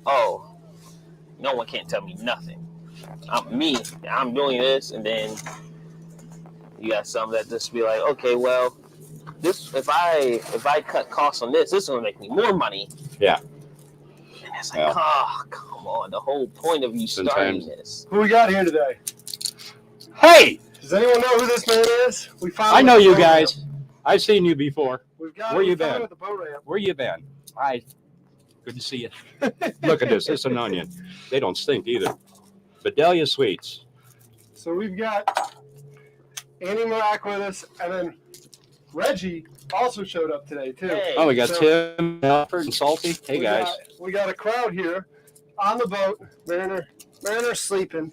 oh, no one can't tell me nothing. I'm doing this, and then you got some that just be like, okay, well, this if I cut costs on this is gonna make me more money. Yeah. And it's like, oh, come on. The whole point of you starting this. Who we got here today? Hey! Does anyone know who this man is? I know you guys. I've seen you before. Where you been? At the boat ramp. Where you been? Hi. Good to see you. Look at this. It's an onion. They don't stink either. Vidalia Sweets. So we've got Andy Marak with us, and then Reggie also showed up today, too. Hey. Oh, we got Tim, Alfred, and Salty. Hey, guys. We got a crowd here on the boat. Mariner's sleeping.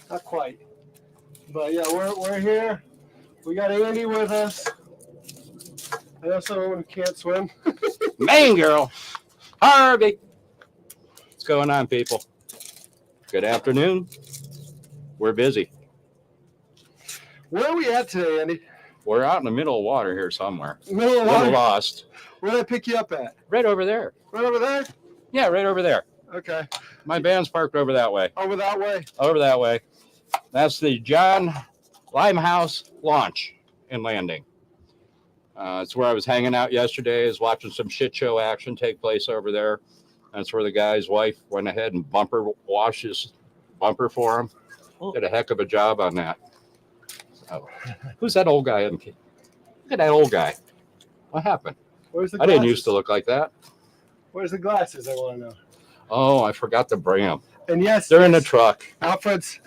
Not quite. But, yeah, we're here. We got Andy with us. I know someone who can't swim. Main girl. Harvey. What's going on, people? Good afternoon. We're busy. Where are we at today, Andy? We're out in the middle of water here somewhere. Middle of A water? little lost. Where did I pick you up at? Right over there. Right over there? Yeah, right over there. Okay. My van's parked over that way. Over that way? Over that way. That's the John Limehouse launch and landing. It's where I was hanging out yesterday, is watching some shit show action take place over there. That's where the guy's wife went ahead and bumper washed his bumper for him. Did a heck of a job on that. So, who's that old guy? Look at that old guy. What happened? Where's the I glasses? didn't used to look like that. Where's the glasses? I want to know. Oh, I forgot to bring them. And yes, They're in the truck. Alfred's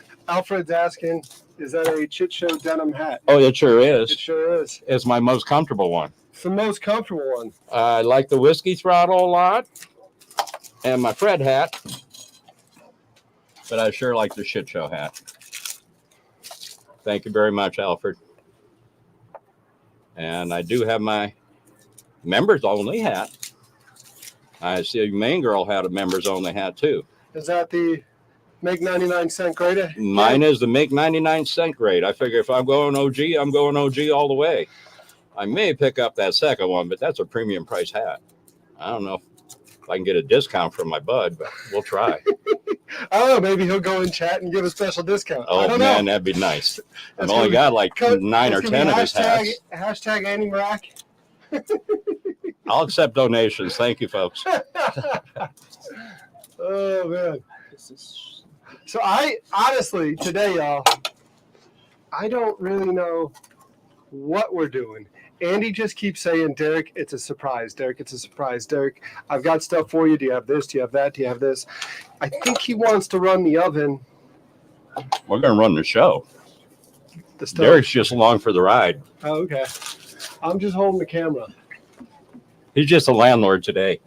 asking, is that a Chit Show denim hat? Oh, it sure is. It sure is. It's my most comfortable one. It's the most comfortable one. I like the whiskey throttle a lot and my Fred hat, but I sure like the shit show hat. Thank you very much, Alfred. And I do have my members only hat. I see Main Girl had a members only hat too. Is that the make 99-cent grade? Mine is the make 99-cent grade. I figure if I'm going OG, I'm going OG all the way. I may pick up that second one, but that's a premium price hat. I don't know if I can get a discount from my bud, but we'll try. I don't know. Maybe he'll go and chat and give a special discount. I Oh, don't man, know. that'd be nice. I've That's only gonna got like be- 9 or It's gonna 10 be of his hats. Hashtag Andy Marak. I'll accept donations. Thank you, folks. Oh, man. So I honestly, today, y'all, I don't really know what we're doing. Andy just keeps saying, Derek, it's a surprise. Derek, it's a surprise. Derek, I've got stuff for you. Do you have this? Do you have that? Do you have this? I think he wants to run the oven. We're going to run the show. The stove. Derek's just along for the ride. Oh, okay. I'm just holding the camera. He's just a landlord today.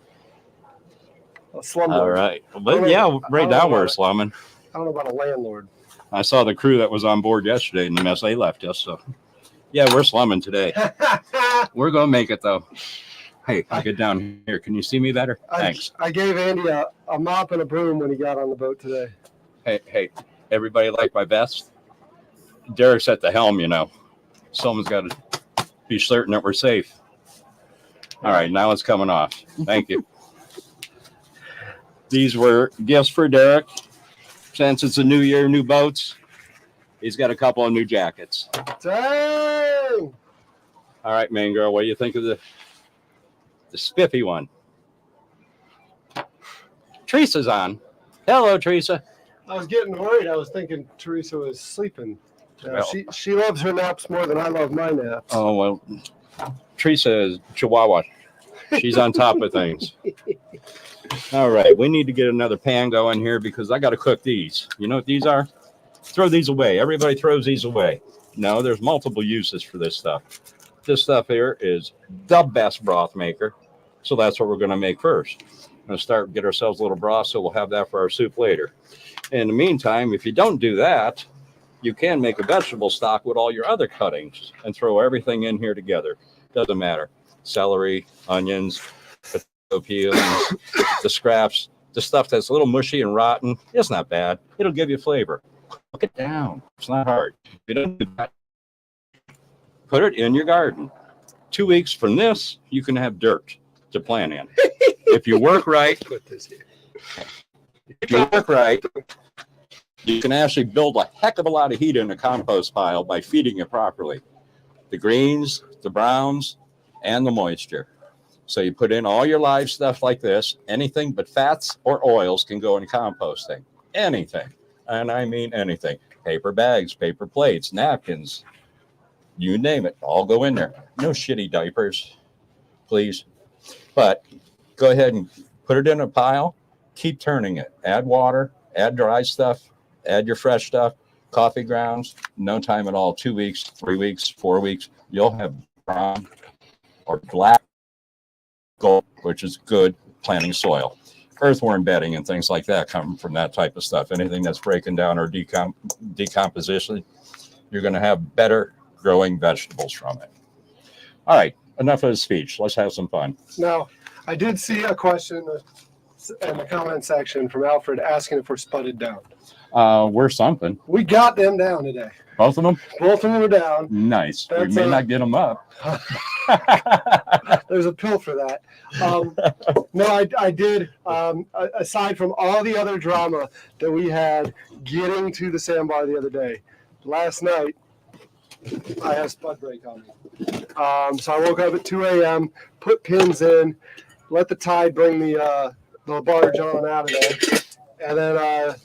A slumlord. All right. I But don't yeah, know right now we're about it. slumming. I don't know about a landlord. I saw the crew that was on board yesterday and the mess they left us. So yeah, we're slumming today. We're going to make it though. Hey, I'll get down here. Can you see me better? Thanks. I gave Andy a mop and a broom when he got on the boat today. Hey, everybody like my vest? Derek's at the helm, you know. Someone's got to be certain that we're safe. All right, now it's coming off. Thank you. These were gifts for Derek. Since it's a new year, new boats, he's got a couple of new jackets. Dang! All right, Main Girl, what do you think of the spiffy one? Teresa's on. Hello, Teresa. I was getting worried. I was thinking Teresa was sleeping. Well- She loves her naps more than I love my naps. Oh, well, Teresa is Chihuahua. She's on top of things. All right, we need to get another pan going here because I got to cook these. You know what these are? Throw these away. Everybody throws these away. No, there's multiple uses for this stuff. This stuff here is the best broth maker. So that's what we're going to make first. We're going to start get ourselves a little broth, so we'll have that for our soup later. In the meantime, if you don't do that, you can make a vegetable stock with all your other cuttings and throw everything in here together. Doesn't matter. Celery, onions, potato peelings, the scraps, the stuff that's a little mushy and rotten. It's not bad. It'll give you flavor. Cook it down. It's not hard. If you don't do that, put it in your garden. 2 weeks from this, you can have dirt to plant in. If you work right, Put this here. If you work right, you can actually build a heck of a lot of heat in a compost pile by feeding it properly. The greens, the browns, and the moisture. So you put in all your live stuff like this. Anything but fats or oils can go in composting. Anything. And I mean anything. Paper bags, paper plates, napkins, you name it, all go in there. No shitty diapers, please. But go ahead and put it in a pile. Keep turning it. Add water, add dry stuff, add your fresh stuff, coffee grounds. No time at all. 2 weeks, 3 weeks, 4 weeks. You'll have brown or black gold, which is good planting soil. Earthworm bedding and things like that come from that type of stuff. Anything that's breaking down or decomposition, you're going to have better growing vegetables from it. All right, enough of the speech. Let's have some fun. Now, I did see a question in the comment section from Alfred asking if we're sputted down. We're something. We got them down today. Both of them? Both of them are down. Nice. That's we may not get them up. There's a pill for that. No, I did. Aside from all the other drama that we had getting to the sandbar the other day, last night I had a spud break on me. So I woke up at 2 a.m., put pins in, let the tide bring the barge on out of there, and then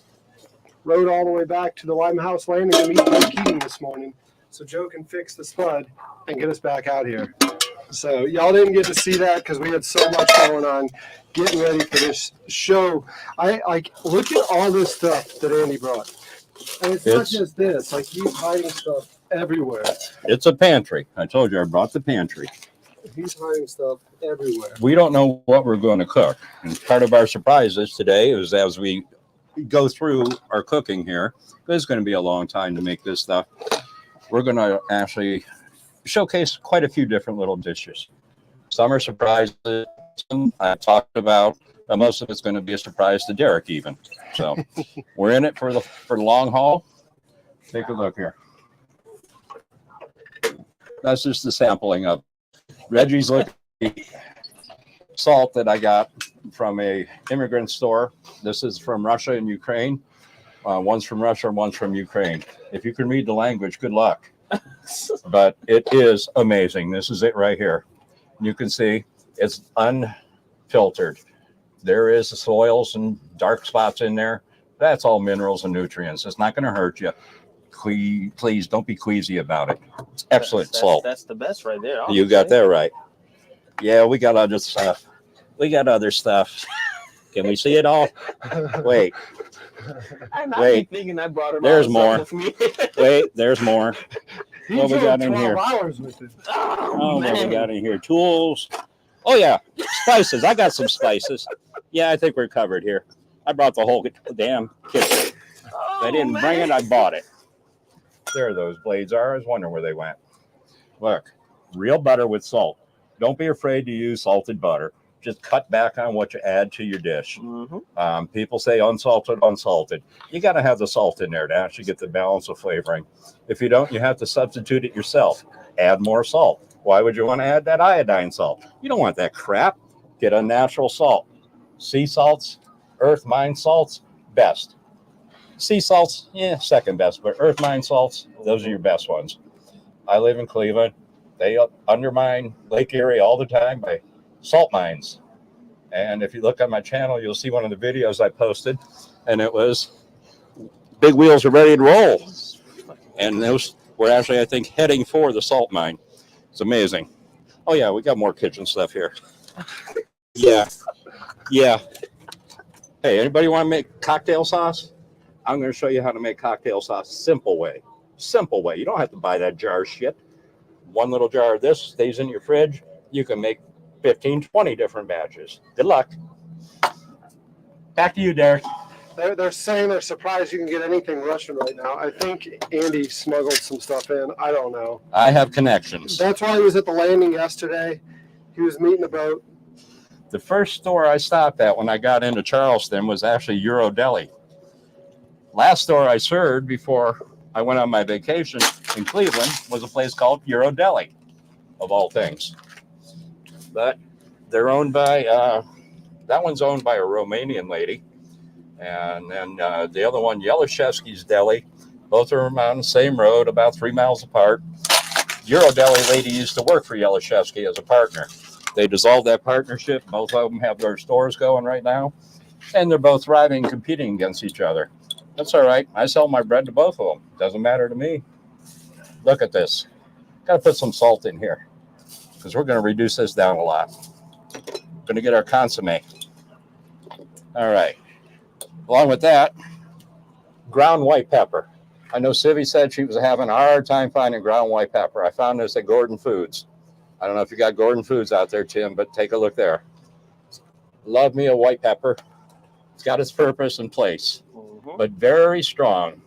rode all the way back to the Limehouse Landing to meet Joe Keating this morning so Joe can fix the spud and get us back out here. So y'all didn't get to see that because we had so much going on getting ready for this show. I like look at all this stuff that Andy brought. And it's not just this, like he's hiding stuff everywhere. It's a pantry. I told you I brought the pantry. He's hiding stuff everywhere. We don't know what we're going to cook. And part of our surprises today is as we go through our cooking here, it's going to be a long time to make this stuff. We're going to actually showcase quite a few different little dishes. Some are surprises. Some I talked about. Most of it's going to be a surprise to Derek even. So we're in it for the long haul. Take a look here. That's just the sampling of Reggie's salt that I got from a immigrant store. This is from Russia and Ukraine. One's from Russia, one's from Ukraine. If you can read the language, good luck. But it is amazing. This is it right here. You can see it's unfiltered. There is the soils and dark spots in there. That's all minerals and nutrients. It's not going to hurt you. Please don't be queasy about it. It's excellent salt. That's the best right there. You got that right. Yeah, we got other stuff. We got other stuff. Can we see it all? Wait. Wait. Thinking I brought it. There's more. Wait, there's more. What we got in here? Hours with it. Oh, What we got in here? Tools. Oh yeah, spices. I got some spices. Yeah, I think we're covered here. I brought the whole damn kitchen. I didn't bring it. I bought it. There those blades are. I was wondering where they went. Look, real butter with salt. Don't be afraid to use salted butter. Just cut back on what you add to your dish. Mm-hmm. People say unsalted. You got to have the salt in there to actually get the balance of flavoring. If you don't, you have to substitute it yourself. Add more salt. Why would you want to add that iodine salt? You don't want that crap. Get a natural salt. Sea salts, earth mine salts, best. Sea salts, second best, but earth mine salts, those are your best ones. I live in Cleveland. They undermine Lake Erie all the time by salt mines. And if you look on my channel, you'll see one of the videos I posted, and it was big wheels are ready to roll. And those were actually, I think, heading for the salt mine. It's amazing. Oh, yeah, we got more kitchen stuff here. Yeah. Hey, anybody want to make cocktail sauce? I'm going to show you how to make cocktail sauce. Simple way. You don't have to buy that jar of shit. One little jar of this stays in your fridge. You can make 15, 20 different batches. Good luck. Back to you, Derek. They're saying they're surprised you can get anything Russian right now. I think Andy smuggled some stuff in. I don't know. I have connections. That's why he was at the landing yesterday. He was meeting a boat. The first store I stopped at when I got into Charleston was actually Euro Deli. Last store I served before I went on my vacation in Cleveland was a place called Euro Deli, of all things. But they're owned by That one's owned by a Romanian lady. And then the other one, Yelishevsky's Deli. Both of them on the same road, about 3 miles apart. Eurodeli lady used to work for Yelishevsky as a partner. They dissolved that partnership. Both of them have their stores going right now. And they're both thriving, competing against each other. That's all right. I sell my bread to both of them. Doesn't matter to me. Look at this. Got to put some salt in here because we're going to reduce this down a lot. Going to get our consomme. All right. Along with that, ground white pepper. I know Sivy said she was having a hard time finding ground white pepper. I found this at Gordon Foods. I don't know if you got Gordon Foods out there, Tim, but take a look there. Love me a white pepper. It's got its purpose and place, but very strong.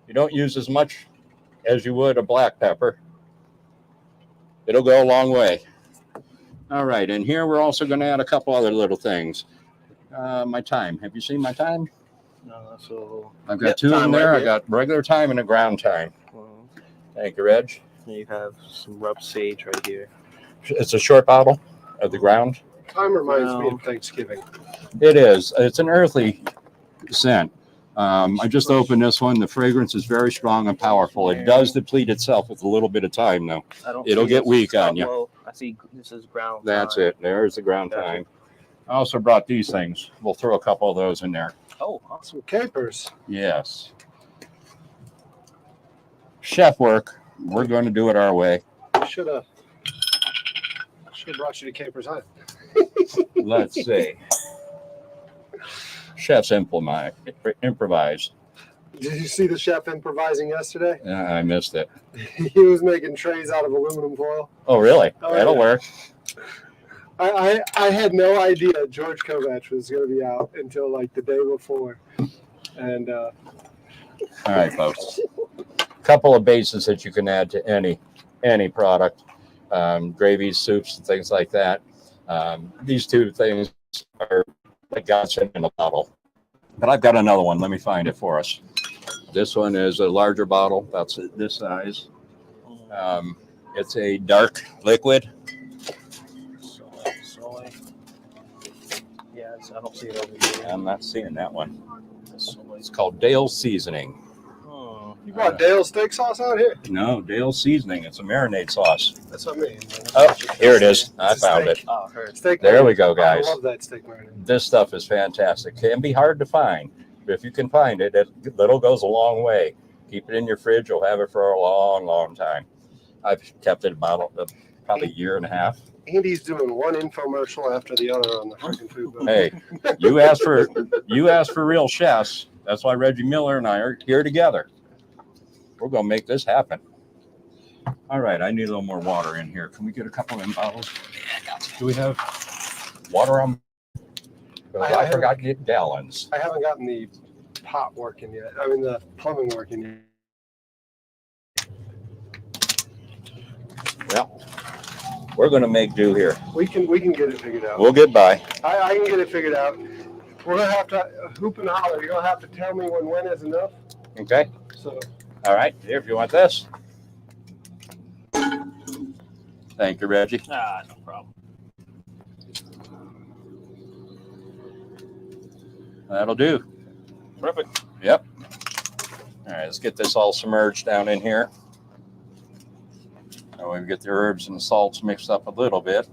You don't use as much as you would a black pepper. It'll go a long way. All right, and here we're also going to add a couple other little things. My thyme. Have you seen my thyme? No, so I've got two in there. Right, I got regular thyme and a ground thyme. Thank you, Reg. You have some rub sage right here. It's a short bottle of the ground. Time reminds me of Thanksgiving. It is. It's an earthly scent. I just opened this one. The fragrance is very strong and powerful. It does deplete itself with a little bit of time, though. It'll get weak on you. Well, I see this is ground. That's it. There's the ground thyme. I also brought these things. We'll throw a couple of those in there. Oh, awesome. Capers. Yes. Chef work. We're going to do it our way. I should have brought you to Capers Hut. Let's see. Chefs improvise. Did you see the chef improvising yesterday? I missed it. He was making trays out of aluminum foil. Oh, really? Oh, That'll yeah. work. I had no idea George Kovach was going to be out until like the day before. And all right, folks. A couple of bases that you can add to any product, gravies, soups, and things like that. These two things are like godsend in a bottle. But I've got another one. Let me find it for us. This one is a larger bottle, about this size. It's a dark liquid. Soy. Yeah, I don't see it over here. I'm not seeing that one. It's called Dale's Seasoning. you brought Dale steak sauce out here? No, Dale's Seasoning. It's a marinade sauce. That's what I mean. Oh, here it is. I found it. Oh, heard. Steak There marinade. we go, guys. I love that steak marinade. This stuff is fantastic. Can be hard to find, but if you can find it, little goes a long way. Keep it in your fridge. You'll have it for a long, long time. I've kept it about probably a year and a half. Andy's doing one infomercial after the other on the freaking food bill. Hey, you asked for real chefs. That's why Reggie Miller and I are here together. We're going to make this happen. All right, I need a little more water in here. Can we get a couple of them bottles? Do we have water on? I forgot to get gallons. I haven't gotten the pot working yet. I mean, the plumbing working yet. Well, we're going to make do here. We can get it figured out. We'll get by. I can get it figured out. We're gonna have to hoop and holler. You're gonna have to tell me when is enough. Okay. So All right. Here, if you want this. Thank you, Reggie. Ah, no problem. That'll do. Perfect. Yep. All right, let's get this all submerged down in here. Now we get the herbs and the salts mixed up a little bit.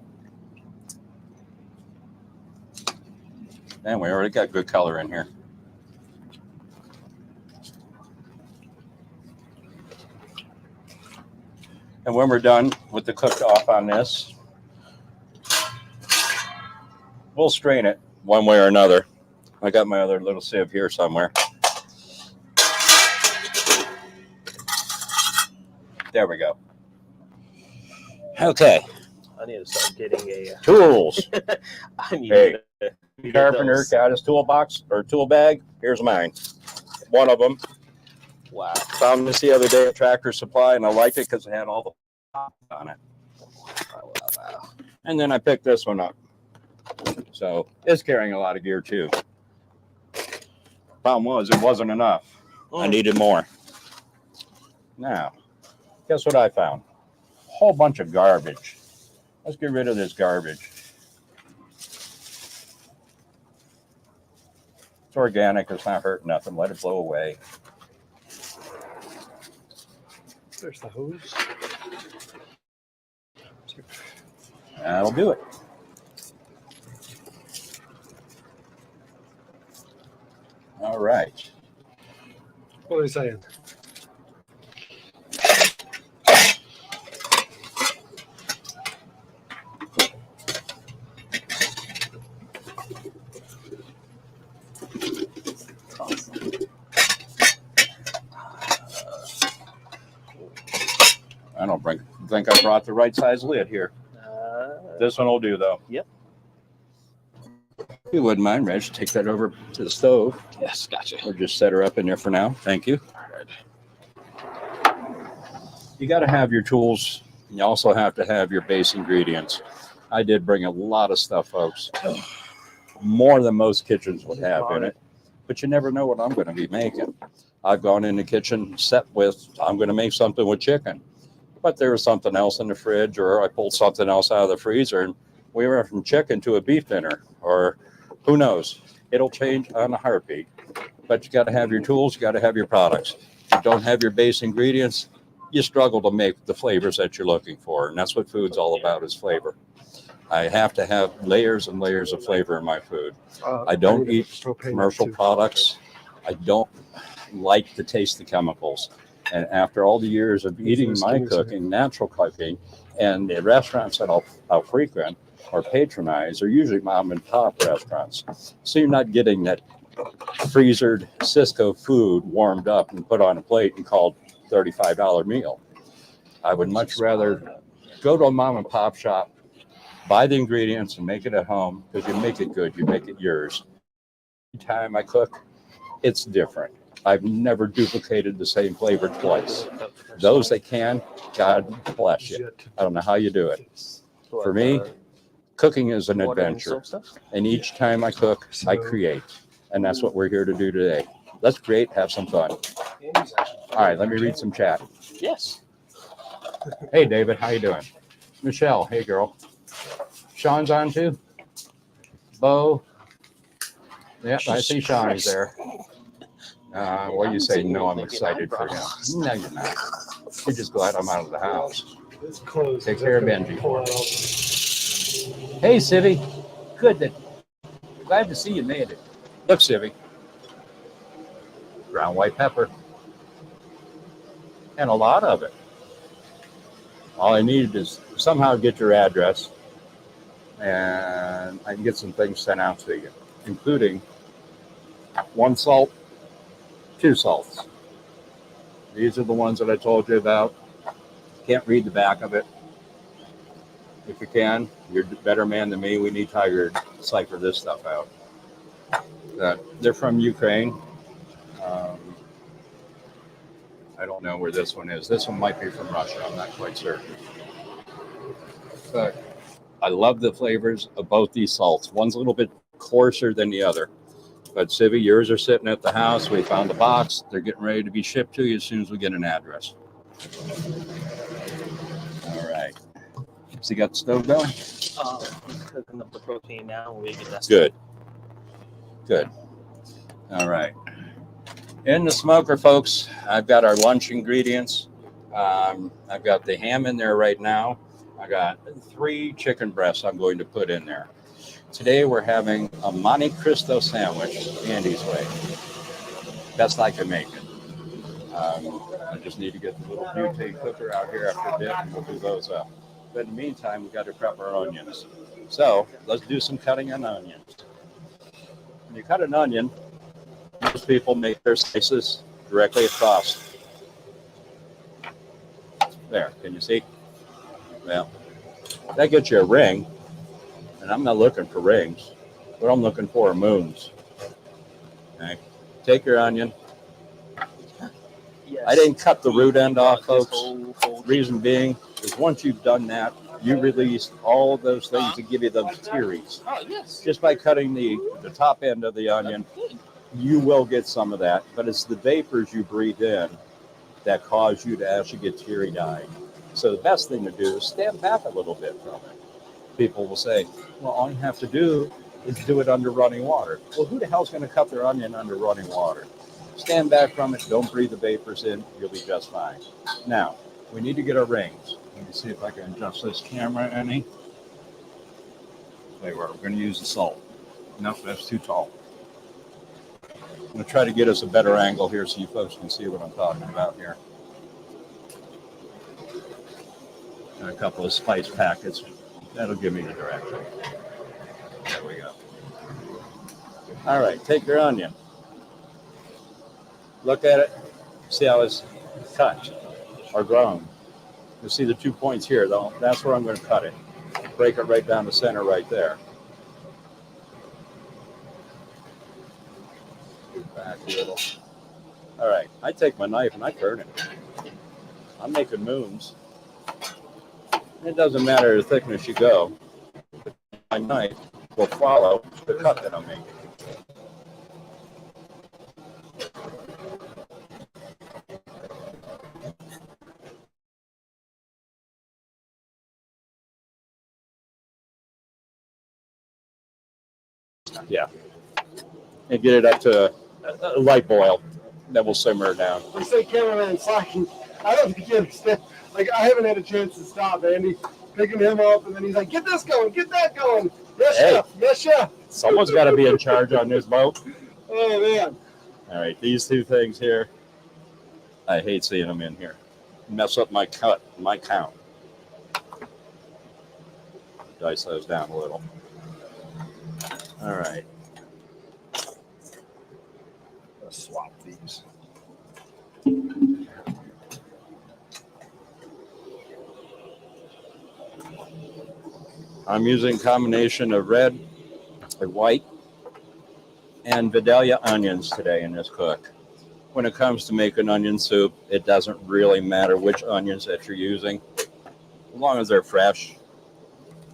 And we already got good color in here. And when we're done with the cooked off on this, we'll strain it one way or another. I got my other little sieve here somewhere. There we go. Okay. I need to start getting a. Tools. I need Hey. to get Carpenter those. got his toolbox or tool bag. Here's mine. One of them. Wow. Found this the other day at Tractor Supply, and I liked it because it had all the pop on it. Wow. And then I picked this one up. So it's carrying a lot of gear too. Problem was, it wasn't enough. I needed more. Now, guess what I found? A whole bunch of garbage. Let's get rid of this garbage. It's organic. It's not hurting nothing. Let it blow away. There's the hose. That'll do it. All right. What are you saying? I don't think I brought the right size lid here. This one will do, though. Yep. If you wouldn't mind, Reg, take that over to the stove. Yes, gotcha. Or just set her up in there for now. Thank you. You got to have your tools. You also have to have your base ingredients. I did bring a lot of stuff, folks. More than most kitchens would have in it. But you never know what I'm going to be making. I've gone in the kitchen set with, I'm going to make something with chicken. But there was something else in the fridge, or I pulled something else out of the freezer, and we went from chicken to a beef dinner, or who knows? It'll change on a heartbeat. But you got to have your tools, you got to have your products. If you don't have your base ingredients, you struggle to make the flavors that you're looking for, and that's what food's all about, is flavor. I have to have layers and layers of flavor in my food. I don't eat commercial products. I don't like to taste the chemicals. And after all the years of eating my cooking, natural cooking, and the restaurants that I'll frequent or patronize are usually mom and pop restaurants. So you're not getting that freezered Cisco food warmed up and put on a plate and called $35 meal. I would much rather go to a mom and pop shop, buy the ingredients and make it at home, because you make it good, you make it yours. Every time I cook, it's different. I've never duplicated the same flavor twice. Those that can, God bless you. I don't know how you do it. For me, cooking is an adventure. And each time I cook, I create. And that's what we're here to do today. Let's create, have some fun. All right, let me read some chat. Yes. Hey, David, how you doing? Michelle, hey, girl. Sean's on too? Bo? Yep, I see Sean is there. What do you say? No, I'm excited for him. No, you're not. You're just glad I'm out of the house. Take care of Benji. Hey, Civvy. Good. Glad to see you made it. Look, Civvy. Ground white pepper. And a lot of it. All I needed is somehow get your address, and I can get some things sent out to you, including 1 salt, 2 salts. These are the ones that I told you about. Can't read the back of it. If you can, you're a better man than me. We need Tiger to cipher this stuff out. They're from Ukraine. I don't know where this one is. This one might be from Russia. I'm not quite certain. But I love the flavors of both these salts. One's a little bit coarser than the other. But Civvy, yours are sitting at the house. We found the box. They're getting ready to be shipped to you as soon as we get an address. All right. So you got the stove going? I'm cooking up the protein now. We get that. Good. Good. All right. In the smoker, folks, I've got our lunch ingredients. I've got the ham in there right now. I got 3 chicken breasts I'm going to put in there. Today we're having a Monte Cristo sandwich, Andy's way. Best I can make it. I just need to get the little butane cooker out here after a bit, and we'll do those up. But in the meantime, we've got to prep our onions. So let's do some cutting on onions. When you cut an onion, most people make their slices directly across. There, can you see? Well, that gets you a ring, and I'm not looking for rings. What I'm looking for are moons. Okay, take your onion. Yes. I didn't cut the root end off, folks. Reason being is once you've done that, you release all those things that give you those tearies. Oh, yes. Just by cutting the top end of the onion, you will get some of that, but it's the vapors you breathe in that cause you to actually get teary-eyed. So the best thing to do is stand back a little bit from it. People will say, well, all you have to do is do it under running water. Well, who the hell's going to cut their onion under running water? Stand back from it. Don't breathe the vapors in. You'll be just fine. Now, we need to get our rings. Let me see if I can adjust this camera any. There we are. We're going to use the salt. Nope, that's too tall. I'm going to try to get us a better angle here so you folks can see what I'm talking about here. And a couple of spice packets. That'll give me the direction. There we go. All right, take your onion. Look at it. See how it's cut or grown. You see the 2 points here, though. That's where I'm going to cut it. Break it right down the center right there. Back a little. All right, I take my knife and I turn it. I'm making moons. It doesn't matter the thickness you go. My knife will follow the cut that I'm making. Yeah. And get it up to a light boil. Then we'll simmer it down. I say cameraman slacking. I don't think you understand. Like, I haven't had a chance to stop Andy picking him up, and then he's like, get this going, get that going. Yes, Hey. chef. Yes, chef. Someone's got to be in charge on this boat. Oh, man. All right, these two things here, I hate seeing them in here. Mess up my cut, my count. Dice those down a little. All right. Let's swap these. I'm using a combination of red or white and Vidalia onions today in this cook. When it comes to making onion soup, it doesn't really matter which onions that you're using. As long as they're fresh,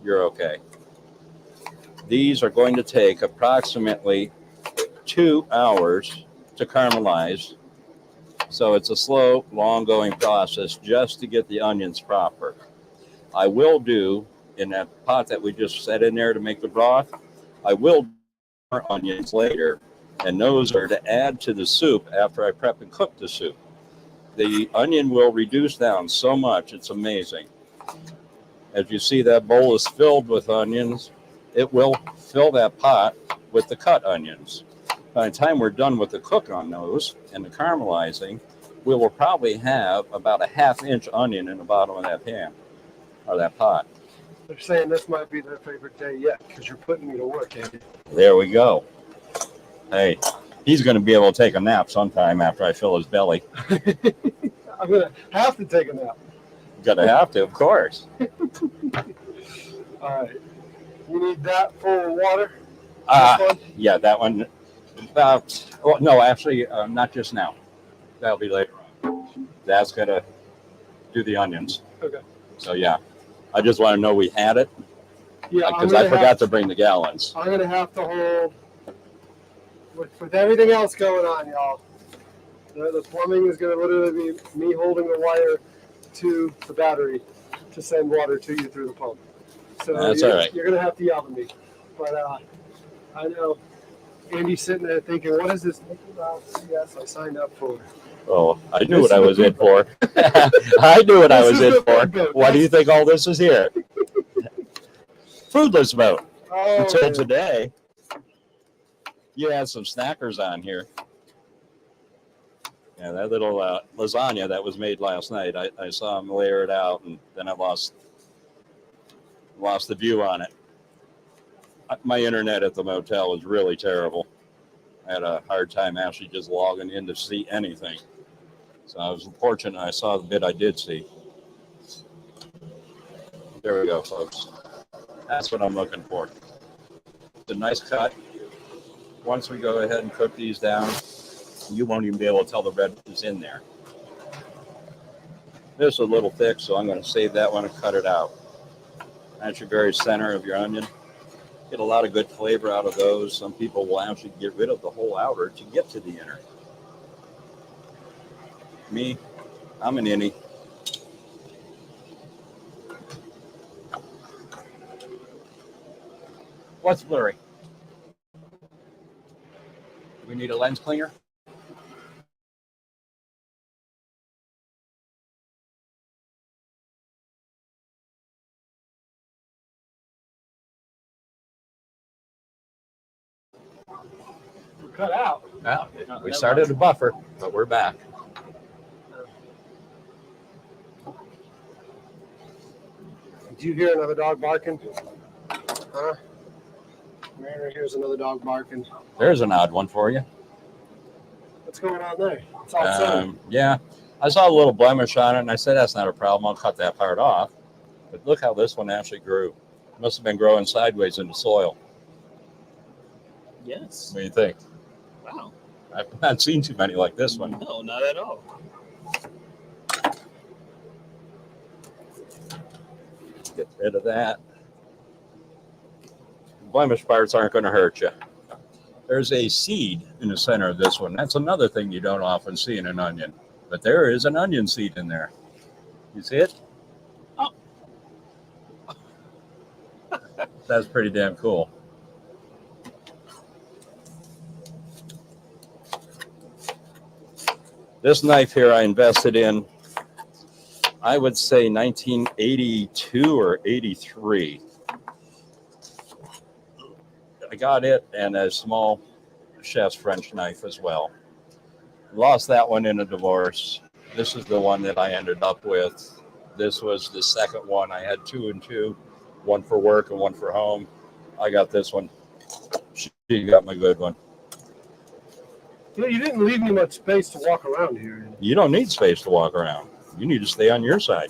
you're okay. These are going to take approximately 2 hours to caramelize. So it's a slow, long-going process just to get the onions proper. I will do, in that pot that we just set in there to make the broth, I will do onions later, and those are to add to the soup after I prep and cook the soup. The onion will reduce down so much, it's amazing. As you see, that bowl is filled with onions. It will fill that pot with the cut onions. By the time we're done with the cook on those and the caramelizing, we will probably have about a 1/2 inch onion in the bottom of that pan or that pot. They're saying this might be their favorite day yet because you're putting me to work, Andy. There we go. Hey, he's going to be able to take a nap sometime after I fill his belly. I'm going to have to take a nap. Gonna have to, of course. All right. You need that full of water? Yeah, that one. Well, no, actually, not just now. That'll be later on. That's gonna do the onions. Okay. So yeah, I just want to know we had it. Yeah, because I forgot to bring the gallons. I'm gonna have to hold with everything else going on, y'all. The plumbing is gonna literally be me holding the wire to the battery to send water to you through the pump. So That's all right. You're gonna have to yell at me, but I know Andy's sitting there thinking, "What is this Mickey Mouse CS I signed up for?" Oh, I knew what I was in for. I knew what I was in for. Why do you think all this is here? Foodless boat. Oh, Until man. today, you had some snackers on here. Yeah, that little lasagna that was made last night, I saw him layer it out, and then I lost the view on it. My internet at the motel was really terrible. I had a hard time actually just logging in to see anything. So I was fortunate I saw the bit I did see. There we go, folks. That's what I'm looking for. It's a nice cut. Once we go ahead and cook these down, you won't even be able to tell the red is in there. This is a little thick, so I'm going to save that one and cut it out. That's your very center of your onion. Get a lot of good flavor out of those. Some people will actually get rid of the whole outer to get to the inner. Me, I'm an innie. What's blurry? We need a lens cleaner. We're cut out. Well, we started a buffer, but we're back. Did you hear another dog barking? Huh? Mariner here's another dog barking. There's an odd one for you. What's going on there? It's all sunny. Yeah, I saw a little blemish on it, and I said, that's not a problem. I'll cut that part off. But look how this one actually grew. Must have been growing sideways in the soil. Yes. What do you think? Wow. I've not seen too many like this one. No, not at all. Get rid of that. Blemish parts aren't going to hurt you. There's a seed in the center of this one. That's another thing you don't often see in an onion. But there is an onion seed in there. You see it? Oh. That's pretty damn cool. This knife here I invested in, I would say 1982 or 83. I got it and a small chef's French knife as well. Lost that one in a divorce. This is the one that I ended up with. This was the second one. I had 2 and 2, one for work and one for home. I got this one. She got my good one. You know, you didn't leave me much space to walk around here. You don't need space to walk around. You need to stay on your side.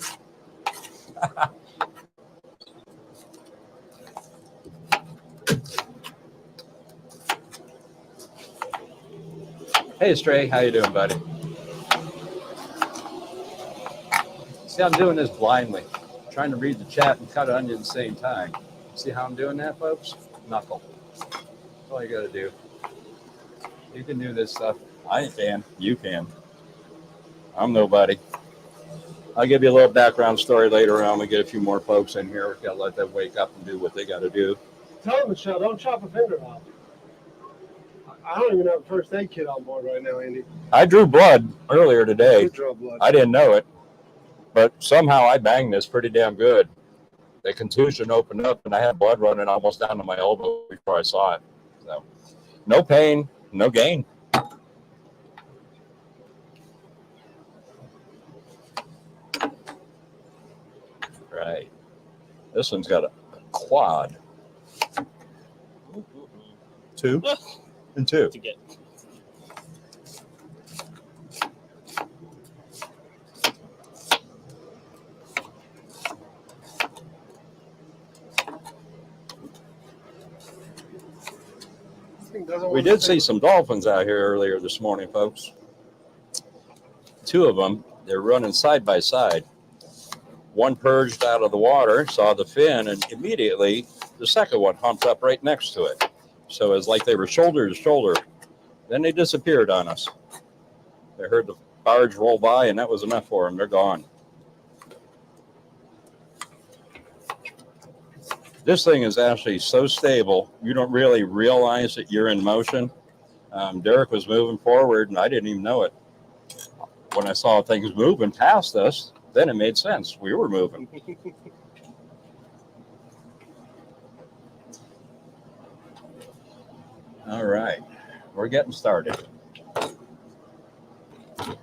Hey, Stray, how you doing, buddy? See, I'm doing this blindly, trying to read the chat and cut onion at the same time. See how I'm doing that, folks? Knuckle. That's all you got to do. You can do this stuff. I can. You can. I'm nobody. I'll give you a little background story later on. We get a few more folks in here. We've got to let them wake up and do what they got to do. Tell them, Michelle, don't chop a finger off. I don't even have a first aid kit on board right now, Andy. I drew blood earlier today. You drew blood. I didn't know it, but somehow I banged this pretty damn good. The contusion opened up, and I had blood running almost down to my elbow before I saw it. So, no pain, no gain. Right. This one's got a quad. 2 and 2. To get. We did see some dolphins out here earlier this morning, folks. 2 of them. They're running side by side. One purged out of the water, saw the fin, and immediately the second one humped up right next to it. So it's like they were shoulder to shoulder. Then they disappeared on us. They heard the barge roll by, and that was enough for them. They're gone. This thing is actually so stable, you don't really realize that you're in motion. Derek was moving forward, and I didn't even know it. When I saw things moving past us, then it made sense. We were moving. All right. We're getting started.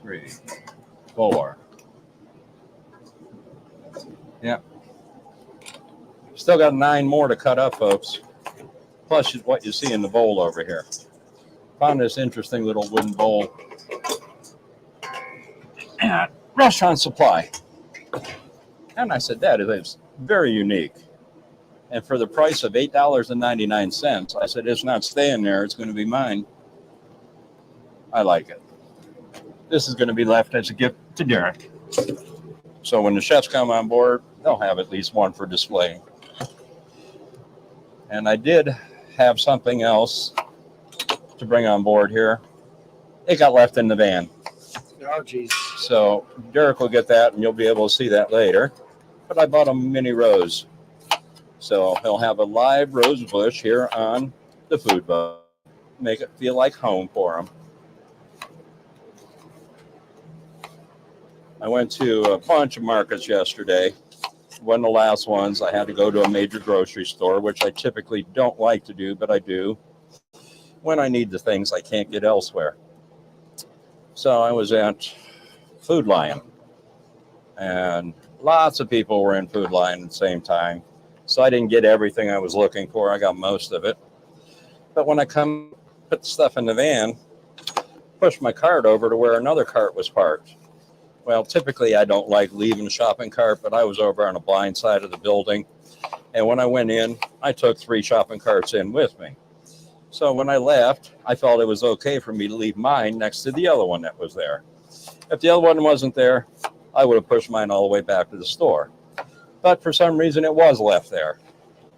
3, 4. Yep. Still got 9 more to cut up, folks. Plus what you see in the bowl over here. Found this interesting little wooden bowl at Restaurant Supply. And I said, that is very unique. And for the price of $8.99, I said, it's not staying there. It's going to be mine. I like it. This is going to be left as a gift to Derek. So when the chefs come on board, they'll have at least one for display. And I did have something else to bring on board here. It got left in the van. Oh, geez. So Derek will get that, and you'll be able to see that later. But I bought a mini rose. So he'll have a live rose bush here on the food boat. make it feel like home for them. I went to a bunch of markets yesterday. One of the last ones, I had to go to a major grocery store, which I typically don't like to do, but I do when I need the things I can't get elsewhere. So I was at Food Lion, and lots of people were in Food Lion at the same time. So I didn't get everything I was looking for. I got most of it. But when I come put the stuff in the van, push my cart over to where another cart was parked. Well, typically I don't like leaving the shopping cart, but I was over on the blind side of the building. And when I went in, I took 3 shopping carts in with me. So when I left, I felt it was okay for me to leave mine next to the other one that was there. If the other one wasn't there, I would have pushed mine all the way back to the store. But for some reason, it was left there.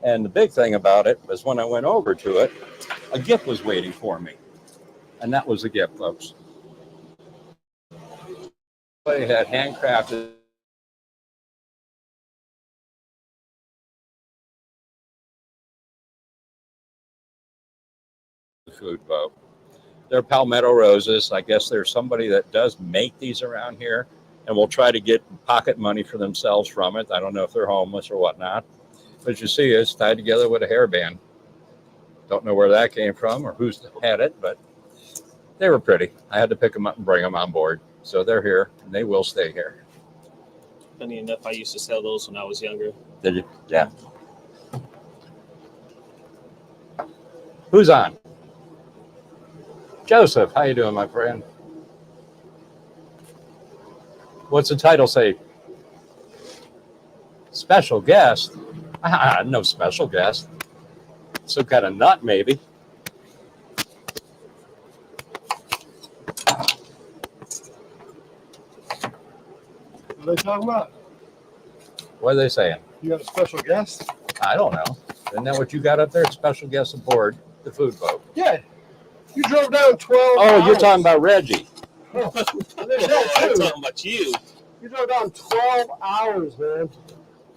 And the big thing about it was when I went over to it, a gift was waiting for me. And that was the gift, folks. They had handcrafted food boat. They're palmetto roses. I guess there's somebody that does make these around here and will try to get pocket money for themselves from it. I don't know if they're homeless or whatnot. But you see, it's tied together with a hairband. Don't know where that came from or who's had it, but they were pretty. I had to pick them up and bring them on board. So they're here, and they will stay here. Funny enough, I used to sell those when I was younger. Did you? Yeah. Who's on? Joseph, how you doing, my friend? What's the title say? Special guest? No special guest. Some kind of nut, maybe. What are they talking about? What are they saying? You got a special guest? I don't know. Isn't that what you got up there? Special guest aboard the food boat. Yeah. You drove down 12 Oh, hours. you're talking about Reggie. Oh, I'm there's that too. talking about you. You drove down 12 hours, man.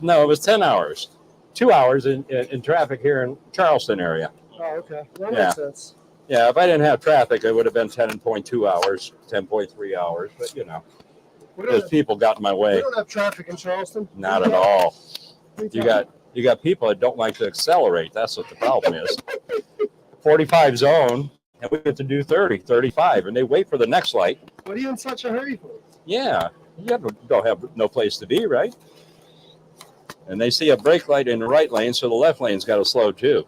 No, it was 10 hours. 2 hours in traffic here in Charleston area. Oh, okay. That Yeah. makes sense. Yeah, if I didn't have traffic, it would have been 10.2 hours, 10.3 hours. But, you know, We because don't, people got in my we way. don't have traffic in Charleston. Not at all. What are You talking got people that don't like to accelerate. That's what the problem is. 45 zone, and we get to do 30, 35, and they wait for the next light. about? What are you in such a hurry for? Yeah, you don't have no place to be, right? And they see a brake light in the right lane, so the left lane's got to slow too.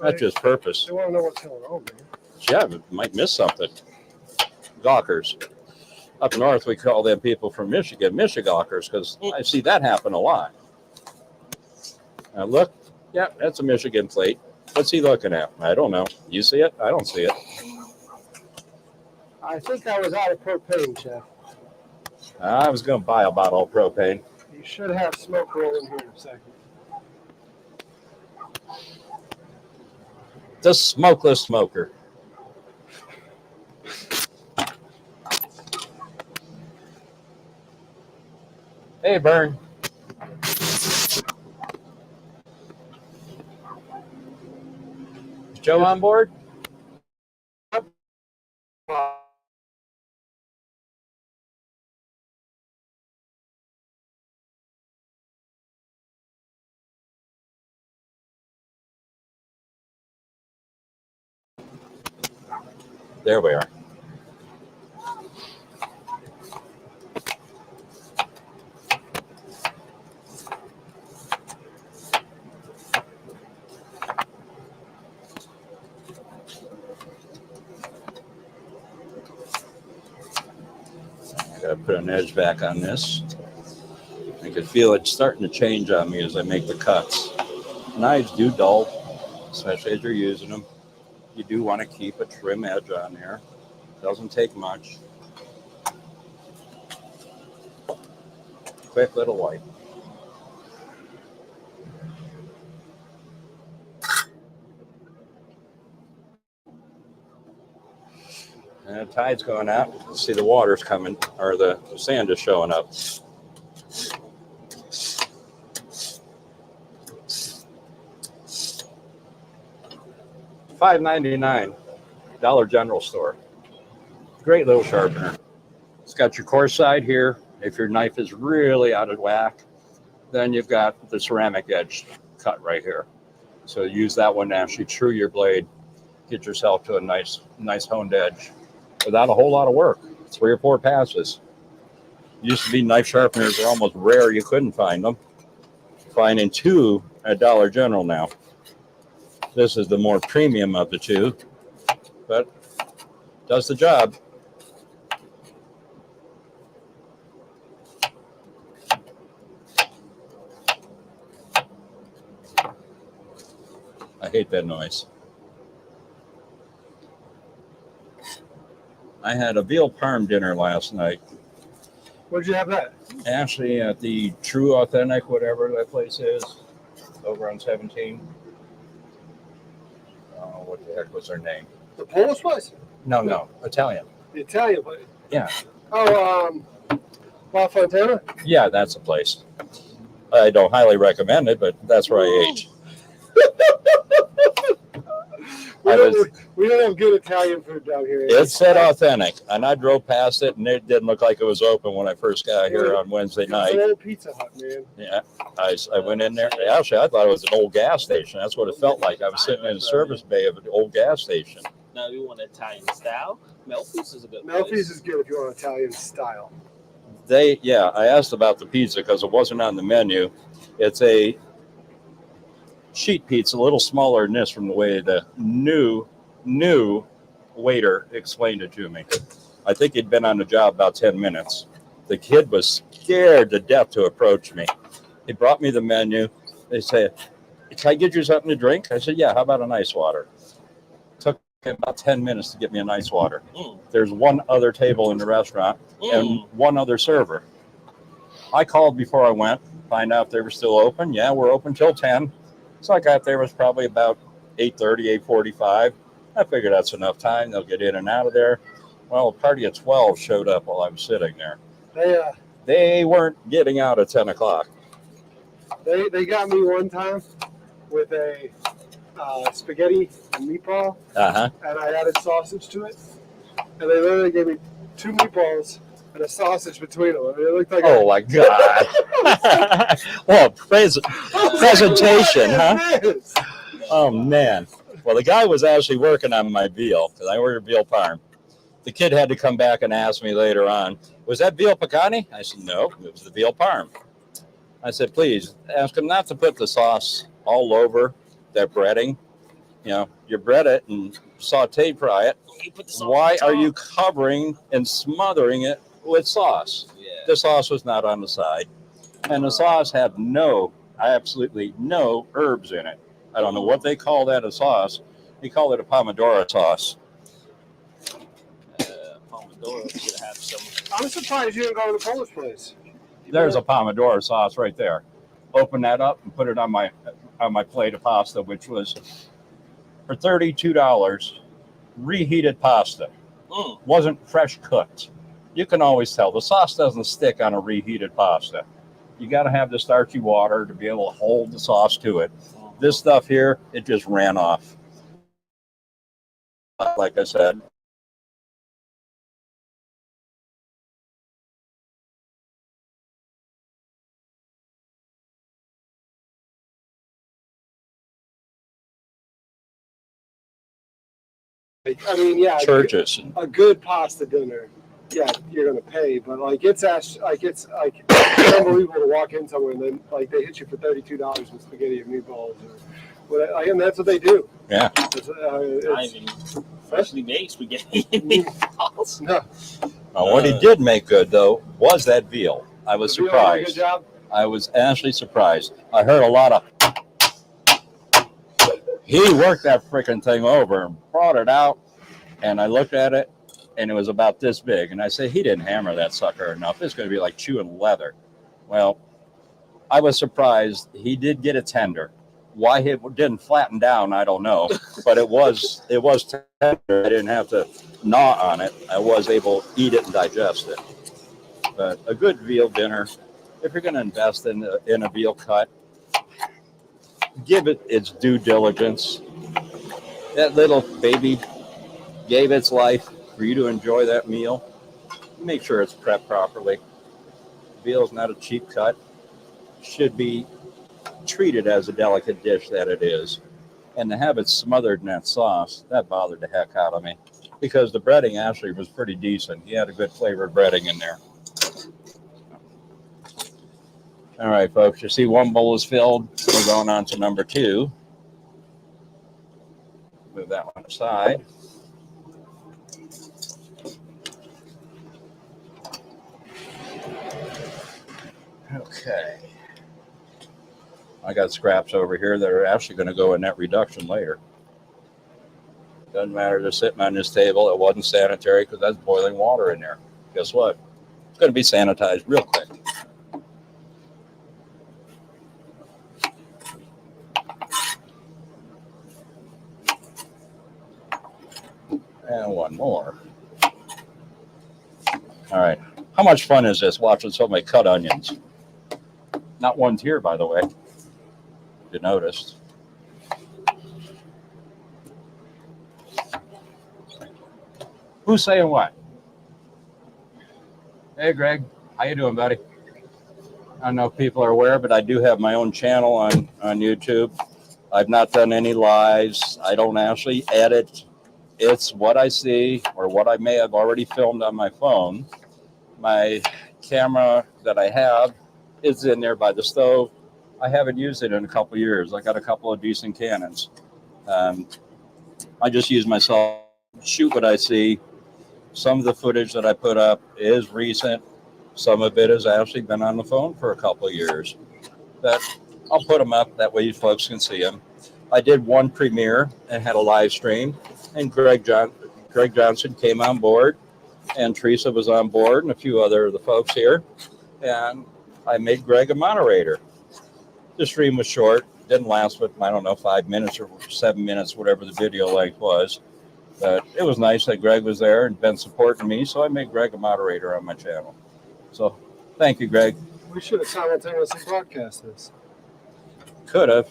That's just purpose. They want to know what's going on, man. Yeah, but might miss something. Gawkers. Up north, we call them people from Michigan, Michigawkers, because I see that happen a lot. Now look, yeah, that's a Michigan plate. What's he looking at? I don't know. You see it? I don't see it. I think I was out of propane, Chef. I was going to buy a bottle of propane. You should have smoke rolling here in a second. The smokeless smoker. Hey, Bern. Is Joe on board? There we are. Gotta put an edge back on this. I can feel it starting to change on me as I make the cuts. Knives do dull, especially as you're using them. You do want to keep a trim edge on there. Doesn't take much. Quick little wipe. And the tide's going out. See the water's coming, or the sand is showing up. $5.99. Dollar General store. Great little sharpener. It's got your coarse side here. If your knife is really out of whack, then you've got the ceramic edge cut right here. So use that one to actually true your blade, get yourself to a nice honed edge without a whole lot of work. 3 or 4 passes. Used to be knife sharpeners are almost rare. You couldn't find them. Finding 2 at Dollar General now. This is the more premium of the 2, but does the job. I hate that noise. I had a veal parm dinner last night. Where'd you have that? Actually, at the True Authentic, whatever that place is, over on 17. What the heck was their name? The Polish place? No, Italian. The Italian place? Yeah. Oh, La Fontana? Yeah, that's the place. I don't highly recommend it, but that's where I ate. We don't have good Italian food down here. It said authentic, and I drove past it, and it didn't look like it was open when I first got here on Wednesday night. It's an old Pizza Hut, man. Yeah, I went in there. Actually, I thought it was an old gas station. That's what it felt like. I was sitting in the service bay of an old gas station. Now, if you want Italian style, Melfi's is a good Melfi's place. is good if you want Italian style. I asked about the pizza because it wasn't on the menu. It's a sheet pizza, a little smaller than this from the way the new waiter explained it to me. I think he'd been on the job about 10 minutes. The kid was scared to death to approach me. He brought me the menu. They said, "Can I get you something to drink?" I said, "Yeah, how about an ice water?" Took about 10 minutes to get me an ice water. There's one other table in the restaurant and one other server. I called before I went, find out if they were still open. Yeah, we're open till 10. So I got there, was probably about 8:30, 8:45. I figured that's enough time. They'll get in and out of there. Well, a party of 12 showed up while I was sitting there. They weren't getting out at 10 o'clock. They got me one time with a spaghetti and meatball, and I added sausage to it. And they literally gave me 2 meatballs and a sausage between them. I mean, it looked like my God. Well, presentation, huh? Oh, man. Well, the guy was actually working on my veal because I ordered veal parm. The kid had to come back and ask me later on, "Was that veal picani?" I said, "No, it was the veal parm." I said, "Please ask him not to put the sauce all over that breading. You know, you bread it and saute fry it. Why are you covering and smothering it with sauce?" Yeah. The sauce was not on the side. And the sauce had absolutely no herbs in it. I don't know what they call that a sauce. They call it a pomodoro sauce. Pomodoro should have some. I'm surprised you didn't go to the Polish place. There's a pomodoro sauce right there. Open that up and put it on my plate of pasta, which was for $32, reheated pasta. Wasn't fresh cooked. You can always tell the sauce doesn't stick on a reheated pasta. You got to have the starchy water to be able to hold the sauce to it. This stuff here, it just ran off. Like I said. I mean, yeah, Churches. a good pasta dinner. Yeah, you're gonna pay, but it's unbelievable to walk in somewhere and then they hit you for $32 with spaghetti and meatballs, and that's what they do. Yeah. I even freshly made spaghetti and meatballs. No. What he did make good though was that veal. I was surprised. Good job. I was actually surprised. I heard a lot of. He worked that freaking thing over and brought it out, and I looked at it, and it was about this big. And I said, he didn't hammer that sucker enough. It's going to be like chewing leather. Well, I was surprised. He did get it tender. Why it didn't flatten down, I don't know. But it was tender. I didn't have to gnaw on it. I was able to eat it and digest it. But a good veal dinner, if you're going to invest in a veal cut, give it its due diligence. That little baby gave its life for you to enjoy that meal, make sure it's prepped properly. Veal is not a cheap cut. Should be treated as a delicate dish that it is. And to have it smothered in that sauce, that bothered the heck out of me. Because the breading actually was pretty decent. He had a good flavored breading in there. All right, folks, you see one bowl is filled. We're going on to number 2. Move that one aside. Okay. I got scraps over here that are actually going to go in that reduction later. Doesn't matter, they're sitting on this table. It wasn't sanitary because that's boiling water in there. Guess what? It's going to be sanitized real quick. And one more. All right. How much fun is this watching somebody cut onions? Not one's here, by the way. If you noticed. Who's saying what? Hey, Greg. How you doing, buddy? I don't know if people are aware, but I do have my own channel on YouTube. I've not done any lives. I don't actually edit. It's what I see or what I may have already filmed on my phone. My camera that I have is in there by the stove. I haven't used it in a couple of years. I got a couple of decent Canons. I just use myself, shoot what I see. Some of the footage that I put up is recent. Some of it has actually been on the phone for a couple of years. But I'll put them up. That way you folks can see them. I did one premiere and had a live stream. And Greg Johnson came on board. And Teresa was on board and a few other of the folks here. And I made Greg a moderator. The stream was short. Didn't last but, 5 minutes or 7 minutes, whatever the video length was. But it was nice that Greg was there and been supporting me, so I made Greg a moderator on my channel. So thank you, Greg. We should have simultaneously broadcast this. Could have.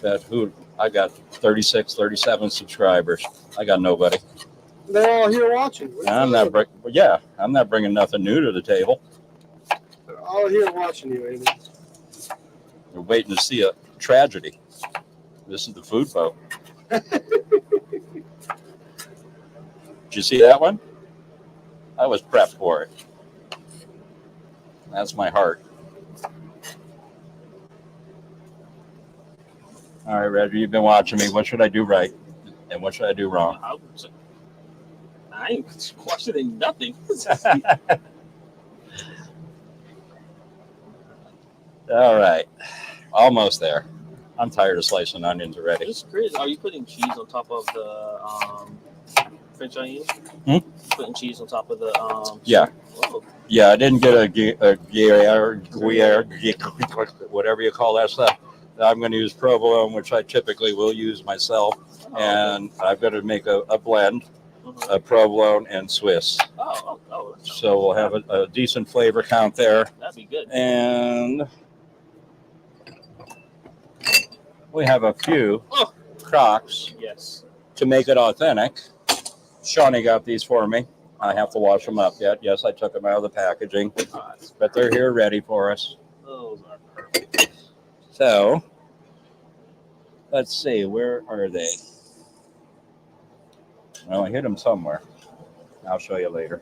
But I got 36, 37 subscribers. I got nobody. They're all here watching. I'm not bringing nothing new to the table. They're all here watching you, Amy. We're waiting to see a tragedy. This is the food boat. Did you see that one? I was prepped for it. That's my heart. All right, Reggie, you've been watching me. What should I do right? And what should I do wrong? I ain't questioning nothing. All right. Almost there. I'm tired of slicing onions already. It's crazy. Are you putting cheese on top of the French onions? Putting cheese on top of the yeah. Whoa. Yeah, I didn't get a Gruyere, whatever you call that stuff. I'm going to use provolone, which I typically will use myself. And okay. I'm going to make a blend of provolone and Swiss. So we'll have a decent flavor count there. That'd be good. And we have a few Crocs to make it authentic. Shawnee got these for me. I have to wash them up yet. Yes, I took them out of the packaging, but they're here ready for us. Those are perfect. So, let's see, where are they? Well, I hit them somewhere. I'll show you later.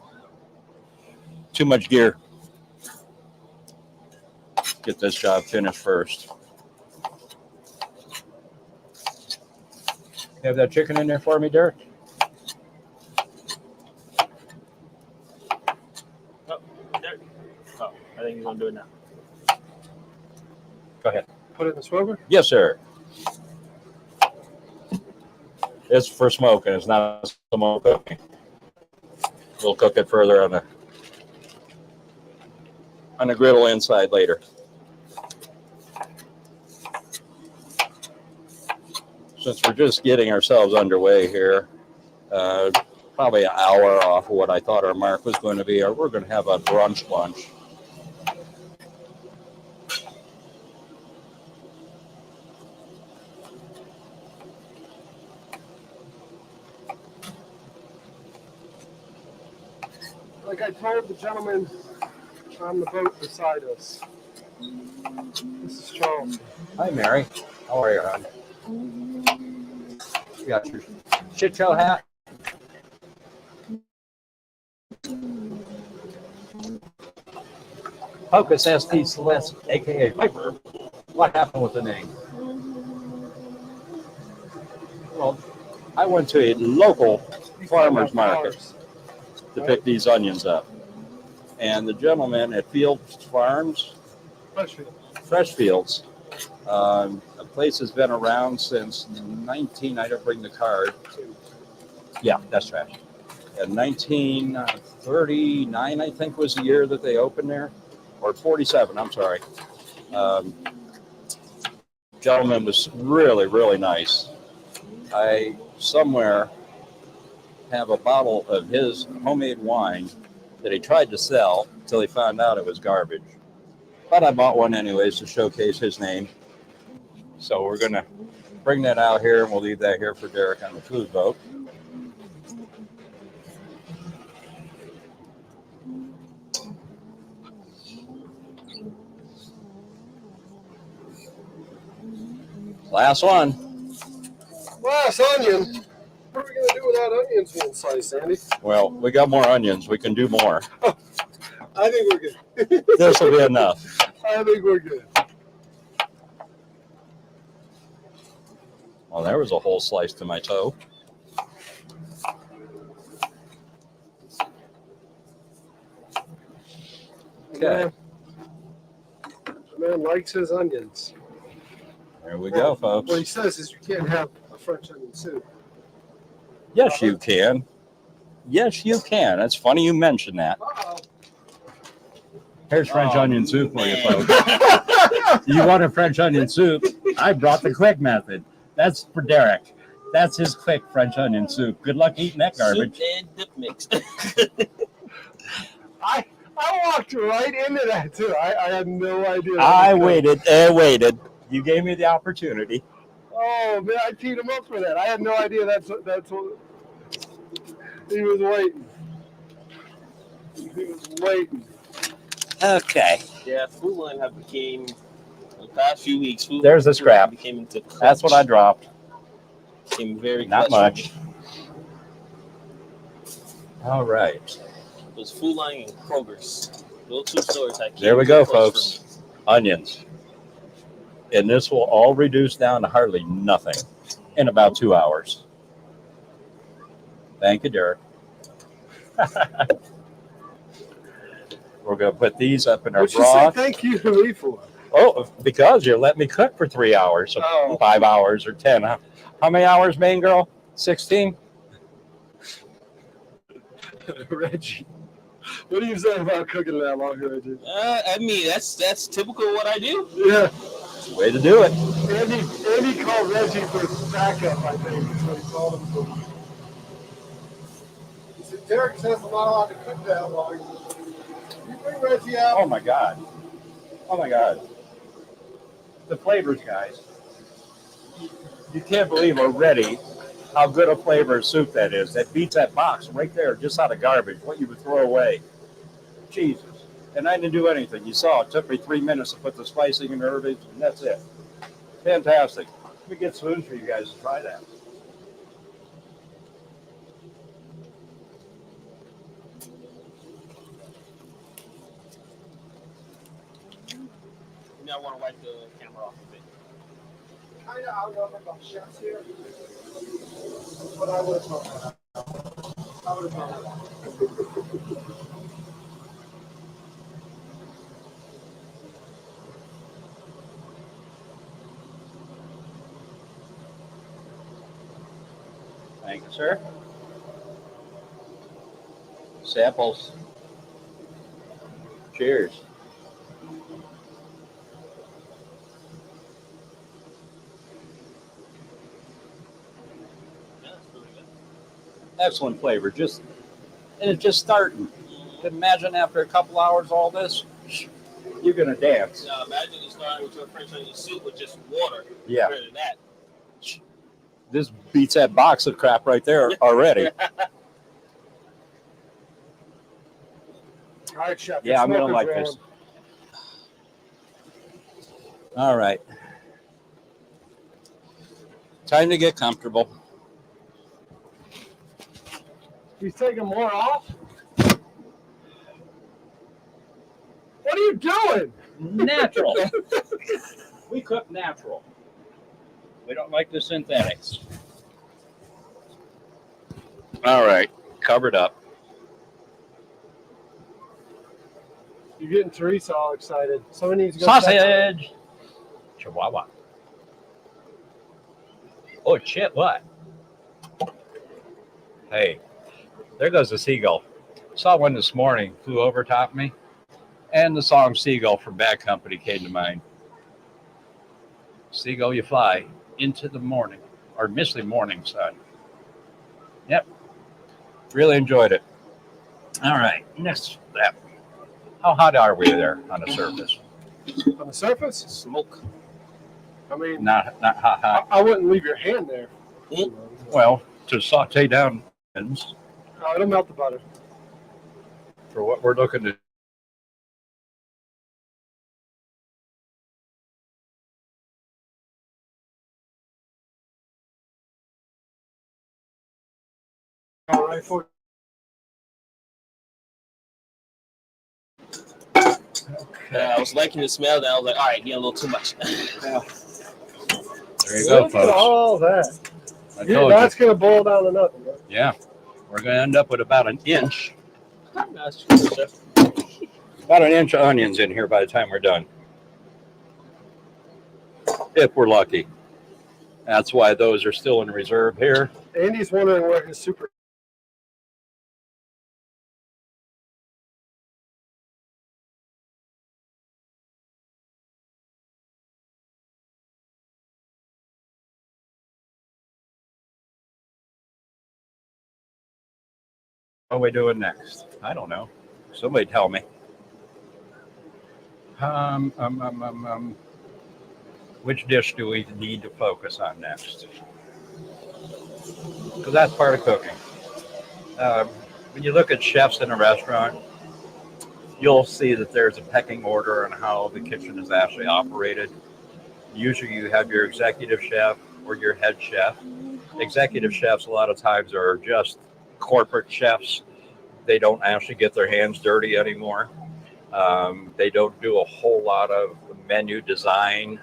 Too much gear. Get this job finished first. You have that chicken in there for me, Derek? I think he's going to do it now. Go ahead. Put it in the smoker? Yes, sir. It's for smoking. It's not smoke cooking. We'll cook it further on the griddle inside later. Since we're just getting ourselves underway here, probably an hour off of what I thought our mark was going to be, or we're going to have a brunch lunch. like I told the gentleman on the boat beside us. This is Charles. Hi, Mary. How are you, hon? You got your shit show hat? Hocus ST Celeste, aka Piper. What happened with the name? Well, I went to a local farmer's market to pick these onions up. And the gentleman at Fields Farms, Freshfields, the place has been around since I don't bring the card. Yeah, that's trash. In 1939, I think, was the year that they opened there, or 47, I'm sorry. Gentleman was really, really nice. I somewhere have a bottle of his homemade wine that he tried to sell until he found out it was garbage. But I bought one anyways to showcase his name. So we're going to bring that out here, and we'll leave that here for Derek on the food boat. Last one. Last onion. What are we going to do without onions being sliced, Andy? Well, we got more onions. We can do more. I think we're good. This will be enough. I think we're good. Well, there was a whole slice to my toe. Okay. The man likes his onions. There we go, folks. What he says is you can't have a French onion soup. Yes, you can. Yes, you can. It's funny you mentioned that. Uh-oh. Here's French onion soup for you, folks. You want a French onion soup? I brought the quick method. That's for Derek. That's his quick French onion soup. Good luck eating that garbage. Soup and dip mix. I walked right into that, too. I had no idea. I waited and waited. You gave me the opportunity. Oh, man, I teed him up for that. I had no idea that's what he was waiting. He was waiting. Okay. Yeah, Food Line have became, the past few weeks, There's a scrap. Became into clutch. That's what I dropped. Became very Not clutch. much. All right. It was Food Line and Kroger's. Those two stores I There we go, folks. Onions. And this will all reduce down to hardly nothing in about 2 hours. Thank you, Derek. We're going to put these up in our What'd you say broth. thank you to me for? Oh, because you let me cook for 3 hours, or 5 hours, or 10. How many hours, main girl? 16? Reggie. What do you say about cooking that long, Reggie? I mean, that's typical what I do. Yeah. Way to do it. Andy called Reggie for backup, I think. That's what he called him for. He said, Derek says I'm not allowed to cook that long. You bring Reggie out. Oh, my God. Oh, my God. The flavors, guys. You can't believe already how good a flavor of soup that is. That beats that box right there, just out of garbage, what you would throw away. Jesus. And I didn't do anything. You saw it took me 3 minutes to put the spicing and herbage, and that's it. Fantastic. Let me get spoons for you guys to try that. You now want to wipe the camera off a bit. Kind of outnumbered by chefs here. But I would have thought that. I would have thought that. Thank you, sir. Samples. Cheers. Yeah, that's really good. Excellent flavor. And it's just starting. Imagine after a couple hours all this, you're gonna dance. Now imagine you starting with your French onion soup with just water. Yeah. Compared to that. This beats that box of crap right there already. All right, Chef. Yeah, I'm gonna like rolling. this. All right. Time to get comfortable. He's taking more off? What are you doing? Natural. We cook natural. We don't like the synthetics. All right, covered up. You're getting Teresa all excited. Someone needs to go Sausage. Chihuahua. Oh shit! What? Hey, there goes a seagull. Saw one this morning. Flew over top me, and the song "Seagull" from Bad Company came to mind. Seagull, you fly into the morning, or misty morning sun. Yep, really enjoyed it. All right, next step. How hot are we there on the surface? On the surface? Smoke. I mean, Not hot. I wouldn't leave your hand there. Well, to saute down onions Oh, it'll melt the butter. for what we're looking to. All right, for I was liking the smell, then I was like, all right, getting a little too much. There you go, look at folks. all that. I Yeah, told that's you. going to boil down to nothing. Right? Yeah, we're going to end up with about an inch That's true, Chef. of onions in here by the time we're done. If we're lucky. That's why those are still in reserve here. Andy's wondering where his super. What are we doing next? I don't know. Somebody tell me. Which dish do we need to focus on next? Because that's part of cooking. When you look at chefs in a restaurant, you'll see that there's a pecking order on how the kitchen is actually operated. Usually you have your executive chef or your head chef. Executive chefs a lot of times are just corporate chefs. They don't actually get their hands dirty anymore. They don't do a whole lot of menu design.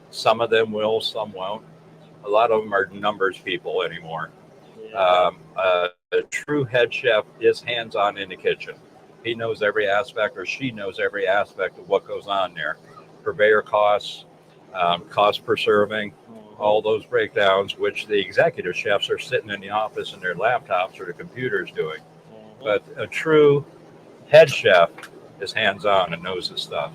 Some of them will, some won't. A lot of them are numbers people anymore. A true head chef is hands-on in the kitchen. He knows every aspect, or she knows every aspect of what goes on there. Purveyor costs, cost per serving, all those breakdowns, which the executive chefs are sitting in the office in their laptops or the computers doing. But a true head chef is hands-on and knows his stuff.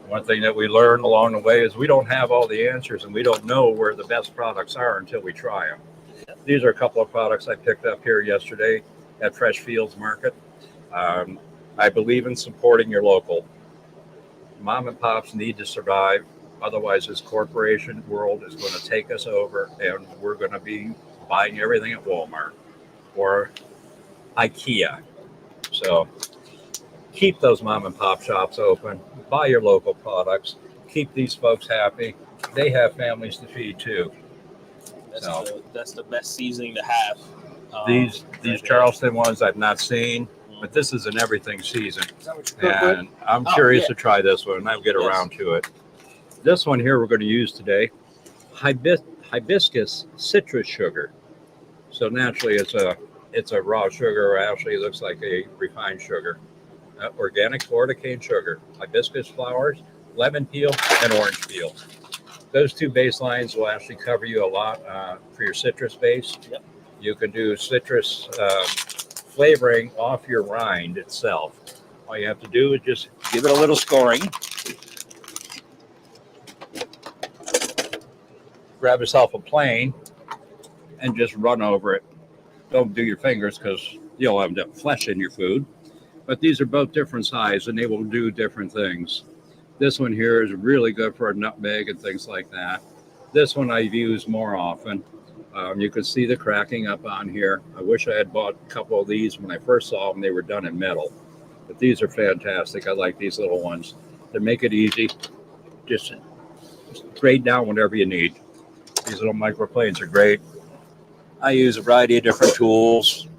One thing that we learned along the way is we don't have all the answers, and we don't know where the best products are until we try them. These are a couple of products I picked up here yesterday at Fresh Fields Market. I believe in supporting your local. Mom and pops need to survive. Otherwise, this corporation world is going to take us over, and we're going to be buying everything at Walmart or IKEA. So keep those mom and pop shops open. Buy your local products. Keep these folks happy. They have families to feed too. That's the best seasoning to have. These Charleston ones I've not seen, but this is an everything season. And I'm curious to try this one, and I'll get around to it. This one here we're going to use today, hibiscus citrus sugar. So naturally it's a raw sugar, or actually it looks like a refined sugar. Organic Florida cane sugar, hibiscus flowers, lemon peel, and orange peel. Those two baselines will actually cover you a lot for your citrus base. Yep. You can do citrus flavoring off your rind itself. All you have to do is just give it a little scoring. Grab yourself a plane and just run over it. Don't do your fingers because you'll end up flesh in your food. But these are both different size and they will do different things. This one here is really good for a nutmeg and things like that. This one I've used more often. You can see the cracking up on here. I wish I had bought a couple of these when I first saw them. They were done in metal. But these are fantastic. I like these little ones. They make it easy. Just grade down whatever you need. These little microplanes are great. I use a variety of different tools.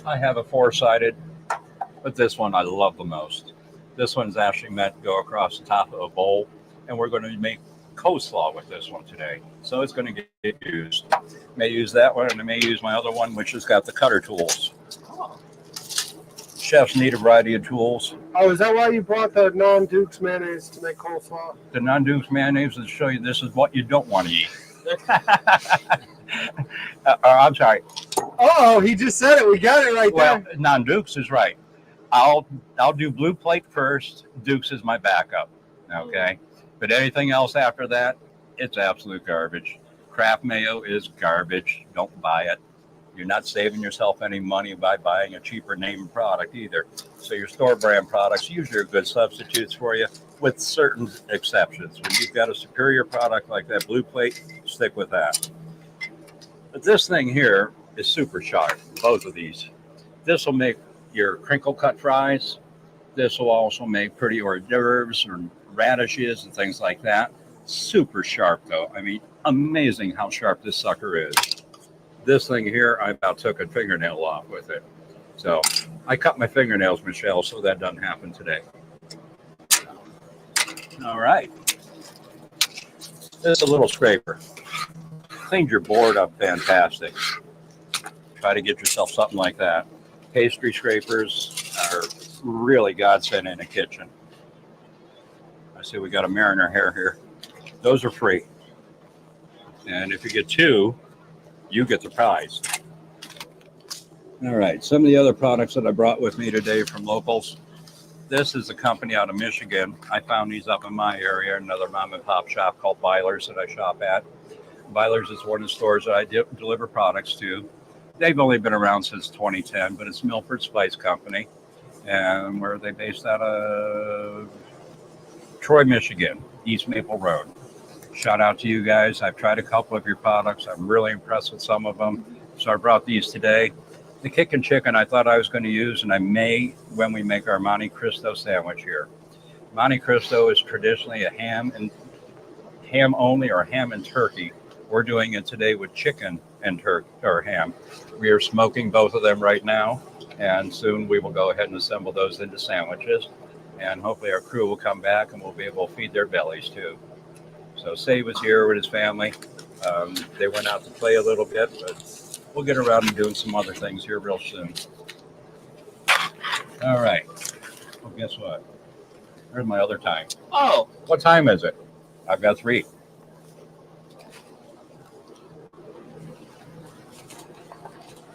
I have a four-sided, but this one I love the most. This one's actually meant to go across the top of a bowl, and we're going to make coleslaw with this one today. So it's going to get used. May use that one, and I may use my other one, which has got the cutter tools. Chefs need a variety of tools. Oh, is that why you brought the non-Dukes mayonnaise to make coleslaw? The non-Dukes mayonnaise will show you this is what you don't want to eat. I'm sorry. Oh, he just said it. We got it right Well, there. non-Dukes is right. I'll do blue plate first. Dukes is my backup. Okay, but anything else after that, it's absolute garbage. Kraft mayo is garbage. Don't buy it. You're not saving yourself any money by buying a cheaper name product either. So your store brand products usually are good substitutes for you, with certain exceptions. When you've got a superior product like that blue plate, stick with that. But this thing here is super sharp, both of these. This will make your crinkle cut fries. This will also make pretty hors d'oeuvres or radishes and things like that. Super sharp though. I mean, amazing how sharp this sucker is. This thing here, I about took a fingernail off with it. So I cut my fingernails, Michelle, so that doesn't happen today. All right. This is a little scraper. Cleaned your board up fantastic. Try to get yourself something like that. Pastry scrapers are really godsend in a kitchen. I see we got a Mariner hair here. Those are free. And if you get two, you get the prize. All right, some of the other products that I brought with me today from locals. This is a company out of Michigan. I found these up in my area, another mom and pop shop called Byler's that I shop at. Byler's is one of the stores that I deliver products to. They've only been around since 2010, but it's Milford Spice Company. And where are they based out of? Troy, Michigan, East Maple Road. Shout out to you guys. I've tried a couple of your products. I'm really impressed with some of them. So I brought these today. The kickin' chicken I thought I was going to use, and I may when we make our Monte Cristo sandwich here. Monte Cristo is traditionally a ham only or ham and turkey. We're doing it today with chicken and turkey or ham. We are smoking both of them right now, and soon we will go ahead and assemble those into sandwiches. And hopefully our crew will come back and we'll be able to feed their bellies too. So Save was here with his family. They went out to play a little bit, but we'll get around to doing some other things here real soon. All right. Well, guess what? Where's my other time? Oh, What time is it? I've got 3.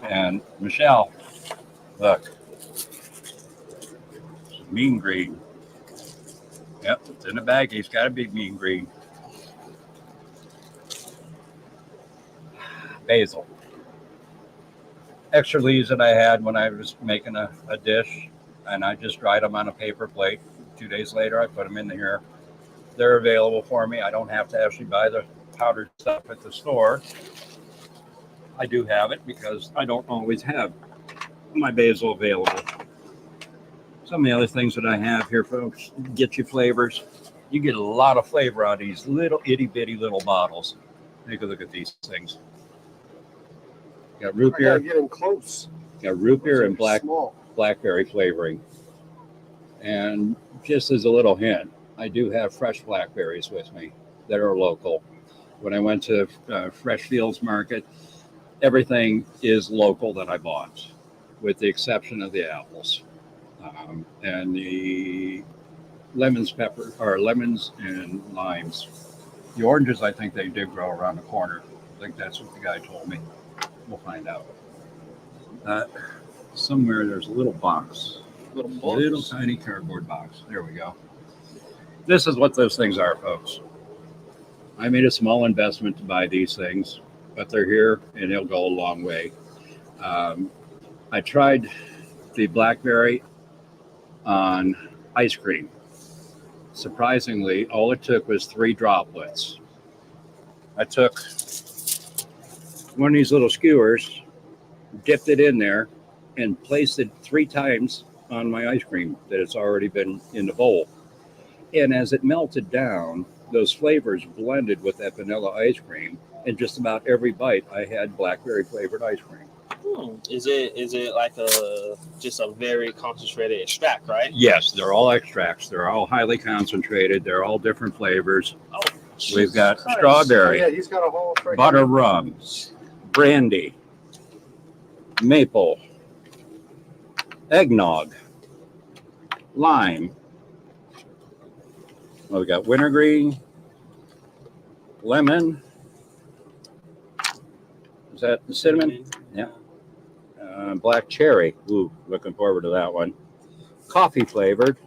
And Michelle, look. Mean green. Yep, it's in the bag. It's got to be mean green. Basil. Extra leaves that I had when I was making a dish, and I just dried them on a paper plate. 2 days later, I put them in here. They're available for me. I don't have to actually buy the powdered stuff at the store. I do have it because I don't always have my basil available. Some of the other things that I have here, folks, get you flavors. You get a lot of flavor out of these little itty bitty little bottles. Take a look at these things. Got root I beer. gotta get in close. Got root beer and Small. blackberry flavoring. And just as a little hint, I do have fresh blackberries with me that are local. When I went to Fresh Fields Market, everything is local that I bought, with the exception of the apples. And the lemons and limes. The oranges, I think they did grow around the corner. I think that's what the guy told me. We'll find out. Somewhere there's a little box. Little tiny cardboard box. There we go. This is what those things are, folks. I made a small investment to buy these things, but they're here and they'll go a long way. I tried the blackberry on ice cream. Surprisingly, all it took was 3 droplets. I took one of these little skewers, dipped it in there, and placed it 3 times on my ice cream that it's already been in the bowl. And as it melted down, those flavors blended with that vanilla ice cream. And just about every bite, I had blackberry flavored ice cream. Is it like just a very concentrated extract, right? Yes, they're all extracts. They're all highly concentrated. They're all different flavors. Oh, We've got Christ. strawberry, Yeah, he's got a whole freaking butter rum, brandy, maple, eggnog, lime. Well, we got wintergreen, lemon. Is that the cinnamon? Yeah. Black cherry. Ooh, looking forward to that one. Coffee flavored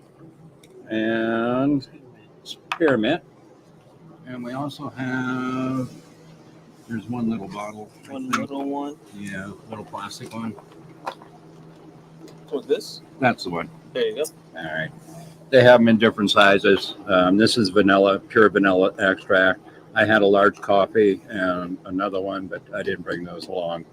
and spearmint. And we also have, there's one little bottle. One little one. Yeah, little plastic one. What's this? That's the one. There you go. All right. They have them in different sizes. This is vanilla, pure vanilla extract. I had a large coffee and another one, but I didn't bring those along.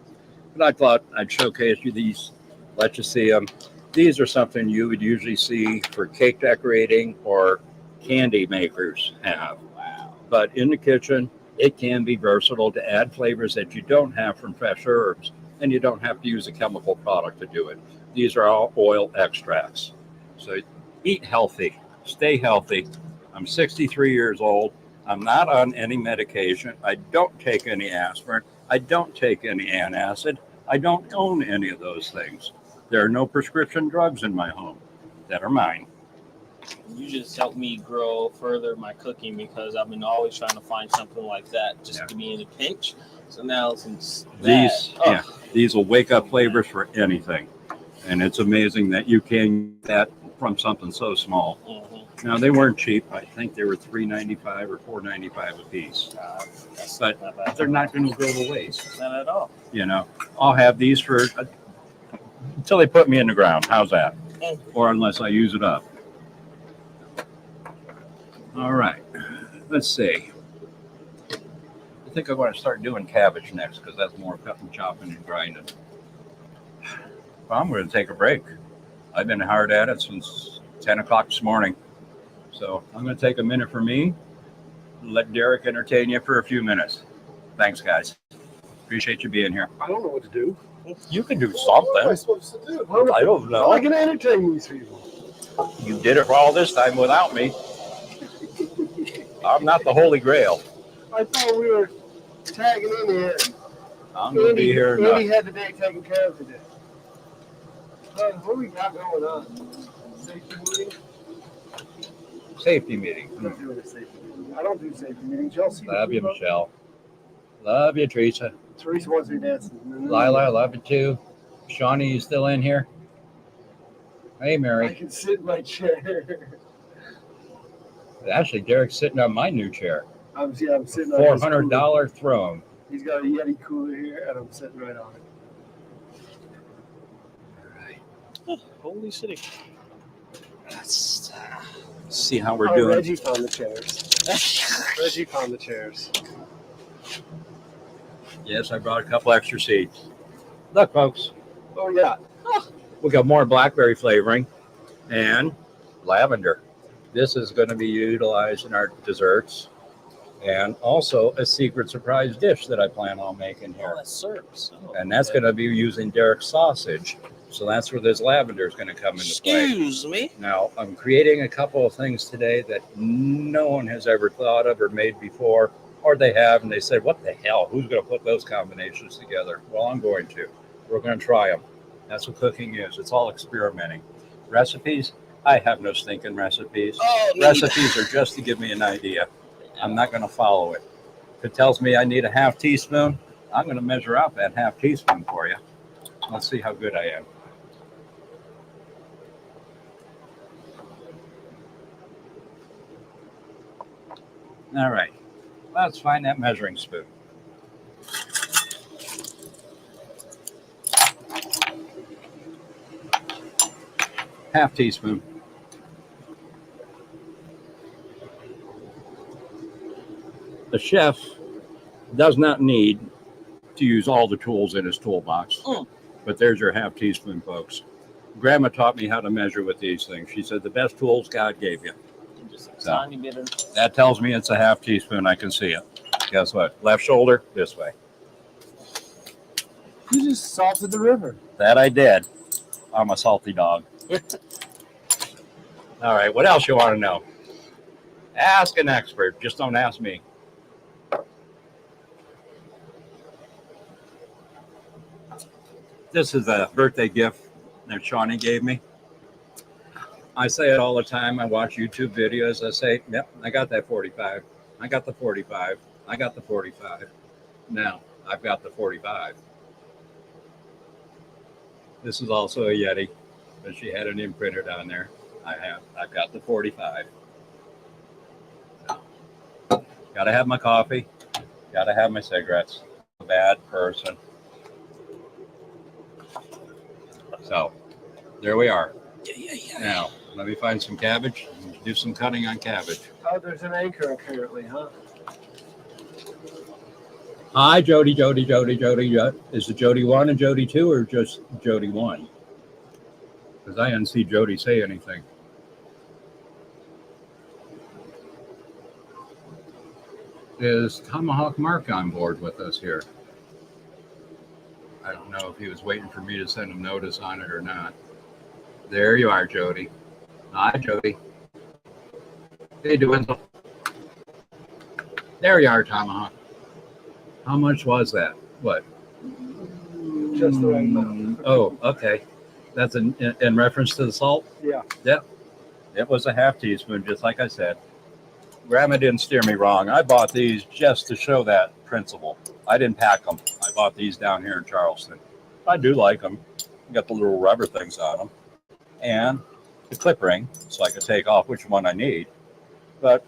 But I thought I'd showcase you these, let you see them. These are something you would usually see for cake decorating or candy makers have. Wow. But in the kitchen, it can be versatile to add flavors that you don't have from fresh herbs, and you don't have to use a chemical product to do it. These are all oil extracts. So eat healthy, stay healthy. I'm 63 years old. I'm not on any medication. I don't take any aspirin. I don't take any antacid. I don't own any of those things. There are no prescription drugs in my home that are mine. You just helped me grow further my cooking because I've been always trying to find something like that just to be in a pinch. So now since These will wake up flavors for anything. And it's amazing that you can get that from something so small. Mm-hmm. Now, they weren't cheap. I think they were $3.95 or $4.95 a piece. But they're not going to go to waste. Not at all. You know, I'll have these for until they put me in the ground. How's that? Or unless I use it up. All right. Let's see. I think I'm going to start doing cabbage next because that's more cutting, chopping, and grinding. Well, I'm going to take a break. I've been hard at it since 10 o'clock this morning. So I'm going to take a minute for me, let Derek entertain you for a few minutes. Thanks, guys. Appreciate you being here. I don't know what to do. You can do What am I something. supposed to do? I don't How am I know. going to entertain these people? You did it for all this time without me. I'm not the Holy Grail. I thought we were tagging in here. I'm going to be here. Andy had the day taken care of today. What we got going on? Safety meeting? Safety meeting. I'm not doing a safety meeting. I don't do safety meetings. Y'all see Love the you, people? Michelle. Love you, Teresa. Teresa wants me dancing. Lila, I love you too. Shawnee, you still in here? Hey, I Mary. can sit in my chair. Actually, Derek's sitting on my new chair. I'm sitting on his cooler. $400 throne. He's got a Yeti cooler here, and I'm sitting right on it. Holy city. Let's see how we're Oh, doing. Reggie found the chairs. Reggie found the chairs. Yes, I brought a couple extra seats. Look, folks, Oh, yeah. we got more blackberry flavoring and lavender. This is going to be utilized in our desserts and also a secret surprise dish that I plan on making Oh, here. that's syrups. Oh, And that's okay. going to be using Derek's sausage. So that's where this lavender is going to come into play. Excuse me. Now, I'm creating a couple of things today that no one has ever thought of or made before, or they have, and they said, what the hell? Who's going to put those combinations together? Well, I'm going to. We're going to try them. That's what cooking is. It's all experimenting. Recipes? I have no stinking recipes. Oh, Recipes are just to give me an idea. I'm not going to follow it. If it tells me I need a half teaspoon, I'm going to measure out that half teaspoon for you. Let's see how good I am. All right, let's find that measuring spoon. Half teaspoon. The chef does not need to use all the tools in his toolbox. But there's your half teaspoon, folks. Grandma taught me how to measure with these things. She said the best tools God gave you. Just a So. tiny bit of. That tells me it's a half teaspoon. I can see it. Guess what? Left shoulder, this way. You just salted the river. That I did. I'm a salty dog. All right, what else you want to know? Ask an expert. Just don't ask me. This is a birthday gift that Shawnee gave me. I say it all the time. I watch YouTube videos. I say, yep, I got that 45. I got the 45. I got the 45. Now, I've got the 45. This is also a Yeti, but she had an imprinted on there. I've got the 45. So, gotta have my coffee. Gotta have my cigarettes. A bad person. So, there we are. Now, let me find some cabbage and do some cutting on cabbage. Oh, there's an anchor apparently, huh? Hi, Jody. Is it Jody 1 and Jody 2 or just Jody 1? Because I didn't see Jody say anything. Is Tomahawk Mark on board with us here? I don't know if he was waiting for me to send him notice on it or not. There you are, Jody. Hi, Jody. Hey, Dwindle. There you are, Tomahawk. How much was that? What? Just the right amount. Oh, okay. That's in reference to the salt? Yeah. Yep. It was a half teaspoon, just like I said. Grandma didn't steer me wrong. I bought these just to show that principle. I didn't pack them. I bought these down here in Charleston. I do like them. Got the little rubber things on them. And the clip ring, so I can take off which one I need. But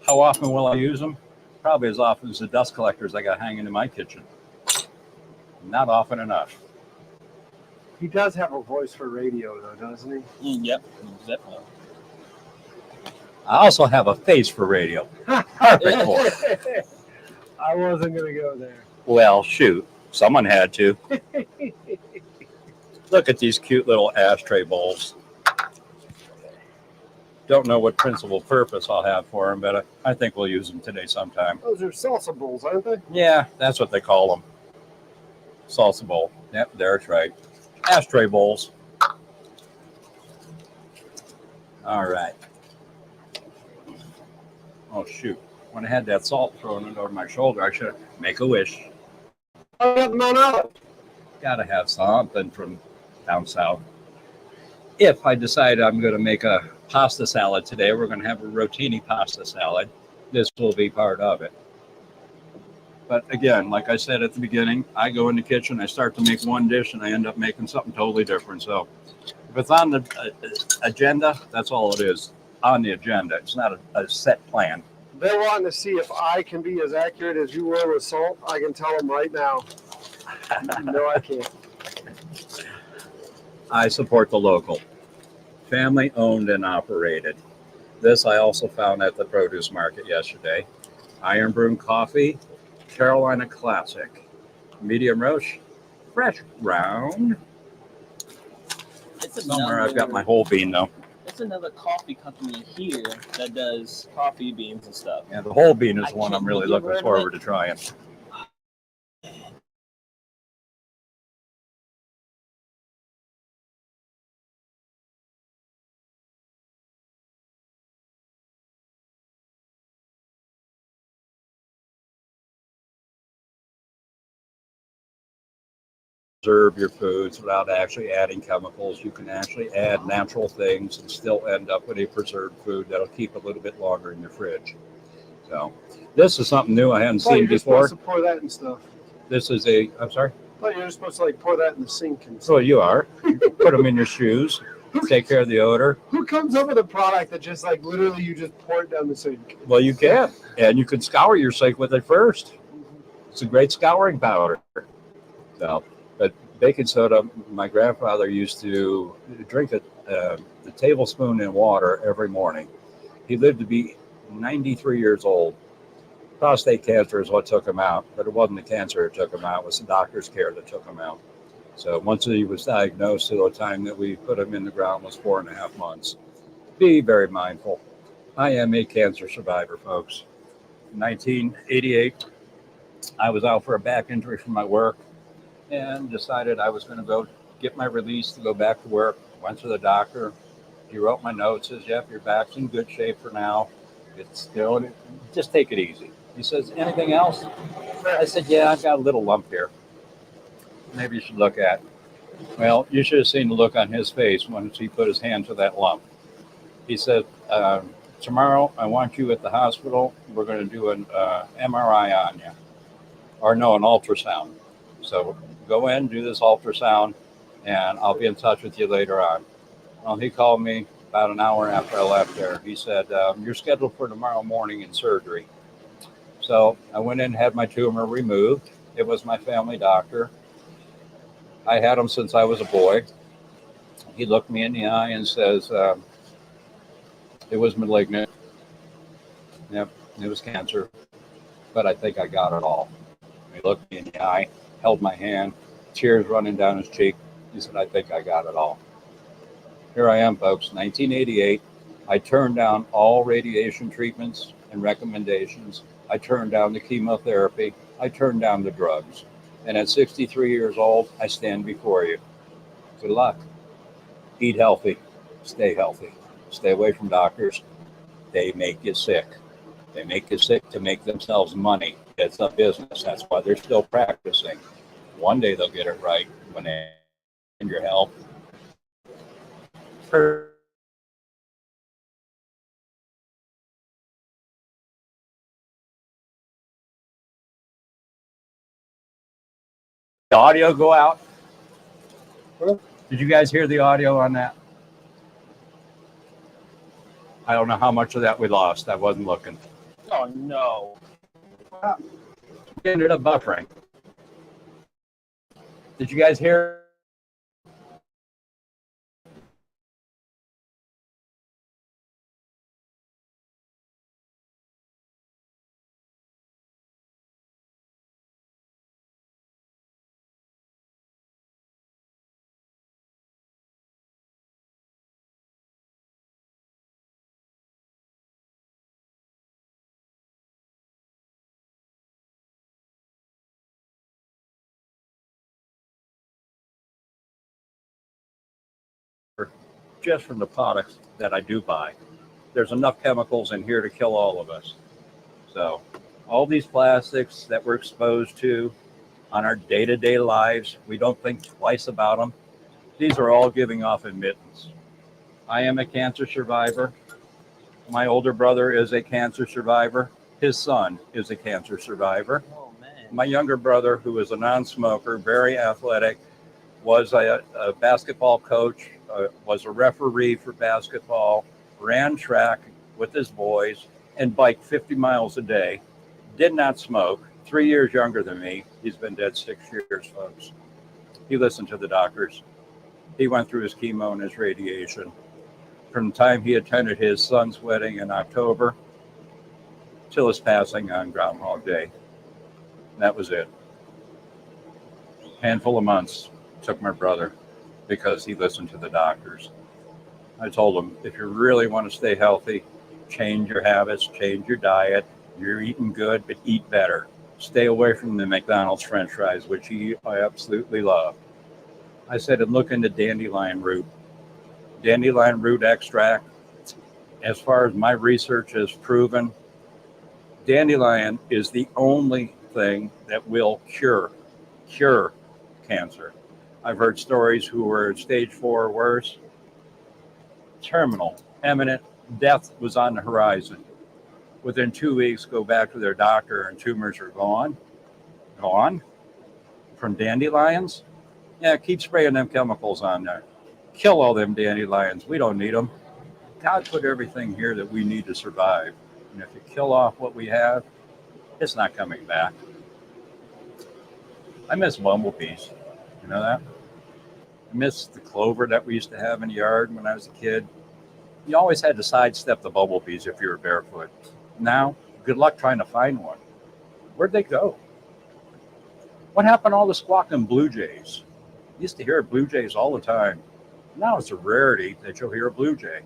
how often will I use them? Probably as often as the dust collectors I got hanging in my kitchen. Not often enough. He does have a voice for radio, though, doesn't he? Yep, definitely. I also have a face for radio. Perfect for it. I wasn't going to go there. Well, shoot. Someone had to. Look at these cute little ashtray bowls. Don't know what principal purpose I'll have for them, but I think we'll use them today sometime. Those are salsa bowls, aren't they? Yeah, that's what they call them. Salsa bowl. Yep, there's right. Ashtray bowls. All right. Oh, shoot. When I had that salt thrown over my shoulder, I should make a wish. I got them on out. Gotta have something from down south. If I decide I'm going to make a pasta salad today, we're going to have a rotini pasta salad. This will be part of it. But again, like I said at the beginning, I go in the kitchen, I start to make one dish, and I end up making something totally different. So if it's on the agenda, that's all it is. On the agenda. It's not a set plan. They're wanting to see if I can be as accurate as you were with salt. I can tell them right now. No, I can't. I support the local. Family owned and operated. This I also found at the produce market yesterday. Iron Broom Coffee, Carolina Classic. Medium roast, fresh round. Somewhere I've got my whole bean though. It's another coffee company here that does coffee beans and stuff. Yeah, the whole bean is the one I'm really looking forward to trying. Preserve your foods without actually adding chemicals. You can actually add natural things and still end up with a preserved food that'll keep a little bit longer in your fridge. So this is something new I hadn't seen You're before. supposed to pour that and stuff. This is I'm sorry? I thought you were supposed to like pour that in the sink and So you are. Put them in your shoes. Take care of the odor. Who comes up with a product that just like literally you just pour it down the sink? Well, you can. And you can scour your sink with it first. It's a great scouring powder. So, but baking soda, my grandfather used to drink a tablespoon in water every morning. He lived to be 93 years old. Prostate cancer is what took him out, but it wasn't the cancer that took him out. It was the doctor's care that took him out. So once he was diagnosed, the time that we put him in the ground was 4.5 months. Be very mindful. I am a cancer survivor, folks. In 1988, I was out for a back injury from my work and decided I was going to go get my release to go back to work. Went to the doctor. He wrote my notes, says, yep, your back's in good shape for now. It's still, just take it easy. He says, anything else? I said, yeah, I've got a little lump here. Maybe you should look at. Well, you should have seen the look on his face once he put his hand to that lump. He said, tomorrow I want you at the hospital. We're going to do an MRI on you. Or no, an ultrasound. So go in, do this ultrasound, and I'll be in touch with you later on. Well, he called me about an hour after I left there. He said, you're scheduled for tomorrow morning in surgery. So I went in and had my tumor removed. It was my family doctor. I had him since I was a boy. He looked me in the eye and says, it was malignant. Yep, it was cancer, but I think I got it all. He looked me in the eye, held my hand, tears running down his cheek. He said, I think I got it all. Here I am, folks, 1988. I turned down all radiation treatments and recommendations. I turned down the chemotherapy. I turned down the drugs. And at 63 years old, I stand before you. Good luck. Eat healthy. Stay healthy. Stay away from doctors. They make you sick. They make you sick to make themselves money. It's a business. That's why they're still practicing. One day they'll get it right when they need your help. The audio go out? Did you guys hear the audio on that? I don't know how much of that we lost. I wasn't looking. Oh no. It ended up buffering. Did you guys hear? Just from the products that I do buy. There's enough chemicals in here to kill all of us. So all these plastics that we're exposed to on our day-to-day lives, we don't think twice about them. These are all giving off emittance. I am a cancer survivor. My older brother is a cancer survivor. His son is a cancer survivor. Oh man. My younger brother, who is a non-smoker, very athletic, was a basketball coach, was a referee for basketball, ran track with his boys, and biked 50 miles a day. Did not smoke. 3 years younger than me. He's been dead 6 years, folks. He listened to the doctors. He went through his chemo and his radiation. From the time he attended his son's wedding in October till his passing on Groundhog Day. And that was it. Handful of months took my brother because he listened to the doctors. I told him, if you really want to stay healthy, change your habits, change your diet. You're eating good, but eat better. Stay away from the McDonald's French fries, which I absolutely love. I said, and look into dandelion root. Dandelion root extract, as far as my research has proven, dandelion is the only thing that will cure cancer. I've heard stories who were at stage 4 or worse, terminal, imminent, death was on the horizon. Within 2 weeks, go back to their doctor and tumors are gone from dandelions. Yeah, keep spraying them chemicals on there. Kill all them dandelions. We don't need them. God put everything here that we need to survive. And if you kill off what we have, it's not coming back. I miss bumblebees. You know that? I miss the clover that we used to have in the yard when I was a kid. You always had to sidestep the bumblebees if you were barefoot. Now, good luck trying to find one. Where'd they go? What happened to all the squawking blue jays? Used to hear blue jays all the time. Now it's a rarity that you'll hear a blue jay.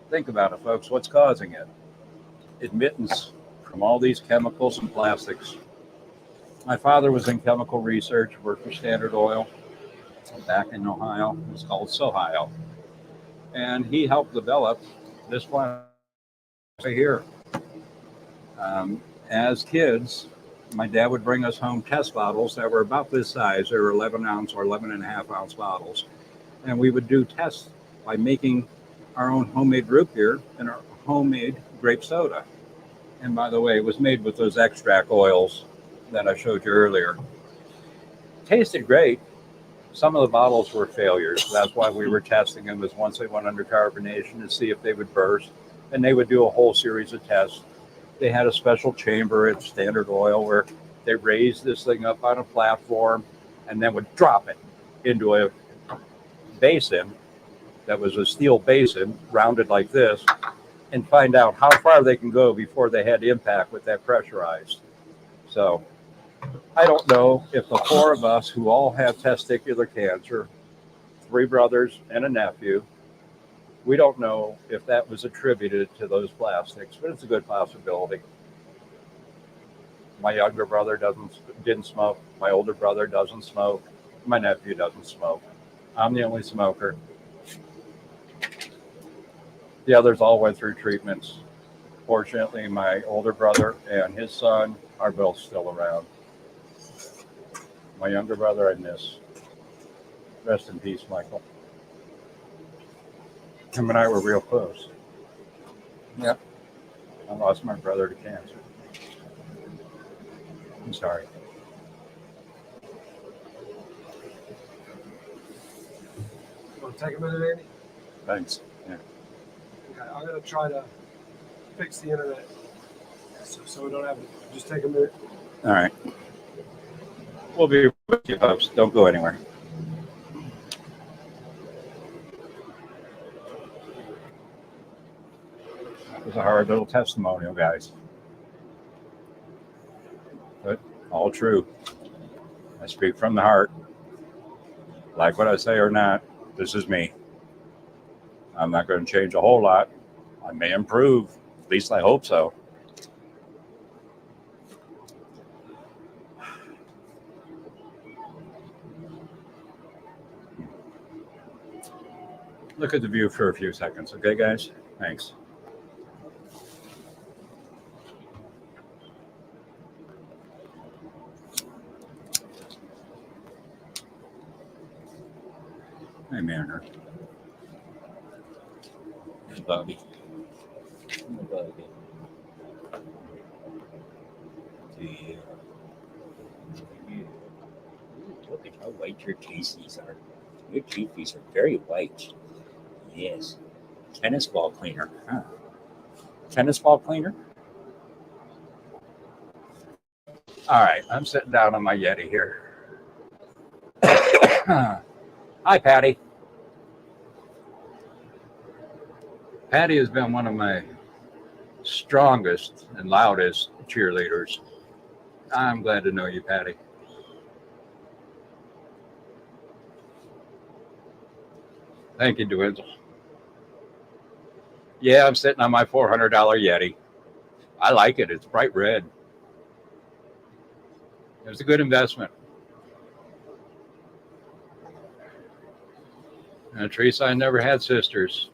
Think about it, folks. What's causing it? Admittance from all these chemicals and plastics. My father was in chemical research, worked for Standard Oil back in Ohio. It was called Sohio. And he helped develop this plastic here. As kids, my dad would bring us home test bottles that were about this size. They were 11 ounce or 11 and a half ounce bottles. And we would do tests by making our own homemade root beer and our homemade grape soda. And by the way, it was made with those extract oils that I showed you earlier. Tasted great. Some of the bottles were failures. That's why we were testing them, is once they went under carbonation to see if they would burst. And they would do a whole series of tests. They had a special chamber at Standard Oil where they raised this thing up on a platform and then would drop it into a basin that was a steel basin, rounded like this, and find out how far they can go before they had impact with that pressurized. So I don't know if the four of us who all have testicular cancer, 3 brothers and a nephew, we don't know if that was attributed to those plastics, but it's a good possibility. My younger brother didn't smoke. My older brother doesn't smoke. My nephew doesn't smoke. I'm the only smoker. The others all went through treatments. Fortunately, my older brother and his son are both still around. My younger brother I miss. Rest in peace, Michael. Him and I were real close. Yep. I lost my brother to cancer. I'm sorry. You want to take a minute, Andy? Thanks. Yeah. Okay, I'm going to try to fix the internet so we don't have to just take a minute. All right. We'll be with you, folks. Don't go anywhere. That was a hard little testimonial, guys. But all true. I speak from the heart. Like what I say or not, this is me. I'm not going to change a whole lot. I may improve. At least I hope so. Look at the view for a few seconds, okay, guys? Thanks. Hey, Mariner. Hey, Bobby. Hey, Bobby. Yeah. Look at how white your cases are. Your teeth are very white. Yes. Tennis ball cleaner. Huh? Tennis ball cleaner? All right. I'm sitting down on my Yeti here. Hi, Patty. Patty has been one of my strongest and loudest cheerleaders. I'm glad to know you, Patty. Thank you, Dwindle. Yeah, I'm sitting on my $400 Yeti. I like it. It's bright red. It was a good investment. Teresa, I never had sisters.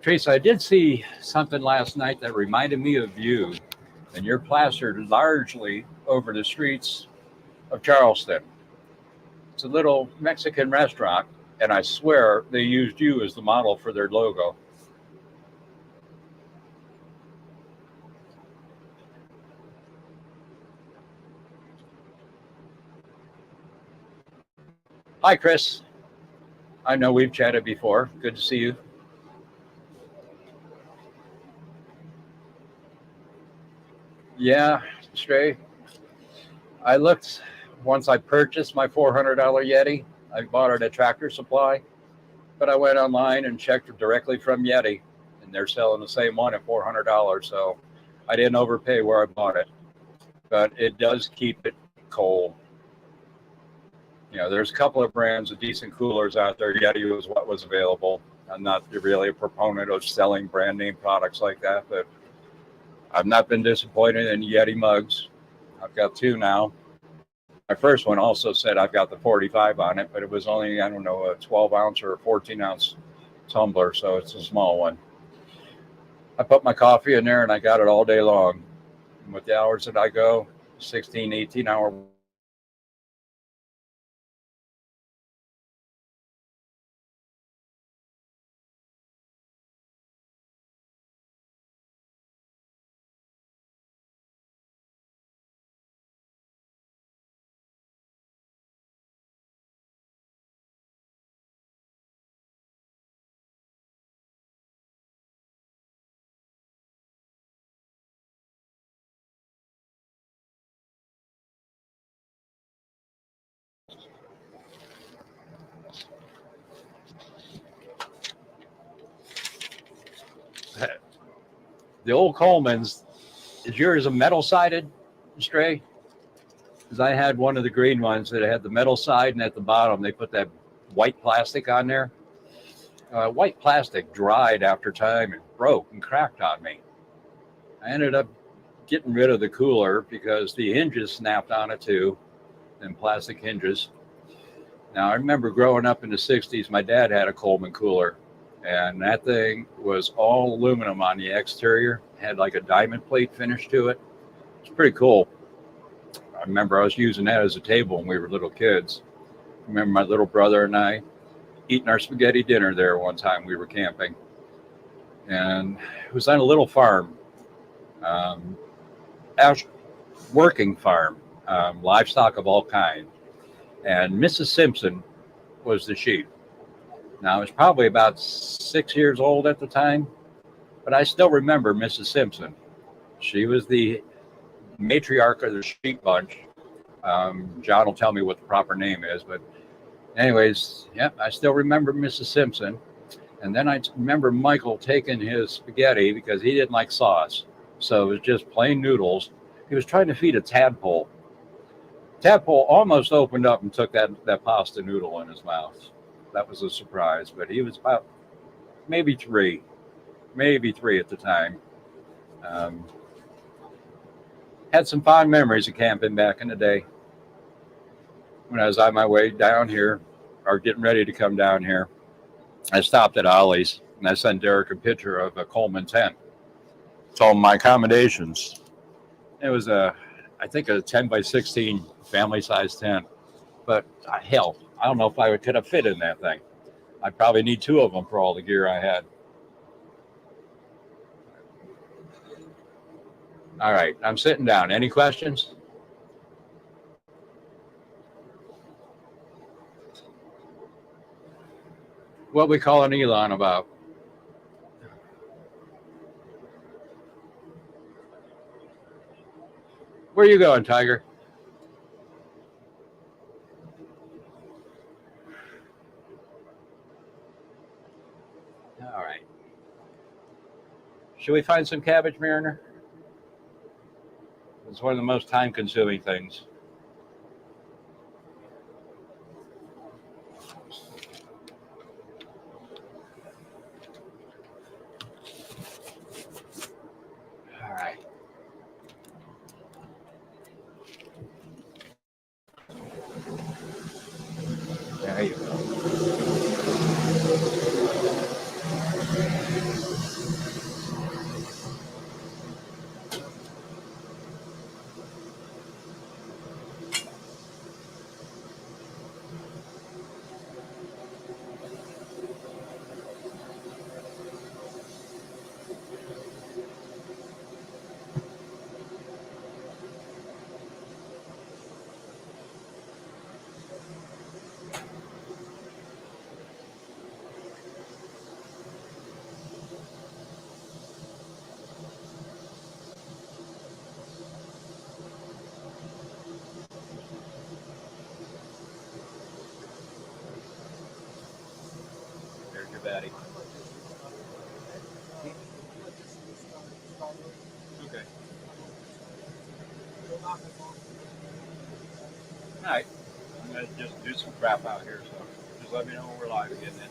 Teresa, I did see something last night that reminded me of you, and you're plastered largely over the streets of Charleston. It's a little Mexican restaurant, and I swear they used you as the model for their logo. Hi, Chris. I know we've chatted before. Good to see you. Yeah, Stray. I looked once I purchased my $400 Yeti. I bought it at Tractor Supply, but I went online and checked directly from Yeti, and they're selling the same one at $400. So I didn't overpay where I bought it, but it does keep it cold. there's a couple of brands of decent coolers out there. Yeti was what was available. I'm not really a proponent of selling brand name products like that, but I've not been disappointed in Yeti mugs. I've got two now. My first one also said I've got the 45 on it, but it was only, I don't know, a 12 ounce or a 14 ounce tumbler, so it's a small one. I put my coffee in there and I got it all day long. And with the hours that I go, 16, 18-hour. The old Coleman's, is yours a metal sided Stray? Because I had one of the green ones that had the metal side, and at the bottom they put that white plastic on there. White plastic dried after time and broke and cracked on me. I ended up getting rid of the cooler because the hinges snapped on it too, and plastic hinges. Now I remember growing up in the 60s, my dad had a Coleman cooler, and that thing was all aluminum on the exterior, had like a diamond plate finish to it. It's pretty cool. I remember I was using that as a table when we were little kids. I remember my little brother and I eating our spaghetti dinner there one time we were camping. And it was on a little farm, working farm, livestock of all kinds. And Mrs. Simpson was the sheep. Now, I was probably about 6 years old at the time, but I still remember Mrs. Simpson. She was the matriarch of the sheep bunch. John will tell me what the proper name is, but anyways, yeah, I still remember Mrs. Simpson. And then I remember Michael taking his spaghetti because he didn't like sauce. So it was just plain noodles. He was trying to feed a tadpole. Tadpole almost opened up and took that pasta noodle in his mouth. That was a surprise, but he was about maybe three at the time. Had some fond memories of camping back in the day. When I was on my way down here, or getting ready to come down here, I stopped at Ollie's and I sent Derek a picture of a Coleman tent. Told him my accommodations. It was I think a 10 by 16 family size tent. But hell, I don't know if I could have fit in that thing. I'd probably need two of them for all the gear I had. All right, I'm sitting down. Any questions? What we calling Elon about? Where you going, Tiger? All right. Should we find some cabbage, Mariner? It's one of the most time-consuming things. All right. There you go. There's your baddie. Okay. All right. I'm gonna just do some crap out here, so just let me know when we're live again then.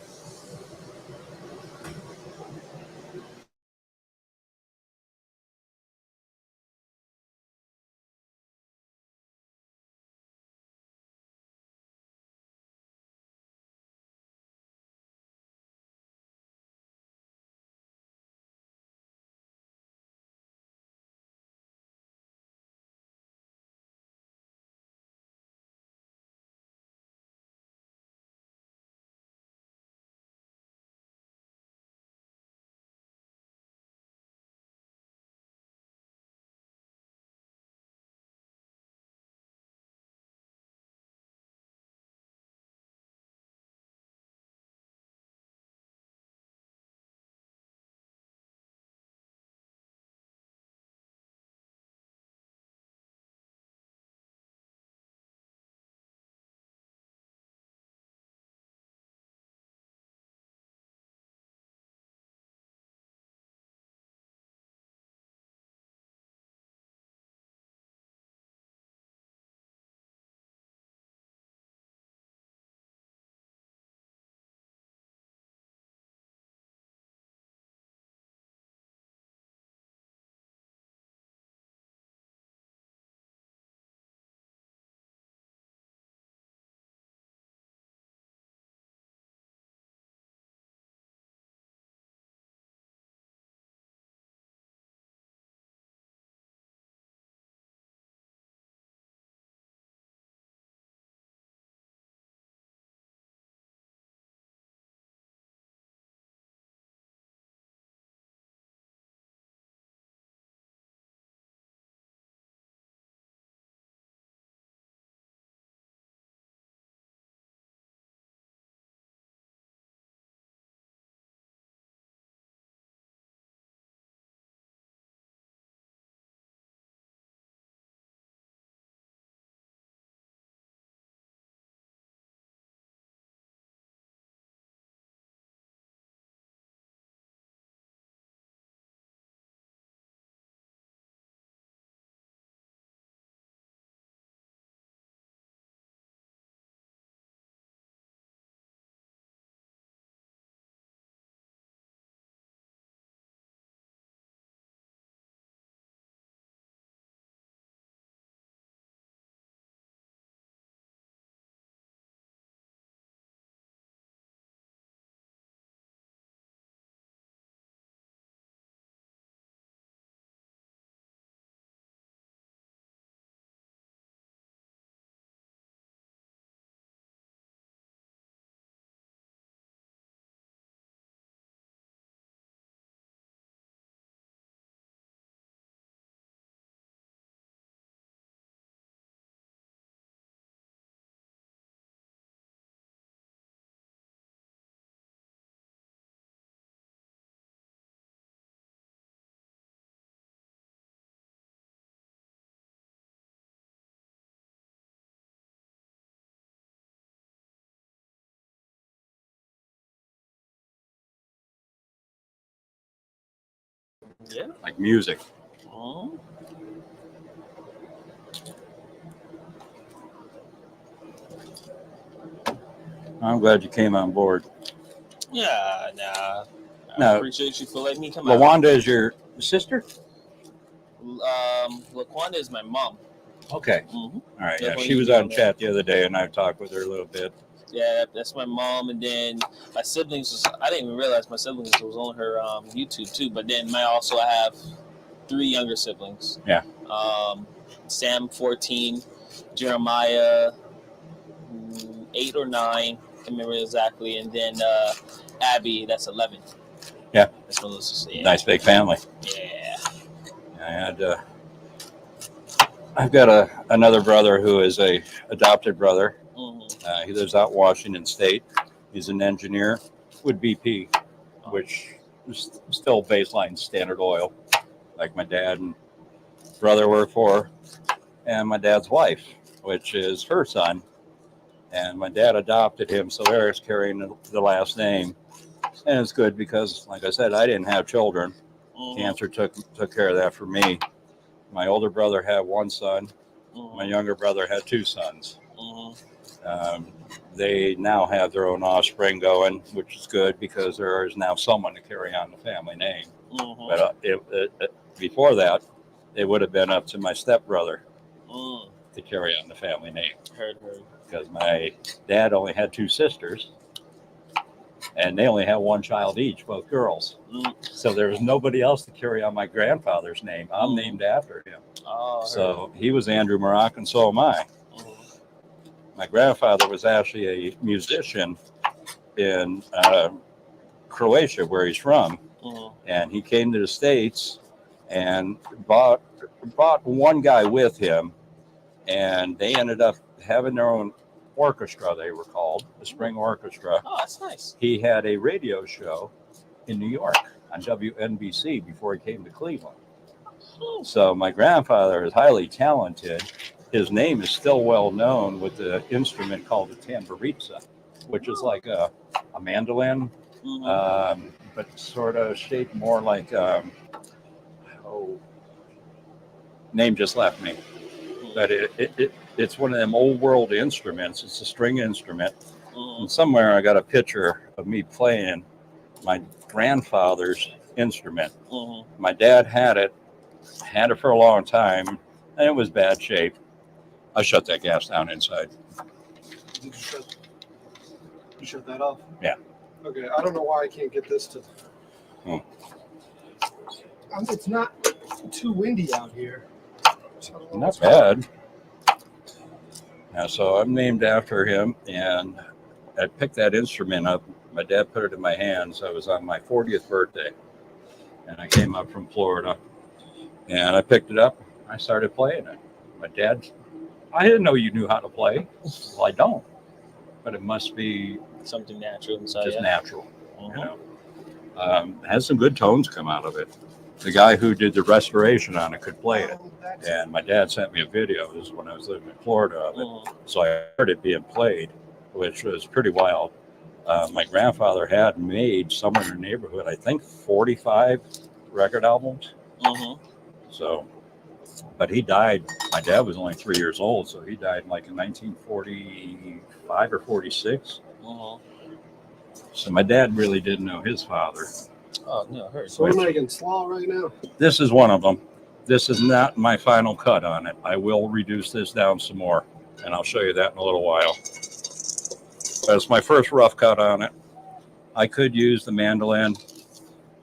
Yeah. Like music. Mhm. I'm glad you came on board. Yeah, nah. I Now, appreciate you for letting me come out. LaWanda is your sister? Laquanda is my mom. Okay. Mm-hmm. All right. Yeah, Definitely she was be on on there. chat the other day, and I talked with her a little bit. Yeah, that's my mom, and then my siblings. I didn't even realize my siblings was on her YouTube too. But then I have 3 younger siblings. Yeah. Sam 14, Jeremiah 8 or 9. I can't remember exactly, and then Abby, that's 11. Yeah. That's one of those, yeah. Nice big family. Yeah. I had. I've got another brother who is a adopted brother. Mm-hmm. He lives out in Washington State. He's an engineer with BP, which is still baseline Standard Oil, like my dad and brother work for, and my dad's wife, which is her son. And my dad adopted him, so Eric's carrying the last name. And it's good because, like I said, I didn't have children. Mm-hmm. Cancer took care of that for me. My older brother had 1 son. Mm-hmm. My younger brother had 2 sons. Mm-hmm. They now have their own offspring going, which is good because there is now someone to carry on the family name. Mm-hmm. But before that, it would have been up to my stepbrother to carry on the family name. Heard. Because my dad only had 2 sisters, and they only had 1 child each, both girls. So there was nobody else to carry on my grandfather's name. I'm named after him. Oh, So he was Andrew Maroc, and so am I. My grandfather was actually a musician in Croatia, where he's from, and he came to the States and brought one guy with him, and they ended up having their own orchestra. They were called the Spring Orchestra. Oh, that's nice. He had a radio show in New York on WNBC before he came to Cleveland. So my grandfather is highly talented. His name is still well known with the instrument called the tamburitza, which is like a mandolin, but sort of shaped more like name just left me. But it's one of them old world instruments. It's a string instrument. And somewhere I got a picture of me playing my grandfather's instrument. My dad had it for a long time, and it was bad shape. I shut that gas down inside. Did you shut that off? Yeah. Okay, I don't know why I can't get this to. It's not too windy out here. So not bad. Yeah, so I'm named after him, and I picked that instrument up. My dad put it in my hands. I was on my 40th birthday, and I came up from Florida, and I picked it up. I started playing it. My dad, I didn't know you knew how to play. Well, I don't, but it must be something natural inside. Just natural, you know. Has some good tones come out of it. The guy who did the restoration on it could play it, and my dad sent me a video. This is when I was living in Florida of it, so I heard it being played, which was pretty wild. My grandfather had made somewhere in the neighborhood, I think 45 record albums. So, but he died. My dad was only 3 years old, so he died like in 1945 or 46. So my dad really didn't know his father. Oh, no, hurt. So we're making slaw right now? This is one of them. This is not my final cut on it. I will reduce this down some more, and I'll show you that in a little while. That's my first rough cut on it. I could use the mandolin.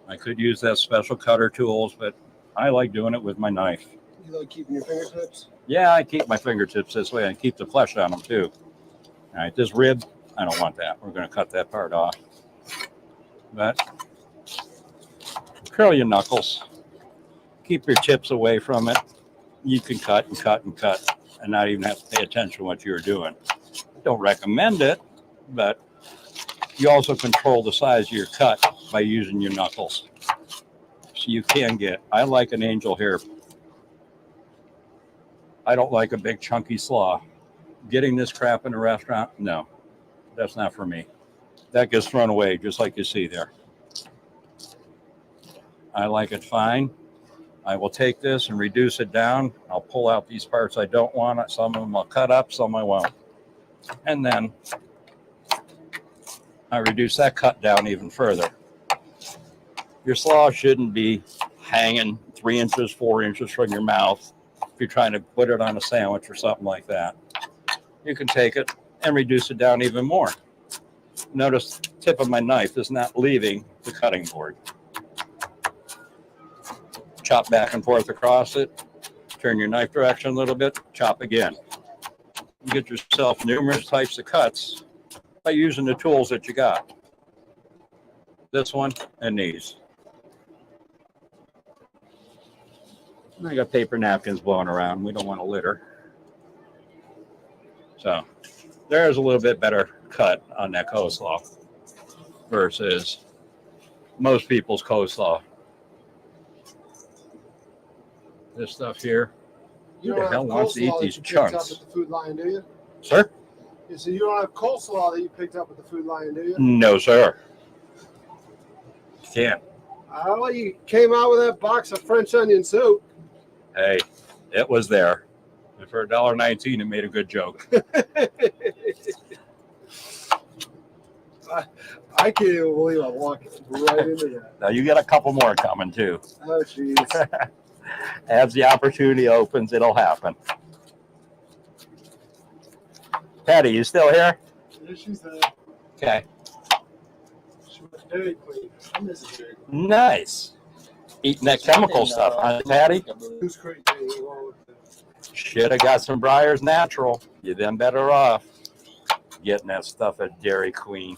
I could use that special cutter tools, but I like doing it with my knife. You like keeping your fingertips? Yeah, I keep my fingertips this way and keep the flesh on them too. All right, this rib, I don't want that. We're going to cut that part off. But curl your knuckles. Keep your tips away from it. You can cut and cut and cut and not even have to pay attention to what you're doing. Don't recommend it, but you also control the size of your cut by using your knuckles. So you can get, I like an angel hair. I don't like a big chunky slaw. Getting this crap in a restaurant, no, that's not for me. That gets thrown away just like you see there. I like it fine. I will take this and reduce it down. I'll pull out these parts I don't want. Some of them I'll cut up, some I won't. And then I reduce that cut down even further. Your slaw shouldn't be hanging 3 inches, 4 inches from your mouth if you're trying to put it on a sandwich or something like that. You can take it and reduce it down even more. Notice the tip of my knife is not leaving the cutting board. Chop back and forth across it. Turn your knife direction a little bit. Chop again. You get yourself numerous types of cuts by using the tools that you got. This one and these. And I got paper napkins blowing around. We don't want to litter. So there's a little bit better cut on that coleslaw versus most people's coleslaw. This stuff here. Who the hell wants to eat these chunks? At the Food Lion, do you? Sir? You see, you don't have coleslaw that you picked up at the Food Lion, do you? No, sir. Can't. Well, you came out with that box of French onion soup. Hey, it was there. And for $1.19, it made a good joke. I can't even believe I'm walking right into that. Now you got a couple more coming too. Oh, jeez. As the opportunity opens, it'll happen. Patty, you still here? Yeah, she's there. Okay. She was Dairy Queen. I miss Dairy Queen. Nice. Eating that chemical stuff, huh, Patty? Who's crazy? Should have got some Breyers Natural. You'd been better off getting that stuff at Dairy Queen.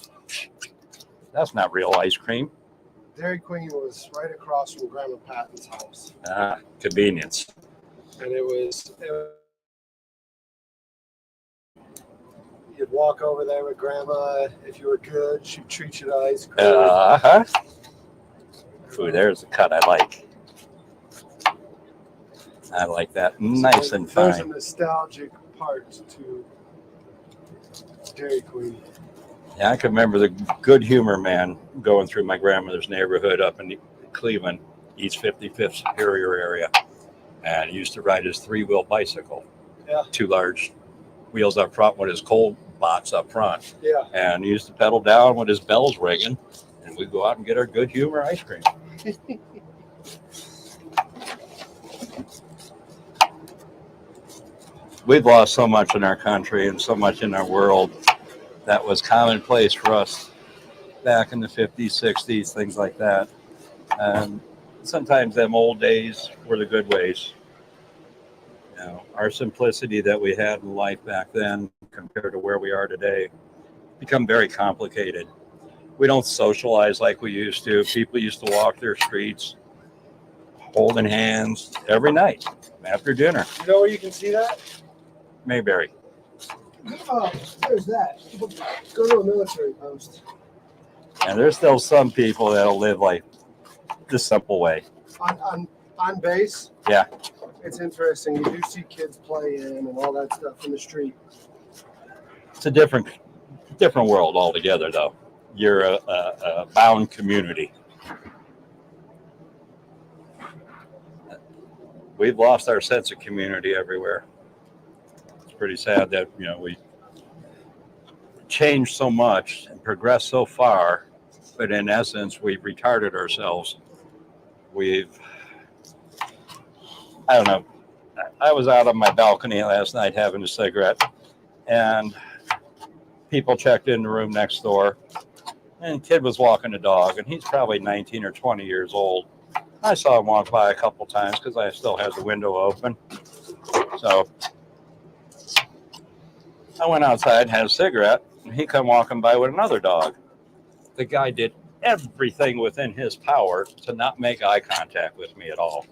That's not real ice cream. Dairy Queen was right across from Grandma Patton's house. Ah, convenience. And you'd walk over there with Grandma. If you were good, she'd treat you to ice cream. Uh-huh. Ooh, there's a cut I like. I like that. Nice and There's a fine. nostalgic part to Dairy Queen. Yeah, I can remember the Good Humor man going through my grandmother's neighborhood up in Cleveland, East 55th Superior area. And he used to ride his 3-wheel bicycle. Yeah. 2 large wheels up front with his cold box up front. Yeah. And he used to pedal down with his bells ringing. And we'd go out and get our Good Humor ice cream. We've lost so much in our country and so much in our world that was commonplace for us back in the 50s, 60s, things like that. And sometimes them old days were the good ways. You know, our simplicity that we had in life back then compared to where we are today become very complicated. We don't socialize like we used to. People used to walk their streets holding hands every night after dinner. You know where you can see that? Mayberry. Oh, there's that. Go to a military post. And there's still some people that'll live like the simple way. On base? Yeah. It's interesting. You do see kids play in and all that stuff in the street. It's a different world altogether, though. You're a bound community. We've lost our sense of community everywhere. It's pretty sad that, you know, we changed so much and progressed so far, but in essence, we've retarded ourselves. I don't know. I was out on my balcony last night having a cigarette, and people checked in the room next door, and a kid was walking the dog, and he's probably 19 or 20 years old. I saw him walk by a couple times because I still had the window open. So I went outside, had a cigarette, and he come walking by with another dog. The guy did everything within his power to not make eye contact with me at all.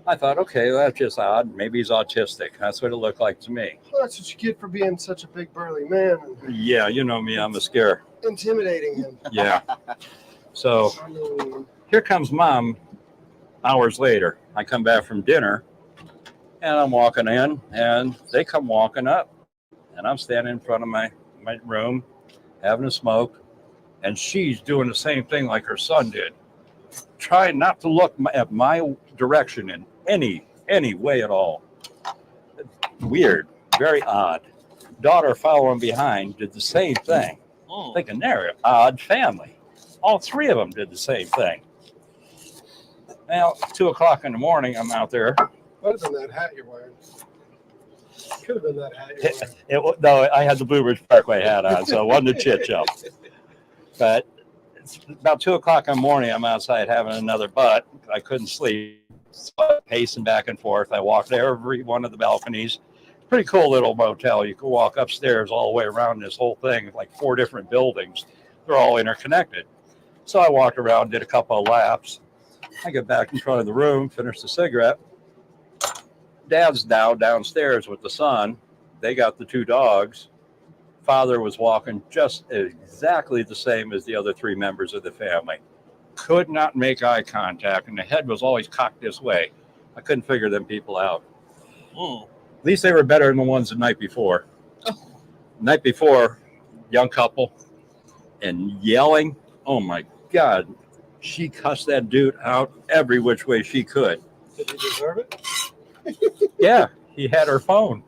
I thought, okay, well, that's just odd. Maybe he's autistic. That's what it looked like to me. Well, that's what you get for being such a big burly man and Yeah, you know me, I'm a scare. intimidating him. Yeah. So I mean, here comes Mom hours later. I come back from dinner, and I'm walking in, and they come walking up. And I'm standing in front of my room, having a smoke, and she's doing the same thing like her son did. Trying not to look at my direction in any way at all. Weird, very odd. Daughter following behind did the same thing. Thinking they're an odd family. All 3 of them did the same thing. Now, 2 o'clock in the morning, I'm out there. might have been that hat you're wearing. Could have been that hat you're wearing. No, I had the Blue Ridge Parkway hat on, so it wasn't a chit show. But it's about 2 o'clock in the morning, I'm outside having another butt. I couldn't sleep. So I'm pacing back and forth. I walked every one of the balconies. Pretty cool little motel. You can walk upstairs all the way around this whole thing, like 4 different buildings. They're all interconnected. So I walked around, did a couple of laps. I get back in front of the room, finished the cigarette. Dad's now downstairs with the son. They got the 2 dogs. Father was walking just exactly the same as the other 3 members of the family. Could not make eye contact, and the head was always cocked this way. I couldn't figure them people out. At least they were better than the ones the night before. Night before, young couple, and yelling. Oh my God. She cussed that dude out every which way she could. Did he deserve it? Yeah, he had her phone.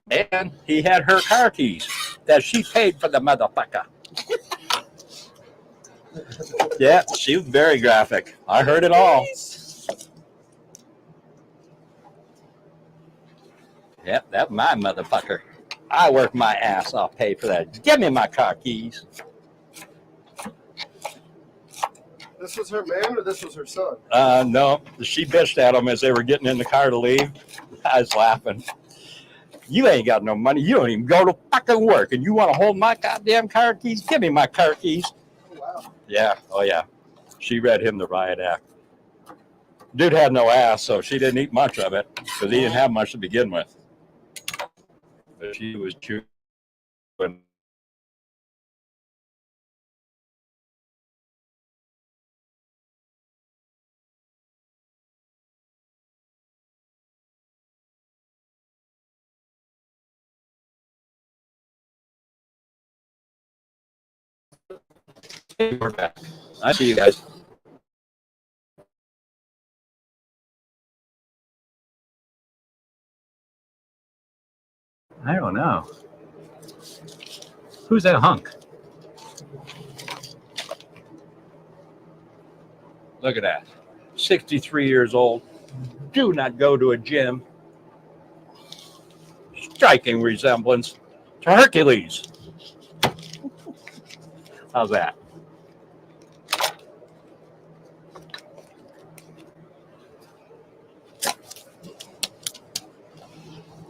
And he had her car keys that she paid for the motherfucker. Yeah, she was very graphic. I heard it all. Yep, that's my motherfucker. I worked my ass off, paid for that. Give me my car keys. This was her man, or this was her son? No, she bitched at him as they were getting in the car to leave. I was laughing. You ain't got no money. You don't even go to fucking work, and you want to hold my goddamn car keys? Give me my car keys. Oh, wow. Yeah, oh yeah. She read him the riot act. Dude had no ass, so she didn't eat much of it because he didn't have much to begin with. But she was chewing. Hey, we're back. I see you guys. I don't know. Who's that hunk? Look at that. 63 years old. Do not go to a gym. Striking resemblance to Hercules. How's that?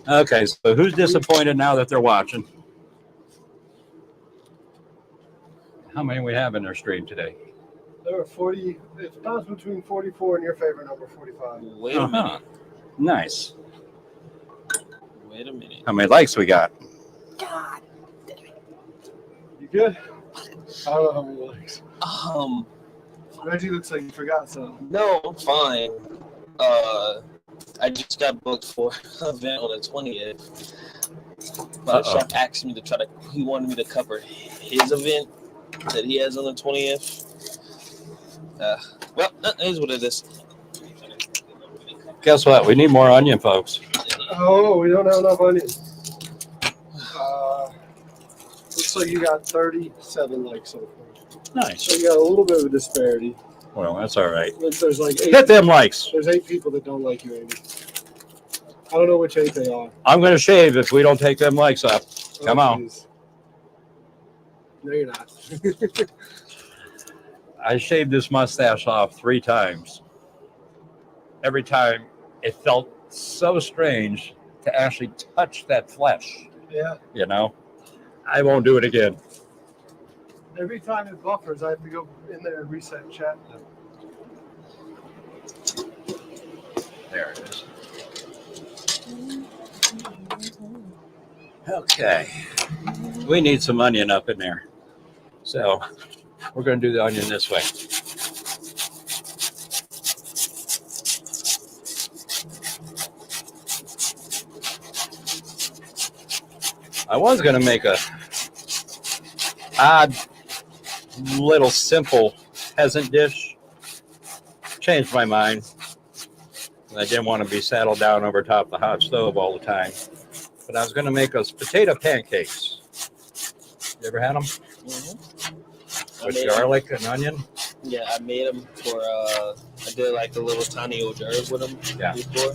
Okay, so who's disappointed now that they're watching? How many we have in their stream today? There were 40. It's bounced between 44 and your favorite number, 45. Wait a minute. Nice. Wait a minute. How many likes we got? God. You good? I don't know how many likes. Reggie looks like you forgot something. No, I'm fine. I just got booked for an event on the 20th. My chef asked me to he wanted me to cover his event that he has on the 20th. Well, that is what it is. Guess what? We need more onion, folks. Oh, we don't have enough onions. Looks like you got 37 likes so far. Nice. So you got a little bit of a disparity. Well, that's all right. There's like 8. Hit them likes. There's 8 people that don't like you, Andy. I don't know which 8 they are. I'm going to shave if we don't take them likes up. Come on. Geez. No, you're not. I shaved this mustache off 3 times. Every time it felt so strange to actually touch that flesh. Yeah. You know, I won't do it again. Every time it buffers, I have to go in there and reset chat. There it is. Okay. We need some onion up in there. So we're going to do the onion this way. I was going to make a odd little simple peasant dish. Changed my mind. I didn't want to be saddled down over top the hot stove all the time. But I was going to make us potato pancakes. You ever had them? Mm-hmm. With garlic and onion? Yeah, I made them for, I did like a little tiny hors d'oeuvre with them before.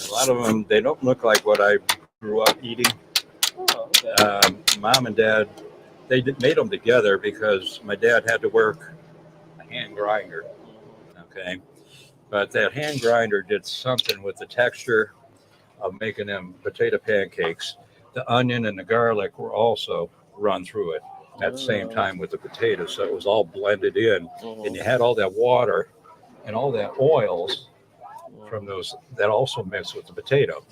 A lot of them, they don't look like what I grew up eating. Oh, okay. Mom and Dad, they made them together because my dad had to work a hand grinder. Okay. But that hand grinder did something with the texture of making them potato pancakes. The onion and the garlic were also run through it at the same time with the potatoes. So it was all blended in. And you had all that water and all that oils from those that also mixed with the potato.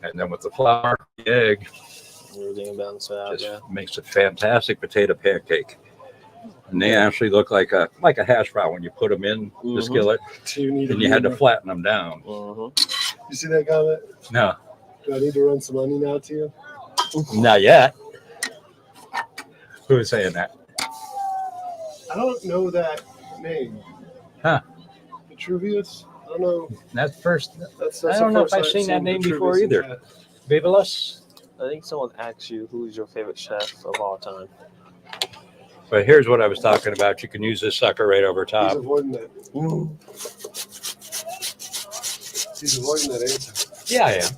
And then with the flour, the egg, everything balanced out, just makes a fantastic potato pancake. And they actually look like a hash brown when you put them in the skillet. And you had to flatten them down. You see that comment? No. Do I need to run some onion out to you? Not yet. Who is saying that? I don't know that name. Huh. Vitruvius? don't know. That's first. That's I the don't know if first I've seen that name Patrivius before in either. chat. Babylos. I think someone asked you who's your favorite chef of all time. But here's what I was talking about. You can use this sucker right over He's top. avoiding that. He's avoiding that answer. Yeah, I am.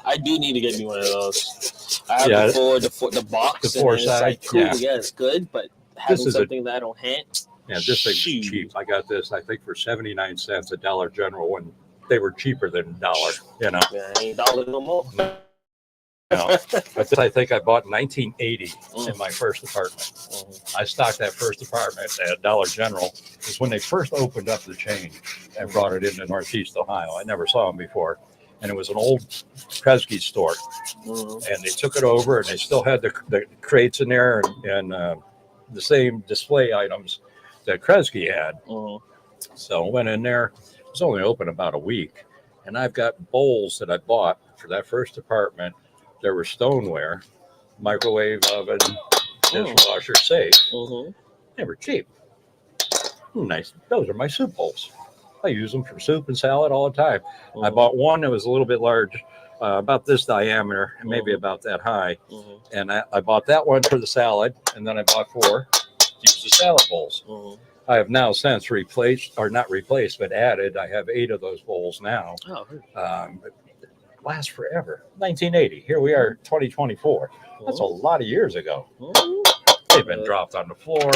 I do need to get me one of those. I have Yeah. the box. The four and it's like, side, cool, yeah. it's good, but having is a- something that I don't have. Yeah, this thing's Shoot. cheap. I got this, I think, for 79 cents at Dollar General when they were cheaper than $1, you know. Yeah, ain't $1 no more. No. But this I think I bought in 1980 in my first apartment. I stocked that first apartment at Dollar General. It was when they first opened up the chain and brought it into Northeast Ohio. I never saw them before. And it was an old Kresge store. And they took it over and they still had the crates in there and the same display items that Kresge had. So I went in there. It was only open about a week. And I've got bowls that I bought for that first apartment. There were stoneware, microwave oven, dishwasher, safe. They were cheap. Nice. Those are my soup bowls. I use them for soup and salad all the time. I bought one that was a little bit large, about this diameter, and maybe about that high. And I bought that one for the salad, and then I bought 4 to use the salad bowls. I have now since replaced, or not replaced, but added. I have 8 of those bowls now. Lasts forever. 1980. Here we are, 2024. That's a lot of years ago. They've been dropped on the floor,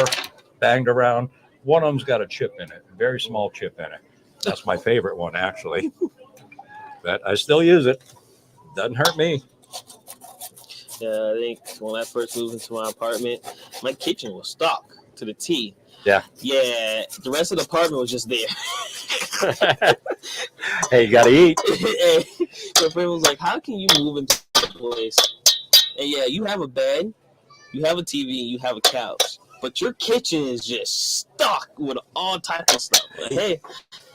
banged around. One of them's got a chip in it, a very small chip in it. That's my favorite one, actually. But I still use it. Doesn't hurt me. Yeah, I think when I first moved into my apartment, my kitchen was stocked to the T. Yeah. Yeah, the rest of the apartment was just there. Hey, you got to eat. And my friend was like, how can you move into a place? And yeah, you have a bed, you have a TV, you have a couch. But your kitchen is just stocked with all types of stuff. But hey,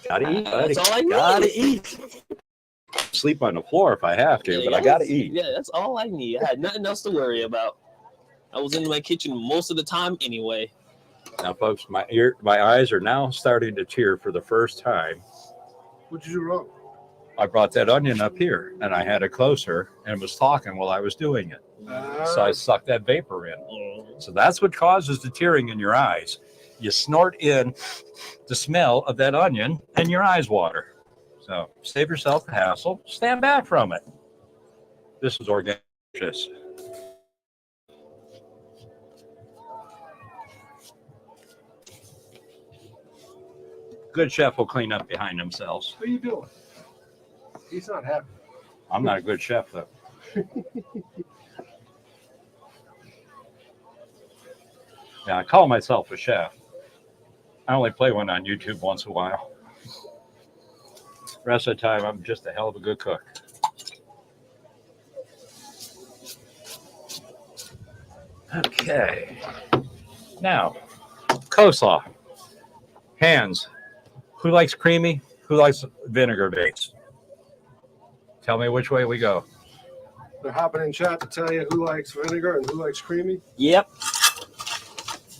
Gotta eat, buddy. that's all I need. Gotta eat. Sleep on the floor if I have to, but I gotta eat. Yeah, that's all I need. I had nothing else to worry about. I was in my kitchen most of the time anyway. Now, folks, my eyes are now starting to tear for the first time. What'd you do wrong? I brought that onion up here, and I had it closer, and was talking while I was doing it. So I sucked that vapor in. So that's what causes the tearing in your eyes. You snort in the smell of that onion, and your eyes water. So save yourself the hassle. Stand back from it. This is organic. Good chef will clean up behind themselves. What are you doing? He's not happy. I'm not a good chef, though. Yeah, I call myself a chef. I only play one on YouTube once in a while. The rest of the time, I'm just a hell of a good cook. Okay. Now, coleslaw. Hands. Who likes creamy? Who likes vinegar based? Tell me which way we go. They're hopping in chat to tell you who likes vinegar and who likes creamy. Yep.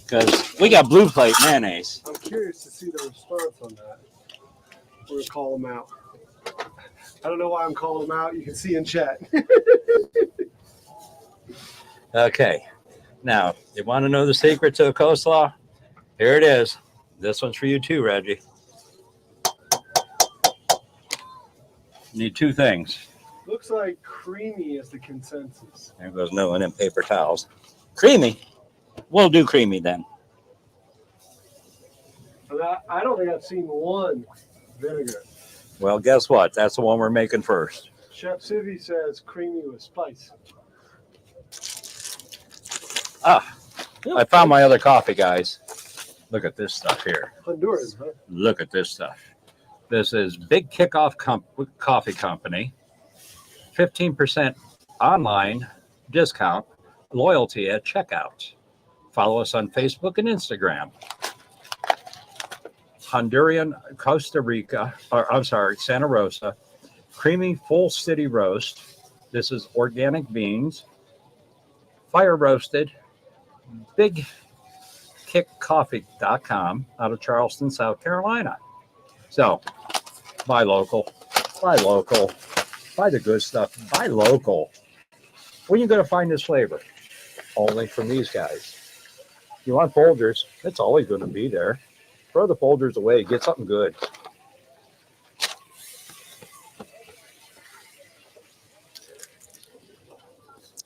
Because we got blue plate mayonnaise. I'm curious to see the response on that. We're going to call them out. I don't know why I'm calling them out. You can see in chat. Okay. Now, you want to know the secret to a coleslaw? Here it is. This one's for you too, Reggie. You need 2 things. Looks like creamy is the consensus. There goes Noah in paper towels. Creamy. We'll do creamy then. And I don't think I've seen one vinegar. Well, guess what? That's the one we're making first. Chef Civi says creamy with spice. Ah, I found my other coffee, guys. Look at this stuff here. Honduran, huh? Look at this stuff. This is Big Kickoff Coffee Company. 15% online discount, loyalty at checkout. Follow us on Facebook and Instagram. Honduran, Costa Rica, Santa Rosa. Creamy full city roast. This is organic beans. Fire roasted. BigKickCoffee.com out of Charleston, South Carolina. So Buy local. Buy local. Buy the good stuff. Buy local. Where are you going to find this flavor? Only from these guys. You want Folgers? It's always going to be there. Throw the Folgers away. Get something good.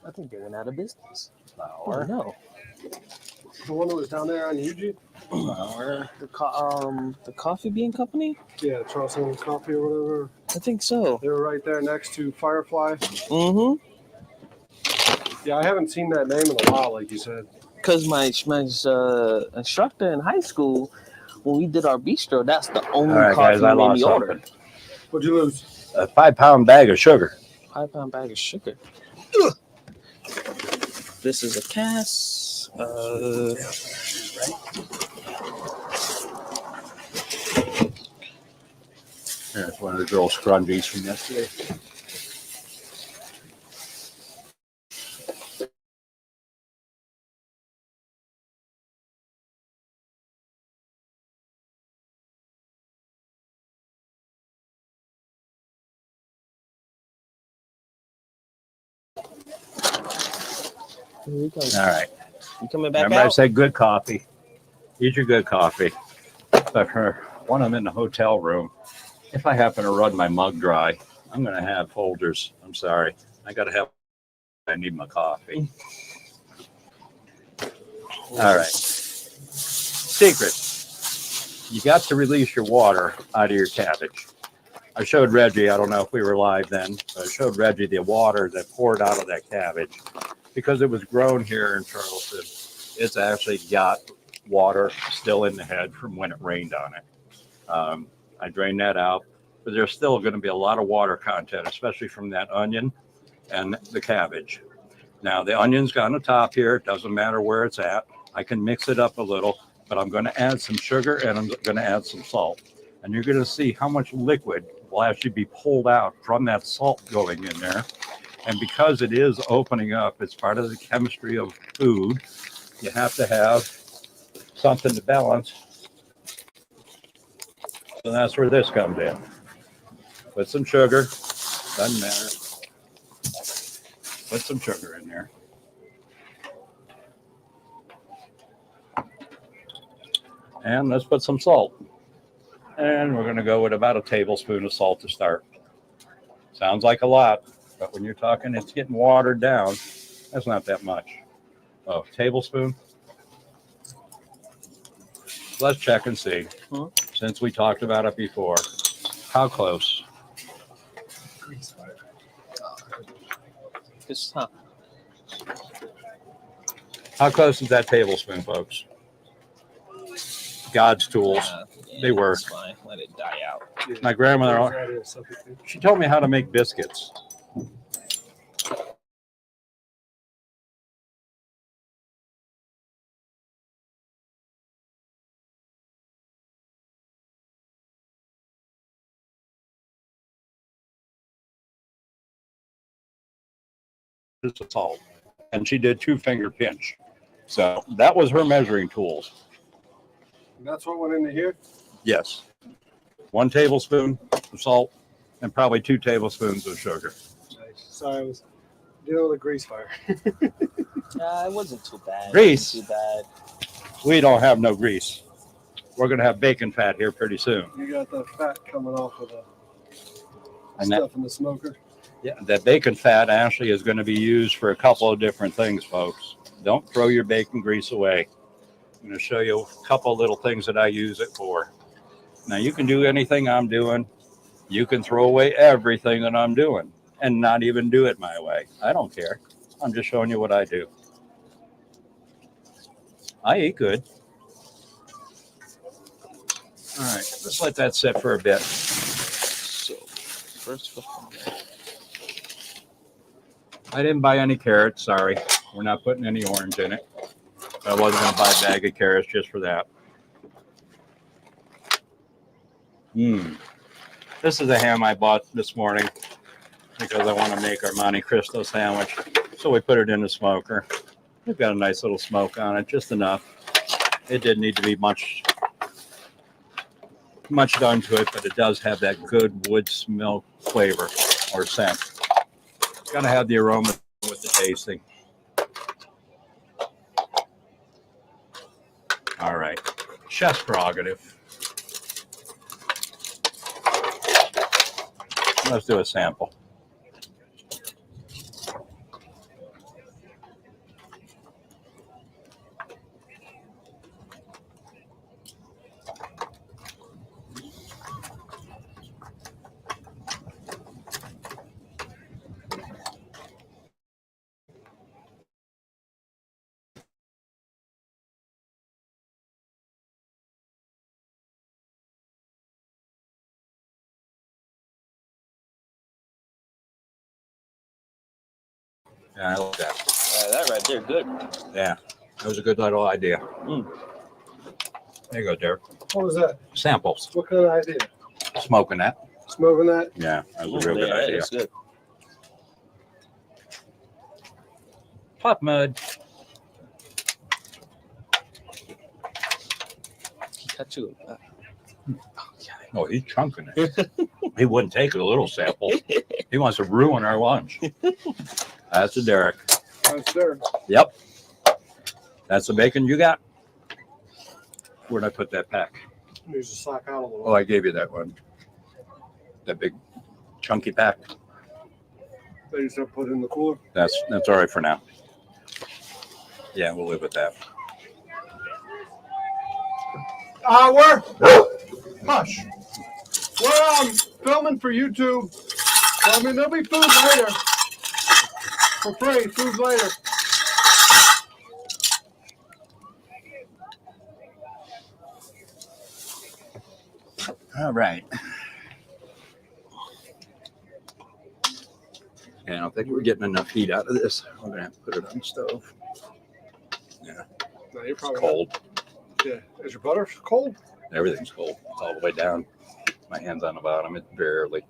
I think they went out of business. Flour. No. The one that was down there on Eugene? Flour. The coffee bean company? Yeah, Charleston Coffee or whatever. I think so. They were right there next to Firefly. Mm-hmm. Yeah, I haven't seen that name in a while, like you said. Because my instructor in high school, when we did our bistro, that's the only All right, coffee guys, I we made lost me order. something. What'd you lose? A 5-pound bag of sugar. 5-pound bag of sugar. This is a Cass. There's one of the girls' scrunchies from yesterday. Here we go. All right. You coming back Remember I out? said good coffee. Eat your good coffee. But for when I'm in the hotel room, if I happen to run my mug dry, I'm going to have Folgers. I'm sorry. I got to have, I need my coffee. All right. Secret. You got to release your water out of your cabbage. I showed Reggie, I don't know if we were live then, but I showed Reggie the water that poured out of that cabbage. Because it was grown here in Charleston, it's actually got water still in the head from when it rained on it. I drained that out, but there's still going to be a lot of water content, especially from that onion and the cabbage. Now, the onion's on the top here. It doesn't matter where it's at. I can mix it up a little, but I'm going to add some sugar and I'm going to add some salt. And you're going to see how much liquid will actually be pulled out from that salt going in there. And because it is opening up, it's part of the chemistry of food. You have to have something to balance. So that's where this comes in. Put some sugar, doesn't matter. Put some sugar in there. And let's put some salt. And we're going to go with about a tablespoon of salt to start. Sounds like a lot, but when you're talking it's getting watered down, that's not that much. Oh, tablespoon. Let's check and see. Since we talked about it before, how close? Just, huh? How close is that tablespoon, folks? God's tools. They work. That's fine. Let it die out. My grandmother, she told me how to make biscuits. Of salt, and she did 2-finger pinch. So that was her measuring tools. And that's what went into here? Yes. 1 tablespoon of salt and probably 2 tablespoons of sugar. Nice. Sorry, I was dealing with a grease fire. It wasn't too bad. Grease? It wasn't too bad. We don't have no grease. We're going to have bacon fat here pretty soon. You got the fat coming off of the And stuff in the smoker. Yeah, that bacon fat actually is going to be used for a couple of different things, folks. Don't throw your bacon grease away. I'm going to show you a couple of little things that I use it for. Now, you can do anything I'm doing. You can throw away everything that I'm doing and not even do it my way. I don't care. I'm just showing you what I do. I eat good. All right, let's let that sit for a bit. So, first, I didn't buy any carrots, sorry. We're not putting any orange in it. I wasn't going to buy a bag of carrots just for that. This is a ham I bought this morning because I want to make our Monte Cristo sandwich. So we put it in the smoker. We've got a nice little smoke on it, just enough. It didn't need to be much. much done to it, but it does have that good wood smell flavor or scent. Got to have the aroma with the tasting. All right, chef's prerogative. Let's do a sample. Yeah, I like that. That right there, good. Yeah, that was a good little idea. Mm. There you go, Derek. What was that? Samples. What kind of idea? Smoking that. Smoking that? Yeah, that was a real good Yeah, idea. it's good. Pop mud. He cut you. Oh, he's chunking it. He wouldn't take a little sample. He wants to ruin our lunch. That's a Derek. That's there. Yep. That's the bacon you got? Where'd I put that pack? Needs to sock out a little. Oh, I gave you that one. That big chunky pack. They just have to put it in the cooler. That's all right for now. Yeah, we'll live with that. We're hush. We're filming for YouTube. So, I mean, there'll be food later. For free, food later. All right. Yeah, I don't think we're getting enough heat out of this. We're gonna have to put it on the stove. Yeah, No, you're probably cold. Yeah. Is your butter cold? Everything's cold. It's all the way down. My hand's on the bottom. It's barely.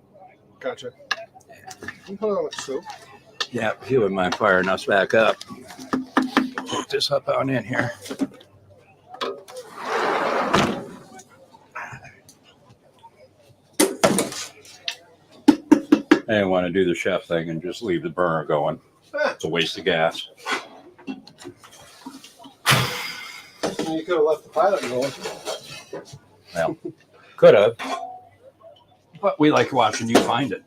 Gotcha. You put it on the soup. Yeah, if you wouldn't mind firing us back up. Take this up on in here. I didn't want to do the chef thing and just leave the burner going. It's a waste of gas. You could have left the pilot going. Well, could have. But we like watching you find it.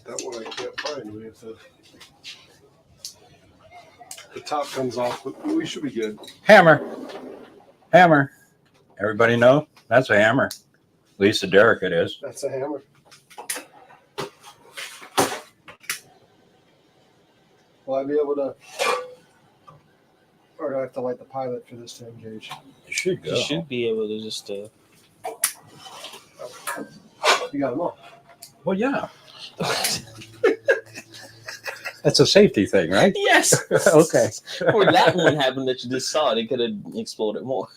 That one I can't find. We have to. The top comes off, but we should be good. Hammer. Hammer. Everybody know? That's a hammer. At least a Derek it is. That's a hammer. Will I be able to? Or do I have to light the pilot for this to engage? You should go. You should be able to just. You got them all. Well, yeah. That's a safety thing, right? Yes. Okay. Or that one happened that you just saw. It could have exploded more.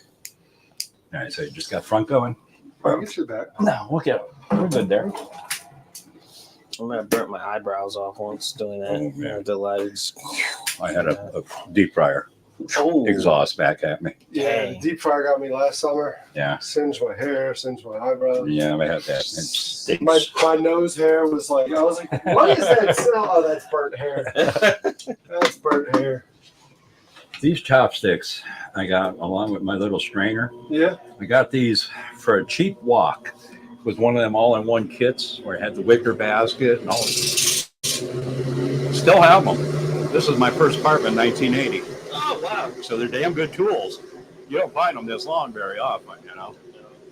All right, so you just got front going? I guess you're back. No, look at we're good there. I mean, I burnt my eyebrows off once doing that. Oh, yeah. The lights. I had a deep fryer Oh, exhaust back at me. Yeah, the deep fryer got me last summer. Yeah. Singed my hair, singed my eyebrows. Yeah, I had that. It stinks. My nose hair was like, I was like, what is that smell? Oh, that's burnt hair. That's burnt hair. These chopsticks I got along with my little strainer. Yeah. I got these for a cheap wok with one of them all-in-one kits where it had the wicker basket and all. Still have them. This is my first apartment in 1980. oh wow. So they're damn good tools. You don't find them this long very often, you know.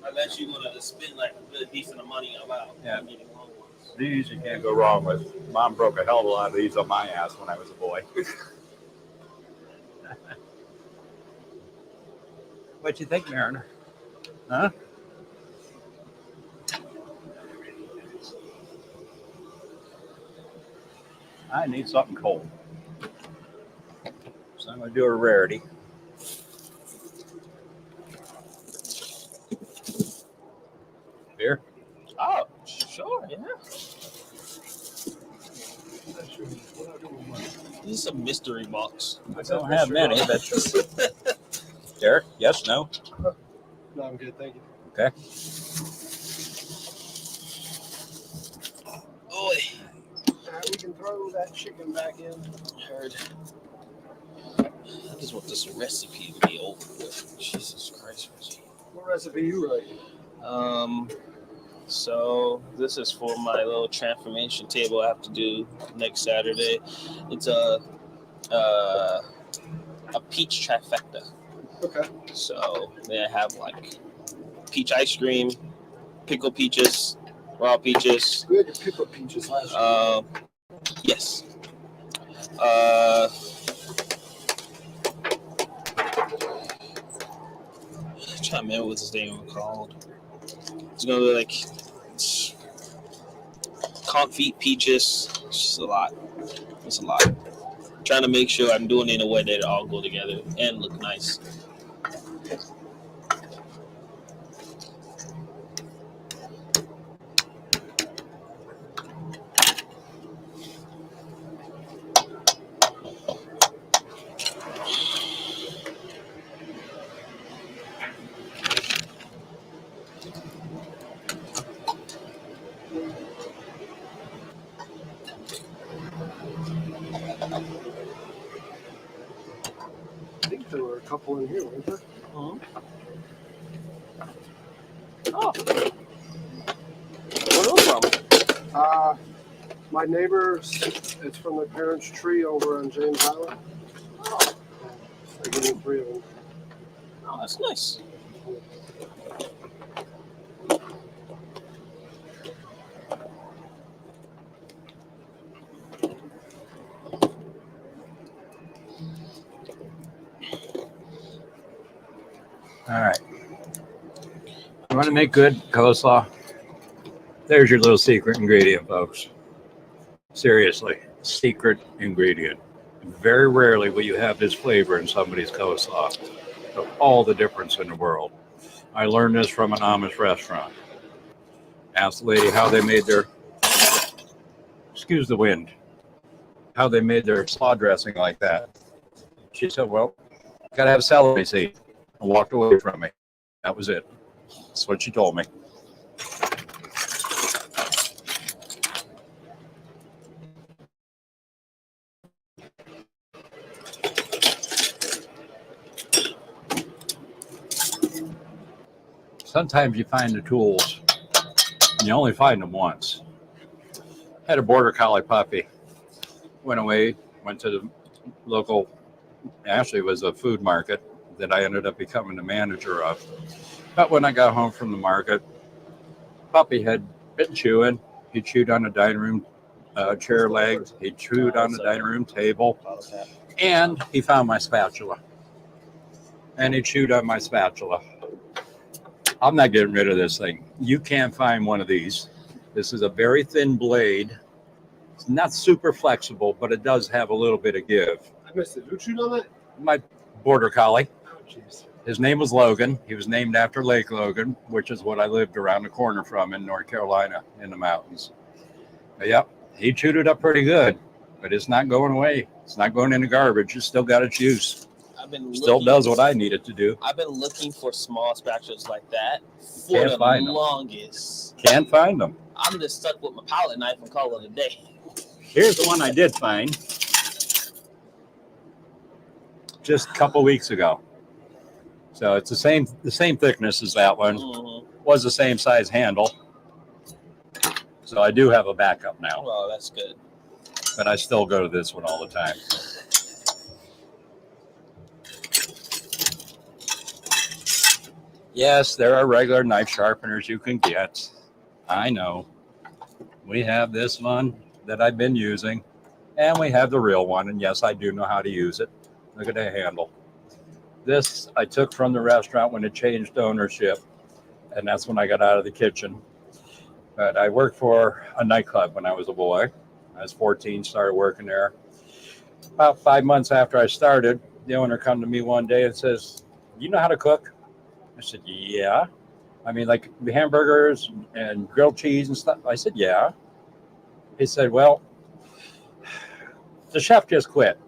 I bet you're going to spend like a really decent amount of money about Yeah. getting long ones. These you can't go wrong with. Mom broke a hell of a lot of these on my ass when I was a boy. What you think, Mariner? Huh? I need something cold. So I'm going to do a rarity. Beer? Oh, sure, yeah. This is a mystery box. I don't have many, but Derek, yes, no? No, I'm good. Thank you. Okay. Boy, All right, we can throw that chicken back in. heard. I just want this recipe to be over with. Jesus Christ, Reggie. What recipe you write? So this is for my little transformation table I have to do next Saturday. It's a peach trifecta. Okay. So they have like peach ice cream, pickled peaches, raw peaches. We had to pick up peaches last week. Yes. I'm trying to remember what this thing was called. It's gonna be like confit peaches. It's just a lot. It's a lot. Trying to make sure I'm doing it in a way that it all go together and look nice. I think there were a couple in here, weren't there? Oh. Where are those from? My neighbors, it's from their parents' tree over on James Island. Oh, I gave them 3 of them. oh, that's nice. All right. You want to make good coleslaw? There's your little secret ingredient, folks. Seriously, secret ingredient. Very rarely will you have this flavor in somebody's coleslaw. Of all the difference in the world. I learned this from an Amish restaurant. Asked the lady how they made their, excuse the wind, how they made their slaw dressing like that. She said, well, gotta have celery seed. And walked away from me. That was it. That's what she told me. Sometimes you find the tools, and you only find them once. Had a border collie puppy. Went away, went to the local, actually it was a food market that I ended up becoming the manager of. But when I got home from the market, puppy had been chewing. He chewed on the dining room chair leg. He chewed on the dining room table. And he found my spatula. And he chewed on my spatula. I'm not getting rid of this thing. You can't find one of these. This is a very thin blade. It's not super flexible, but it does have a little bit of give. I missed it. Who chewed on that? My border collie. Oh, jeez. His name was Logan. He was named after Lake Logan, which is what I lived around the corner from in North Carolina in the mountains. But yep, he chewed it up pretty good, but it's not going away. It's not going in the garbage. It's still got its use. Still does what I need it to do. I've been looking for small spatulas like that for the longest. Can't find them. I'm just stuck with my palette knife and call it a day. Here's the one I did find just a couple weeks ago. So it's the same thickness as that one. Mm-hmm. Was the same size handle. So I do have a backup now. Well, that's good. But I still go to this one all the time. Yes, there are regular knife sharpeners you can get. I know. We have this one that I've been using, and we have the real one. And yes, I do know how to use it. Look at the handle. This I took from the restaurant when it changed ownership, and that's when I got out of the kitchen. But I worked for a nightclub when I was a boy. I was 14, started working there. About 5 months after I started, the owner come to me one day and says, "You know how to cook?" I said, "Yeah." I mean, like the hamburgers and grilled cheese and stuff. I said, "Yeah." He said, "Well, the chef just quit.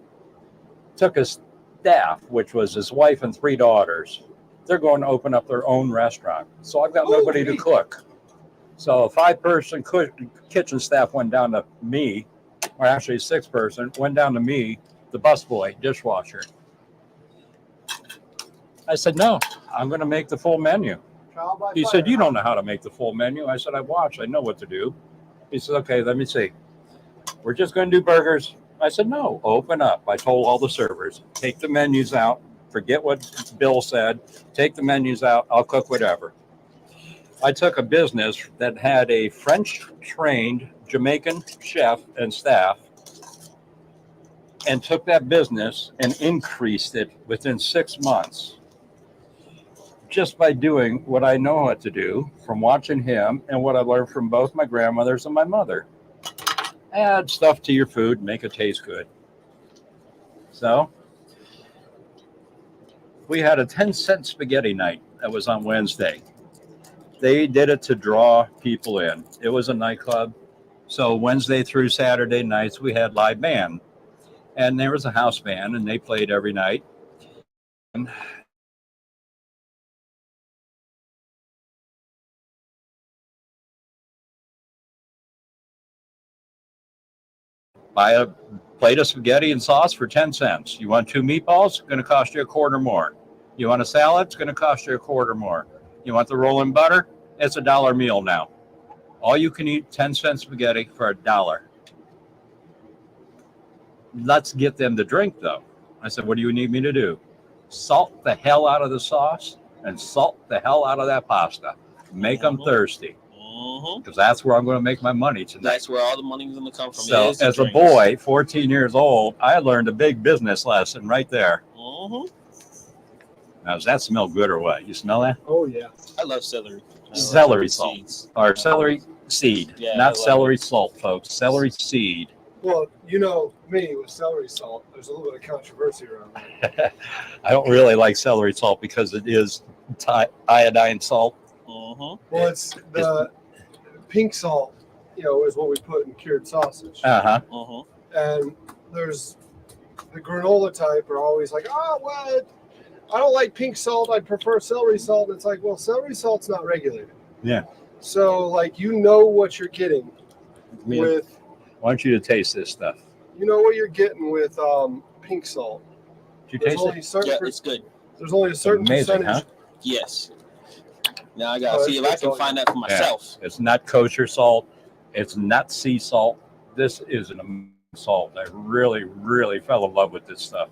Took his staff, which was his wife and 3 daughters, they're going to open up their own restaurant. So I've got nobody to cook. So a 5-person kitchen staff went down to me, or actually 6-person, went down to me, the busboy, dishwasher. I said, no, I'm going to make the full menu. He said, you don't know how to make the full menu. I said, I've watched. I know what to do. He said, okay, let me see. We're just going to do burgers. I said, no, open up. I told all the servers, take the menus out. Forget what Bill said. Take the menus out. I'll cook whatever. I took a business that had a French-trained Jamaican chef and staff and took that business and increased it within 6 months just by doing what I know what to do from watching him and what I learned from both my grandmothers and my mother. Add stuff to your food, make it taste good. So we had a 10-cent spaghetti night that was on Wednesday. They did it to draw people in. It was a nightclub. So Wednesday through Saturday nights, we had live band. And there was a house band, and they played every night. And buy a plate of spaghetti and sauce for 10 cents. You want 2 meatballs? It's going to cost you a quarter more. You want a salad? It's going to cost you a quarter more. You want the rolling butter? It's $1 meal now. All you can eat 10-cent spaghetti for $1. Let's get them to drink, though. I said, what do you need me to do? Salt the hell out of the sauce and salt the hell out of that pasta. Make them thirsty. Because that's where I'm going to make my money tonight. That's where all the money's going to come from. So as a boy, 14 years old, I learned a big business lesson right there. Now, does that smell good or what? You smell that? Oh, yeah. I love celery. Celery salt. Or celery seed. Yeah, not celery salt, folks. Celery seed. Well, you know me with celery salt. There's a little bit of controversy around that. I don't really like celery salt because it is iodine salt. Well, it's the pink salt, you know, is what we put in cured sausage. And there's the granola type are always like, oh, well, I don't like pink salt. I prefer celery salt. And it's like, well, celery salt's not regulated. Yeah. So, like, you know what you're getting with. I want you to taste this stuff. You know what you're getting with pink salt. Did you taste it? Yeah, it's good. There's only a certain percentage. Huh? Yes. Now I got to see if I can find that for myself. Yeah. It's not kosher salt. It's not sea salt. This is an amazing salt. I really, really fell in love with this stuff.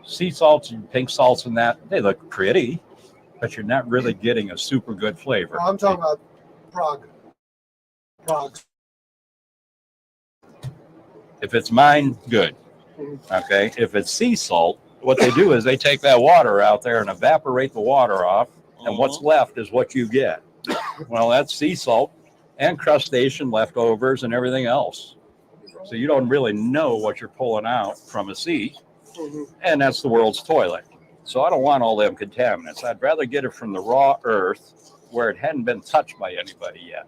Sea salts and pink salts and that, they look pretty, but you're not really getting a super good flavor. I'm talking about Prague. If it's mine, good. Okay. If it's sea salt, what they do is they take that water out there and evaporate the water off, and what's left is what you get. Well, that's sea salt and crustacean leftovers and everything else. So you don't really know what you're pulling out from a sea, and that's the world's toilet. So I don't want all them contaminants. I'd rather get it from the raw earth where it hadn't been touched by anybody yet.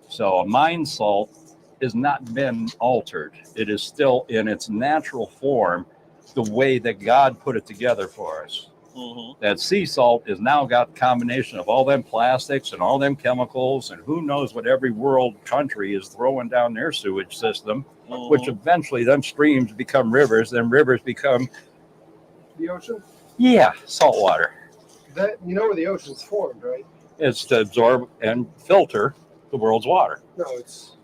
So a mine salt has not been altered. It is still in its natural form, the way that God put it together for us. That sea salt is now got a combination of all them plastics and all them chemicals, and who knows what every world country is throwing down their sewage system, which eventually them streams become rivers, then rivers become The ocean? Yeah, salt water. That, you know where the ocean's formed, right? It's to absorb and filter the world's water. No, it's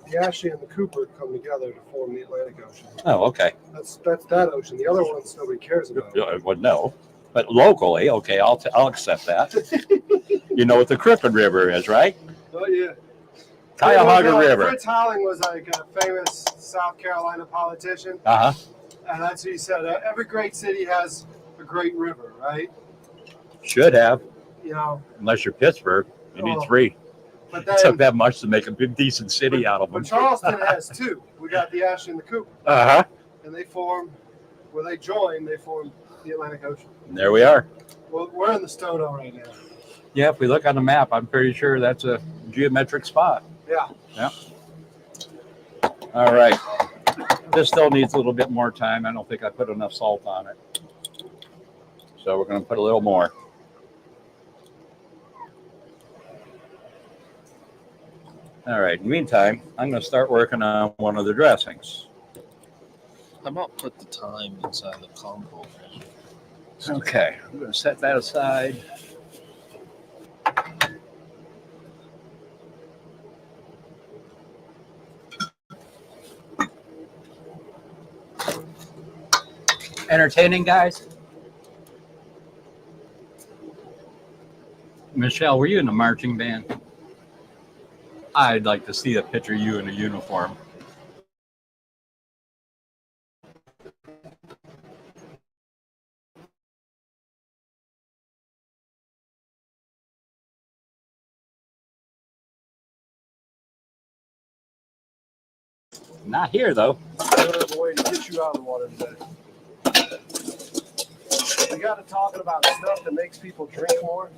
the Ashley and the Cooper come together to form the Atlantic Ocean. Oh, okay. That's that ocean. The other ones nobody cares about. Well, no, but locally, okay, I'll accept that. You know what the Crippen River is, right? Oh yeah. Cuyahoga River. Fritz Holling was like a famous South Carolina politician, Uh-huh. and that's what he said. Every great city has a great river, right? Should have, You know. unless you're Pittsburgh. You need 3. But It took then, that much to make a big, decent city out of them. but Charleston has 2. We got the Ashley and the Cooper, Uh-huh. and they form. Where they join, they form the Atlantic Ocean. And there we are. Well, we're in the Stono right now. Yeah, if we look on the map, I'm pretty sure that's a geometric spot. Yeah. Yeah. All right. This still needs a little bit more time. I don't think I put enough salt on it. So we're going to put a little more. All right. In the meantime, I'm going to start working on one of the dressings. How about put the time inside the combo? Okay. I'm going to set that aside. Entertaining, guys? Michelle, were you in the marching band? I'd like to see a picture of you in a uniform. Not here, though. There's a way to get you out of the water today. We got to talking about stuff that makes people drink more.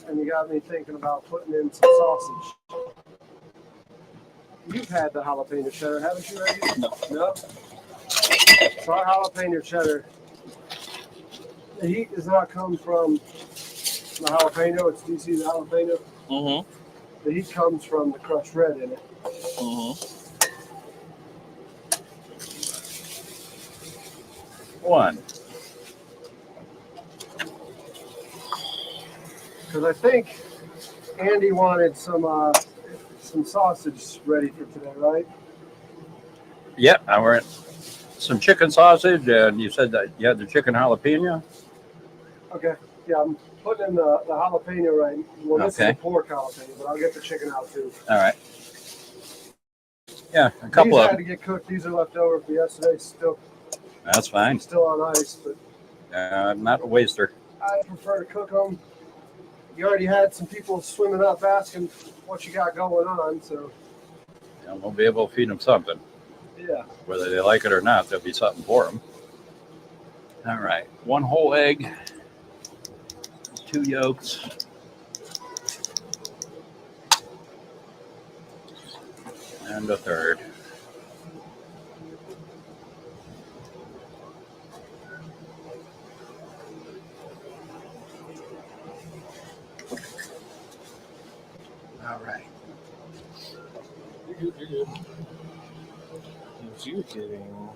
And you got me thinking about putting in some sausage. You've had the jalapeno cheddar, haven't you, Reggie? No. No? So our jalapeno cheddar, the heat does not come from the jalapeno. It's DC's jalapeno. Mm-hmm. The heat comes from the crushed red in it. Mm-hmm. One. Because I think Andy wanted some sausage ready for today, right? Yep, I want some chicken sausage, and you said that you had the chicken jalapeno. Okay. Yeah, I'm putting in the jalapeno right. Well, this is Okay. the pork jalapeno, but I'll get the chicken out too. All right. Yeah, a couple These of had to get cooked. These are left over from yesterday. That's fine. Still on ice, but I'm not a waster. I prefer to cook them. You already had some people swimming up asking what you got going on, so Yeah, we'll be able to feed them something. yeah. Whether they like it or not, there'll be something for them. All right. One whole egg, 2 yolks. And a third. All right. You're good. You're kidding.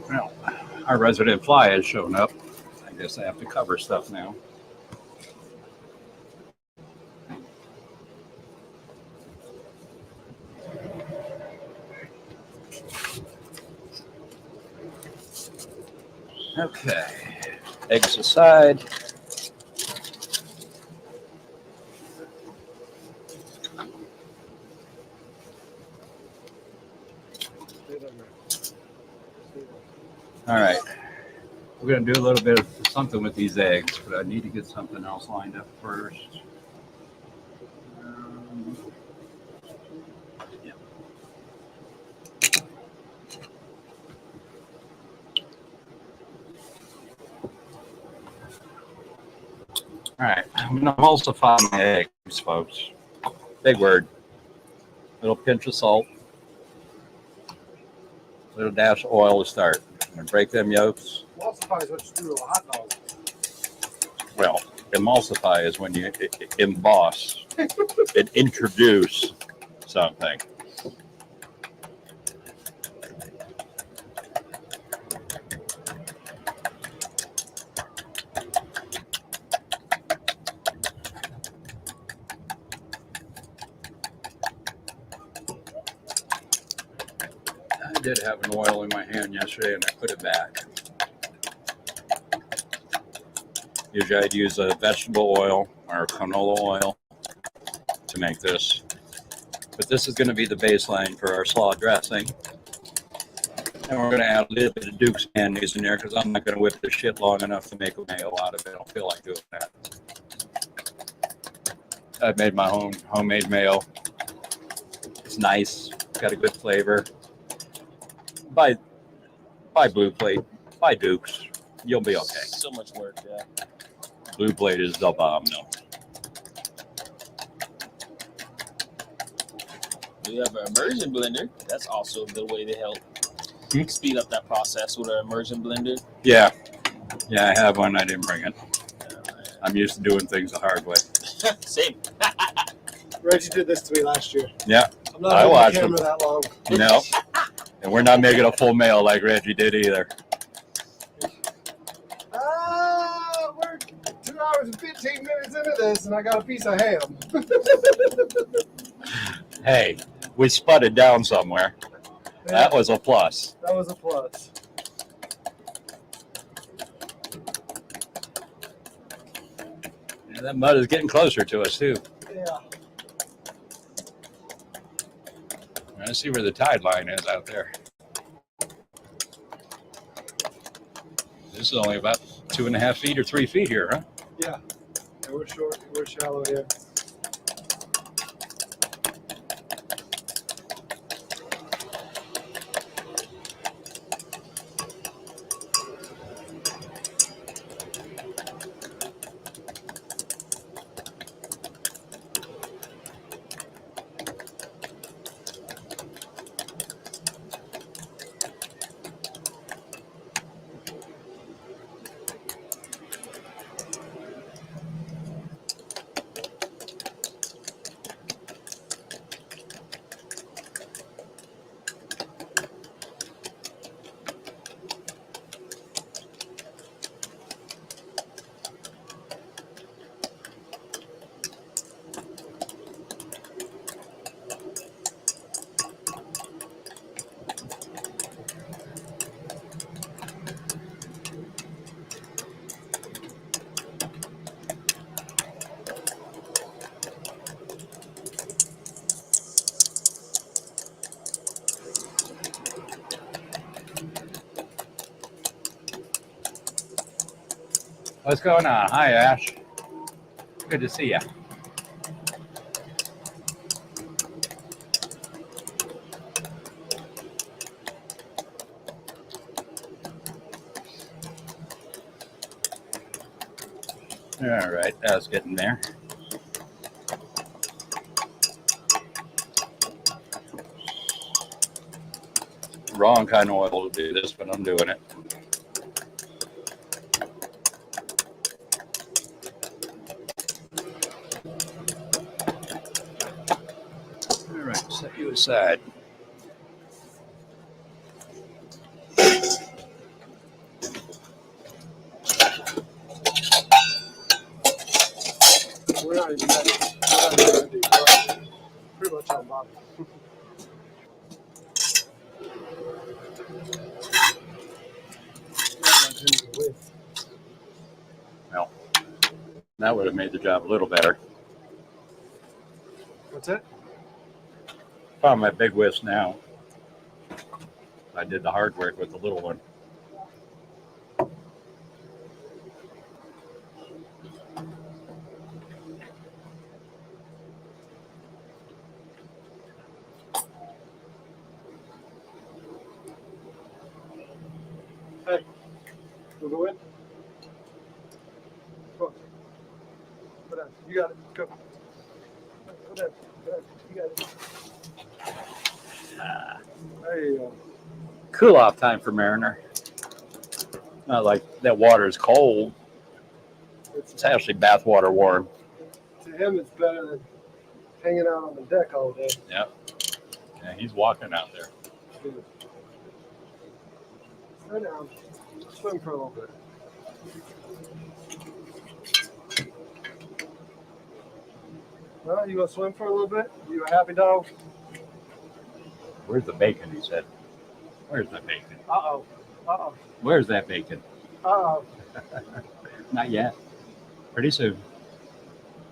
Well, our resident fly has shown up. I guess I have to cover stuff now. Okay. Eggs aside. All right. We're going to do a little bit of something with these eggs, but I need to get something else lined up first. Yeah. All right. I'm going to emulsify my eggs, folks. Big word. Little pinch of salt. Little dash of oil to start. I'm going to break them yolks. Emulsify is what you do to a hot dog. Well, emulsify is when you emboss and introduce something. I did have an oil in my hand yesterday and I put it back. Usually I'd use a vegetable oil or canola oil to make this. But this is going to be the baseline for our slaw dressing. And we're going to add a little bit of Duke's mayonnaise in there because I'm not going to whip this shit long enough to make a mayo out of it. I don't feel like doing that. I've made my own homemade mayo. It's nice. Got a good flavor. Buy Blue Plate. Buy Duke's. You'll be okay. So much work, yeah. Blue Plate is the bomb, though. We have an immersion blender. That's also a good way to help speed up that process with an immersion blender. Yeah. Yeah, I have one. I didn't bring it. I'm used to doing things the hard way. Same. Reggie did this to me last year. Yeah. I'm not I holding watched the camera him. that long. No. And we're not making a full meal like Reggie did either. We're 2 hours and 15 minutes into this, and I got a piece of ham. Hey, we sputted down somewhere. That was a plus. That was a plus. Yeah, that mud is getting closer to us too. Yeah. Let's see where the tide line is out there. This is only about 2.5 feet or 3 feet here, huh? Yeah. We're short. We're shallow here. What's going on? Hi, Ash. Good to see you. All right, that's getting there. Wrong kind of oil to do this, but I'm doing it. All right, set you aside. We're not even that deep. We're pretty much on bottom. Well, that would have made the job a little better. What's it? Found my big whisk now. I did the hard work with the little one. Hey, we'll go in. Come on. Put down. You got it. Go. Put down. Put down. You got it. There you go. Cool off time for Mariner. Not like that water is cold. It's actually bathwater warm. To him, it's better than hanging out on the deck all day. Yep. Yeah, he's walking out there. Dude. Sit down. Swim for a little bit. Well, you want to swim for a little bit? You a happy dog? Where's the bacon? He said. Where's the bacon? Uh-oh. Uh-oh. Where's that bacon? Uh-oh. Not yet. Pretty soon.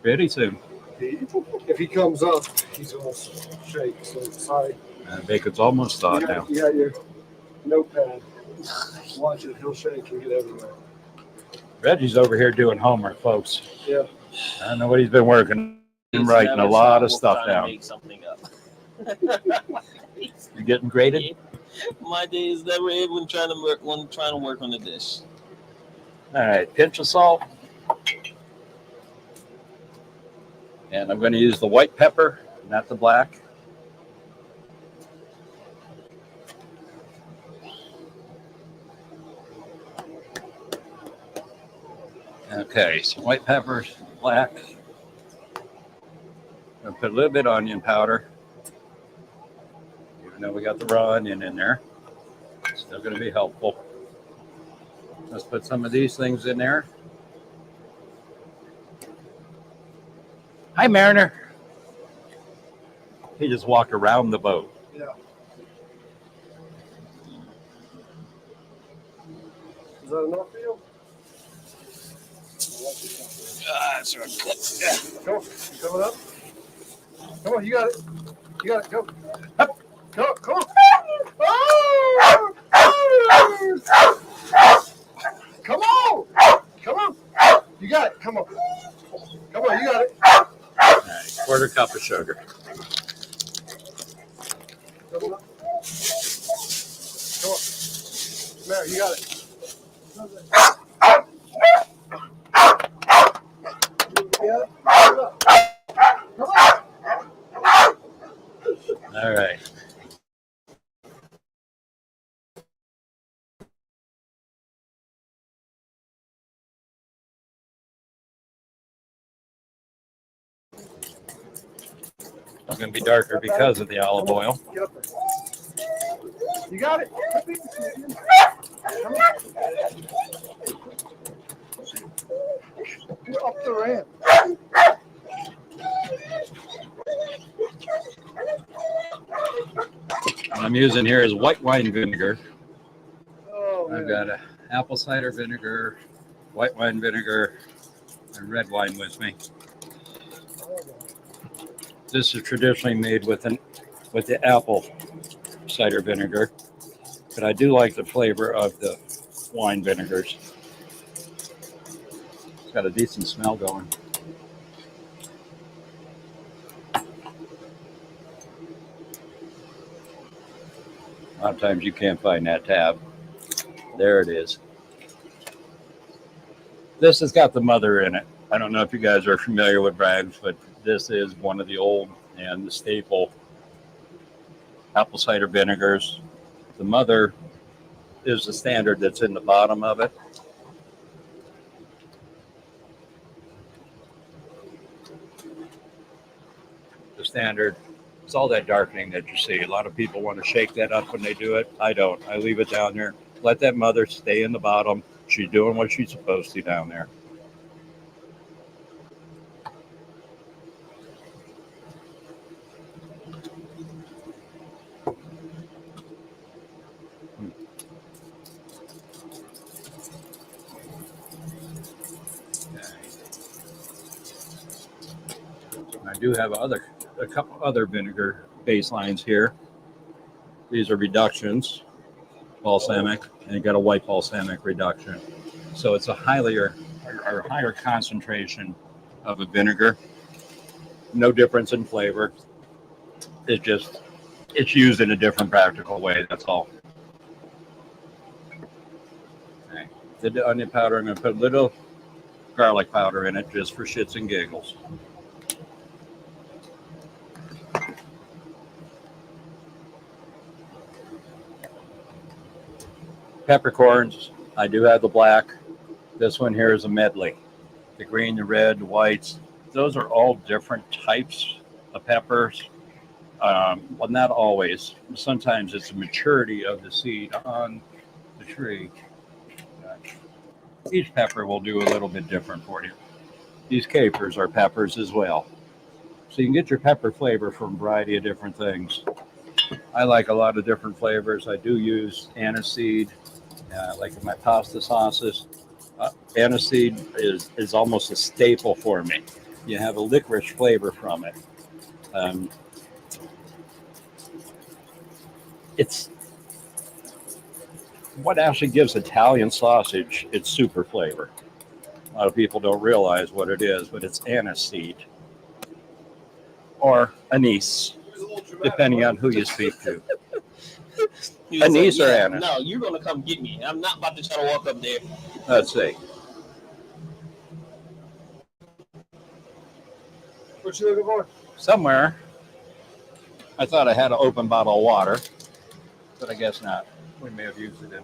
Pretty soon. If he comes up, he's going to shake. So, sorry. Bacon's almost thawed now. You got your notepad. Watch it. He'll shake and get everywhere. Reggie's over here doing homework, folks. Yeah. I know what he's been working. He's writing a lot of stuff down. Make something up. You getting graded? My day is never end when trying to work on the dish. All right, pinch of salt. And I'm going to use the white pepper, not the black. Okay, some white peppers, black. I'll put a little bit of onion powder. Even though we got the raw onion in there, it's still going to be helpful. Let's put some of these things in there. Hi, Mariner. He just walked around the boat. Yeah. Is that enough for you? That's right. Come on, you coming up? Come on, you got it. You got it. Go. Up. Go. Come on. Oh! Come on. Come on. You got it. Come on. Come on, you got it. All right, quarter cup of sugar. Come on. Come on. Mary, you got it. All right. It's going to be darker because of the olive oil. Get up there. You got it. Come on. You're up the ramp. What I'm using here is white wine vinegar. Oh, I've man. got apple cider vinegar, white wine vinegar, and red wine with me. This is traditionally made with the apple cider vinegar, but I do like the flavor of the wine vinegars. It's got a decent smell going. A lot of times you can't find that tab. There it is. This has got the mother in it. I don't know if you guys are familiar with Bragg's, but this is one of the old and the staple apple cider vinegars. The mother is the standard that's in the bottom of it. The standard, it's all that darkening that you see. A lot of people want to shake that up when they do it. I don't. I leave it down there. Let that mother stay in the bottom. She's doing what she's supposed to down there. I do have a couple other vinegar baselines here. These are reductions, balsamic, and you got a white balsamic reduction. So it's a higher concentration of a vinegar. No difference in flavor. It's used in a different practical way. That's all. Okay. Did the onion powder. I'm going to put a little garlic powder in it just for shits and giggles. Peppercorns, I do have the black. This one here is a medley. The green, the red, the whites, those are all different types of peppers. Well, not always. Sometimes it's the maturity of the seed on the tree. Each pepper will do a little bit different for you. These capers are peppers as well. So you can get your pepper flavor from a variety of different things. I like a lot of different flavors. I do use aniseed, like in my pasta sauces. Aniseed is almost a staple for me. You have a licorice flavor from it. It's what actually gives Italian sausage its super flavor. A lot of people don't realize what it is, but it's aniseed or anise, depending on who you speak to. Anise or anise? No, you're going to come get me. I'm not about to try to walk up there. Let's see. What you looking for? Somewhere, I thought I had an open bottle of water, but I guess not. We may have used it in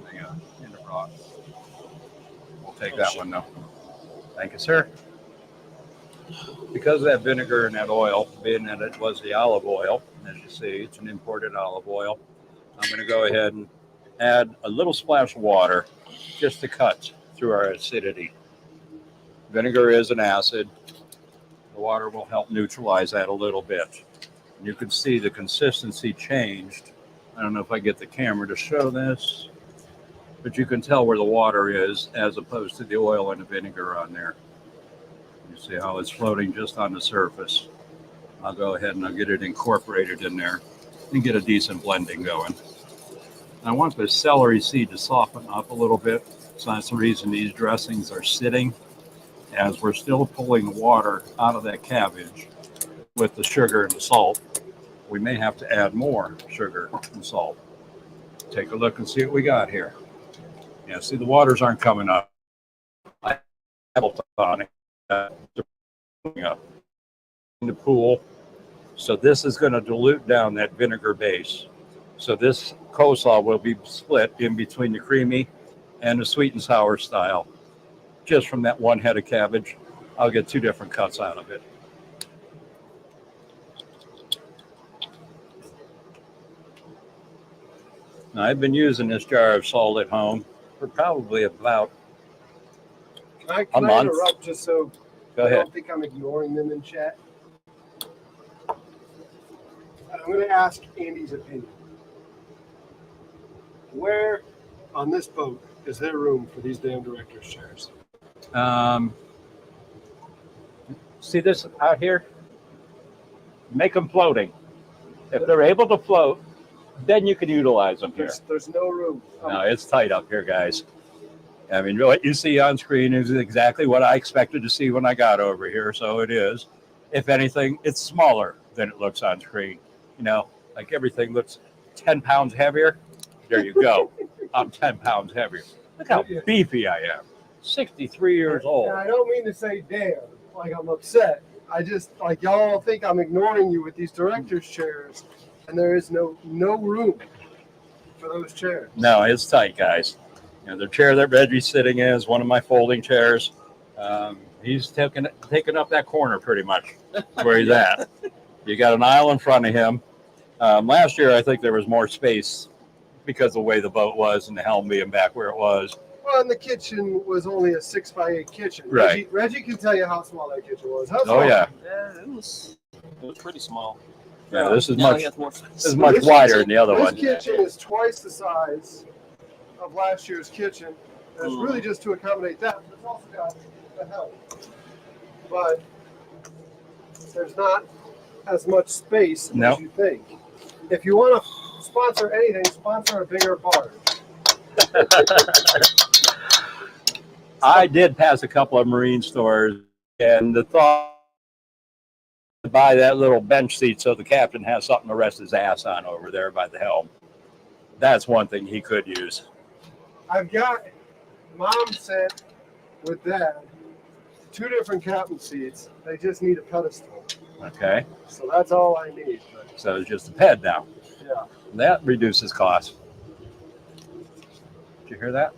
the broth. We'll take that one though. Thank you, sir. Because of that vinegar and that oil, being that it was the olive oil, as you see, it's an imported olive oil, I'm going to go ahead and add a little splash of water just to cut through our acidity. Vinegar is an acid. The water will help neutralize that a little bit. You can see the consistency changed. I don't know if I get the camera to show this, but you can tell where the water is as opposed to the oil and the vinegar on there. You see how it's floating just on the surface. I'll go ahead and I'll get it incorporated in there and get a decent blending going. I want the celery seed to soften up a little bit. So that's the reason these dressings are sitting, as we're still pulling the water out of that cabbage with the sugar and the salt. We may have to add more sugar and salt. Take a look and see what we got here. Yeah, see the waters aren't coming up. I have on it up in the pool. So this is going to dilute down that vinegar base. So this coleslaw will be split in between the creamy and the sweet and sour style. Just from that one head of cabbage, I'll get 2 different cuts out of it. Now, I've been using this jar of salt at home for probably about Can a I month. interrupt just so Go I ahead. don't think I'm ignoring them in chat? I'm going to ask Andy's opinion. Where on this boat is there room for these damn director's chairs? See this out here? Make them floating. If they're able to float, then you can utilize them here. There's no room. No, it's tight up here, guys. I mean, what you see on screen is exactly what I expected to see when I got over here, so it is. If anything, it's smaller than it looks on screen. You know, like everything looks 10 pounds heavier. There you go. I'm 10 pounds heavier. Look how beefy I am. 63 years old. And I don't mean to say damn, like I'm upset. I just, like, y'all think I'm ignoring you with these director's chairs, and there is no room for those chairs. No, it's tight, guys. You know, the chair that Reggie's sitting in is one of my folding chairs. He's taking up that corner pretty much where he's at. You got an aisle in front of him. Last year, I think there was more space because of the way the boat was and the helm being back where it was. Well, and the kitchen was only a 6x8 kitchen. Right. Reggie can tell you how small that kitchen was. How small? Oh, yeah. Yeah, it was pretty small. Yeah, this is Now much, he has more this space. is much wider than the other This one. kitchen is twice the size of last year's kitchen. And it's really just to accommodate that. But it's also got the help. But there's not as much space Nope. as you think. If you want to sponsor anything, sponsor a bigger barge. I did pass a couple of marine stores, and the thought to buy that little bench seat so the captain has something to rest his ass on over there by the helm. That's one thing he could use. I've got, Mom said with Dad, 2 different captain seats. They just need a pedestal. Okay, So that's all I need. But so it's just a ped now. yeah. That reduces cost. Did you hear that?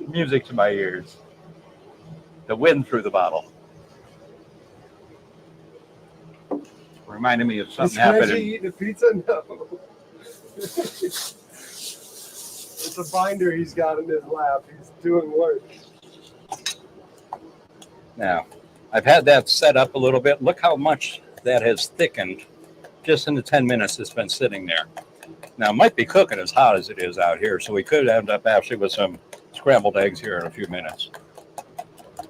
Music to my ears. The wind through the bottle. Reminded me of something Is happened. Reggie eating a pizza? No. It's a binder he's got in his lap. He's doing work. Now, I've had that set up a little bit. Look how much that has thickened just in the 10 minutes it's been sitting there. Now, it might be cooking as hot as it is out here, so we could end up actually with some scrambled eggs here in a few minutes.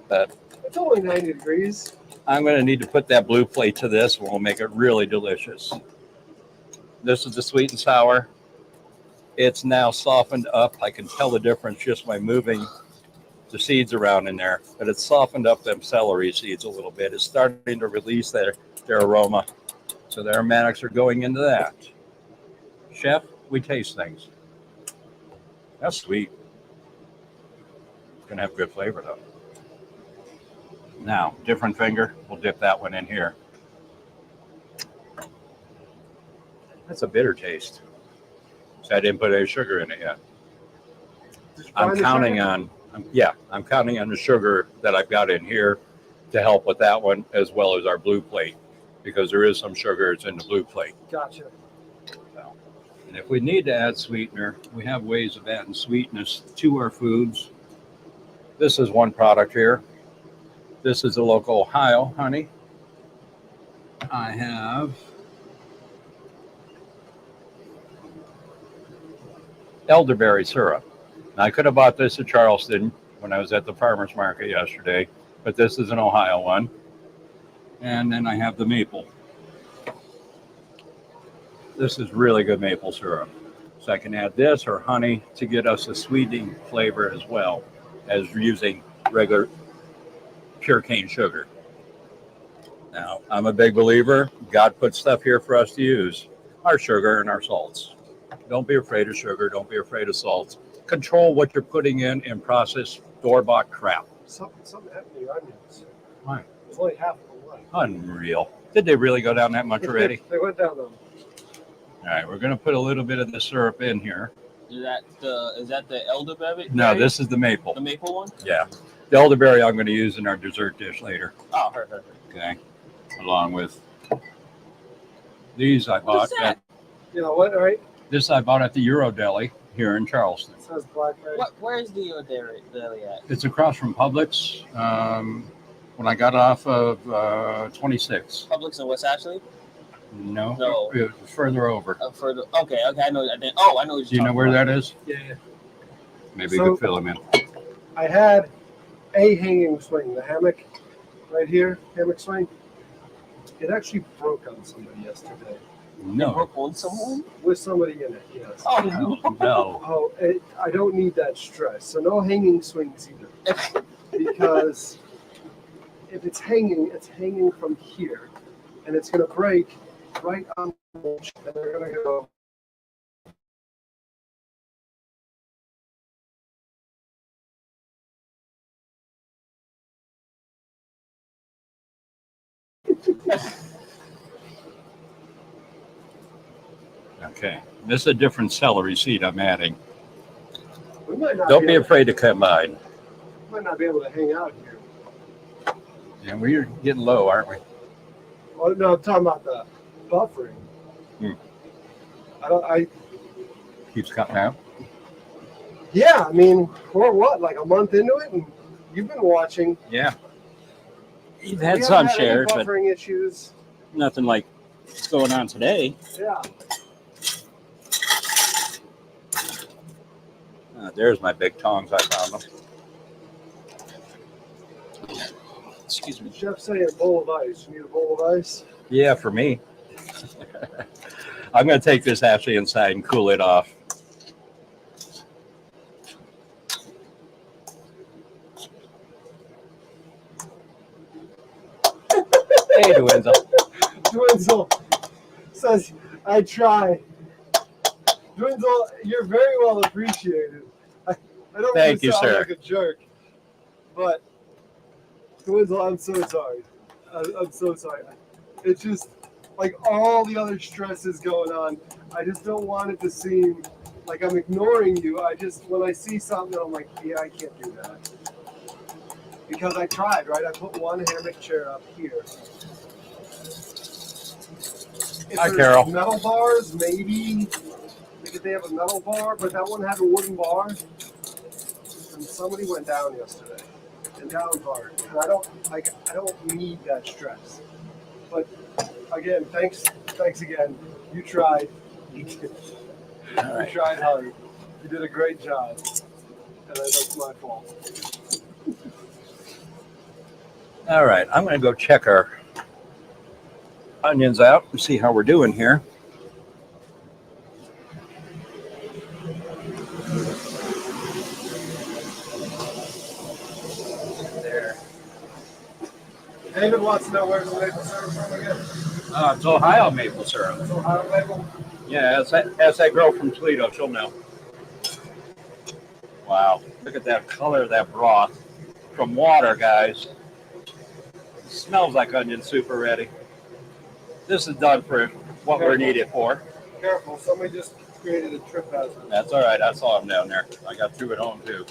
But It's only 90 degrees. I'm going to need to put that blue plate to this, and we'll make it really delicious. This is the sweet and sour. It's now softened up. I can tell the difference just by moving the seeds around in there, but it's softened up them celery seeds a little bit. It's starting to release their aroma. So the aromatics are going into that. Chef, we taste things. That's sweet. It's going to have good flavor though. Now, different finger. We'll dip that one in here. That's a bitter taste. So I didn't put any sugar in it yet. Did you I'm find the counting sugar? on I'm counting on the sugar that I've got in here to help with that one, as well as our blue plate, because there is some sugars in the blue plate. Gotcha. And if we need to add sweetener, we have ways of adding sweetness to our foods. This is one product here. This is a local Ohio honey. I have elderberry syrup. Now, I could have bought this at Charleston when I was at the farmer's market yesterday, but this is an Ohio one. And then I have the maple. This is really good maple syrup. So I can add this or honey to get us a sweetening flavor as well as using regular pure cane sugar. Now, I'm a big believer. God put stuff here for us to use. Our sugar and our salts. Don't be afraid of sugar. Don't be afraid of salts. Control what you're putting in processed store-bought crap. Something happened to your onions. Why? It was only half of the one. Unreal. Did they really go down that much already? They went down them. All right, we're going to put a little bit of the syrup in here. Is that the elderberry? No, this is the maple. The maple one? Yeah. The elderberry I'm going to use in our dessert dish later. Oh, heard. Okay. Along with these I bought. What's that? You know what, right? This I bought at the Euro Deli here in Charleston. It says blackberry. Where's the deli at? It's across from Publix. When I got off of 26. Publix in West Ashley? No, No. it was further over. Further. Okay, I know. I know. What Do you know where that is? Yeah. Maybe So- you could fill them in. I had a hanging swing, the hammock right here, hammock swing. It actually broke on somebody yesterday. No. Broke on someone? With somebody in it, yes. Oh no. No. Oh, I don't need that stress. So no hanging swings either. Because if it's hanging from here, and it's going to break right on the bench, and they're going to go. Okay. This is a different celery seed I'm adding. We might not Don't be able, afraid to combine. might not be able to hang out here. Yeah, we're getting low, aren't we? Oh no, I'm talking about the buffering. Hmm. I Keeps cutting out. yeah, I mean, we're what, like a month into it, and you've been watching. Yeah. You've We had haven't some had any shares, but buffering issues. Nothing like what's going on today. Yeah. There's my big tongs. I found them. Excuse me. Chef saying a bowl of ice. You need a bowl of ice? Yeah, for me. I'm going to take this actually inside and cool it off. Hey, Dwinzel. Dwinzel says, I try. Dwinzel, you're very well appreciated. I don't Thank want to you, sound sir. like a jerk, but Dwinzel, I'm so sorry. I'm so sorry. It's just like all the other stresses going on. I just don't want it to seem like I'm ignoring you. When I see something, I'm like, yeah, I can't do that. Because I tried, right? I put one hammock chair up here. If Hi, there's Carol. Metal bars, maybe if they have a metal bar, but that one had a wooden bar. And somebody went down yesterday, and down hard. And I don't need that stress. But again, thanks again. You tried. You tried hard. You did a great job, and that's my fault. All right, I'm going to go check our onions out and see how we're doing here. There. David wants to know where's the maple syrup from again. It's Ohio maple syrup. It's Ohio maple. Yeah, as that girl from Toledo, she'll know. Wow, look at that color of that broth from water, guys. Smells like onion soup already. This is done for what we're needed for. Careful, somebody just created a trip hazard. That's all right. I saw him down there. I got two at home too.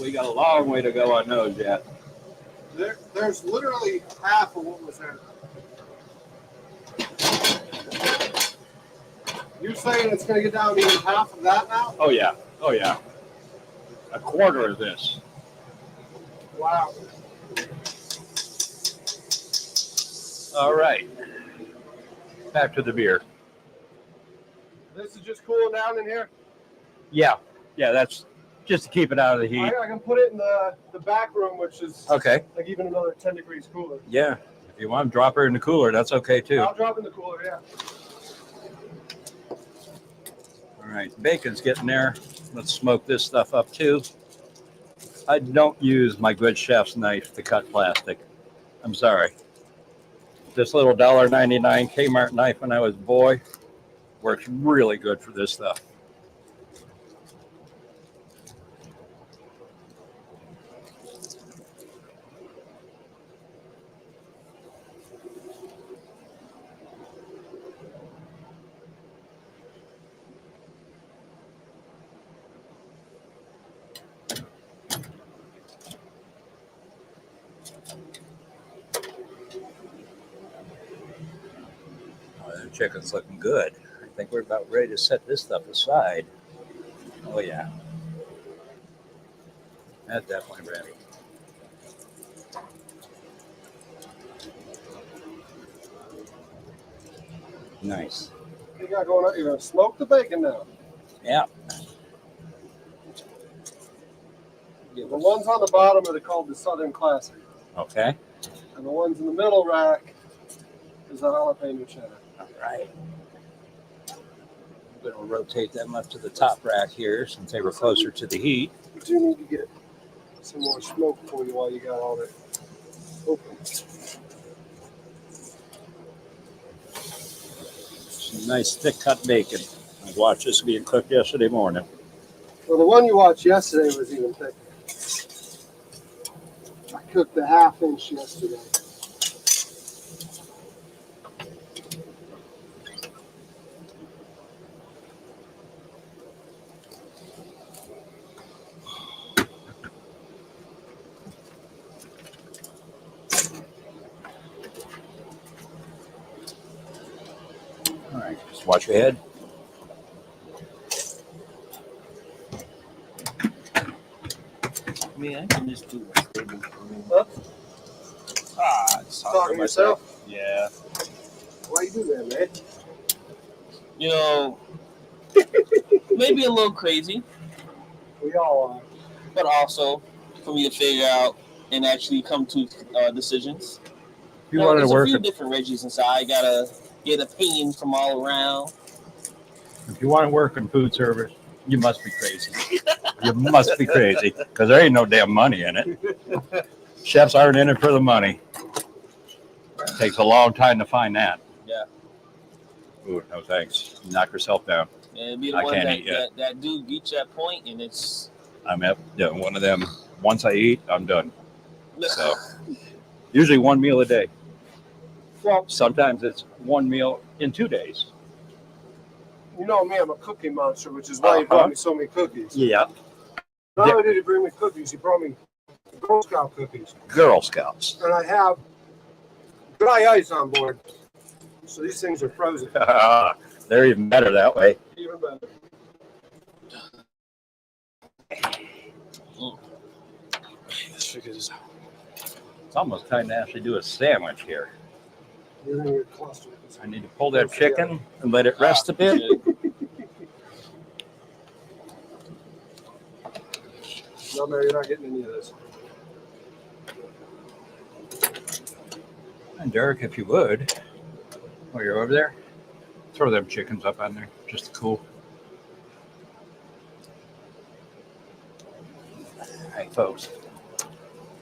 we got a long way to go on those yet. There's literally half of what was there. You're saying it's going to get down to even half of that now? Oh yeah. Oh yeah. A quarter of this. Wow. All right. Back to the beer. This is just cooling down in here. Yeah. Yeah, that's just to keep it out of the heat. I can put it in the back room, which is Okay. like even another 10 degrees cooler. Yeah. If you want to drop her in the cooler, that's okay too. I'll drop in the cooler, yeah. All right, bacon's getting there. Let's smoke this stuff up too. I don't use my good chef's knife to cut plastic. I'm sorry. This little $1.99 Kmart knife when I was a boy works really good for this stuff. The chicken's looking good. I think we're about ready to set this stuff aside. Oh yeah. That's definitely ready. Nice. What you got going on? You're going to smoke the bacon now. Yeah. The ones on the bottom are called the Southern Classic. Okay. And the ones in the middle rack is the jalapeno cheddar. All right. I'm going to rotate them up to the top rack here since they were closer to the heat. We do need to get some more smoke for you while you got all that open. Some nice thick cut bacon. I watched this being cooked yesterday morning. Well, the one you watched yesterday was even thicker. I cooked a half-inch yesterday. All right, just watch your head. I mean, I can just do a stable for me. Huh? Just Talking to yourself? Yeah. Why you do that, man? You know, maybe a little crazy, We all are. but also for me to figure out and actually come to decisions. If you wanted to There's work, a few different Reggies inside. I gotta get opinions from all around. if you want to work in food service, you must be crazy. You must be crazy because there ain't no damn money in it. Chefs aren't in it for the money. It takes a long time to find that. Yeah. Ooh, no thanks. Knock yourself down. And it'd be the I one can't that, eat yet. that do get you that point, and it's I'm at one of them. Once I eat, I'm done. So usually one meal a day. Well, Sometimes it's one meal in 2 days. you know me, I'm a cookie monster, which is why he brought me so many cookies. Yeah. Not only did he bring me cookies, he brought me Girl Scout cookies. Girl Scouts. And I have dry ice on board. So these things are frozen. They're even better that way. Even better. let's figure this out. It's almost time to actually do a sandwich here. You're in your cluster. I need to pull that chicken and let it rest a bit. No, Mary, you're not getting any of this. And Derek, if you would, while you're over there, throw them chickens up on there just to cool. All right, folks.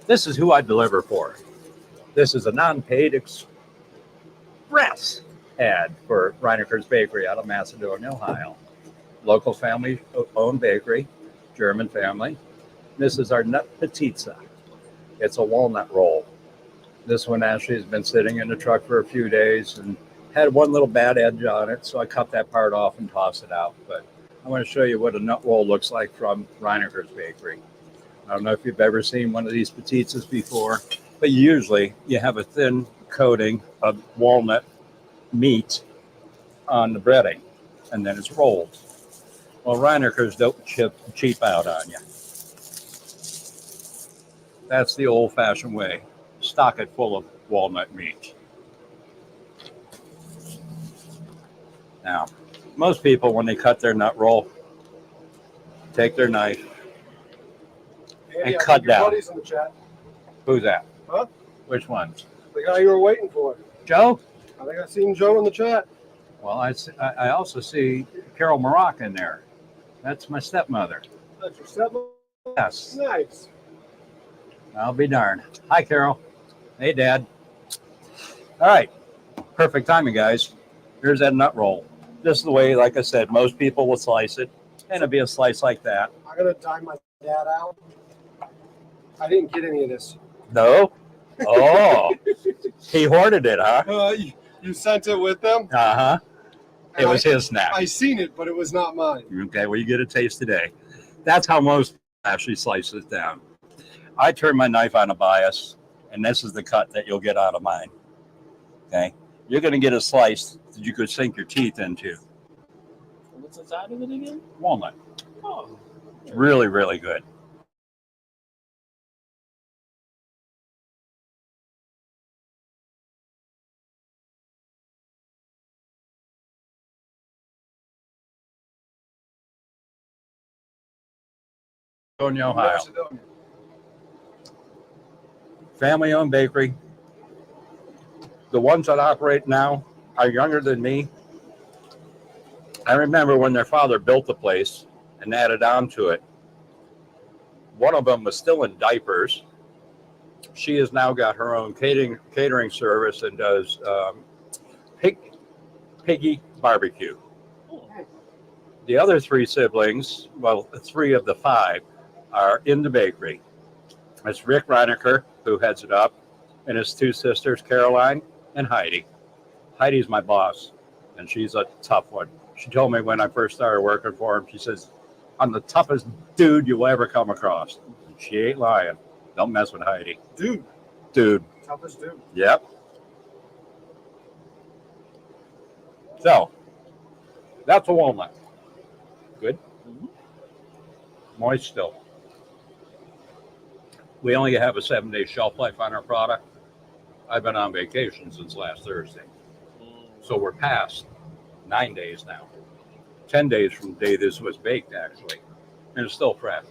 This is who I deliver for. This is a non-paid express ad for Reineker's Bakery out of Macedonia, Ohio. Local family-owned bakery, German family. This is our nut pizza. It's a walnut roll. This one actually has been sitting in the truck for a few days and had one little bad edge on it, so I cut that part off and tossed it out. But I want to show you what a nut roll looks like from Reineker's Bakery. I don't know if you've ever seen one of these pizzas before, but usually you have a thin coating of walnut meat on the breading, and then it's rolled. Well, Reinerkers don't cheap out on you. That's the old-fashioned way. Stock it full of walnut meat. Now, most people, when they cut their nut roll, take their knife. Andy, And I cut think your down. buddy's in the chat. Who's that? Huh? Which ones? The guy you were waiting for. Joe? I think I seen Joe in the chat. Well, I also see Carol Maroc in there. That's my stepmother. That's your stepmom? Yes. Nice. I'll be darned. Hi, Carol. Hey, Dad. All right. Perfect timing, guys. Here's that nut roll. This is the way, like I said, most people will slice it. And it'll be a slice like that. I'm going to dime my dad out. I didn't get any of this. No? Oh. He hoarded it, huh? You sent it with them? Uh-huh. It was his snack. I seen it, but it was not mine. Okay, well, you get a taste today. That's how most actually slice it down. I turn my knife on a bias, and this is the cut that you'll get out of mine. Okay? You're going to get a slice that you could sink your teeth into. What's inside of it again? Walnut. Oh. Really, really good. Ohio. Family-owned bakery. The ones that operate now are younger than me. I remember when their father built the place and added on to it. One of them was still in diapers. She has now got her own catering service and does piggy barbecue. The other three siblings, well, 3 of the 5, are in the bakery. It's Rick Reinecker, who heads it up, and his 2 sisters, Caroline and Heidi. Heidi's my boss, and she's a tough one. She told me when I first started working for him, she says, I'm the toughest dude you'll ever come across. She ain't lying. Don't mess with Heidi. Dude. Toughest dude. Yep. So, that's a walnut. Good. Moist still. We only have a 7-day shelf life on our product. I've been on vacation since last Thursday. So we're past 9 days now. 10 days from the day this was baked, actually. And it's still fresh.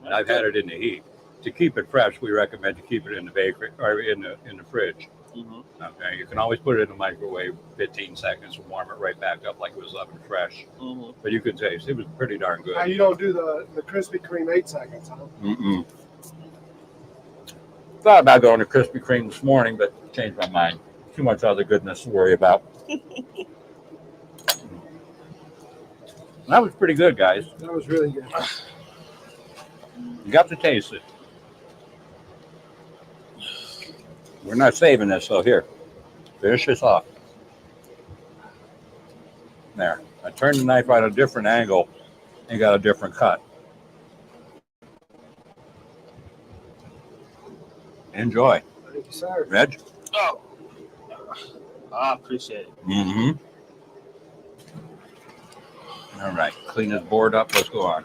And I've had it in the heat. To keep it fresh, we recommend to keep it in the bakery or in the fridge. Mm-hmm. Okay, you can always put it in the microwave 15 seconds and warm it right back up like it was oven fresh. Mm-hmm. But you could taste it was pretty darn good. Now you don't do the Krispy Kreme 8 seconds, huh? Mm-mm. Thought about going to Krispy Kreme this morning, but changed my mind. Too much other goodness to worry about. That was pretty good, guys. That was really good. You got to taste it. We're not saving this, so here. Finish this off. There. I turned the knife at a different angle and got a different cut. Enjoy. Thank you, sir. Reg? Oh. I appreciate it. Mm-hmm. All right. Clean this board up. Let's go on.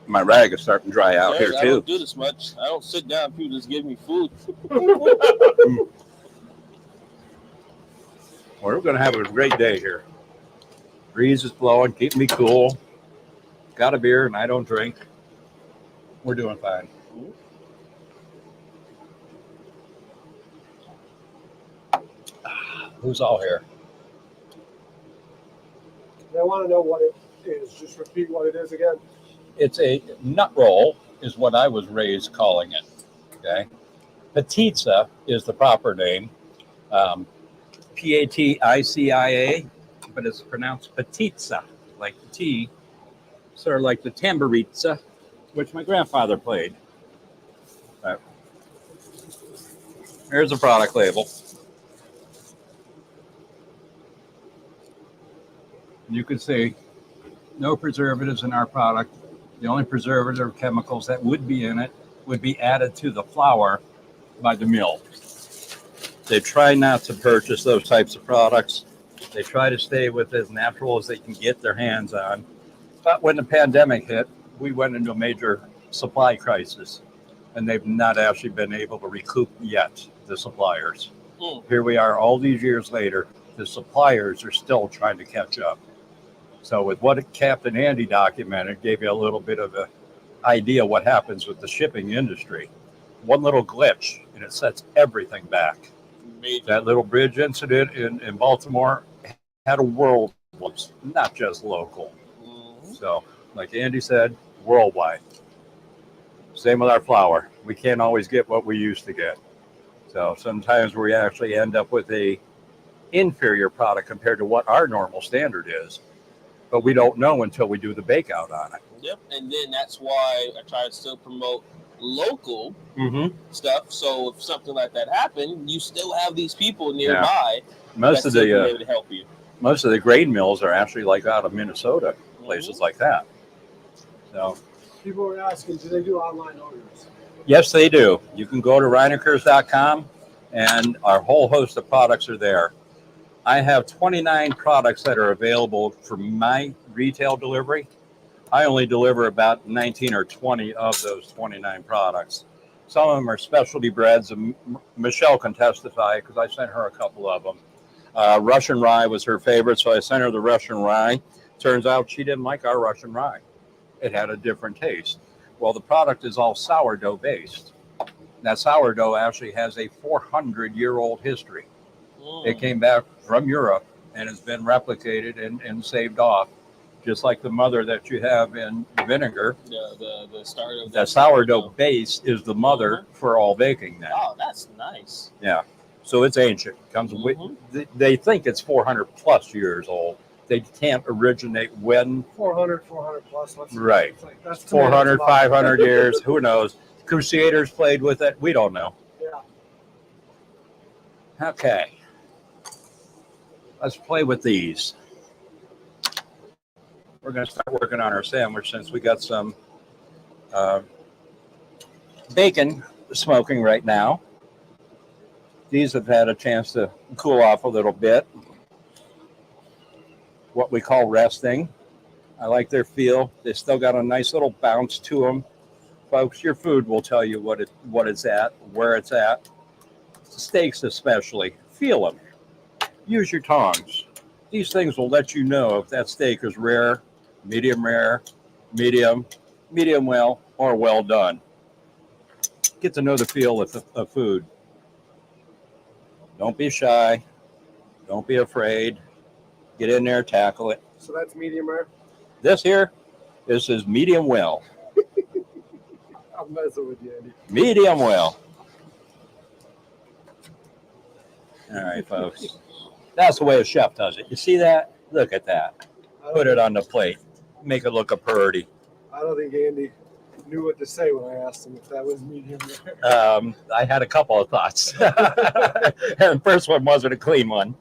My rag is starting to dry out here, I too. don't do this much. I don't sit down. People just give me food. We're going to have a great day here. Breeze is blowing, keeping me cool. Got a beer, and I don't drink. We're doing fine. Who's all here? They want to know what it is. Just repeat what it is again. It's a nut roll, is what I was raised calling it. Okay. Pizza is the proper name. P-A-T-I-C-I-A, but it's pronounced pizza, like the T, sort of like the tamburizza, which my grandfather played. Here's the product label. You can see No preservatives in our product. The only preservative chemicals that would be in it would be added to the flour by the mill. They try not to purchase those types of products. They try to stay with as natural as they can get their hands on. But when the pandemic hit, we went into a major supply crisis, and they've not actually been able to recoup yet, the suppliers. Here we are all these years later, the suppliers are still trying to catch up. So with what Captain Andy documented, gave you a little bit of an idea what happens with the shipping industry. One little glitch, and it sets everything back. That little bridge incident in Baltimore had a world, not just local. So, like Andy said, worldwide. Same with our flour. We can't always get what we used to get. So sometimes we actually end up with a inferior product compared to what our normal standard is. But we don't know until we do the bake out on it. Yep, and then that's why I try to still promote local stuff. So if something like that happened, you still have these people nearby most of the able to help you. Most of the grain mills are actually like out of Minnesota, places like that. So People were asking, do they do online orders? yes, they do. You can go to Reinekers.com, and our whole host of products are there. I have 29 products that are available for my retail delivery. I only deliver about 19 or 20 of those 29 products. Some of them are specialty breads, and Michelle can testify because I sent her a couple of them. Russian rye was her favorite, so I sent her the Russian rye. Turns out she didn't like our Russian rye. It had a different taste. Well, the product is all sourdough based. That sourdough actually has a 400-year-old history. It came back from Europe and has been replicated and saved off, just like the mother that you have in vinegar. The start of that sourdough base is the mother for all baking now. Oh, that's nice. Yeah. So it's ancient. Comes with, they think it's 400 plus years old. They can't originate when. 400 plus. Right. Like, that's 400, 500 years. Who knows? Crusaders played with it. We don't know. Yeah. Okay. Let's play with these. We're going to start working on our sandwich since we got some bacon smoking right now. These have had a chance to cool off a little bit. What we call resting. I like their feel. They still got a nice little bounce to them. Folks, your food will tell you what it's at, where it's at. Steaks especially. Feel them. Use your tongs. These things will let you know if that steak is rare, medium, medium well, or well done. Get to know the feel of food. Don't be shy. Don't be afraid. Get in there, tackle it. So that's medium rare? This is medium well. I'm messing with you, Andy. Medium well. All right, folks. That's the way a chef does it. You see that? Look at that. Put it on the plate. Make it look a purty. I don't think Andy knew what to say when I asked him if that was medium rare. I had a couple of thoughts. And the first one wasn't a clean one.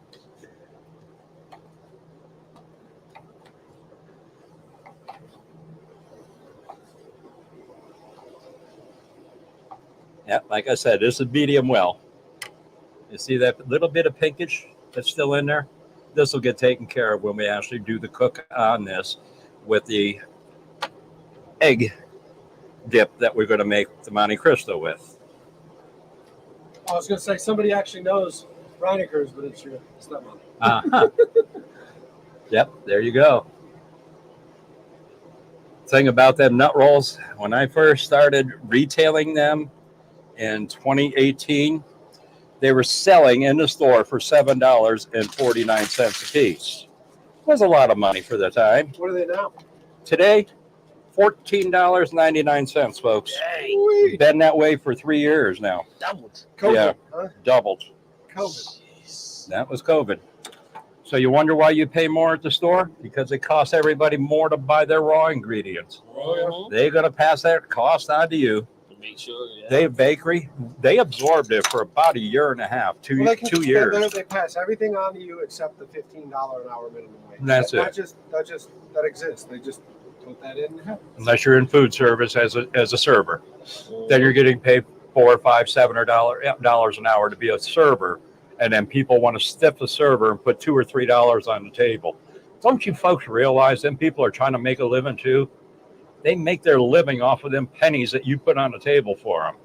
Yeah, like I said, this is medium well. You see that little bit of pinkish that's still in there? This will get taken care of when we actually do the cook on this with the egg dip that we're going to make the Monte Cristo with. I was going to say somebody actually knows Reinekers, but it's your stepmom. Uh-huh. Yep, there you go. Thing about them nut rolls, when I first started retailing them in 2018, they were selling in the store for $7.49 a piece. It was a lot of money for the time. What are they now? Today, $14.99, folks. Dang. Been that way for 3 years now. Doubled. COVID, Yeah. huh? Doubled. COVID. Jeez. That was COVID. So you wonder why you pay more at the store? Because it costs everybody more to buy their raw ingredients. Oh, yeah. They're going to pass that cost on to you. Make sure. Yeah. Dave Bakery, they absorbed it for about a year and a half, two years. They pass everything on to you except the $15 an hour minimum wage. That's that exists. They just put that in. Unless you're in food service as a server, then you're getting paid $4 or $5, $7 an hour to be a server, and then people want to stiff the server and put $2 or $3 on the table. Don't you folks realize them people are trying to make a living too? They make their living off of them pennies that you put on the table for them.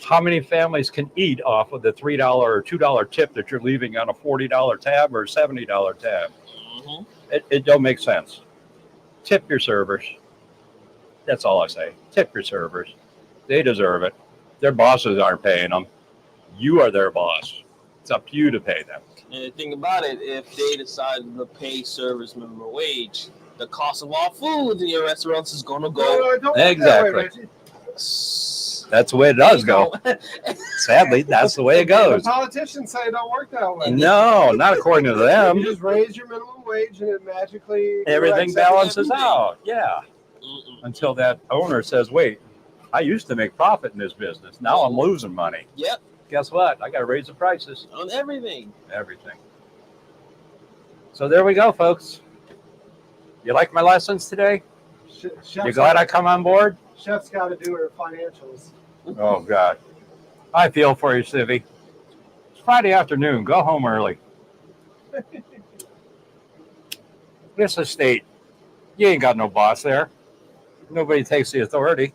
How many families can eat off of the $3 or $2 tip that you're leaving on a $40 tab or $70 tab? Mm-hmm. It don't make sense. Tip your servers. That's all I say. Tip your servers. They deserve it. Their bosses aren't paying them. You are their boss. It's up to you to pay them. And think about it, if they decide to pay servers minimum wage, the cost of all food in your restaurants is going to go. Exactly. That's the way it does go. Sadly, that's the way it goes. The politicians say it don't work that way. No, not according to them. You just raise your minimum wage and it magically everything balances out. Yeah. Mm-mm. Until that owner says, wait, I used to make profit in this business. Now I'm losing money. Yep. Guess what? I got to raise the prices. On everything. Everything. So there we go, folks. You like my lessons today? You glad I come on board? Chef's got to do her financials. Oh, God. I feel for you, Civvy. It's Friday afternoon. Go home early. This estate, you ain't got no boss there. Nobody takes the authority.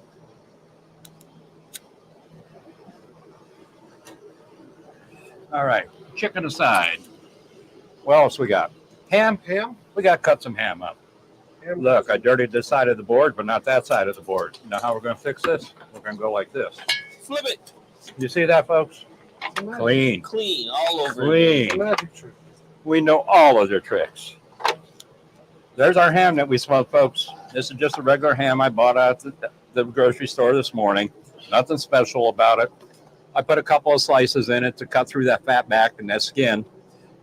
All right. Chicken aside. What else we got? Ham? Ham? We got to cut some ham up. Ham? Look, I dirtied this side of the board, but not that side of the board. You know how we're going to fix this? We're going to go like this. Flip it. You see that, folks? Clean. Clean all over. Clean. Magic trick. We know all of their tricks. There's our ham that we smoked, folks. This is just a regular ham I bought at the grocery store this morning. Nothing special about it. I put a couple of slices in it to cut through that fat back and that skin,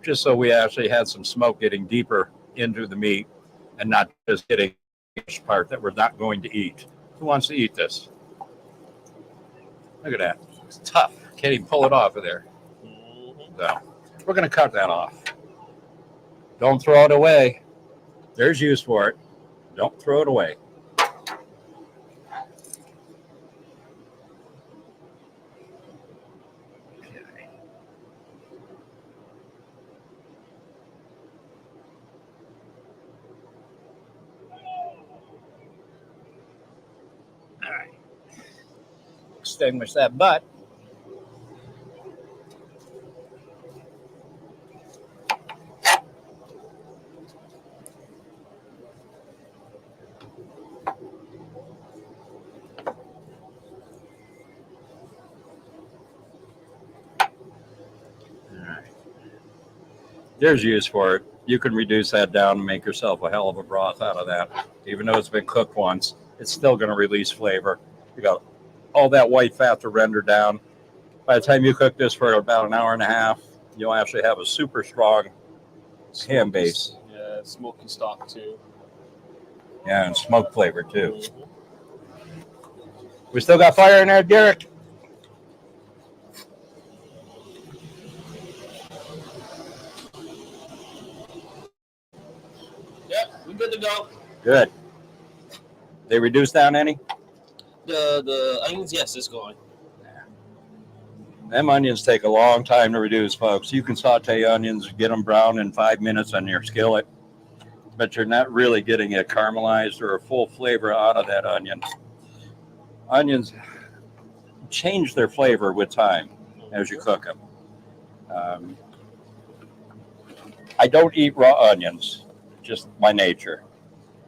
just so we actually had some smoke getting deeper into the meat and not just getting the part that we're not going to eat. Who wants to eat this? Look at that. It's tough. Can't even pull it off of there. So we're going to cut that off. Don't throw it away. There's use for it. Don't throw it away. All right. Extinguish that butt. There's use for it. You can reduce that down and make yourself a hell of a broth out of that. Even though it's been cooked once, it's still going to release flavor. You got all that white fat to render down. By the time you cook this for about an hour and a half, you'll actually have a super strong ham base. Yeah, smoky stock too. Yeah, and smoke flavor too. We still got fire in there, Derek? Yep, we good to go. Good. They reduced down any? The onions, yes, it's going. Them onions take a long time to reduce, folks. You can saute onions, get them brown in 5 minutes on your skillet, but you're not really getting it caramelized or a full flavor out of that onion. Onions change their flavor with time as you cook them. I don't eat raw onions, just my nature.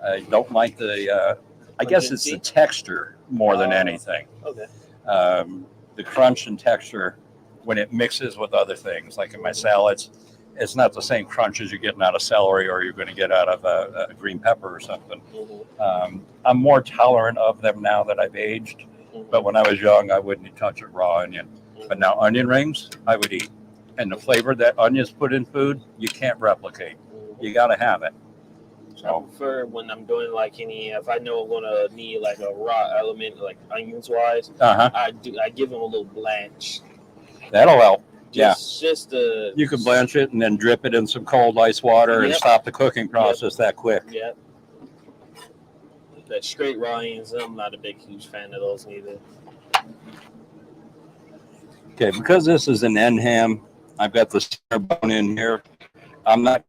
I don't like the, I guess it's the texture more than anything. Okay. The crunch and texture when it mixes with other things, like in my salads, it's not the same crunch as you're getting out of celery or you're going to get out of a green pepper or something. I'm more tolerant of them now that I've aged, but when I was young, I wouldn't touch a raw onion. But now onion rings, I would eat. And the flavor that onions put in food, you can't replicate. You got to have it. I prefer when I'm doing like if I know I'm gonna need like a raw element, like onions wise, I give them a little blanch. That'll help. Just you can blanch it and then drip it in some cold ice water and stop the cooking process that quick. Yep. That straight raw onions, I'm not a huge fan of those neither. Okay, because this is an end ham, I've got the center bone in here. I'm not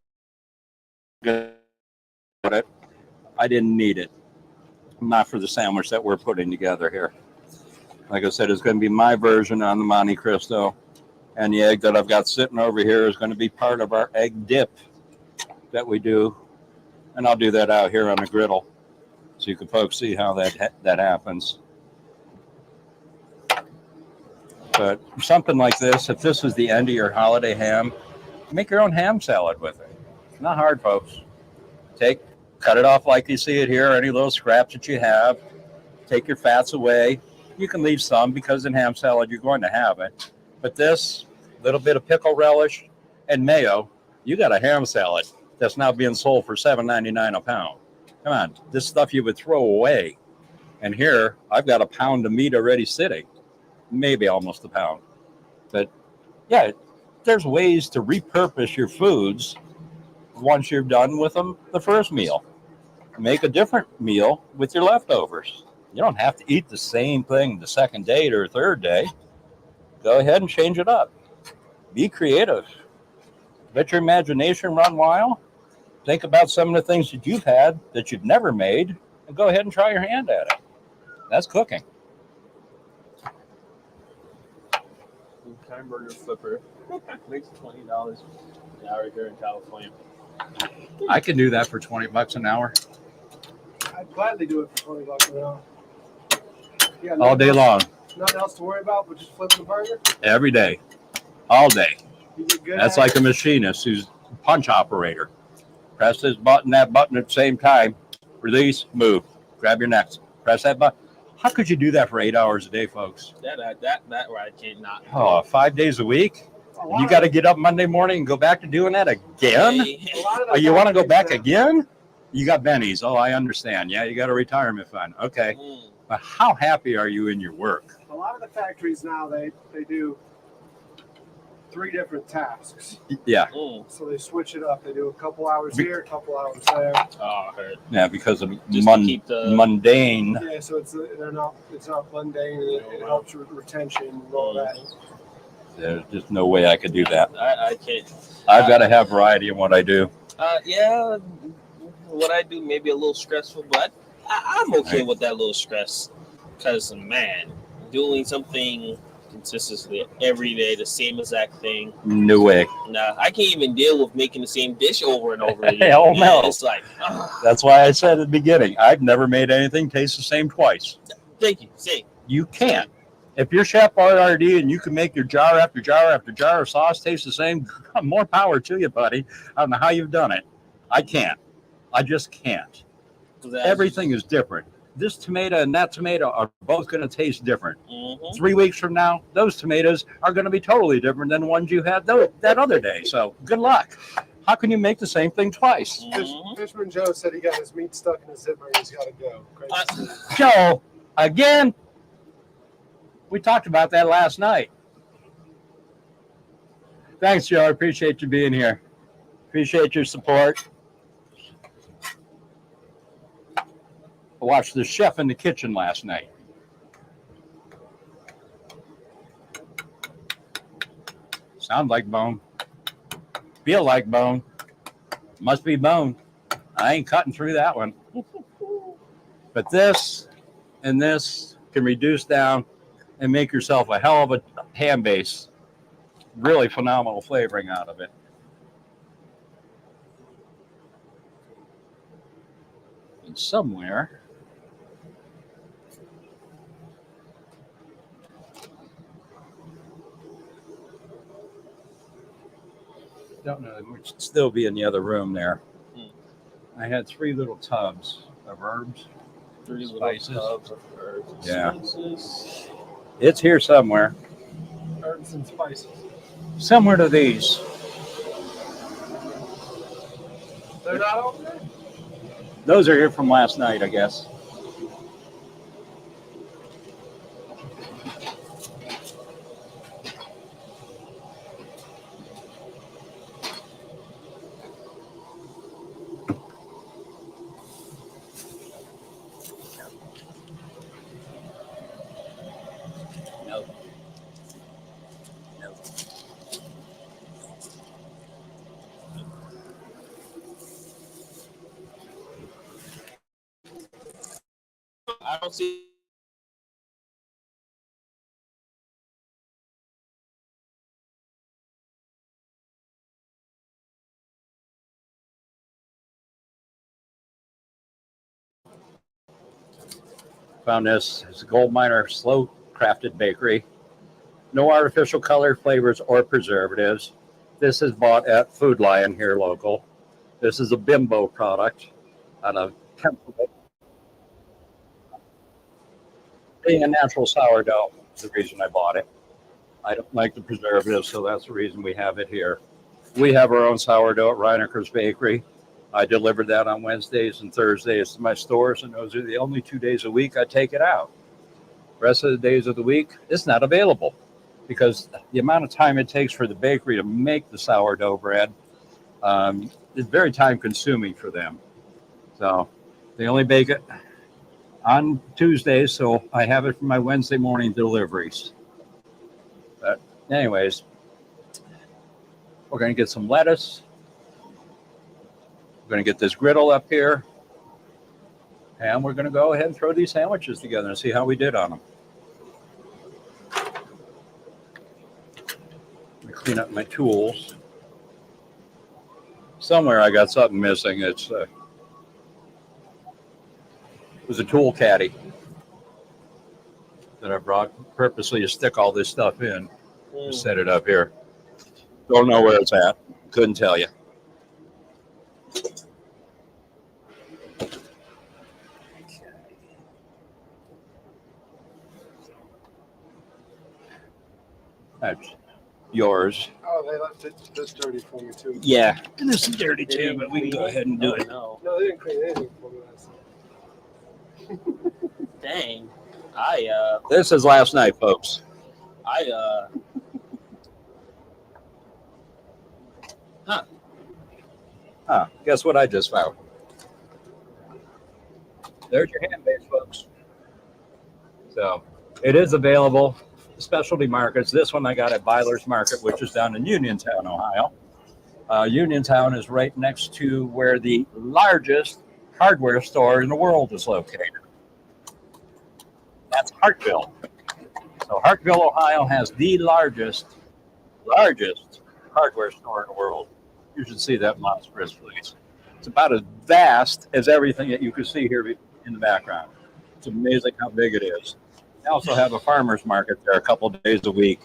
gonna put it. I didn't need it. Not for the sandwich that we're putting together here. Like I said, it's going to be my version on the Monte Cristo. And the egg that I've got sitting over here is going to be part of our egg dip that we do. And I'll do that out here on the griddle so you can folks see how that happens. But something like this, if this is the end of your holiday ham, make your own ham salad with it. Not hard, folks. Cut it off like you see it here, any little scraps that you have. Take your fats away. You can leave some because in ham salad you're going to have it. But this little bit of pickle relish and mayo, you got a ham salad that's now being sold for $7.99 a pound. Come on, this stuff you would throw away. And here, I've got a pound of meat already sitting. Maybe almost a pound. But yeah, there's ways to repurpose your foods once you're done with them the first meal. Make a different meal with your leftovers. You don't have to eat the same thing the second day or third day. Go ahead and change it up. Be creative. Let your imagination run wild. Think about some of the things that you've had that you've never made and go ahead and try your hand at it. That's cooking. Time burger flipper makes $20 an hour here in California. I can do that for $20 an hour. I'd gladly do it for $20 an hour. Yeah, all day long. Nothing else to worry about but just flipping the burger? Every day. All day. You get good That's at like it? a machinist who's a punch operator. Press this button, that button at the same time. Release, move. Grab your next. Press that button. How could you do that for 8 hours a day, folks? That where I can't not. Oh, 5 days a week? You got to get up Monday morning and go back to doing that again? You want to go back again? You got bennies. Oh, I understand. Yeah, you got a retirement fund. Okay. But how happy are you in your work? A lot of the factories now, they do 3 different tasks. Yeah. So they switch it up. They do a couple hours here, a couple hours there. Oh, I heard. Yeah, because of Just to keep mundane. Yeah, so it's not mundane, and it helps with retention and all that. There's just no way I could do that. I can't. I've got to have variety in what I do. Yeah, what I do may be a little stressful, but I'm okay with that little stress. Because, man, doing something consistently every day, the same exact thing. No way. Nah, I can't even deal with making the same dish over and over again. Hell no. It's like, That's why I said at the beginning, I've never made anything taste the same twice. Thank you. Same. You can't. If you're Chef RRD and you can make your jar after jar after jar of sauce taste the same, more power to you, buddy. I don't know how you've done it. I can't. I just can't. Everything is different. This tomato and that tomato are both going to taste different. 3 weeks from now, those tomatoes are going to be totally different than the ones you had that other day. So good luck. How can you make the same thing twice? Fishman Joe said he got his meat stuck in his zipper and he's got to go. Joe, again? We talked about that last night. Thanks, Joe. I appreciate you being here. Appreciate your support. I watched The Chef in the Kitchen last night. Sound like bone. Feel like bone. Must be bone. I ain't cutting through that one. But this and this can reduce down and make yourself a hell of a ham base. Really phenomenal flavoring out of it. And somewhere, don't know, it would still be in the other room there. I had 3 little tubs of herbs. 3 spices. little tubs of herbs and Yeah. spices. It's here somewhere. Herbs and spices. Somewhere to these. They're not over there? Those are here from last night, I guess. No. No. I don't see. Found this. It's a gold miner slow crafted bakery. No artificial color, flavors, or preservatives. This is bought at Food Lion here local. This is a Bimbo product out of Pennsylvania. Being a natural sourdough is the reason I bought it. I don't like the preservatives, so that's the reason we have it here. We have our own sourdough at Reineker's Bakery. I delivered that on Wednesdays and Thursdays to my stores, and those are the only 2 days a week I take it out. The rest of the days of the week, it's not available because the amount of time it takes for the bakery to make the sourdough bread is very time consuming for them. So they only bake it on Tuesdays, so I have it for my Wednesday morning deliveries. But anyways, we're going to get some lettuce. We're going to get this griddle up here. And we're going to go ahead and throw these sandwiches together and see how we did on them. Let me clean up my tools. Somewhere I got something missing. It was a tool caddy that I brought purposely to stick all this stuff in. Just set it up here. Don't know where it's at. Couldn't tell you. That's yours. Oh, they left it this dirty for me too. Yeah. And this is dirty too, but we can go ahead and do it. No. No, they didn't clean anything for me last night. Dang. This is last night, folks. Guess what I just found? There's your hand base, folks. So it is available. Specialty markets. This one I got at Byler's Market, which is down in Uniontown, Ohio. Uniontown is right next to where the largest hardware store in the world is located. That's Hartville. So Hartville, Ohio has the largest hardware store in the world. You should see that monstrous place. It's about as vast as everything that you can see here in the background. It's amazing how big it is. They also have a farmer's market there a couple of days a week,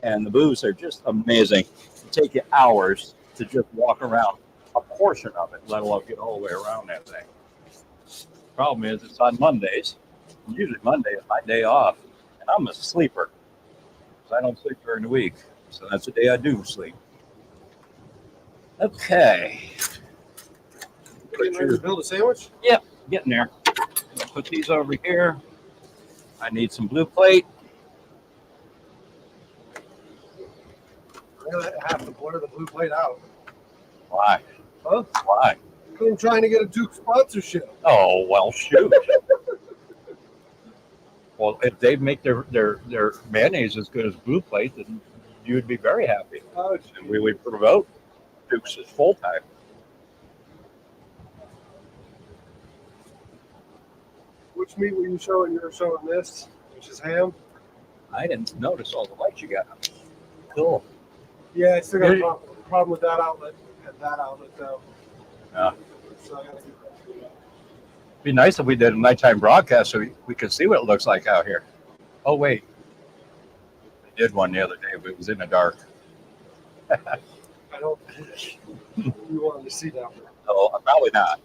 and the booths are just amazing. It take you hours to just walk around a portion of it, let alone get all the way around that thing. Problem is, it's on Mondays. Usually Monday is my day off, and I'm a sleeper because I don't sleep during the week. So that's the day I do sleep. Okay. Getting ready to build a sandwich? Yep, getting there. I'll put these over here. I need some blue plate. I'm gonna have to blur the blue plate out. Why? Huh? Why? I'm trying to get a Duke sponsorship. Oh, well, shoot. Well, if they make their mayonnaise as good as blue plate, then you would be very happy. Oh, And we would promote Duke's as full time. which meat were you showing? You were showing this, which is ham. I didn't notice all the lights you got. Cool. Yeah, I still got a Yeah. problem with that outlet. At that outlet though. Yeah. So I gotta get that cleaned up. It'd be nice if we did a nighttime broadcast so we could see what it looks like out here. Oh, wait. I did one the other day, but it was in the dark. I don't think you wanted to see that one. So probably not.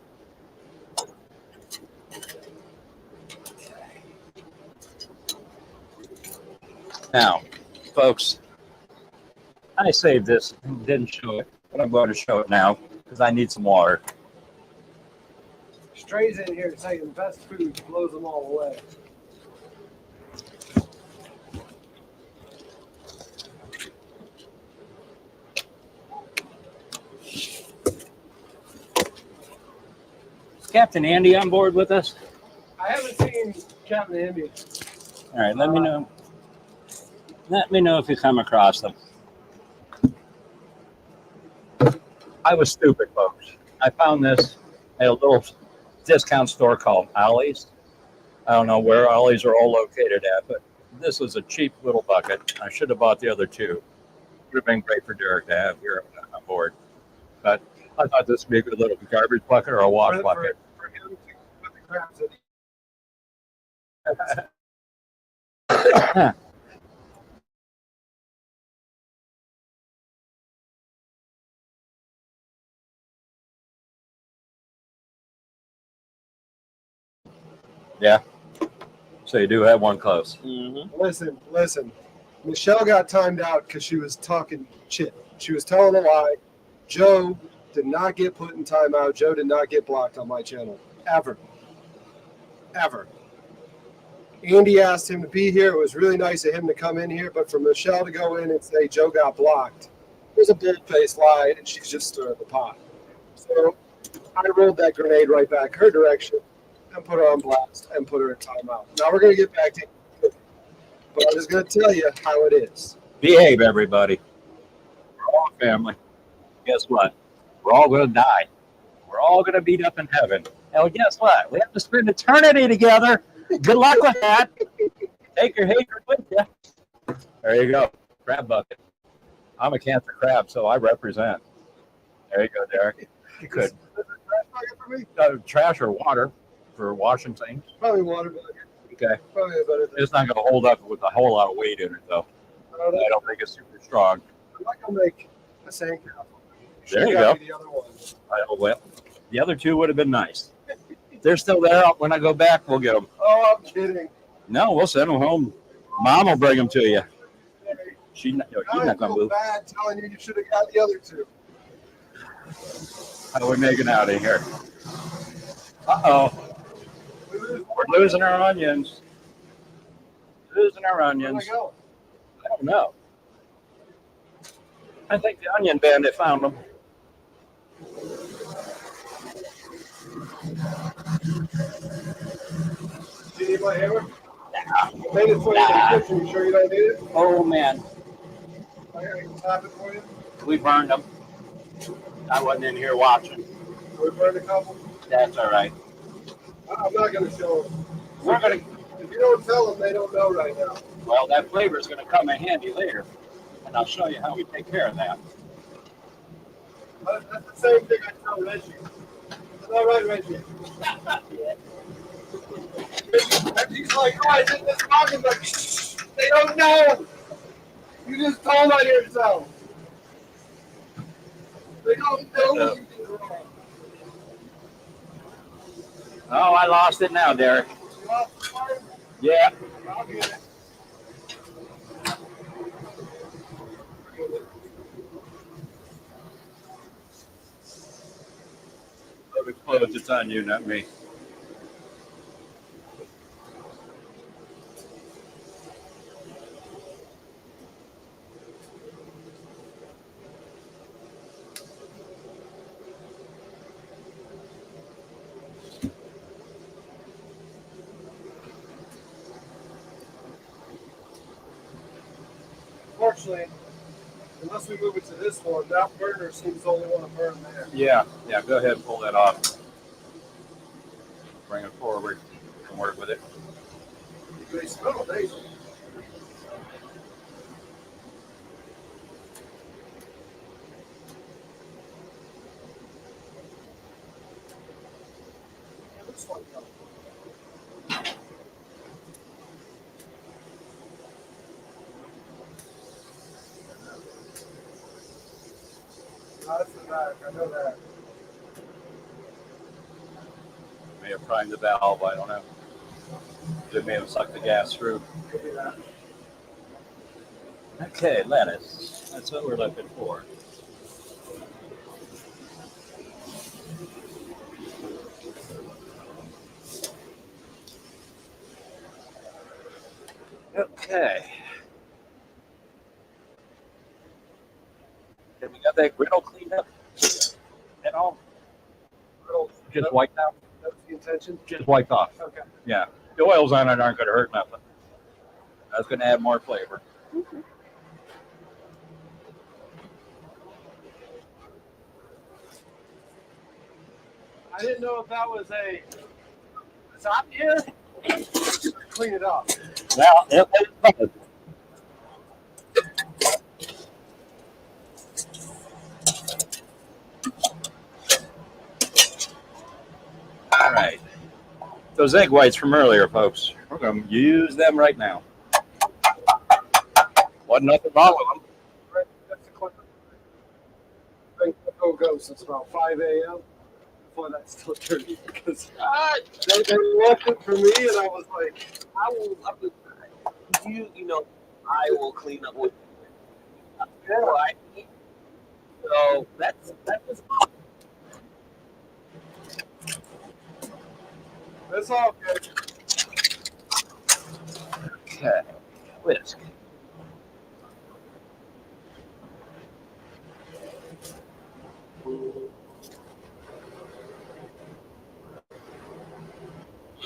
Now, folks, I saved this, didn't show it, but I'm going to show it now because I need some water. Trey's in here saying the best food blows them all away. Captain Andy on board with us? I haven't seen Captain Andy. All right, let me know. Let me know if you come across them. I was stupid, folks. I found this at a little discount store called Ollie's. I don't know where Ollie's are all located at, but this was a cheap little bucket. I should have bought the other two. Would have been great for Derek to have here on board. But I thought this would be a good little garbage bucket or a wash bucket. For him to put the crabs in. Yeah. So you do have one close. Mm-hmm. Listen. Michelle got timed out because she was talking shit. She was telling a lie. Joe did not get put in timeout. Joe did not get blocked on my channel. Ever. Andy asked him to be here. It was really nice of him to come in here, but for Michelle to go in and say Joe got blocked, it was a bold-faced lie, and she's just stirring the pot. So I rolled that grenade right back her direction and put her on blast and put her in timeout. Now we're going to get back to it, but I'm just going to tell you how it is. Behave, everybody. We're all family. Guess what? We're all going to die. We're all going to beat up in heaven. Hell, guess what? We have to spend eternity together. Good luck with that. Take your hatred with you. There you go. Crab bucket. I'm a cancer crab, so I represent. There you go, Derek. You could. Is it a trash bucket for me? Trash or water for washing things. Probably water bucket. Okay. Probably a better thing. It's not going to hold up with a whole lot of weight in it, though. I don't think it's super strong. I'm not going to make a sandcastle. There you go. The other one. Well, the other two would have been nice. They're still there. When I go back, we'll get them. Oh, I'm kidding. No, we'll send them home. Mom will bring them to you. She's not I going to feel move. bad telling you should have got the other two. How are we making out of here? Uh-oh. We're losing our onions. Losing our Where'd onions. I go? I don't know. I think the onion bandit found them. Do you need my hammer? Nah. Made it for you in the kitchen. You sure you don't need it? Oh, man. I can tap it for you. We burned them. I wasn't in here watching. We burned a couple. That's all right. I'm not going to show them. We're going to, If you don't tell them, they don't know right now. well, that flavor is going to come in handy later. And I'll show you how we take care of that. That's the same thing I tell Reggie. Is that right, Reggie? Reggie's like, oh, I did this wrong. I'm like, shh, they don't know. You just told on yourself. They don't know what you did wrong. Oh, I lost it now, Derek. You lost the fire? Yeah. I'll get it. Let it close. It's on you, not me. Unfortunately, unless we move it to this one, that burner seems the only one to burn there. Yeah, go ahead and pull that off. Bring it forward and work with it. They smell amazing. Yeah, this one comes. That's the back, I know that. May have primed the valve, I don't know. It may have sucked the gas through. Could be that. Okay, lettuce. That's what we're looking for. Okay. Have we got that griddle cleaned up at all? Just wiped out? That's the intention. Just wiped off. Okay. Yeah. The oils on it aren't going to hurt nothing. That's going to add more flavor. I didn't know if that was a top here. Clean it up. Well, it, all right. Those egg whites from earlier, folks. We're going to use them right now. Wasn't nothing wrong with them. Right, that's the clip. I think I'll go since about 5 a.m. before that's still dirty because they left it for me and I was like, I will clean up with yeah. right. So that's That's all good. Okay. Whisk.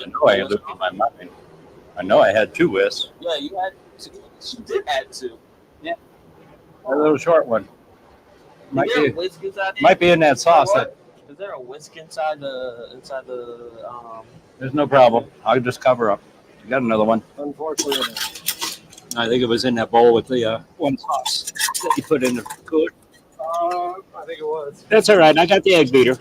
I know I looked in my mind. I know I had 2 whisks. yeah. You did add to. A little short one. Might Is there a be, whisk inside there? might be in that sauce. What? Is there a whisk inside the There's no problem. I'll just cover up. You got another one. Unfortunately, I think it was in that bowl with the one sauce that you put in the cooler. I think it was. That's all right. I got the egg beater.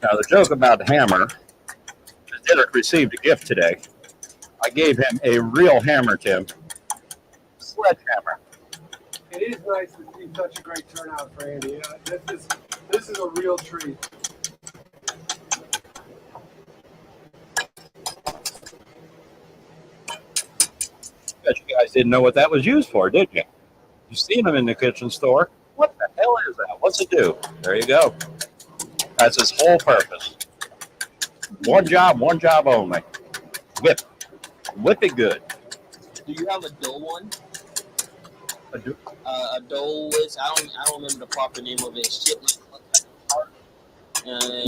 Now, the joke about the hammer is Derek received a gift today. I gave him a real hammer, Tim. Sledgehammer. It is nice to see such a great turnout for Andy. This is a real treat. Bet you guys didn't know what that was used for, did you? You've seen them in the kitchen store. What the hell is that? What's it do? There you go. That's its whole purpose. One job only. Whip. Whip it good. Do you have a dough one? A do- A dough whisk? I don't remember the proper name of it. Shit like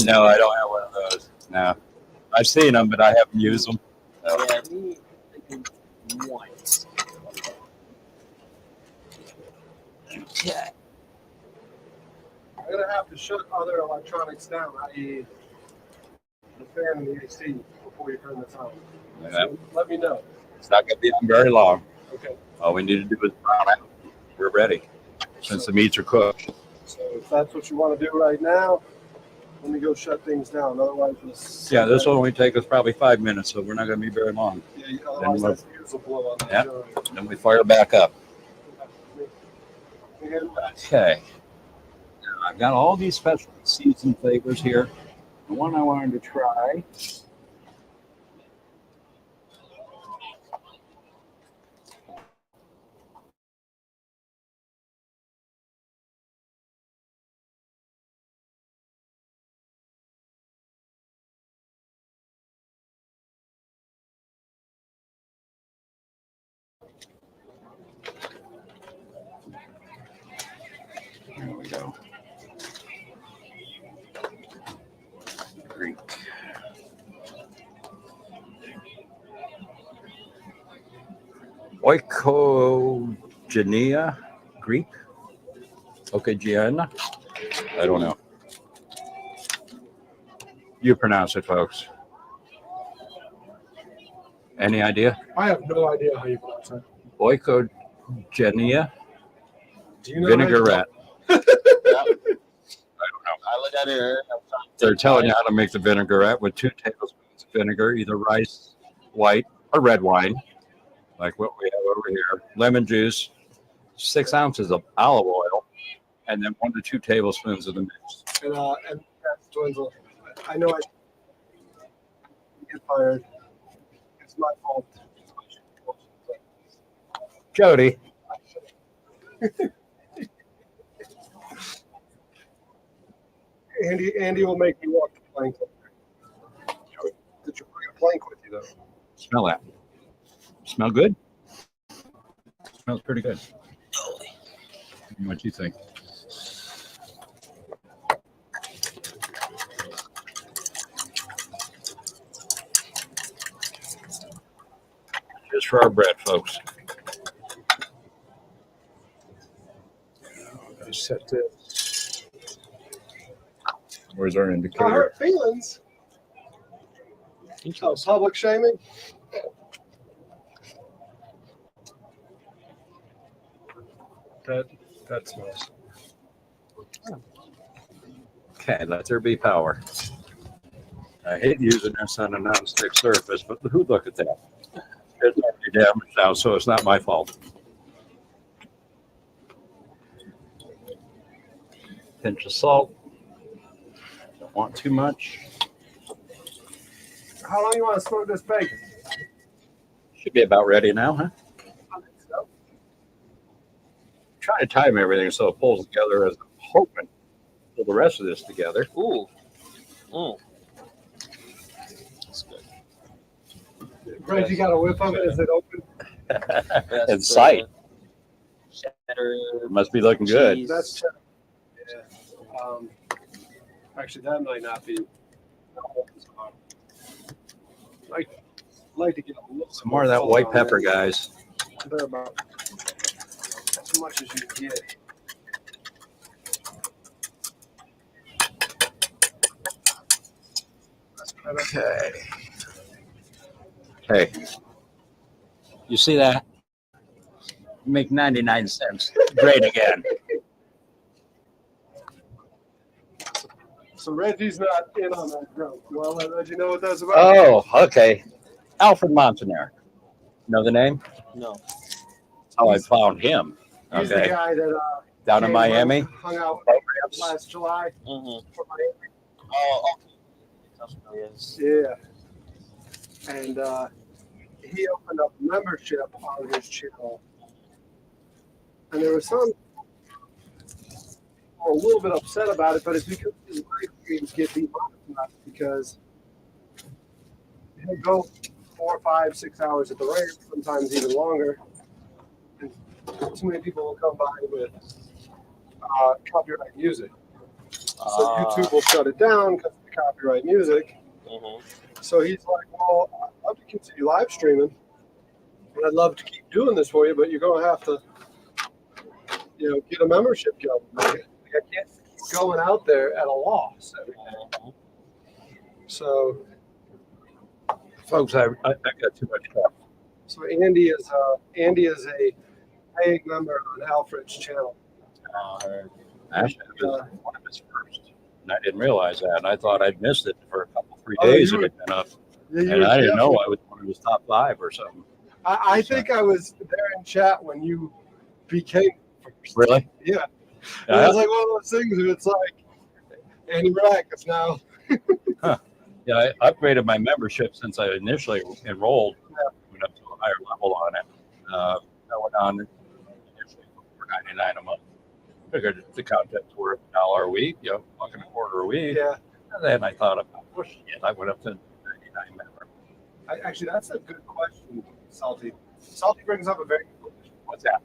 No, I don't have one of those. No. I've seen them, but I haven't used them. No. Yeah, me once. Okay. I'm gonna have to shut other electronics down, i.e. the fan and the AC, before you turn this on. Yeah. So let me know. It's not going to be on very long. Okay. All we need to do is brown out. We're ready. Since the meats are cooked. So if that's what you want to do right now, let me go shut things down. Otherwise, Yeah, this will only take us probably 5 minutes, so we're not going to be very long. Yeah, otherwise we'll- that's the fuse will blow on the Yeah. generator. Then we fire back up. And Okay. Now, I've got all these special seasoned flavors here. The one I wanted to try. There we go. Greek. Oikogenea Greek. Oikogenea. I don't know. You pronounce it, folks. Any idea? I have no idea how you pronounce that. Oikogenea Do you know vinaigrette. I don't know. I look at it. They're telling you how to make the vinaigrette with 2 tablespoons of vinegar, either rice, white, or red wine, like what we have over here. Lemon juice, 6 ounces of olive oil, and then 1 to 2 tablespoons of the mix. And that's Dwindle. I know I get fired. It's my fault. Jody, Andy will make you walk the plank. Did you bring a plank with you though? Smell that. Smell good? Smells pretty good. What do you think? Just for our bread, folks. Set this. Where's our I indicator? hurt feelings. Oh, public shaming. That smells. Okay, let there be power. I hate using this on a non-stick surface, but who look at that? It's already damaged now, so it's not my fault. Pinch of salt. Don't want too much. How long you want to smoke this bacon? Should be about ready now, huh? I think so. Try to time everything so it pulls together as I'm hoping to pull the rest of this together. Ooh. Mm. That's good. Reggie got a whiff of it. Is it open? That's In sight. Cheddar. Must be looking good. cheese. That's yeah. Actually, that might not be. Like to get a little Some more of that color white on pepper, that. guys. They're about as much as you can get. Okay. Hey, you see that? Make 99 cents. Great again. So Reggie's not in on that growth. You want to let Reggie know what that's about? Oh, okay. Alfred Montaner. Know the name? No. That's how I found him. He's the Okay. guy that Down in came Miami. hung out Programs. last July. Mm-hmm. For Miami. Oh, okay. Yes. Yeah. And he opened up membership on his channel. And there was some a little bit upset about it, but it's because his live streams get demonetized because he'll go 4, 5, 6 hours at the rate, sometimes even longer. And too many people will come by with copyright music. So YouTube will shut it down because of the copyright music. Mm-hmm. So he's like, well, I'd love to continue live streaming, and I'd love to keep doing this for you, but you're going to have to, get a membership going. Like, I can't keep going out there at a loss every day. So Folks, I got too much stuff. So Andy is a paying member on Alfred's channel. Actually, it was one of his first. And I didn't realize that. And I thought I'd missed it for a couple, 3 Oh, days. you It were- had been up. Yeah, And I didn't know I was one of his top 5 or something. I think I was there in chat when you became first. Really? Yeah. And it was like one of those things where it's like, Andy Rackets now. Yeah, I upgraded my membership since I initially enrolled. Went up to a higher level on it. I went on initially for $4.99 a month. Figured the content's worth $1 a week, fucking a quarter a week. Yeah. And then I thought about, well, shit, I went up to 99 member. Actually, that's a good question, Salty. Salty brings up a very good question. What's that?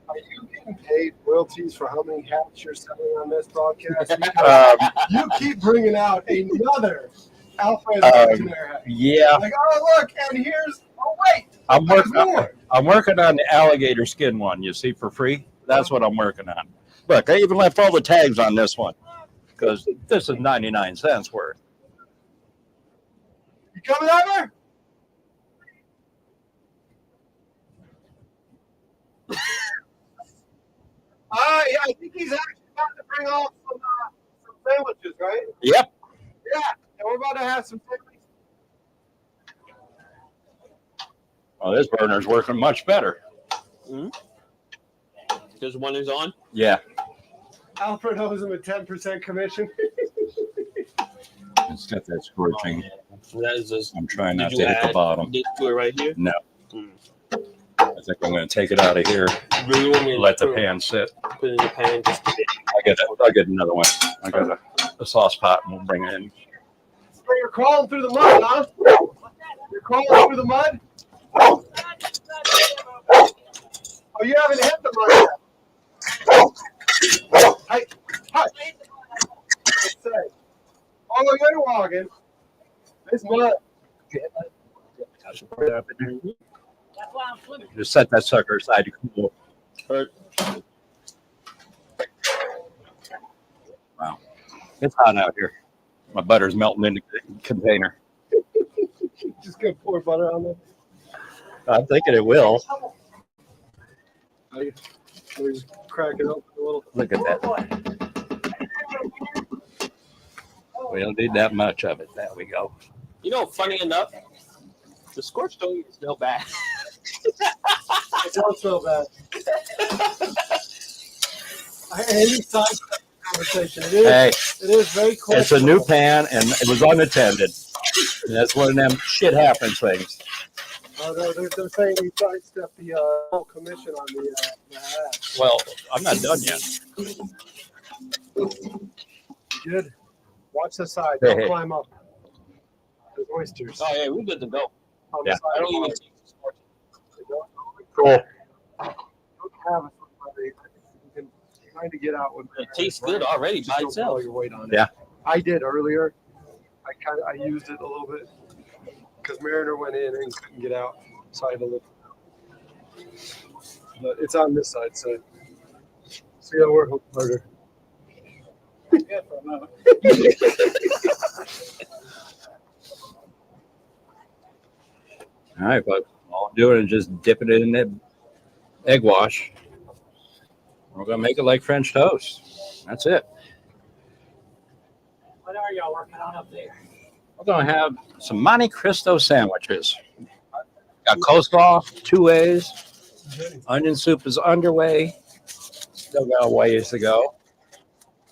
Are you getting paid royalties for how many hats you're selling on this broadcast? You keep bringing out another Alfred Montaner hat. Yeah, Like, oh, look, and here's, oh, wait. I'm there's working. more. I'm working on the alligator skin one. You see, for free. That's what I'm working on. Look, I even left all the tags on this one because this is 99 cents worth. You coming over? Yeah, I think he's actually about to bring off some sandwiches, right? Yep. Yeah, and we're about to have some sandwiches. Well, this burner's working much better. This one is on. Yeah. Alfred owes him a 10% commission. It's got that scorching. That is just. I'm trying not Did to you hit the add bottom. this to it right here? No. Mm. I think I'm going to take it out of here. Really want me to Let the pan sit. put it in the pan just to I'll get another one. I got to a sauce pot and we'll bring it in. So you're crawling through the mud, huh? You're crawling through the mud? Oh, you haven't hit the mud yet. Hi. Say. Oh, you're walking. It's mud. Just set that sucker aside to cool. Wow. It's hot out here. My butter's melting in the container. Just gonna pour butter on there. I'm thinking it will. Let me just crack it open a little. Look at that. We don't need that much of it. There we go. You know, funny enough, the scorched onion is no bad. It don't smell bad. Any side conversation. It is very cool. It's a new pan and it was unattended. And that's one of them shit happens things. Oh, no, they're saying you sidestepped the whole commission on the ad. Well, I'm not done yet. Good. Watch the side. Hey, Don't hey. climb up. There's oysters. Oh yeah, we're good to go. On the Yeah. side I don't of even the take the scorched. Cool. don't have it. You can kind of get out with It tastes good already Just by don't itself. throw your weight on it. Yeah. I did earlier. I used it a little bit because Mariner went in and couldn't get out, so I had to look. But it's on this side, so see how work harder. Yeah, for a moment. All right, folks. All I'm doing is just dipping it in that egg wash. We're going to make it like French toast. That's it. What are y'all working on up there? We're going to have some Monte Cristo sandwiches. Got coleslaw, 2 ways. Onion soup is underway. Still got a ways to go.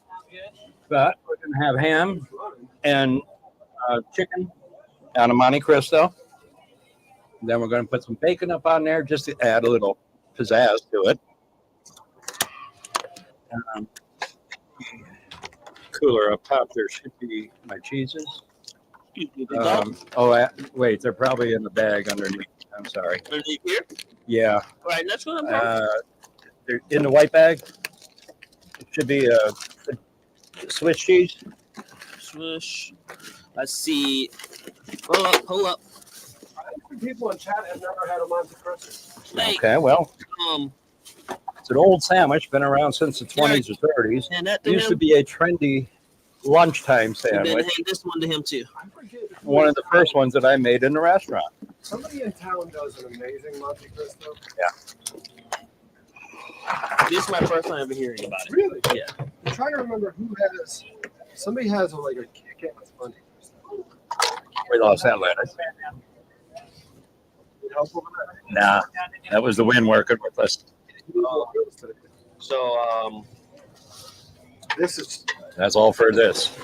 Sound good? But we're going to have ham and chicken out of Monte Cristo. Then we're going to put some bacon up on there just to add a little pizzazz to it. Cooler up top there should be my cheeses. Wait, they're probably in the bag underneath. I'm sorry. Underneath here? Yeah, All right, that's what I'm talking. they're in the white bag. It should be a Swiss cheese. Swish. Let's see. Hold up. People in chat have never had a Monte Cristo. Hey, Okay, well, um, it's an old sandwich, been around since the 20s or 30s. hand that It to used to him. be a trendy lunchtime And then sandwich. hand this one to him too. I forget. One of the first ones that I made in the restaurant. Somebody in town does an amazing Monte Cristo. This is my first time ever hearing about it. Really? Yeah. I'm trying to remember who has. Somebody has like a kick-ass Monte Cristo. We lost that lettuce. Need help over Nah, that was the wind working with us. there? So This is. That's all for this.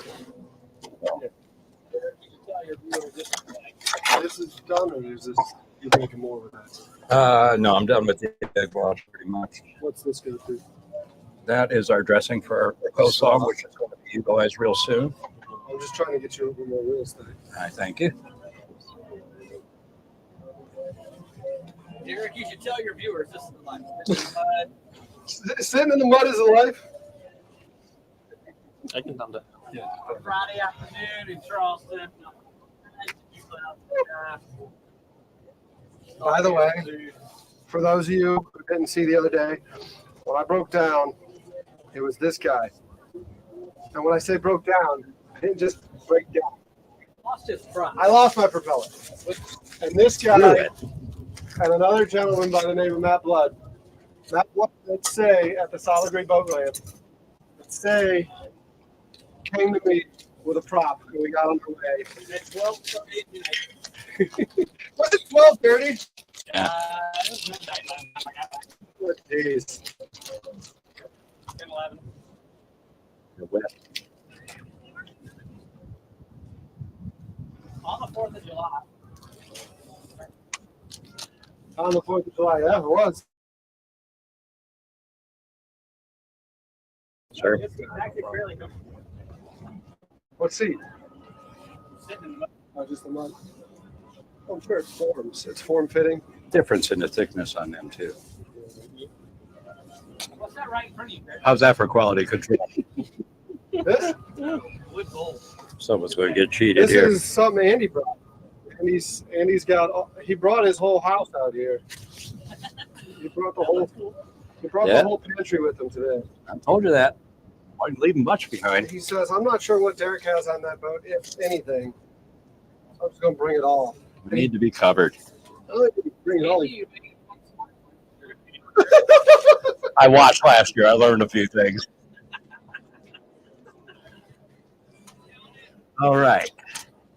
This is done, or is this? You making more with that? No, I'm done with the egg wash pretty much. What's this going to do? That is our dressing for our coleslaw, which is going to be you guys real soon. I'm just trying to get you a little more real estate. I thank you. Derek, you should tell your viewers this is the life. Sitting in the mud is a life. I can come to. Friday afternoon in Charleston. By the way, for those of you who didn't see the other day, when I broke down, it was this guy. And when I say broke down, I didn't just break down. Lost his front. I lost my propeller. And this guy and another gentleman by the name of Matt Blood, let's say at the Solid Grade Boat Ramp, let's say came to me with a prop and we got underway. At 12:30 Was it 12:30? it was midnight by the time I got back. What days? 10:11. On the 4th of July. On the 4th of July, yeah, it was. Sure. It's actually fairly good. What seat? Sitting in the Oh, just the mud. Oh, I'm sure it forms. It's form fitting. Difference in the thickness on them too. What's that right in front of you, Greg? How's that for quality control? This, Wood gold. Someone's going to get cheated this here. is something Andy brought. Andy's got. He brought his whole house out here. He brought the whole. He brought Yeah. the whole pantry with him today. I told you that. I didn't leave much behind. He says, "I'm not sure what Derek has on that boat, if anything. I'm just gonna bring it all. We need to be covered. I don't think he can bring it all. I watched last year. I learned a few things. All right.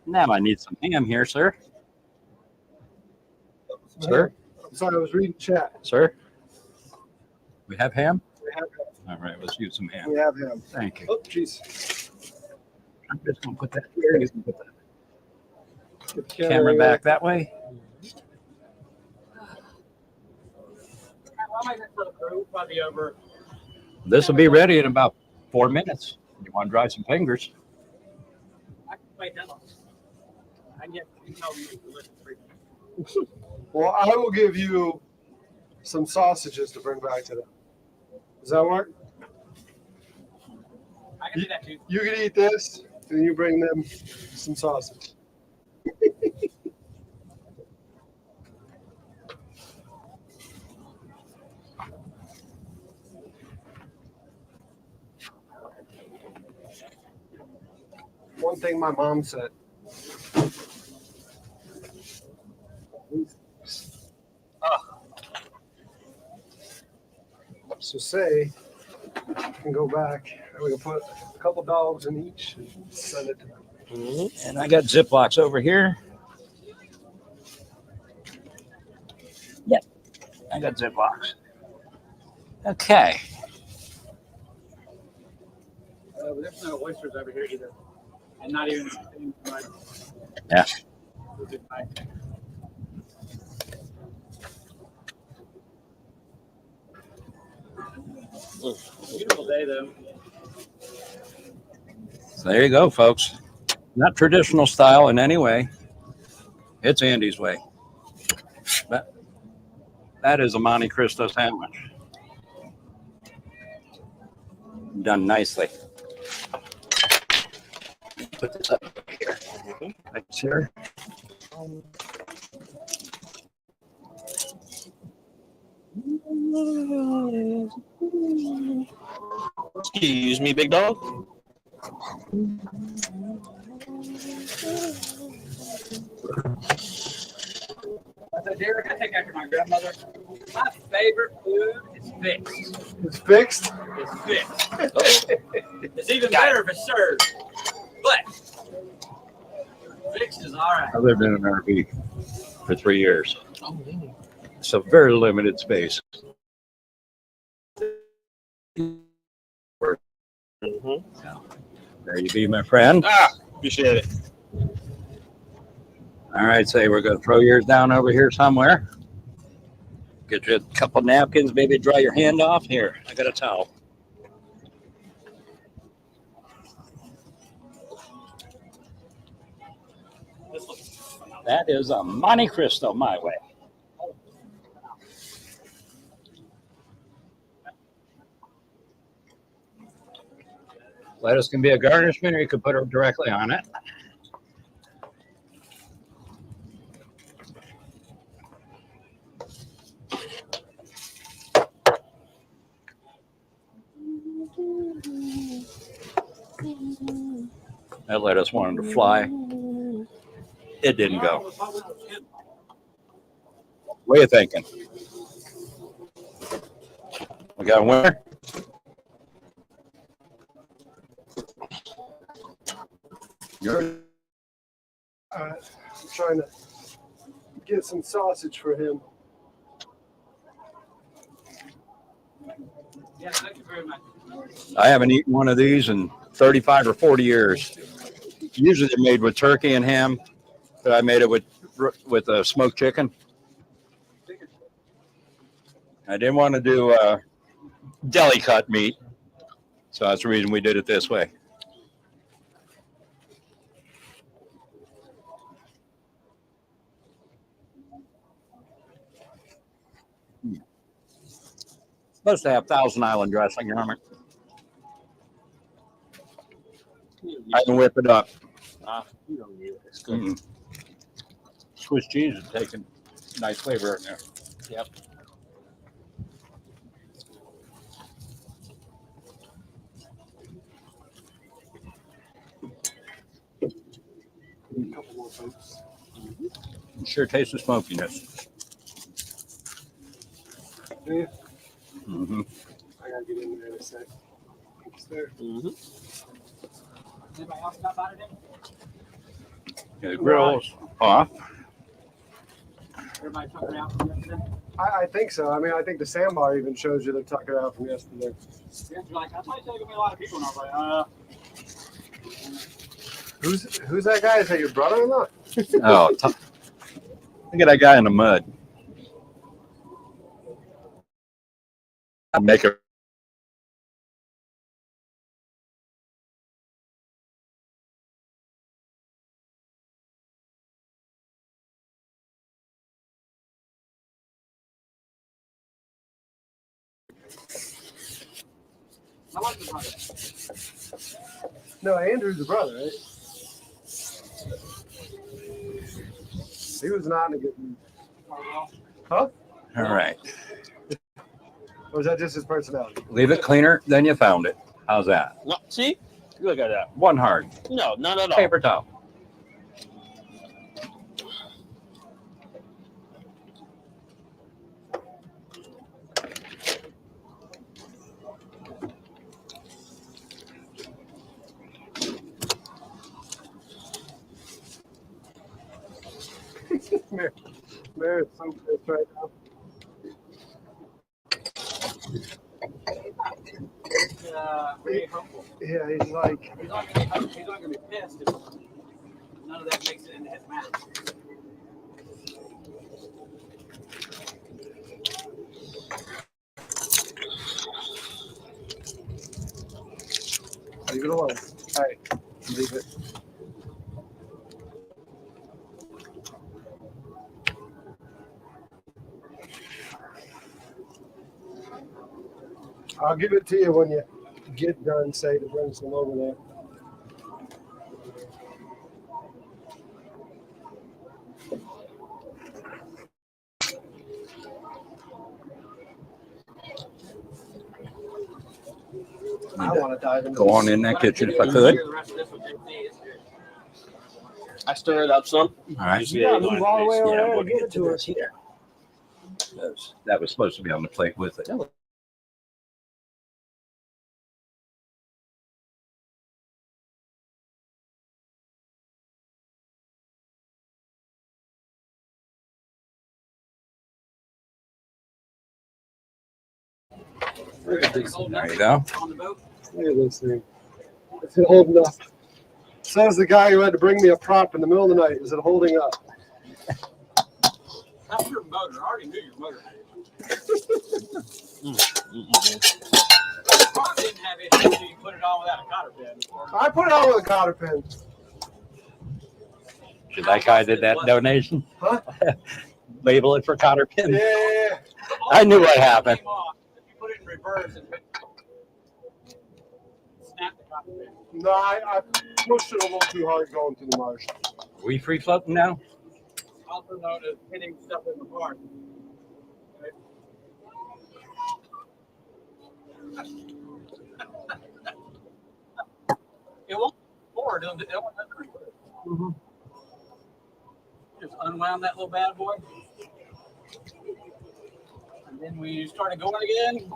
Now I need some ham here, sir. Sir? I'm sorry, I was reading chat. Sir? We have ham? We have All right, let's use some ham. We have him. Thank you. Oh, jeez. I'm just going to put that here. Just gonna put the Get the camera away. back that way. Why am I next to the crew? Probably over. This will be ready in about 4 minutes. You want to dry some fingers? I can wait that long. I get you tell me to listen for you. Well, I will give you some sausages to bring back to them. Does that work? I can do that too. You can eat this, and you bring them some sausage. One thing my mom said. So say, we can go back and we can put a couple dogs in each and send it to them. And I got Ziplocs over here. Yep, I got Ziplocs. Okay. But there's no oysters over here either. And not even in my. Yeah. Beautiful day though. So there you go, folks. Not traditional style in any way. It's Andy's way. But that is a Monte Cristo sandwich. Done nicely. Put this up here. Thanks, sir. Excuse me, big dog. So Derek, I take after my grandmother. My favorite food is fixed. It's fixed. It's fixed. Uh-oh. It's even Got better if it's served. But fixed is all right. I lived in an RV for 3 years. Oh, yeah. It's a very limited space. Mhm. There you be, my friend. Appreciate it. All right, say we're going to throw yours down over here somewhere. Get you a couple napkins, maybe dry your hand off. Here, I got a towel. That is a Monte Cristo my way. Lettuce can be a garnishment, or you could put it directly on it. That lettuce wanted to fly. It didn't go. What are you thinking? We got a winner? Yours? I'm trying to get some sausage for him. Yeah, thank you very much. I haven't eaten one of these in 35 or 40 years. Usually they're made with turkey and ham, but I made it with smoked chicken. I didn't want to do deli cut meat, so that's the reason we did it this way. Supposed to have Thousand Island dressing on it. I can whip it up. You don't need it. It's good. Mm. Swiss cheese is taking nice flavor in there. Yep. A couple more folks. It sure tastes the smokiness. Yeah, Mm-hmm. I gotta get in there in a sec. Thanks there. Mm-hmm. Anybody else got about it in? Yeah, the grill's off. Everybody took it out from yesterday? I think so. I mean, I think the sandbar even shows you the tucker out from yesterday. You're like, I thought you said there's gonna be a lot of people, and I was like, Who's that guy? Is that your brother-in-law? Oh, look at that guy in the mud. I make it. I like the brother. No, Andrew's the brother, right? He was not in a good mood. Oh, All right. Or is that just his personality? Leave it cleaner than you found it. How's that? No, see? Look at that. One hard. No, not at all. Paper towel. Mary's so pissed right now. pretty hopeful. Yeah, he's like, He's not gonna be pissed if none of that makes it into his mouth. leave it alone. All right, leave it. I'll give it to you when you get done, say, to bring some over there. I want to dive into Go on in that kitchen if I could. I stir it up some. All right. You gotta move all the way over Yeah, there we'll and give get it to us. here. That was supposed to be on the plate with it. There you go. On the boat. Look at this thing. Is it holding up? Says the guy who had to bring me a prop in the middle of the night. Is it holding up? That's your motor. I already knew your motor had it. Prop didn't have it until you put it on without a cotter pin. I put it on with a cotter pin. Did that guy did that donation? Huh? Label it for cotter pin. Yeah. I knew what happened. If you put it in reverse and snap the cotter pin. No, I pushed it a little too hard going through the marsh. We free floating now? Also known as hitting stuff in the park. Right? It won't forward. It won't Mm-hmm. just unwound that little bad boy. And then we started going again.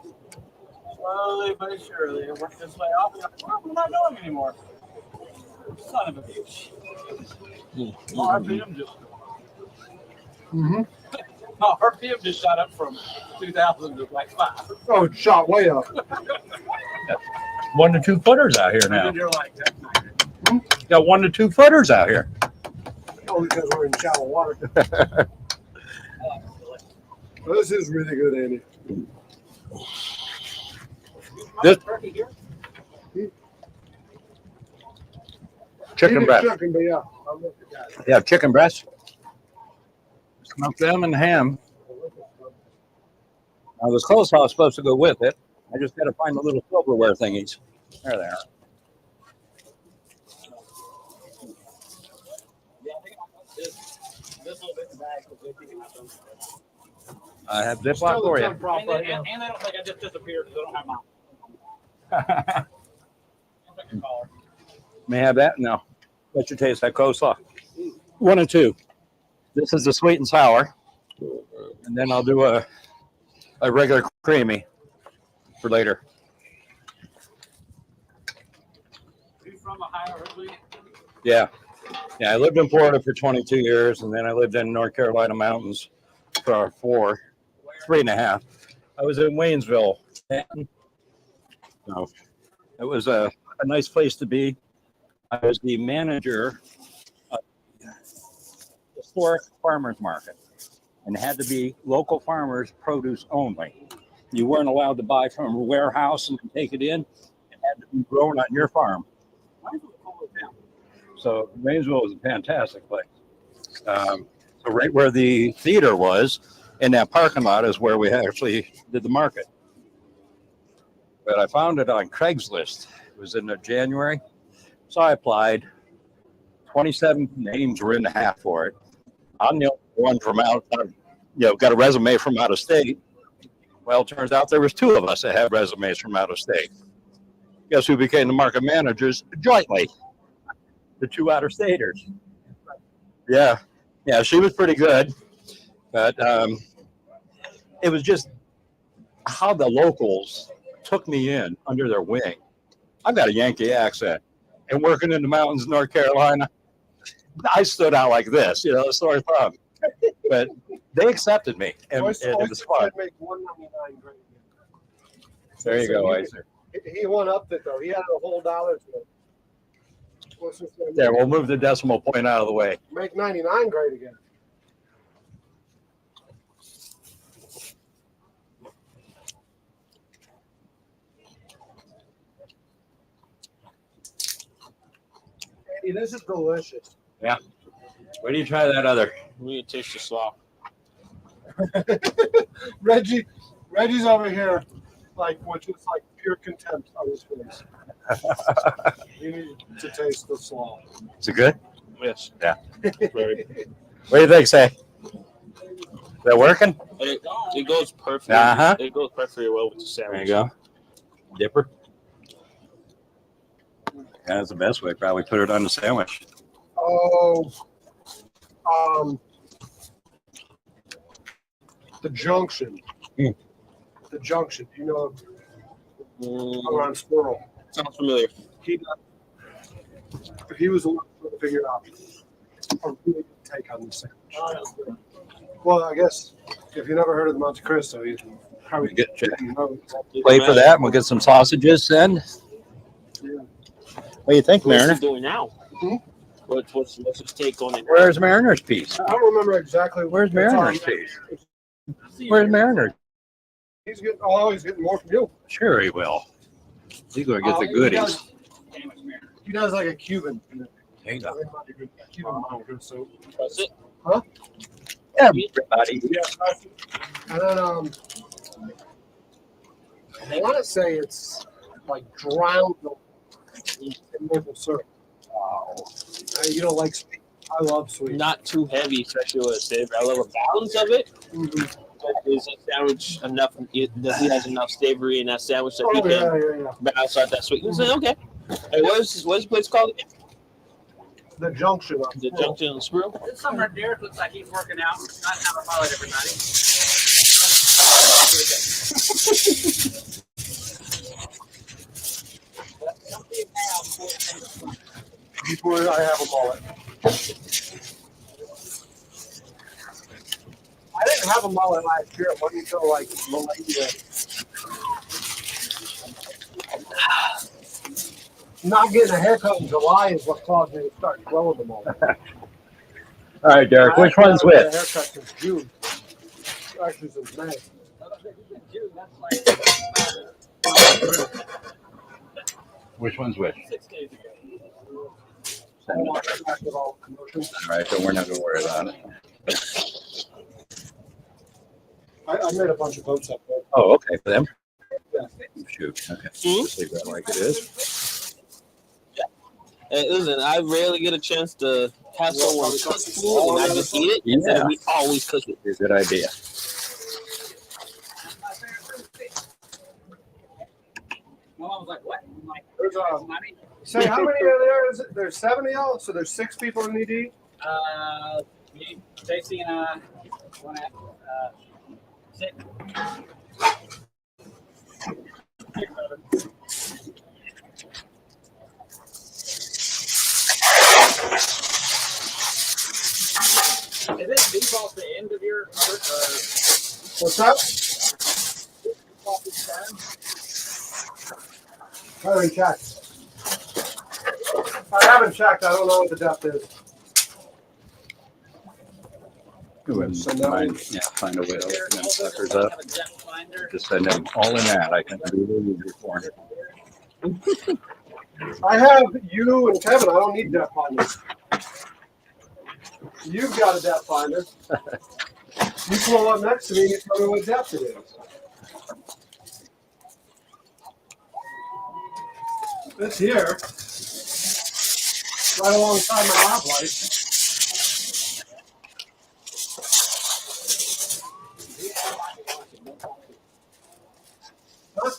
Slowly but surely. It worked this way off. Well, we're not going anymore. Son of a bitch. RPM just RPM just shot up from 2,000 to like 5. Oh, it shot way up. 1 to 2 footers out here And now. then you're like, that's not good. Got 1 to 2 footers out here. Only because we're in shallow water. Well, this is really good, Andy. This- turkey here? Chicken breast. Chicken, but yeah. I'm looking at it. Yeah, chicken breast. Smoke them and ham. Now, this coleslaw is supposed to go with it. I just got to find the little silverware thingies. There they are. I have Ziploc Still for the you. jump prop right now. And they don't think I just disappeared because I don't have mine. May I have that? No. Let you taste that coleslaw. 1 and 2. This is the sweet and sour. And then I'll do a regular creamy for later. Are you from Ohio originally? Yeah. Yeah, I lived in Florida for 22 years, and then I lived in North Carolina mountains for 3.5. I was in Waynesville. So it was a nice place to be. I was the manager of the historic farmers market, and it had to be local farmers' produce only. You weren't allowed to buy from a warehouse and take it in. It had to be grown on your farm. So Waynesville was a fantastic place. So right where the theater was, in that parking lot, is where we actually did the market. But I found it on Craigslist. It was in January. So I applied. 27 names were in the hat for it. I'm the only one from out, got a resume from out of state. Well, it turns out there was 2 of us that had resumes from out of state. Guess who became the market managers jointly? The 2 out-of-staters. Yeah, she was pretty good, but it was just how the locals took me in under their wing. I've got a Yankee accent, and working in the mountains of North Carolina, I stood out like this, sore thumb. But they accepted me, and it was fun. Make $1.99 great again. There you go, Iser. He went up it though. He had a whole dollar to it. There, we'll move the decimal point out of the way. Make 99 great again. Andy, this is delicious. Yeah. Where do you try that other? We need to taste the slaw. Reggie's over here, with just pure contempt on his face. You need to taste the slaw. Is it good? Yes. Yeah. Very. What do you think, Say? Is that working? It goes perfectly. Uh-huh. It goes perfectly well with the sandwich. There you go. Dipper. Yeah, that's the best way. Probably put it on the sandwich. Oh, the junction. Mm. The junction. Around Squirrel. Sounds familiar. He was the one to figure out a really good take on the sandwich. Well, I guess if you never heard of the Monte Cristo, you probably Get Wait for that, and we'll get some sausages then. Yeah. What do you think, What's Mariner? he doing now? Hmm? What's his take on it? Where's Mariner's piece? I don't remember exactly. Where's Mariner's piece? Where's Mariner? He's getting more from you. Sure he will. He's going to get the goodies. He does like a Cuban. There you go. Cuban Monte Cristo. That's it. Everybody. And then I want to say it's drowned in maple syrup. Wow. You don't like sweet? I love sweet. Not too heavy, especially with a savory. I love a balance of it. Mm-hmm. But is a sandwich enough? Does he has enough savory in that sandwich that he can Yeah. balance out that sweet? Mm-hmm. Okay. Hey, what's the place called? The junction. The Junction on Squirrel. This summer, Derek looks like he's working out. Not have a pilot, everybody. Before I have a mullet. I didn't have a mullet last year. It wasn't until Malaysia. Not getting a haircut in July is what caused me to start growing the mullet. All right, Derek, which one's I haven't which? had a haircut since June. Actually, since May. Which one's which? 6 days ago. All right, so we're not going to worry about it. I made a bunch of boats up there. Oh, okay. For them? Yeah. Shoot. Okay. Hmm? Just leave that like it is. And listen, I rarely get a chance to have someone cook food and I just eat it instead Yeah. of me always cook it. It's a good idea. My mom was like, what? I'm like, There's, money? say, how many are there? Is it, there's 7 of y'all, so there's 6 people who need to eat? Me, Stacy, and one at 6. Is it beef off the end of your cart, or What's that? off the stem? I haven't checked. I haven't checked. I don't know what the depth is. Go ahead So and now find a way to Is there open them all suckers those up. have a depth finder? Just send them all in that. I can do the easier for them. I have you and Kevin. I don't need depth finders. You've got a depth finder. You pull up next to me and you tell me what depth it is. This here, right alongside my lab light. Huh?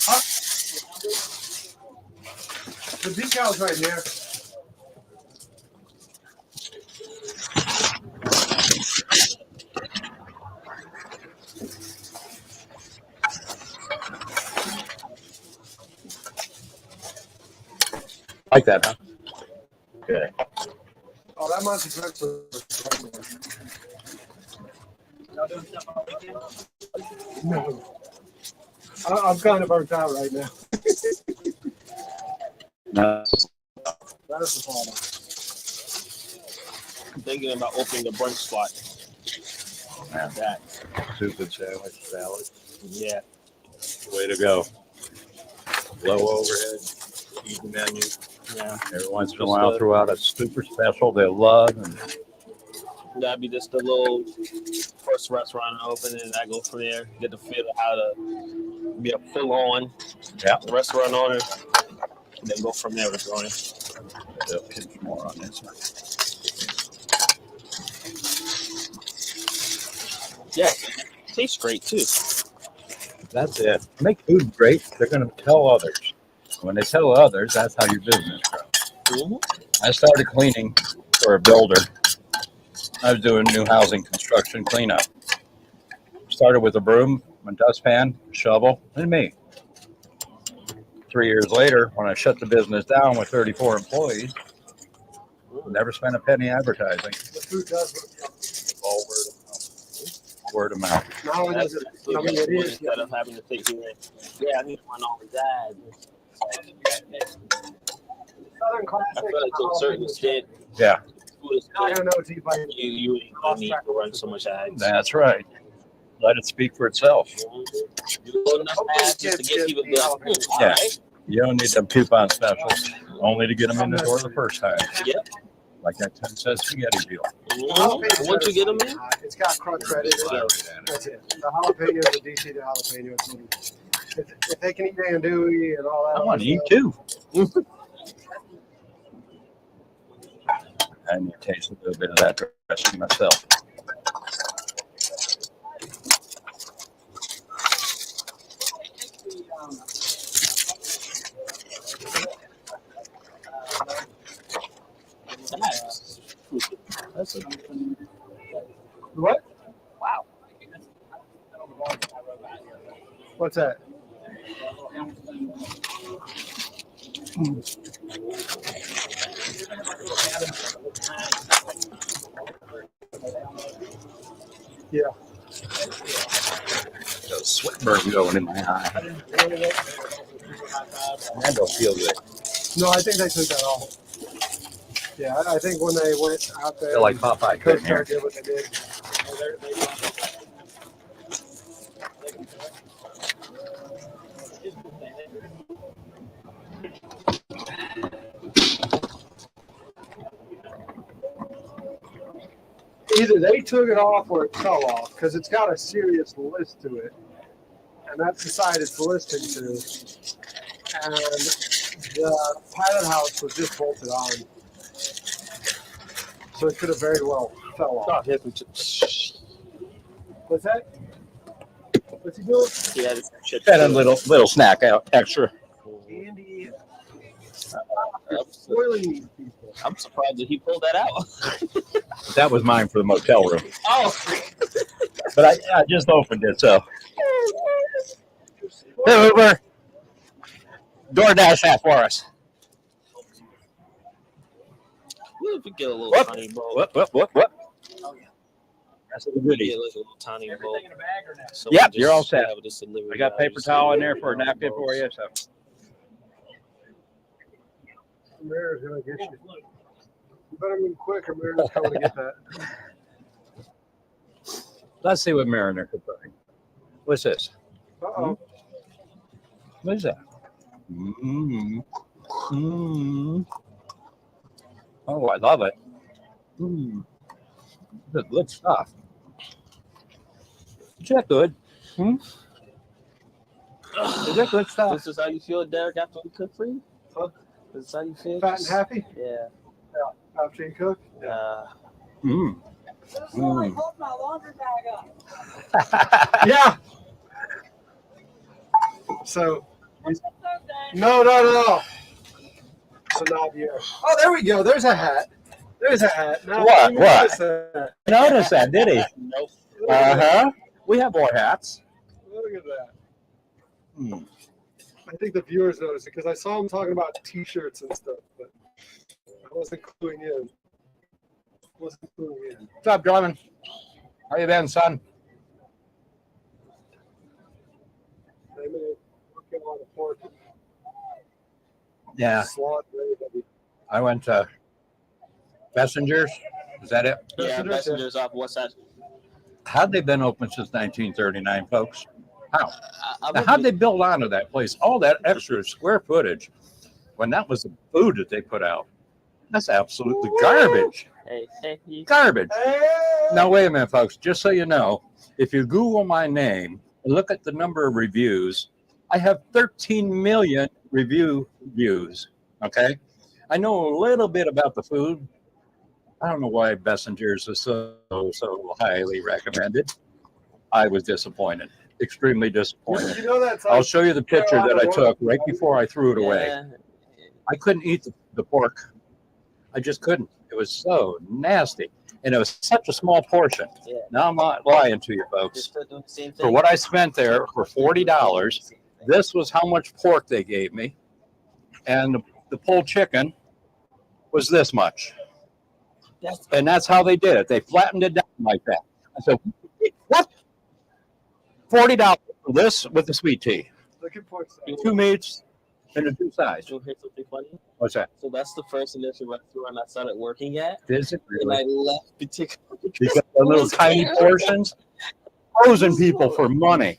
Huh? The decal's right here. Like that, huh? Okay. Oh, that Monty Python. Y'all doing stuff on the weekend? No. I'm kind of burnt out right now. No. That's the problem. I'm thinking about opening the brunch spot. Yeah. That. Stupid sandwich salad. Yeah. Way to go. Low overhead, easy menu. Yeah. Every once in a while, throw out a super special they love. And That'd be just a little first restaurant I open, and I go from there, get the feel of how to be a full-on restaurant owner, and then go from there with going. they'll pitch more on this one. Yeah, tastes great too. That's it. Make food great. They're going to tell others. When they tell others, that's how your business grows. Mm-hmm. I started cleaning for a builder. I was doing new housing construction cleanup. Started with a broom, a dustpan, a shovel, and me. 3 years later, when I shut the business down with 34 employees, never spent a penny advertising. The food does look All word of mouth. Not only does it, I mean, it is. Instead of having to think, yeah, I need to run all of that. Southern classic. I feel like to a certain extent, Yeah, food is I good. don't know what to eat by You don't need to run so much ads. that's right. Let it speak for itself. You do enough ads just to get people to be like, Yeah. alright. You don't need them coupon specials only to get them in the door the first time. Yep. Like that 10 cent spaghetti deal. Mhm. Once you get them in, It's got crunch right in it. That's it. The jalapeno, the DC, the jalapeno. If they can eat andouille and all that. I want to eat other too. I need to taste a little bit of that dressing myself. that's a stuff. What? wow. What's that? Yeah. Got a sweat burn going in my eye. That don't feel good. No, I think they took that off. Yeah, I think when they went out there, Feel like Popeye Coast cutting here. Guard did what they did. either they took it off or it fell off because it's got a serious list to it, and that's the side it's listing to. And the pilot house was just bolted on, so it could have very well fell off. What's that? What's he doing? Yeah, this shit. Got a little snack out extra. Andy, spoiling these people. I'm surprised that he pulled that out. That was mine for the motel room. Oh, But I just opened it, so. Hey, Uber. DoorDash that for us. what if we get a little What? tiny bowl? What? Oh, yeah. That's a We goodie. get like a little tiny bowl. Everything in a bag or not? So Yep, we you're all set. have this delivered I got now, paper just towel in deliver there for a it on napkin bowls. for you. So. Amira's gonna get you. You better move quick, or Amira's coming to get that. Let's see what Mariner could bring. What's this? Uh-oh. What is that? Mm-hmm. Oh, I love it. Good stuff. Is that good? Is that good stuff? This is how you feel, Derek, after we cook for you? Huh? This is how you feel? Fat and happy Yeah. after you cook? Mm. This morning, hold my laundry bag up. Yeah. So, no. So not here. Oh, there we go. There's a hat. There's a hat. Now, What? let me notice that. Notice that, did he? Nope. Uh-huh. We have more hats. Look at that. Hmm. I think the viewers noticed it because I saw him talking about T-shirts and stuff, but I wasn't cluing in. What's up, Drummond? How you been, son? They may work on the pork. Yeah. Slot, very heavy. I went to Messengers. Is that it? Yeah, Messengers off what's that? How'd they been open since 1939, folks? How? I Now, how'd they build onto that place? All that extra square footage when that was the food that they put out. That's absolutely garbage. Hey, you. Garbage. Hey! Now, wait a minute, folks. Just so you know, if you Google my name and look at the number of reviews, I have 13 million review views. Okay. I know a little bit about the food. I don't know why Messengers is so highly recommended. I was disappointed. Extremely disappointed. You know that's I'll show you the picture that I took right before I threw it away. Yeah. I couldn't eat the pork. I just couldn't. It was so nasty. And it was such a small portion. Yeah. Now I'm not lying to you, They're folks. still doing the same thing. For what I spent there for $40, this was how much pork they gave me. And the pulled chicken was this much. And that's how they did it. They flattened it down like that. I said, what? $40 for this with the sweet tea. looking for 2 meats and the 2 sides. You hear something funny? What's that? So that's the first initial restaurant I started working at. Is it And I really? left because Because the little tiny portions, posing people for money.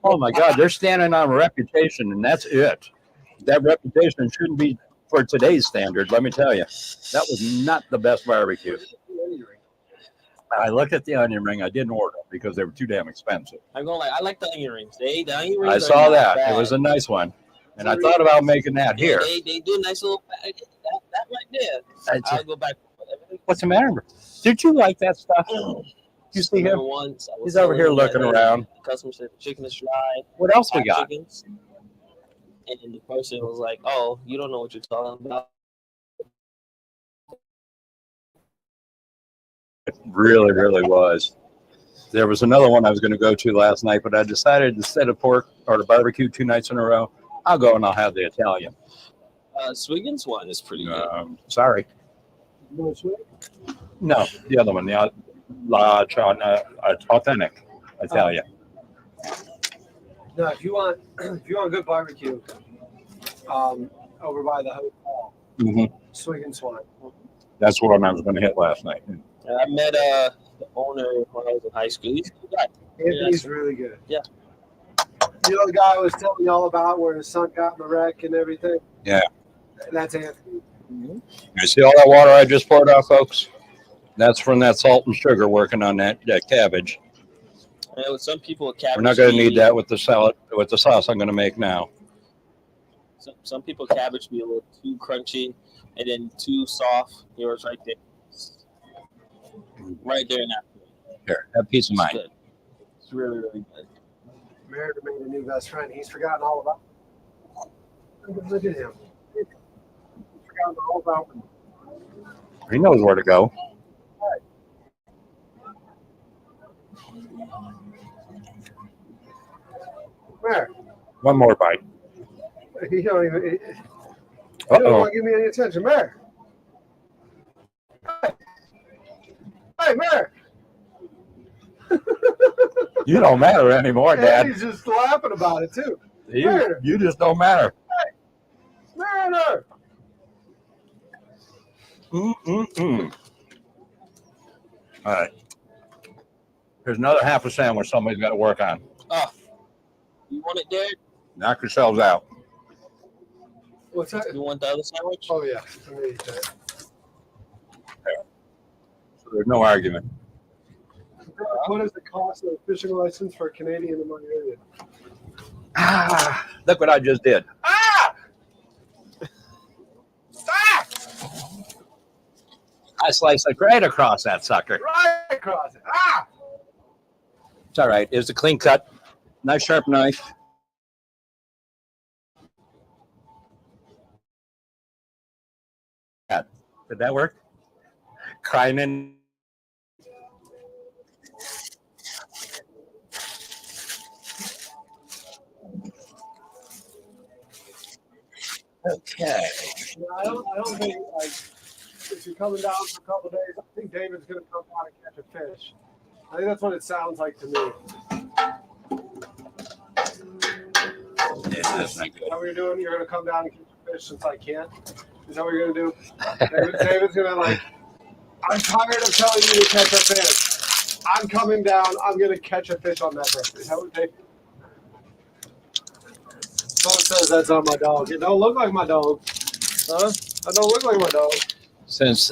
Oh my God, they're standing on a reputation, and that's it. That reputation shouldn't be for today's standards. Let me tell you, that was not the best barbecue. I looked at the onion ring. I didn't order them because they were too damn expensive. I'm going like I like the onion rings. The onion rings. I are saw not that. bad. It was a nice one. And I thought about making that Yeah, here. They do a nice little that right there. I'll go back. What's the matter? Did you like that stuff? You see him? Once, I was He's over here telling them looking that, around. The customer said the chicken is dry. What else we hot got? chickens. And the person was like, "Oh, you don't know what you're talking about." It really, really was. There was another one I was going to go to last night, but I decided instead of pork or barbecue 2 nights in a row, I'll go and I'll have the Italian. Swiggin's one is pretty good. Sorry. No, the other one, the authentic Italian. No, if you want good barbecue, over by the hotel, Swig and Swan. That's what I was going to hit last night. I met the owner when I was in high school. He's a good guy. Anthony's really good. Yeah. You know the guy I was telling you all about where his son got in the wreck and everything? Yeah. That's Anthony. You see all that water I just poured out, folks? That's from that salt and sugar working on that cabbage. And with some people, We're not going to need that with the salad, with the sauce I'm going to make now. Some people cabbage be a little too crunchy and then too soft. Yours right there. Right there in that. Here, have a piece of It's mine. good. It's really, really good. Merida made a new best friend. He's forgotten all about it. Look at him. He's forgotten all about him. He knows where to go. Where? One more bite. He don't even. He Uh don't oh. want to give me any attention, Mayor. Hey, Mayor. You don't matter anymore, And Dad. he's just laughing about it too. You just don't matter. Mariner. Mm-mm-mm. All right. Here's another half a sandwich somebody's got to work on. Oh, you want it, Derek? Knock yourselves out. What's that? You want the other sandwich? Oh yeah. Let me eat that. So there's no argument. What is the cost of a fishing license for a Canadian in my area? Ah, look what I just did. Ah! Ah! I sliced it right across that sucker. Right across it. Ah! It's all right. It's a clean cut. Nice sharp knife. Did that work? Crying in. Okay. Yeah, I don't think like if you're coming down for a couple of days, I think David's gonna come down and catch a fish. I think that's what it sounds like to me. Yeah, that's not good. How are you doing? You're gonna come down and catch a fish since I can't. Is that what you're gonna do? David's gonna like. I'm tired of telling you to catch a fish. I'm coming down. I'm gonna catch a fish on that day. Is that what David? Someone says that's on my dog. It don't look like my dog. Huh? I don't look like my dog. Since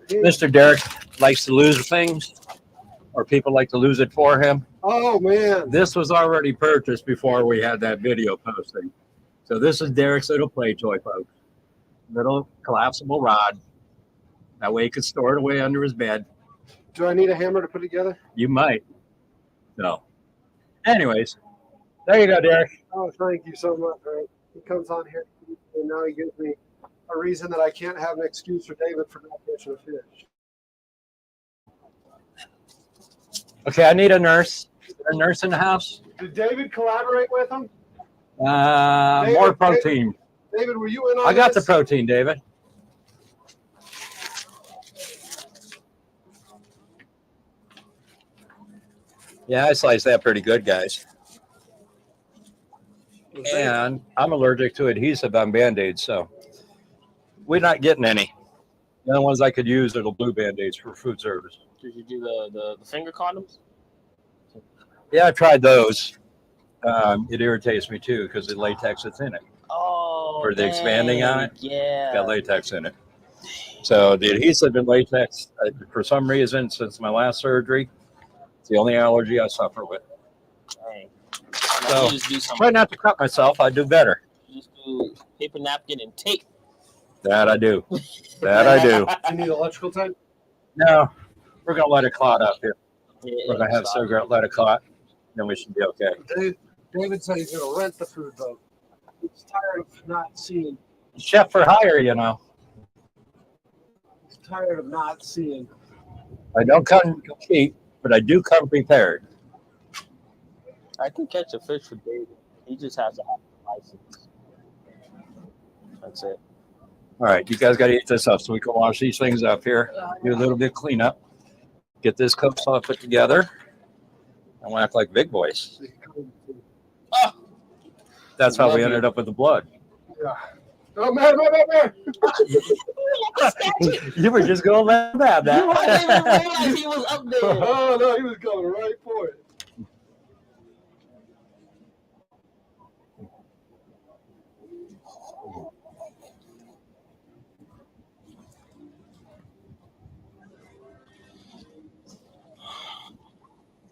Mr. Derek likes to lose things, or people like to lose it for him, Oh man. this was already purchased before we had that video posting. So this is Derek's little play toy, folks. Little collapsible rod. That way he could store it away under his bed. Do I need a hammer to put together? You might. No. Anyways, there you go, Derek. Oh, thank you so much. Right? He comes on here and now he gives me a reason that I can't have an excuse for David for not catching a fish. Okay, I need a nurse. Is there a nurse in the house? Did David collaborate with him? More protein. David, were you in on I got the this? protein, David. Yeah, I sliced that pretty good, guys. And I'm allergic to adhesive on Band-Aids, so we're not getting any. The only ones I could use are the blue Band-Aids for food service. Did you do the finger condoms? Yeah, I tried those. It irritates me too because the latex that's in it. Oh, For the expanding on it? Yeah. Got latex in it. So the adhesive and latex, for some reason, since my last surgery, it's the only allergy I suffer with. Dang. So, You just do Try something. not to cut myself. I do better. You just do paper napkin and tape. That I do. That I do. You need electrical tape? No, we're gonna let it clot up here. Yeah, We're gonna have cigarette, let it clot, then we should be okay. David said he's going to rent the food boat. He's tired of not seeing. Chef for hire, you know. He's tired of not seeing. I don't come cheap, but I do come prepared. I can catch a fish for David. He just has to have a license. That's it. All right, you guys got to eat this up so we can wash these things up here. Do a little bit of cleanup. Get this coleslaw put together. And we'll act like big boys. Oh, That's how Love we you. ended up with the blood. Yeah. Oh, man. You were just going to let him have I didn't even that. realize he was up there. Oh, no, he was going right for it.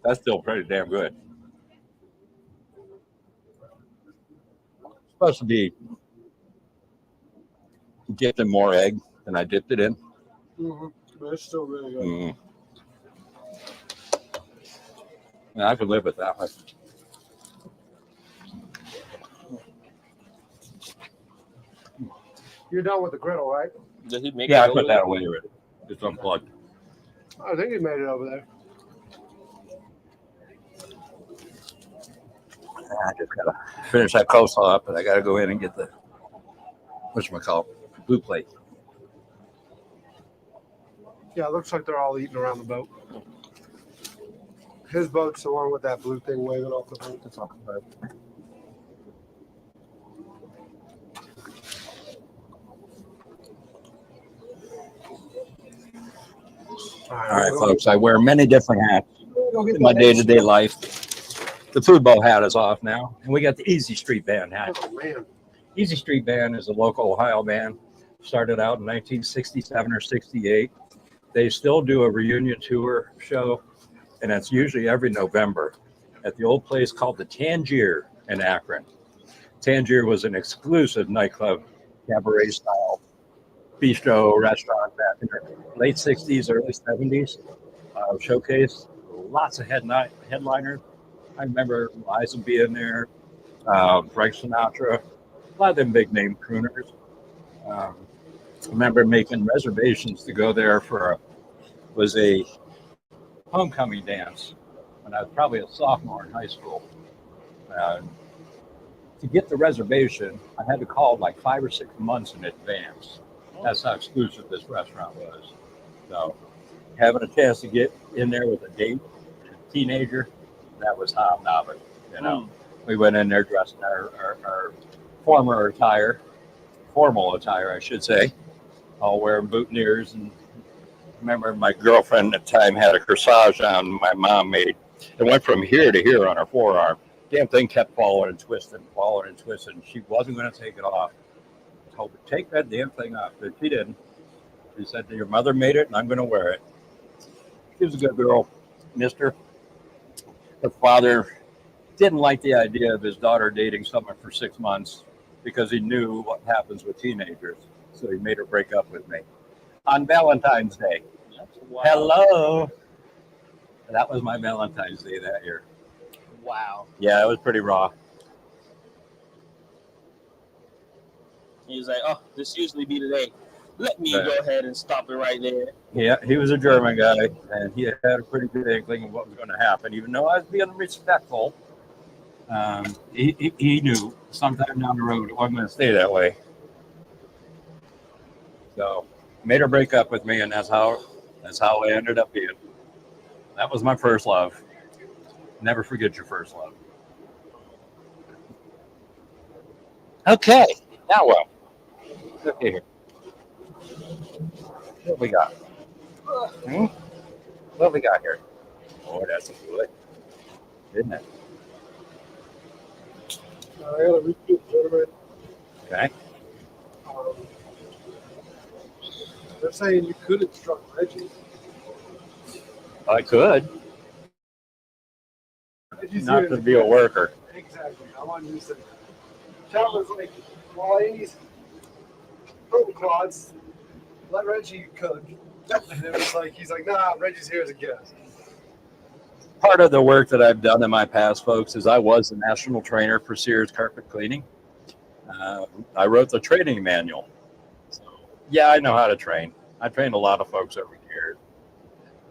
That's still pretty damn good. Supposed to be dipped in more egg than I dipped it in. Mm-hmm. But it's still really good. Mm. Yeah, I could live with that one. You're done with the griddle, right? Did he make Yeah, it I put over that away already. It's unplugged. I think he made it over there. I just gotta finish that coleslaw up, and I gotta go in and get the whatchamacallit, blue plate. Yeah, it looks like they're all eating around the boat. His boat's the one with that blue thing waving off the boat. That's all right. All right, folks. I wear many different hats in my day-to-day life. The food bowl hat is off now, and we got the Easy Street Band hat. Oh, man. Easy Street Band is a local Ohio band. Started out in 1967 or 68. They still do a reunion tour show, and it's usually every November at the old place called the Tangier in Akron. Tangier was an exclusive nightclub, cabaret style bistro restaurant back in the late 60s, early 70s. Showcase lots of headliners. I remember Liza being there, Frank Sinatra, a lot of them big name crooners. I remember making reservations to go there for a homecoming dance when I was probably a sophomore in high school. To get the reservation, I had to call like 5 or 6 months in advance. That's how exclusive this restaurant was. So having a chance to get in there with a date, a teenager, that was hobnobbing. You know, we went in there dressed in our formal attire, I should say, all wearing boutonnieres. And I remember my girlfriend at the time had a corsage on my mom made. It went from here to here on her forearm. Damn thing kept falling and twisting. She wasn't going to take it off. I told her, take that damn thing off. But she didn't. She said, your mother made it and I'm going to wear it. She was a good girl, mister. Her father didn't like the idea of his daughter dating someone for 6 months because he knew what happens with teenagers. So he made her break up with me on Valentine's Day. Wow. Hello. That was my Valentine's Day that year. Wow. Yeah, it was pretty raw. He was like, oh, this usually be today. Let me Yeah. go ahead and stop it right there. Yeah, he was a German guy, and he had a pretty good inkling of what was going to happen. Even though I was being respectful, he knew sometime down the road it wasn't going to stay that way. So made her break up with me, and that's how it ended up being. That was my first love. Never forget your first love. Okay, now what? Look here. What we got? What we got here? Oh, that's good, isn't it? I got to repeat, gentlemen. Okay. They're saying you could instruct Reggie. I could. Reggie's Not here to be a worker. Exactly. I wanted you to say that. Chad was like, while Amy's putting quads, let Reggie cook. And it was like, he's like, nah, Reggie's here as a guest. Part of the work that I've done in my past, folks, is I was the national trainer for Sears Carpet Cleaning. I wrote the training manual. So, yeah, I know how to train. I trained a lot of folks over the years.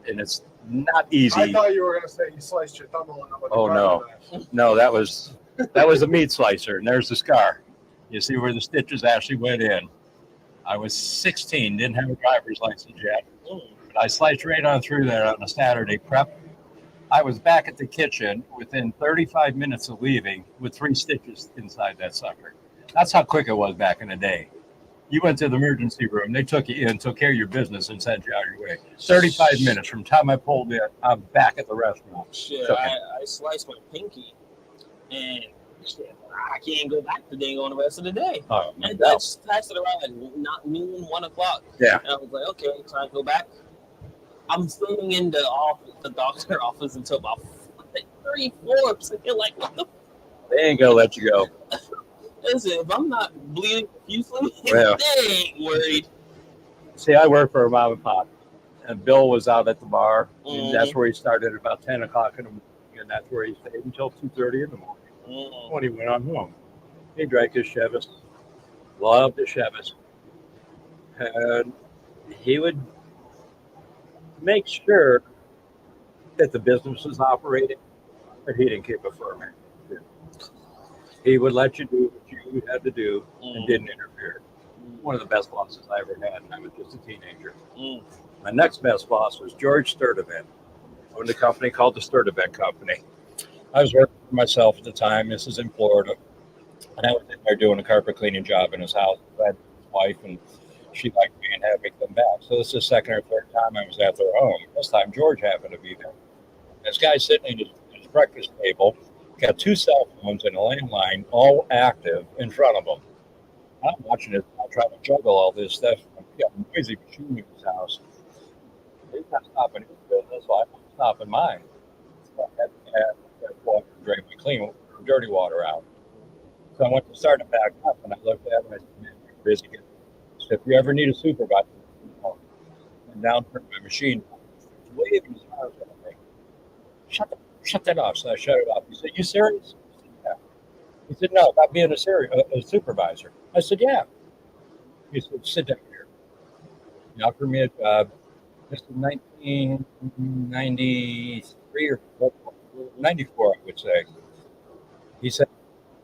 And it's not easy. I thought you were going to say you sliced your thumb on with Oh, the no. knife. No, that was a meat slicer, and there's the scar. You see where the stitches actually went in. I was 16, didn't have a driver's license yet. But I sliced right on through there on a Saturday prep. I was back at the kitchen within 35 minutes of leaving with 3 stitches inside that sucker. That's how quick it was back in the day. You went to the emergency room, they took you in, took care of your business, and sent you out your way. 35 minutes from the time I pulled in, I'm back at the restaurant. Shit, Okay. I sliced my pinky, and shit, I can't go back to dang on the rest of the day. Oh, And no. that's it around not noon, 1 o'clock. Yeah. And I was like, okay, time to go back. I'm staying in the doctor office until about like 3 Forbes. And you're like, what the? They ain't gonna let you go. Listen, if I'm not bleeding profusely, Well. they ain't worried. See, I work for a mom and pop, and Bill was out at the bar, and Mm. that's where he started at about 10 o'clock in the morning, and that's where he stayed until 2:30 in the morning Mm. when he went on home. He drank his Chivas, loved his Chivas, and he would make sure that the business was operating, but he didn't keep it for a minute. He would let you do what you had to do and didn't interfere. One of the best bosses I ever had, and I was just a teenager. Mm. My next best boss was George Sturdivant, owned a company called the Sturdivant Company. I was working for myself at the time. This is in Florida. And I was in there doing a carpet cleaning job in his house. I had his wife, and she liked me and had me come back. So this is the second or third time I was at their home. This time George happened to be there. This guy sitting at his breakfast table, got 2 cell phones and a landline, all active in front of him. I'm watching it. I'm trying to juggle all this stuff. I've got a noisy machine in his house. He's not stopping his business, so I'm not stopping mine. So I had to water and drain my clean, dirty water out. So I went to start it back up, and I looked at him and I said, man, you're busy. So if you ever need a supervisor, and down for my machine, he's waving his arms at me. Shut that off. So I shut it off. He said, you serious? I said, yeah. He said, no, about being a supervisor. I said, yeah. He said, sit down here. He offered me a job. This is 1993 or 94, I would say. He said,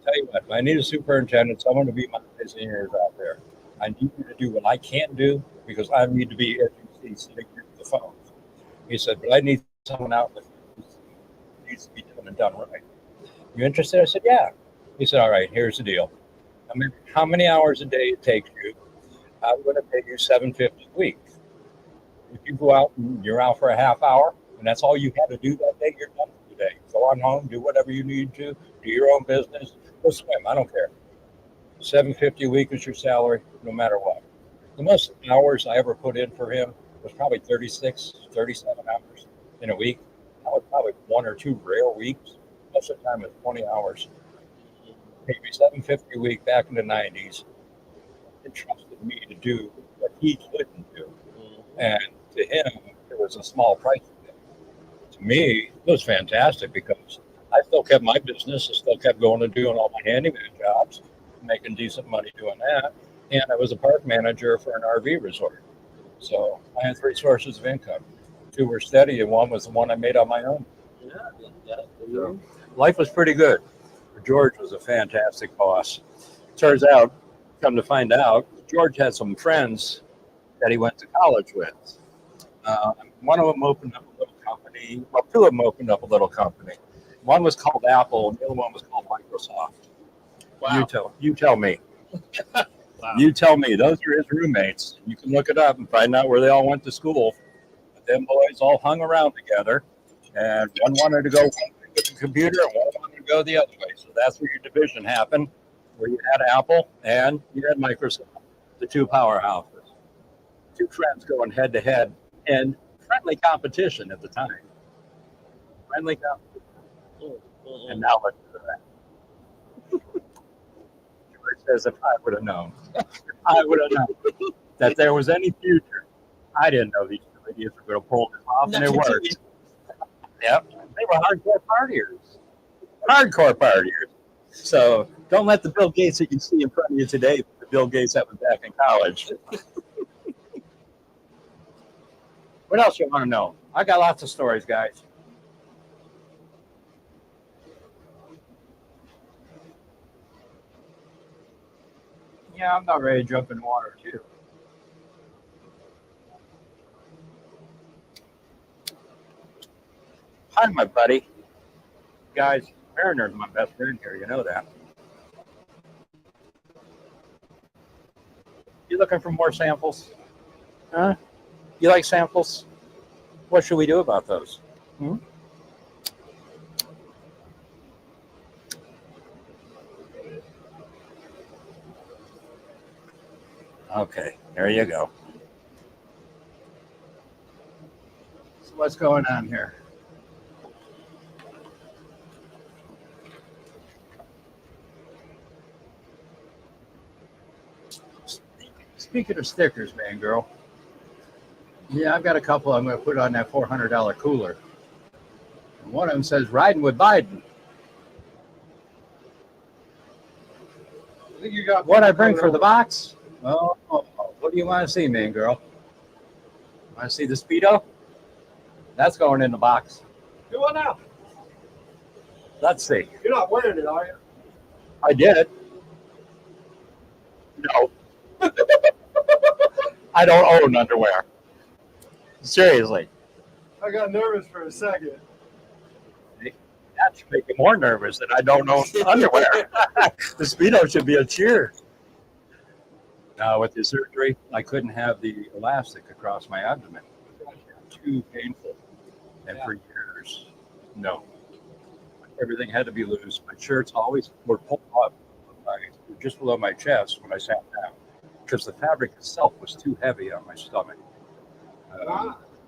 tell you what, I need a superintendent, someone to be my eyes and ears out there. I need you to do what I can't do because I need to be at sitting here with the phone. He said, but I need someone out that needs to be done and done right. You interested? I said, yeah. He said, all right, here's the deal. I mean, how many hours a day it takes you? I'm going to pay you $750 a week. If you go out and you're out for a half hour, and that's all you had to do that day, you're done for the day. Go on home, do whatever you need to, do your own business, go swim. I don't care. $750 a week is your salary, no matter what. The most hours I ever put in for him was probably 36, 37 hours in a week. That was probably 1 or 2 rare weeks. Most of the time, it's 20 hours. Paid me $750 a week back in the 90s. He trusted me to do what he couldn't do. And to him, it was a small price. To me, it was fantastic because I still kept my business. I still kept going and doing all my handyman jobs, making decent money doing that. And I was a park manager for an RV resort. So I had 3 sources of income. 2 were steady, and 1 was the one I made on my own. So life was pretty good. George was a fantastic boss. Turns out, come to find out, George had some friends that he went to college with. One of them opened up a little company. Well, 2 of them opened up a little company. One was called Apple, and the other one was called Microsoft. Wow. You tell me. Wow. You tell me. Those are his roommates. You can look it up and find out where they all went to school. But them boys all hung around together, and one wanted to go one way with the computer, and one wanted to go the other way. So that's where your division happened, where you had Apple and you had Microsoft, the 2 powerhouses. 2 friends going head to head, and friendly competition at the time. Friendly competition. And now look at that. George says, if I would have known, that there was any future. I didn't know these 2 idiots were going to pull this off, and it worked. Yep. They were hardcore partiers. Hardcore partiers. So don't let the Bill Gates that you see in front of you today be the Bill Gates that was back in college. What else you want to know? I got lots of stories, guys. Yeah, I'm not ready to jump in water, too. Hi, my buddy. Guys, Mariner's my best friend here. You know that. You looking for more samples? Huh? You like samples? What should we do about those? Okay, there you go. So what's going on here? speaking of stickers, man, girl. Yeah, I've got a couple I'm going to put on that $400 cooler. And one of them says "Riding with Biden." I think you got What I bring for the box? Oh, what do you want to see, man, girl? Want to see the Speedo? That's going in the box. Do what now? Let's see. You're not wearing it, are you? I did. No. I don't own underwear. Seriously. I got nervous for a second. That should make me more nervous that I don't own underwear. The Speedo should be a cheer. Now, with the surgery, I couldn't have the elastic across my abdomen. Too painful. And for years, no. Everything had to be loose. My shirts always were pulled up just below my chest when I sat down because the fabric itself was too heavy on my stomach.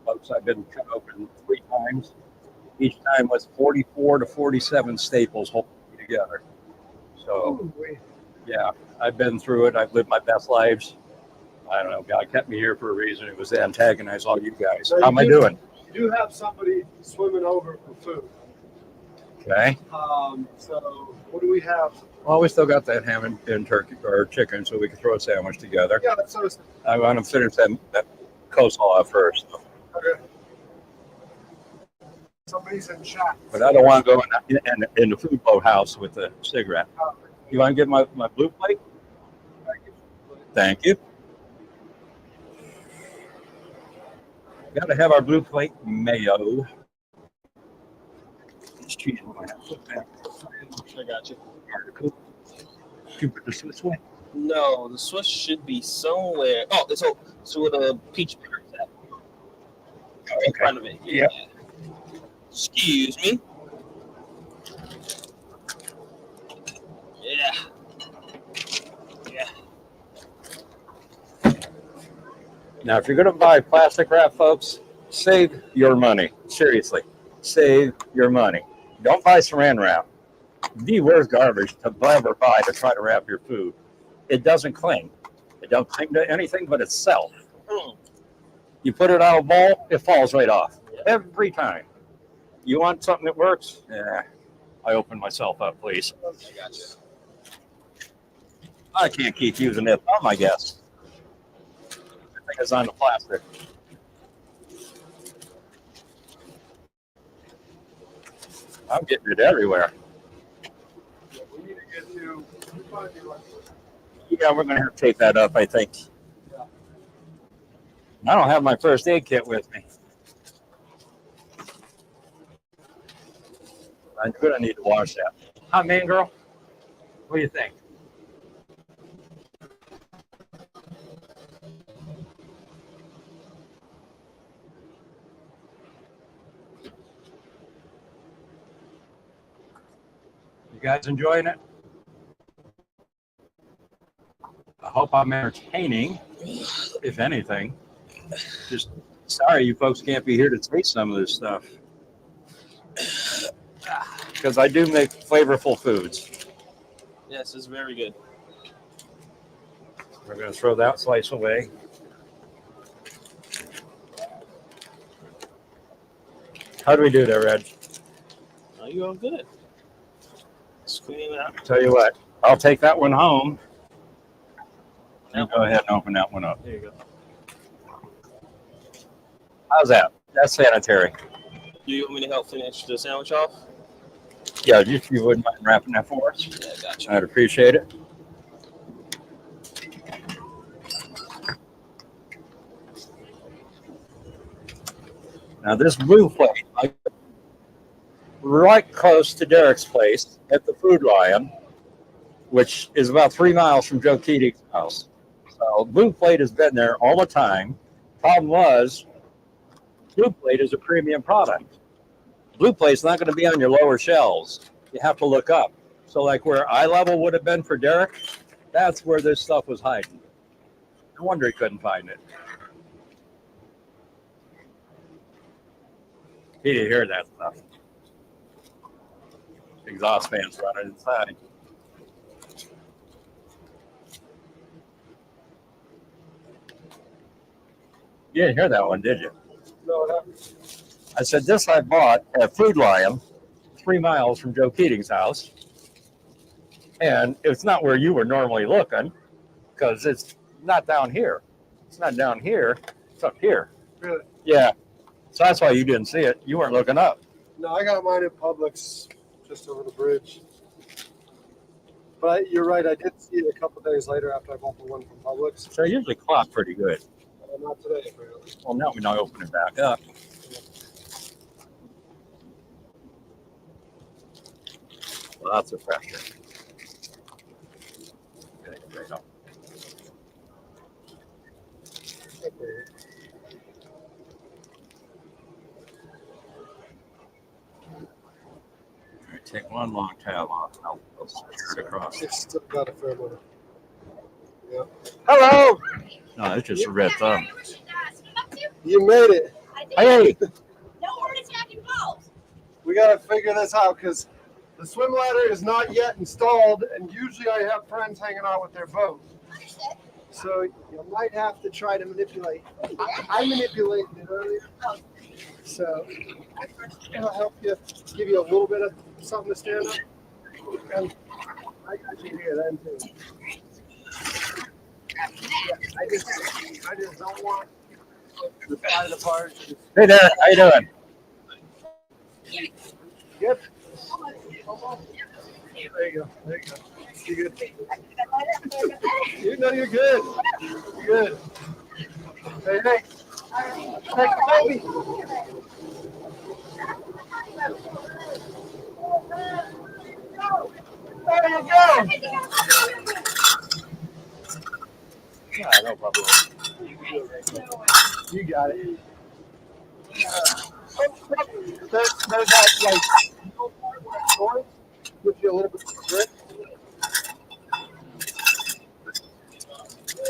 Folks, I've been cut open 3 times. Each time was 44 to 47 staples holding me together. So, yeah, I've been through it. I've lived my best lives. I don't know. God kept me here for a reason. It was to antagonize all you guys. So How am I doing? You do have somebody swimming over for food. Okay. So what do we have? Well, we still got that ham and turkey or chicken, so we can throw a sandwich together. Yeah, so I want to finish that coleslaw first. okay. Somebody's in chat. But I don't want to go in the food boat house with a cigarette. You want to get my blue plate? Thank you. Got to have our blue plate mayo. This cheese we're going to have to put back. I got you. You put this this way? No, the Swiss should be somewhere. Oh, so where the peach butter is at. In front of it. Yeah. Excuse me. Yeah. Now, if you're going to buy plastic wrap, folks, save your money. Seriously, save your money. Don't buy saran wrap. The worst garbage to ever buy to try to wrap your food. It doesn't cling. It don't cling to anything but itself. You put it on a bowl, it falls right off. Every time. You want something that works? Yeah. I open myself up, please. I got you. I can't keep using that thumb, I guess. I think it's on the plastic. I'm getting it everywhere. We need to get to. Yeah, we're going to have to take that up, I think. Yeah. I don't have my first aid kit with me. I'm going to need to wash that. Hi, man, girl. What do you think? You guys enjoying it? I hope I'm entertaining, if anything. Just sorry you folks can't be here to taste some of this stuff. Because I do make flavorful foods. Yes, it's very good. We're going to throw that slice away. How do we do that, Reg? Oh, you're all good. Clean it out. Tell you what, I'll take that one home. You go ahead and open that one up. There you go. How's that? That's sanitary. Do you want me to help finish the sandwich off? Yeah, if you wouldn't mind wrapping that for us, Yeah, I got you. I'd appreciate it. Now this blue plate, right close to Derek's place at the Food Lion, which is about 3 miles from Joe Keating's house. So blue plate has been there all the time. Problem was, blue plate is a premium product. Blue plate's not going to be on your lower shelves. You have to look up. So like where eye level would have been for Derek, that's where this stuff was hiding. No wonder he couldn't find it. He didn't hear that stuff. Exhaust fans running inside. You didn't hear that one, did you? No, no. I said, this I bought at Food Lion, 3 miles from Joe Keating's house. And it's not where you were normally looking because it's not down here. It's not down here. It's up here. Really? Yeah. So that's why you didn't see it. You weren't looking up. No, I got mine at Publix just over the bridge. But you're right, I did see it a couple days later after I bought the one from Publix. So I usually clock pretty good. Not today, apparently. Well, now we know open it back up. Lots of pressure. Okay, right up. All right, take one long tab off. I'll start it across. It's still got a fair amount. Yeah. Hello. No, it's just a red thumb. You made it. Hey. No heart attack involved. We got to figure this out because the swim ladder is not yet installed, and usually I have friends hanging out with their boat. Understood. So you might have to try to manipulate. I manipulated it earlier, so it'll help you, give you a little bit of something to stand up. And I got you here then too. Yeah, I just don't want the side of the part. Hey there. How you doing? Yep. There you go. There you go. You good? You know you're good. You're good. Hey, hey. Take the baby. There you go. Yeah, no problem. You got it. There's that like noise, gives you a little bit of grip.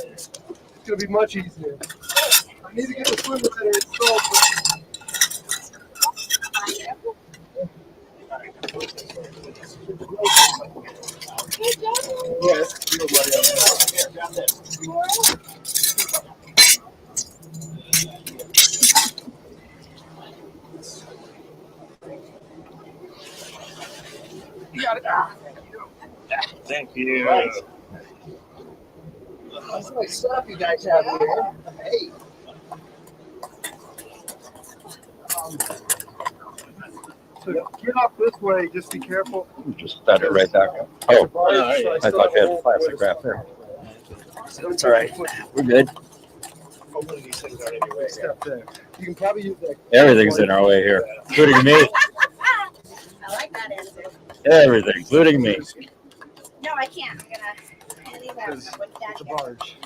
It's gonna be much easier. I need to get the swim ladder installed. Yes, you got it. Thank you. That's nice stuff you guys have here. Hey. So get off this way, just be careful. Just set it right back up. Oh, Barge, so I still thought you have had a plastic hole wrap there. It's all right. We're good. Step there. You can probably use that. Everything's in our way here, including me. I like that answer. Everything, including me. No, I can't. I'm gonna leave that with Dad. It's a barge.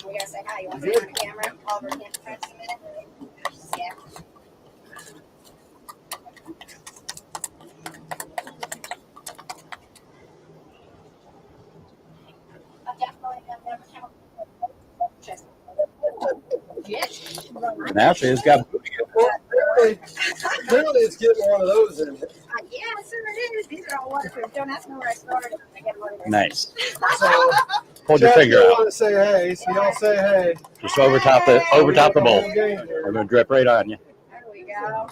We gotta say hi. You want to be on the camera? Oliver can't press a minute. Yeah. I definitely have never come. Yes. And actually, it's got Well, apparently it's getting one of those in it. Yeah, sir, it is. These are all waterproof. Don't ask me where I started. I get one of those. nice. So, Hold your Jeff, finger you out. want to say hey, so y'all say hey. Just over top the bowl. We're gonna drip right on you. There we go. All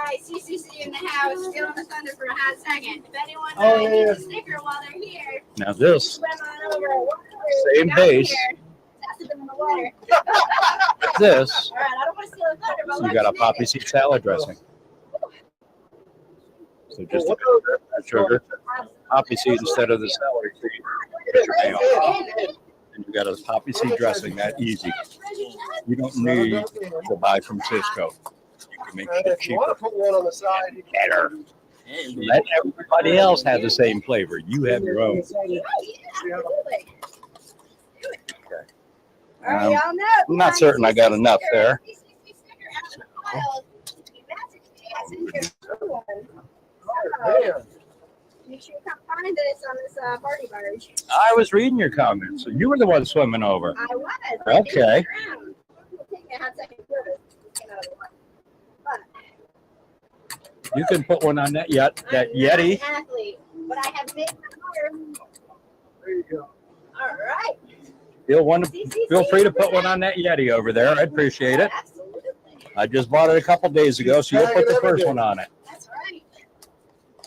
right, CCC in the house. Still on the thunder for a hot second. If anyone Oh, yeah, needs a sticker while they're here, Now this, swim on over. Same Down pace. here. That's in the water. this, All right, I don't want to steal the thunder, but you got a poppy seed salad dressing. So just a bit of that sugar, poppy seed instead of the celery seed. Get your mayo. And you got a poppy seed dressing, that easy. You don't need to buy from Cisco. You can make And shit if you want cheaper. to put one on the side, you can. Better. Let everybody else have the same flavor. You have your own. Oh, yeah, absolutely. Okay. All right, y'all know. I'm not certain I got enough there. Man, Make sure you come find us on this party barge. I was reading your comments. So you were the one swimming over. I was. Okay. Take me a hot second to get out of the water. But You can put one on that I'm Yeti. not an athlete, but I have made my water. there you go. All right. Feel free to put one on that Yeti over there. I appreciate it. Absolutely. I just bought it a couple days ago, so you'll put the first one on it. That's right.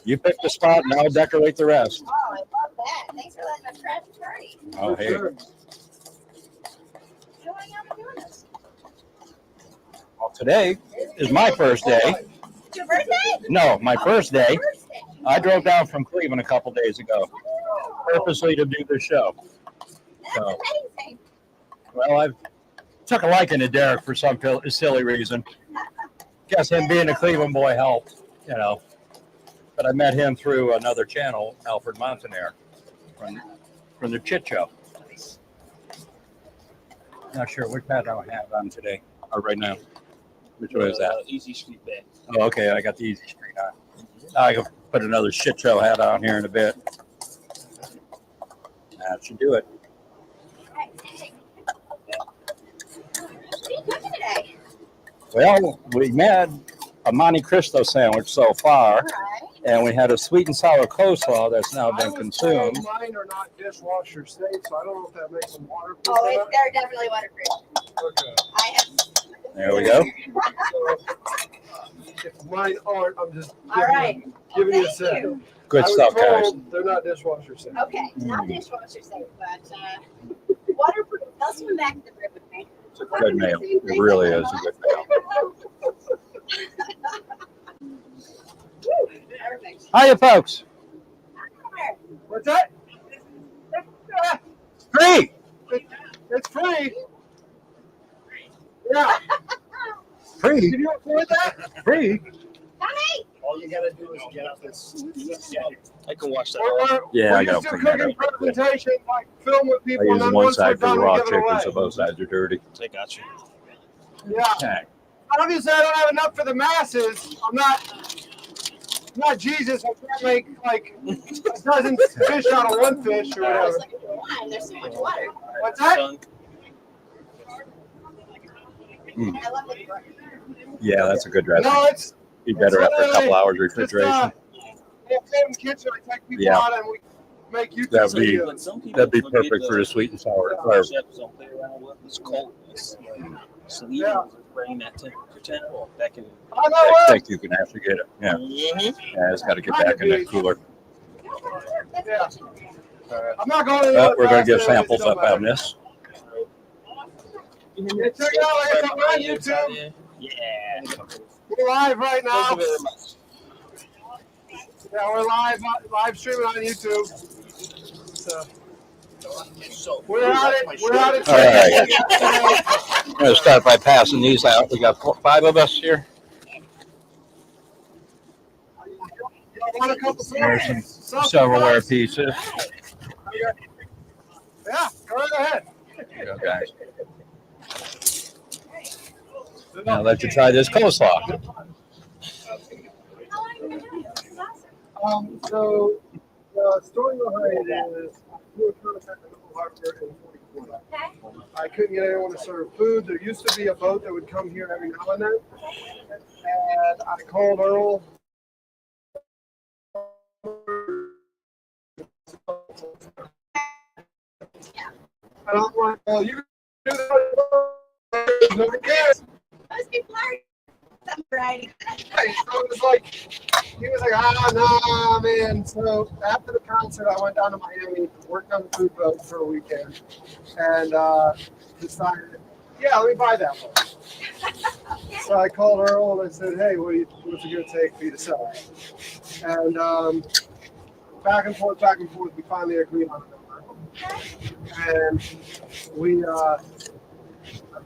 You pick the spot, and I'll decorate the rest. Oh, I love that. Thanks for letting us crash the party. Oh, hey. Sure. How long have you been doing this? Well, today is my first day. It's your birthday? No, my first day. Birthday. I drove down from Cleveland a couple days ago, purposely to do this show. That's So, amazing. well, I've took a liking to Derek for some silly reason. Guess him being a Cleveland boy helped, you know. But I met him through another channel, Alfred Montaner, from the Chit Show. Not sure which hat I have on today, or right now. Which way is that? Easy Street bag. Oh, okay, I got the Easy Street on. I can put another Shit Show hat on here in a bit. That should do it. Hey. What are you cooking today? Well, we made a Monte Cristo sandwich so far, All right. and we had a sweet and sour coleslaw that's now been consumed. Mine are not dishwasher safe, so I don't know if that makes them waterproof. Oh, they're definitely waterproof. Okay. I have. There we go. So, if mine aren't, I'm just All right. giving you a Thank set. you. Good I was stuff, guys. told they're not dishwasher safe. Okay, not dishwasher safe, but waterproof. They'll swim back to the crib with me. It's a good meal. It really is a good meal. Perfect. Hiya, folks. What's that? Free. It's free. Yeah. Free. Can you afford that? Free. Tommy! All you gotta do is get up this. I can watch that. Yeah, I we gotta just do clean that cooking up. presentation, like film with I people, use and then one once we're side for done, the we raw give it chicken, away. so both sides are dirty. I got you. Yeah. Okay. Obviously, I don't have enough for the masses. I'm not Jesus. I can't make like a dozen fish out of one fish or I was whatever. looking for wine. There's so much water. What's that? Son, I love it. Yeah, that's a good dressing. No, it's Be better after a couple hours just refrigeration. in the kitchen. I take people Yeah. out and we make YouTube That'd be- videos. but some people That'd be forget perfect for the sweet and sour. Or, chefs don't play around with. It's coldness. So you Yeah. bring that temperature tempo that can. I know I what. think you can actually get it. Yeah, Mm-hmm. yeah, it's got to get back in that cooler. Yeah. I'm not going to. But we're going to give samples up on this. Yeah, check it out. It's on YouTube. Yeah. We're live right now. Thank you very much. Yeah, we're live streaming on YouTube. So we're at it. We're at it. All right. I'm going to start by passing these out. We got 5 of us here. Want a couple There's some Something silverware else? pieces. Yeah, go right ahead. There you go, guys. Now I'll let you try this coleslaw. So the story behind it is we were trying to find a harbor in 44. I couldn't get anyone to serve food. There used to be a boat that would come here every now and then, and I called Earl. And I'm like, well, you can do that. Nobody cares. Most people are. Right. So it was like, he was like, nah, man. So after the concert, I went down to Miami, worked on the food boat for a weekend, and decided, yeah, let me buy that one. So I called Earl and I said, hey, what's it going to take for you to sell it? And back and forth, we finally agreed on a number. And we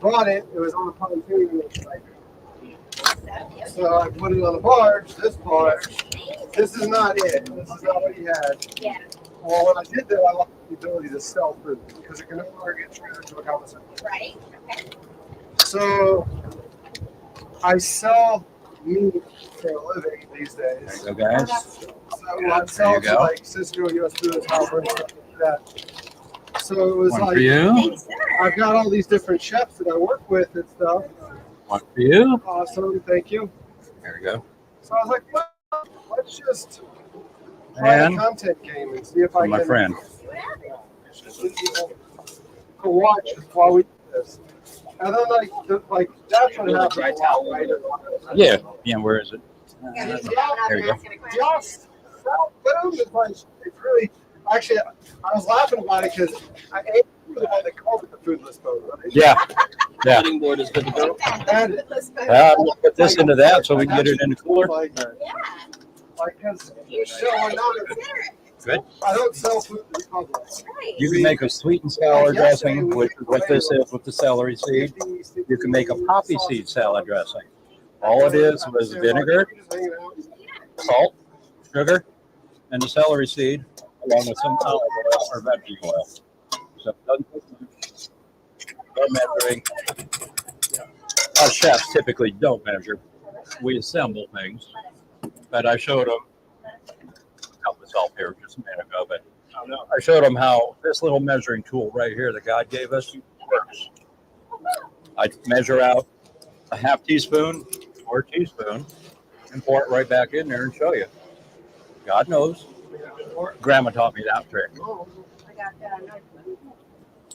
bought it. It was on a pontoon. So I put it on the barge, this barge. This is not it. This is not what he had. Yeah. Well, when I did that, I lost the ability to sell food because it can no longer get transferred to a commissary. Right. Okay. So I sell meat for a living these There days. you go, guys. So I sell There you to go. like Cisco, US Foods, Halberd, stuff like that. So it was One for like, you. Thanks, sir. I've got all these different chefs that I work with and stuff. One for you. Awesome, thank you. There you go. So I was like, well, let's just try And a content game and see if I my can. friend. See what happens. to watch while we do this. And then like that's what happens. Dry towel. Right? Yeah. Yeah. Where is it? Yeah, There there you go. Yes. Food is like it's really actually. I was laughing about it because I ate the one that called it the foodless boat. Right? Yeah. Yeah. Cutting board is good to go. And We'll put this into that so we can get it in the cooler. like because we're not. Good. I don't sell food in the public. You can make a sweet and sour dressing, which is what this is with the celery seed. You can make a poppy seed salad dressing. All it is was vinegar, salt, sugar, and the celery seed, along with some olive oil or veggie oil. So it doesn't take much. No measuring. Us chefs typically don't measure. We assemble things. But I showed them, help myself here just a minute ago, but I showed them how this little measuring tool right here that God gave us works. I measure out a half teaspoon or a teaspoon and pour it right back in there and show you. God knows. Grandma taught me that trick.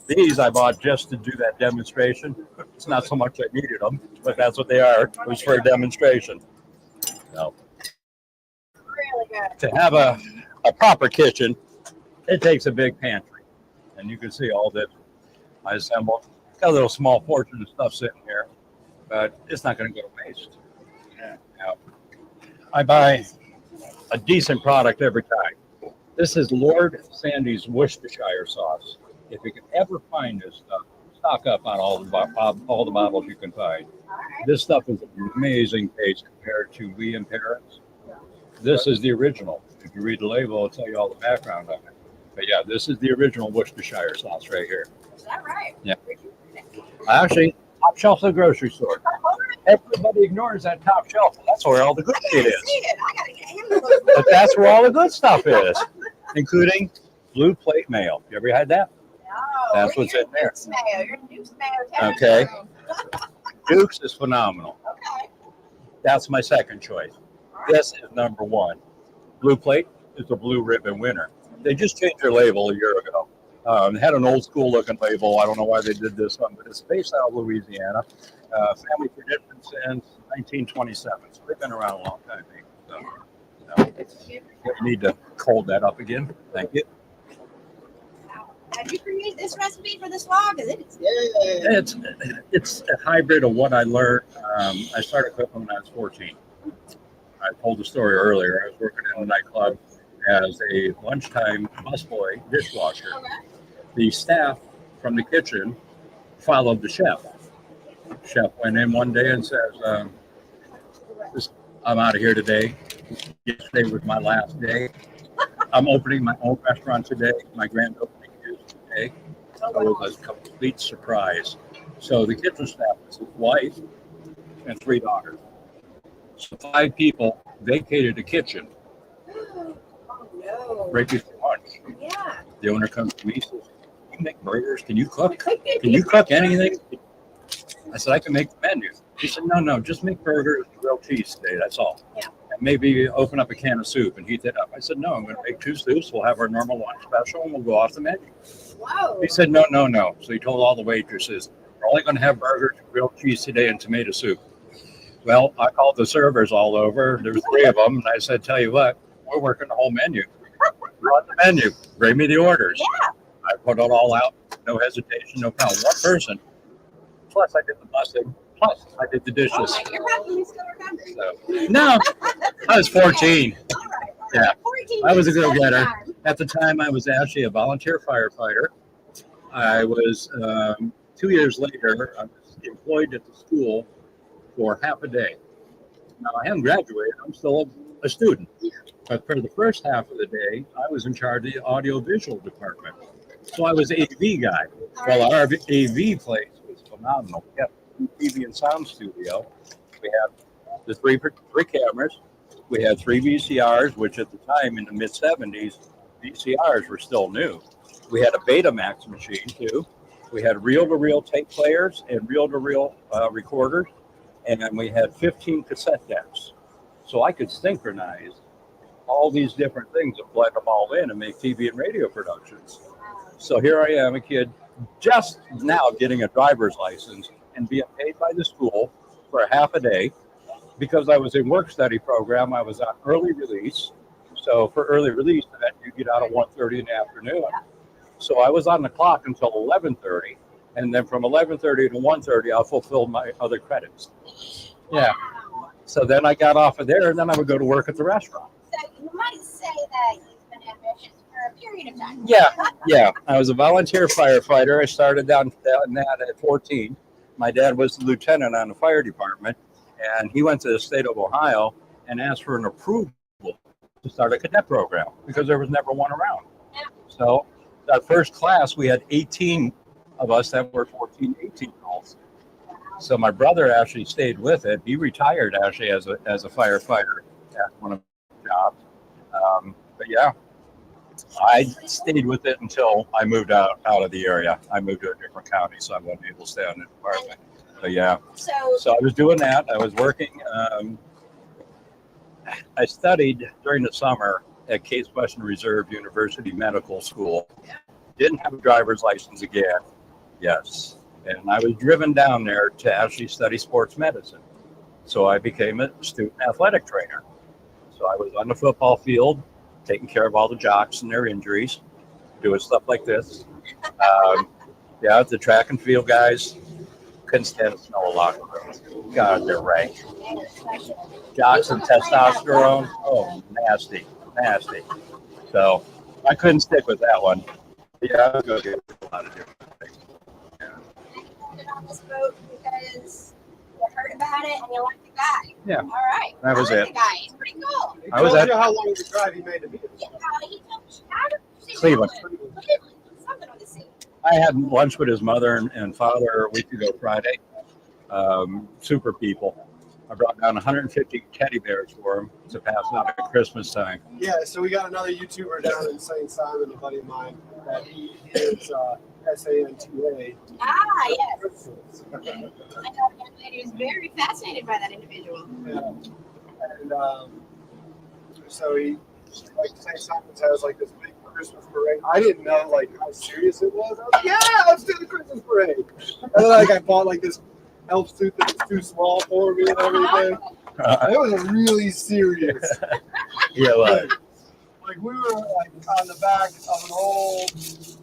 These I bought just to do that demonstration. It's not so much I needed them, but that's what they are. It was for a demonstration. So, Really good. to have a proper kitchen, it takes a big pantry. And you can see all this I assembled. Got a little small portion of stuff sitting here, but it's not going to go to waste. Yeah. I buy a decent product every time. This is Lord Sandy's Worcestershire sauce. If you can ever find this stuff, stock up on all the bottles you can find. This stuff is an amazing taste compared to William Parrott's. This is the original. If you read the label, it'll tell you all the background on it. But yeah, this is the original Worcestershire sauce right here. Is that right? Yeah. Actually, top shelf of the grocery store. Everybody ignores that top shelf. That's where all the good shit is. I gotta get him those. But that's where all the good stuff is, including Blue Plate mayo. You ever had that? No, That's what's in there. Duke's mayo. Your Duke's mayo. Okay. Duke's is phenomenal. Okay. That's my second choice. This is number one. Blue Plate is a blue ribbon winner. They just changed their label a year ago. They had an old school looking label. I don't know why they did this one, but it's based out of Louisiana. Family tradition since 1927. So they've been around a long time. You need to hold that up again. Thank you. Have you created this recipe for this vlog? It's a hybrid of what I learned. I started cooking when I was 14. I told the story earlier. I was working in a nightclub as a lunchtime busboy dishwasher. The staff from the kitchen followed the chef. Chef went in one day and says, I'm out of here today. Yesterday was my last day. I'm opening my own restaurant today. My grand opening is today. So it was a complete surprise. So the kitchen staff was his wife and 3 daughters. So 5 people vacated the kitchen Oh no. right before lunch. Yeah. The owner comes to me and says, "Can you make burgers? Can you cook? Can you cook anything?" I said, "I can make the menu." He said, No, just make burgers and grilled cheese today. That's all. Yeah. And maybe open up a can of soup and heat that up. I said, "No, I'm going to make 2 soups. We'll have our normal lunch special and we'll go off the menu." Whoa. He said, No. So he told all the waitresses, "We're only going to have burgers and grilled cheese today and tomato soup." Well, I called the servers all over. There were 3 of them. And I said, "Tell you what, we're working the whole menu. Run the menu. Bring me the orders." Yeah. I put it all out. No hesitation, no problem. 1 person. Plus, I did the busing. Plus, I did the dishes. Oh my, you're probably still remembering. So, no, I was 14. All right. Yeah. 14 I was a years go-getter. time. At the time, I was actually a volunteer firefighter. I was 2 years later. I was employed at the school for half a day. Now I haven't graduated. I'm still a student. But for the first half of the day, I was in charge of the audiovisual department. So I was AV guy. Well, our AV place was phenomenal. We had a TV and sound studio. We had the three cameras. We had 3 VCRs, which at the time in the mid 70s, VCRs were still new. We had a Betamax machine too. We had reel-to-reel tape players and reel-to-reel recorders, and then we had 15 cassette decks. So I could synchronize all these different things and blend them all in and make TV and radio productions. So here I am, a kid just now getting a driver's license and being paid by the school for a half a day because I was in work study program. I was on early release. So for early release, that you get out at 1:30 in the afternoon. So I was on the clock until 11:30, and then from 11:30 to 1:30, I fulfilled my other credits. Yeah. So then I got off of there, and then I would go to work at the restaurant. So you might say that you've been ambitious for a period of time. Yeah. I was a volunteer firefighter. I started down that at 14. My dad was the lieutenant on the fire department, and he went to the state of Ohio and asked for an approval to start a cadet program because there was never one around. So our first class, we had 18 of us that were 14, 18-year-olds. So my brother actually stayed with it. He retired actually as a firefighter at one of the jobs. But yeah, I stayed with it until I moved out of the area. I moved to a different county, so I wasn't able to stay on the department. But yeah, so I was doing that. I was working. I studied during the summer at Case Western Reserve University Medical School. Didn't have a driver's license again. Yes. And I was driven down there to actually study sports medicine. So I became a student athletic trainer. So I was on the football field, taking care of all the jocks and their injuries, doing stuff like this. Yeah, the track and field guys couldn't stand the smell of locker rooms. God, they're rank. Jocks and testosterone, oh, nasty. So I couldn't stick with that one. Yeah, I was going to get a lot of different things. Yeah. And you on this boat because you heard about it and you like the guy. Yeah. All right. That was it. The guy. He's pretty cool. He I was told at- you how long the drive he made to be. Yeah, he told me out of Cleveland. Something on the sea. I had lunch with his mother and father a week ago Friday. Super people. I brought down 150 teddy bears for him to pass out at Christmas time. Yeah, so we got another YouTuber down in St. Simon, a buddy of mine, that he is SANTA. Ah, yes. I know a young lady who's very fascinated by that individual. Yeah. And so he, like, St. Simon's has like this big Christmas parade. I didn't know like how serious it was. I was like, yeah, let's do the Christmas parade. And then like I bought like this elf suit that was too small for me and everything. It was really serious. Yeah, well, Like we were like on the back of an old,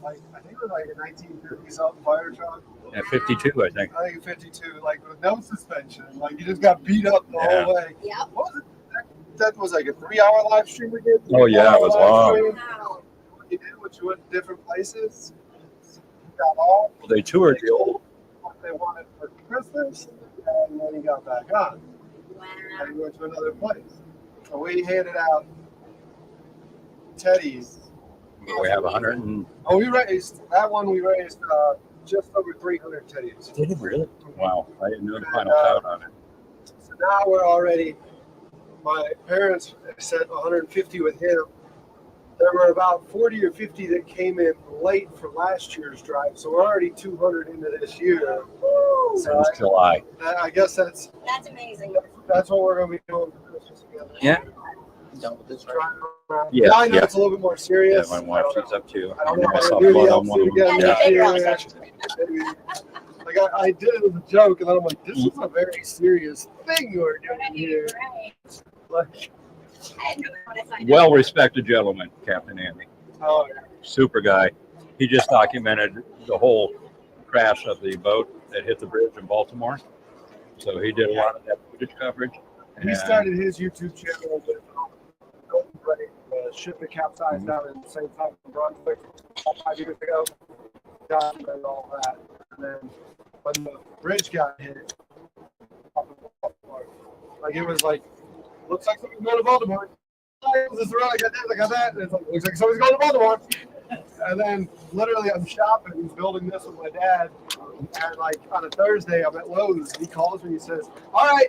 like I think it was like a 1950 something fire truck. at 52, I think. I think 52, like with no suspension. Like you just got beat up the whole way. Yep. What was it? That was like a 3-hour live stream we did. Oh, yeah, it was 3-hour live long. stream. Wow. What you did, which you went to different places. You got off. Well, they toured the old. What they wanted for Christmas, and then he got back on. Wow. And we went to another place. So we handed out teddies. We have 100 and. Oh, we raised that one. We raised just over 300 teddies. Did it really? Wow, I didn't know the final And, count on it. So now we're already. My parents sent 150 with him. There were about 40 or 50 that came in late for last year's drive, so we're already 200 into this year. So Since July. I guess that's amazing. what we're going to be doing for Christmas together. Yeah. Done with this, right? Driving around. Yeah, I know yeah. it's a little bit more Yeah, serious. my wife, she's up too. I don't know I if saw I really blood on helps one of you them. again Yeah, this big year. Maybe. Like I did it as a joke, and then I'm like, this is a very serious thing you're doing here. Right. Like, I had no idea what I signed Well up respected gentleman, Captain Andy. oh, Super guy. He just documented the whole crash of the boat that hit the bridge in Baltimore. So he did a lot of that footage coverage. he started his YouTube channel with Golden Ray, the ship that capsized down in the same time in Brunswick 5 years ago. Documented all that. And then when the bridge got hit, like it was like, looks like somebody's going to Baltimore. This around, I got this, I got that. And it's like, looks like somebody's going to Baltimore. And then literally I'm shopping, building this with my dad. And like on a Thursday, I'm at Lowe's. He calls me and he says, all right,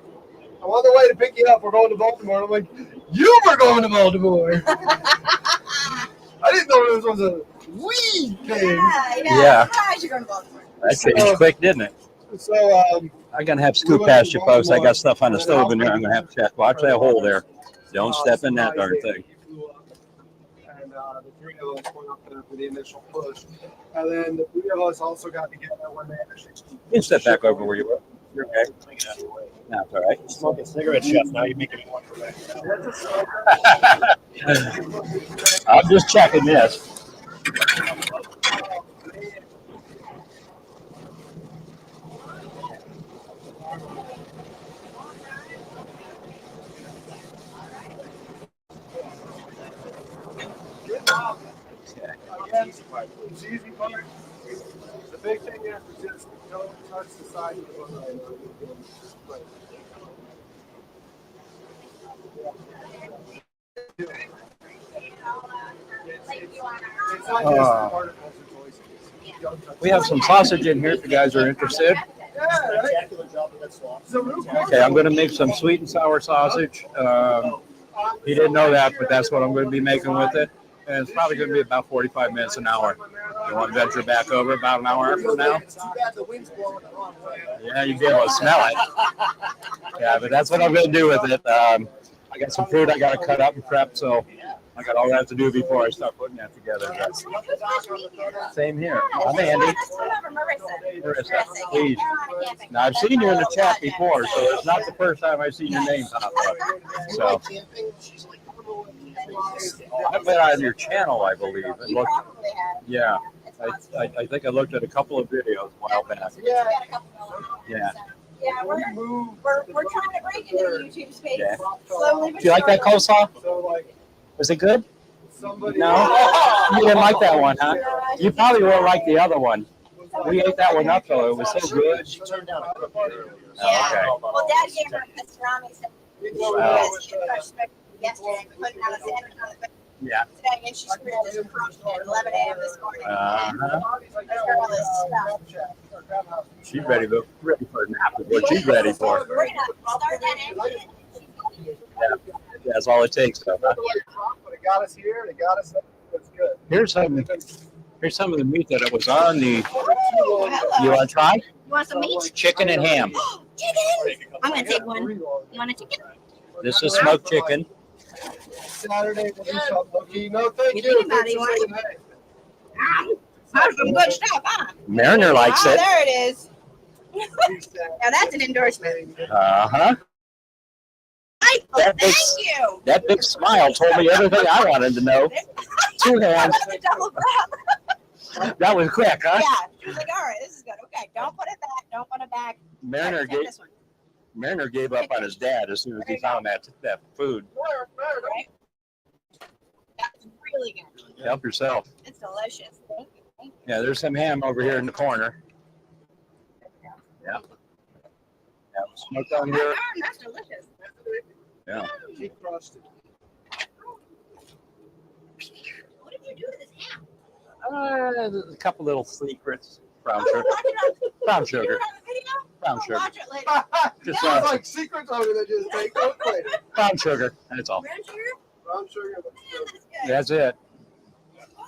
I'm on the way to pick you up. We're going to Baltimore. And I'm like, you were going to Baltimore. I didn't know this was a we thing. Yeah. I should go to Baltimore. That changed quick, didn't it? So I'm going to have to scoot past you, folks. I got stuff on the stove in there. I'm going to have to check. Watch that hole there. Don't step in that darn thing. And and the three of us went up there for the initial push. And then the three of us also got together when they actually. You can step back over where you were. You're okay. That's all right. Smoking cigarette, chef. Now you're making me want to. I'm just checking this. It's easy part. The big thing is just don't touch the side of the boat. It's not just particles and voices. We have some sausage in here if you guys are interested. Okay, I'm going to make some sweet and sour sausage. He didn't know that, but that's what I'm going to be making with it. And it's probably going to be about 45 minutes an hour. You want to venture back over about an hour from now? Yeah, you'd be able to smell it. Yeah, but that's what I'm going to do with it. I got some fruit I got to cut up and prep, so I got all that to do before I start putting that together. Same here. I'm Andy. Marissa, please. Now, I've seen you in the chat before, so it's not the first time I've seen your name pop up. So I've been on your channel, I believe. And looked, yeah, I think I looked at a couple of videos a while back. Yeah. Yeah, we're trying to break into the YouTube space. Yeah. Slowly but Do you like that surely. coleslaw? Was it good? No? You didn't like that one, huh? You probably won't like the other one. We ate that one up, though. It was so good. Yeah. Okay. Well, Dad gave her pastrami yesterday. We put it on a sandwich on the Yeah. today, and she screwed this crushed at 11 a.m. this morning. This girl is stuffed. She's ready for a nap. Is what she's ready for. We're gonna start that engine. Yeah, that's all it takes, though. Huh? But it got us here, and it got us. It's good. Here's some of the meat that it was on the. You want to try? You want some meat? Chicken and ham. Chicken! I'm gonna take one. You want a chicken? This is smoked chicken. Saturday we'll do something. Okay, no, thank You you. think about it, you want it? That's some good stuff, huh? Mariner likes Oh, it. there it is. Now that's an endorsement. Uh-huh. Thank you. That big smile told me everything I wanted to know. Two hands. That was a double grab. That was quick, huh? Yeah. She was like, all right, this is good. Okay, don't put it back. Don't put it back. Mariner Take gave this one. up on his dad as soon as he found that food. Right? That's really good. Help yourself. It's delicious. Thank you. Thank you. Yeah, there's some ham over here in the corner. Yeah. Smoked on here. That's delicious. Yeah. She crushed it. What did you do to this ham? A couple little secrets. Brown Oh, sugar. watch it on- Brown you sugar. do it on the video? Brown Oh, sugar. watch it later. Just It's like secrets over there. Just take those later. brown sugar. That's all. Brown sugar? Brown sugar. Man, that's good. That's it.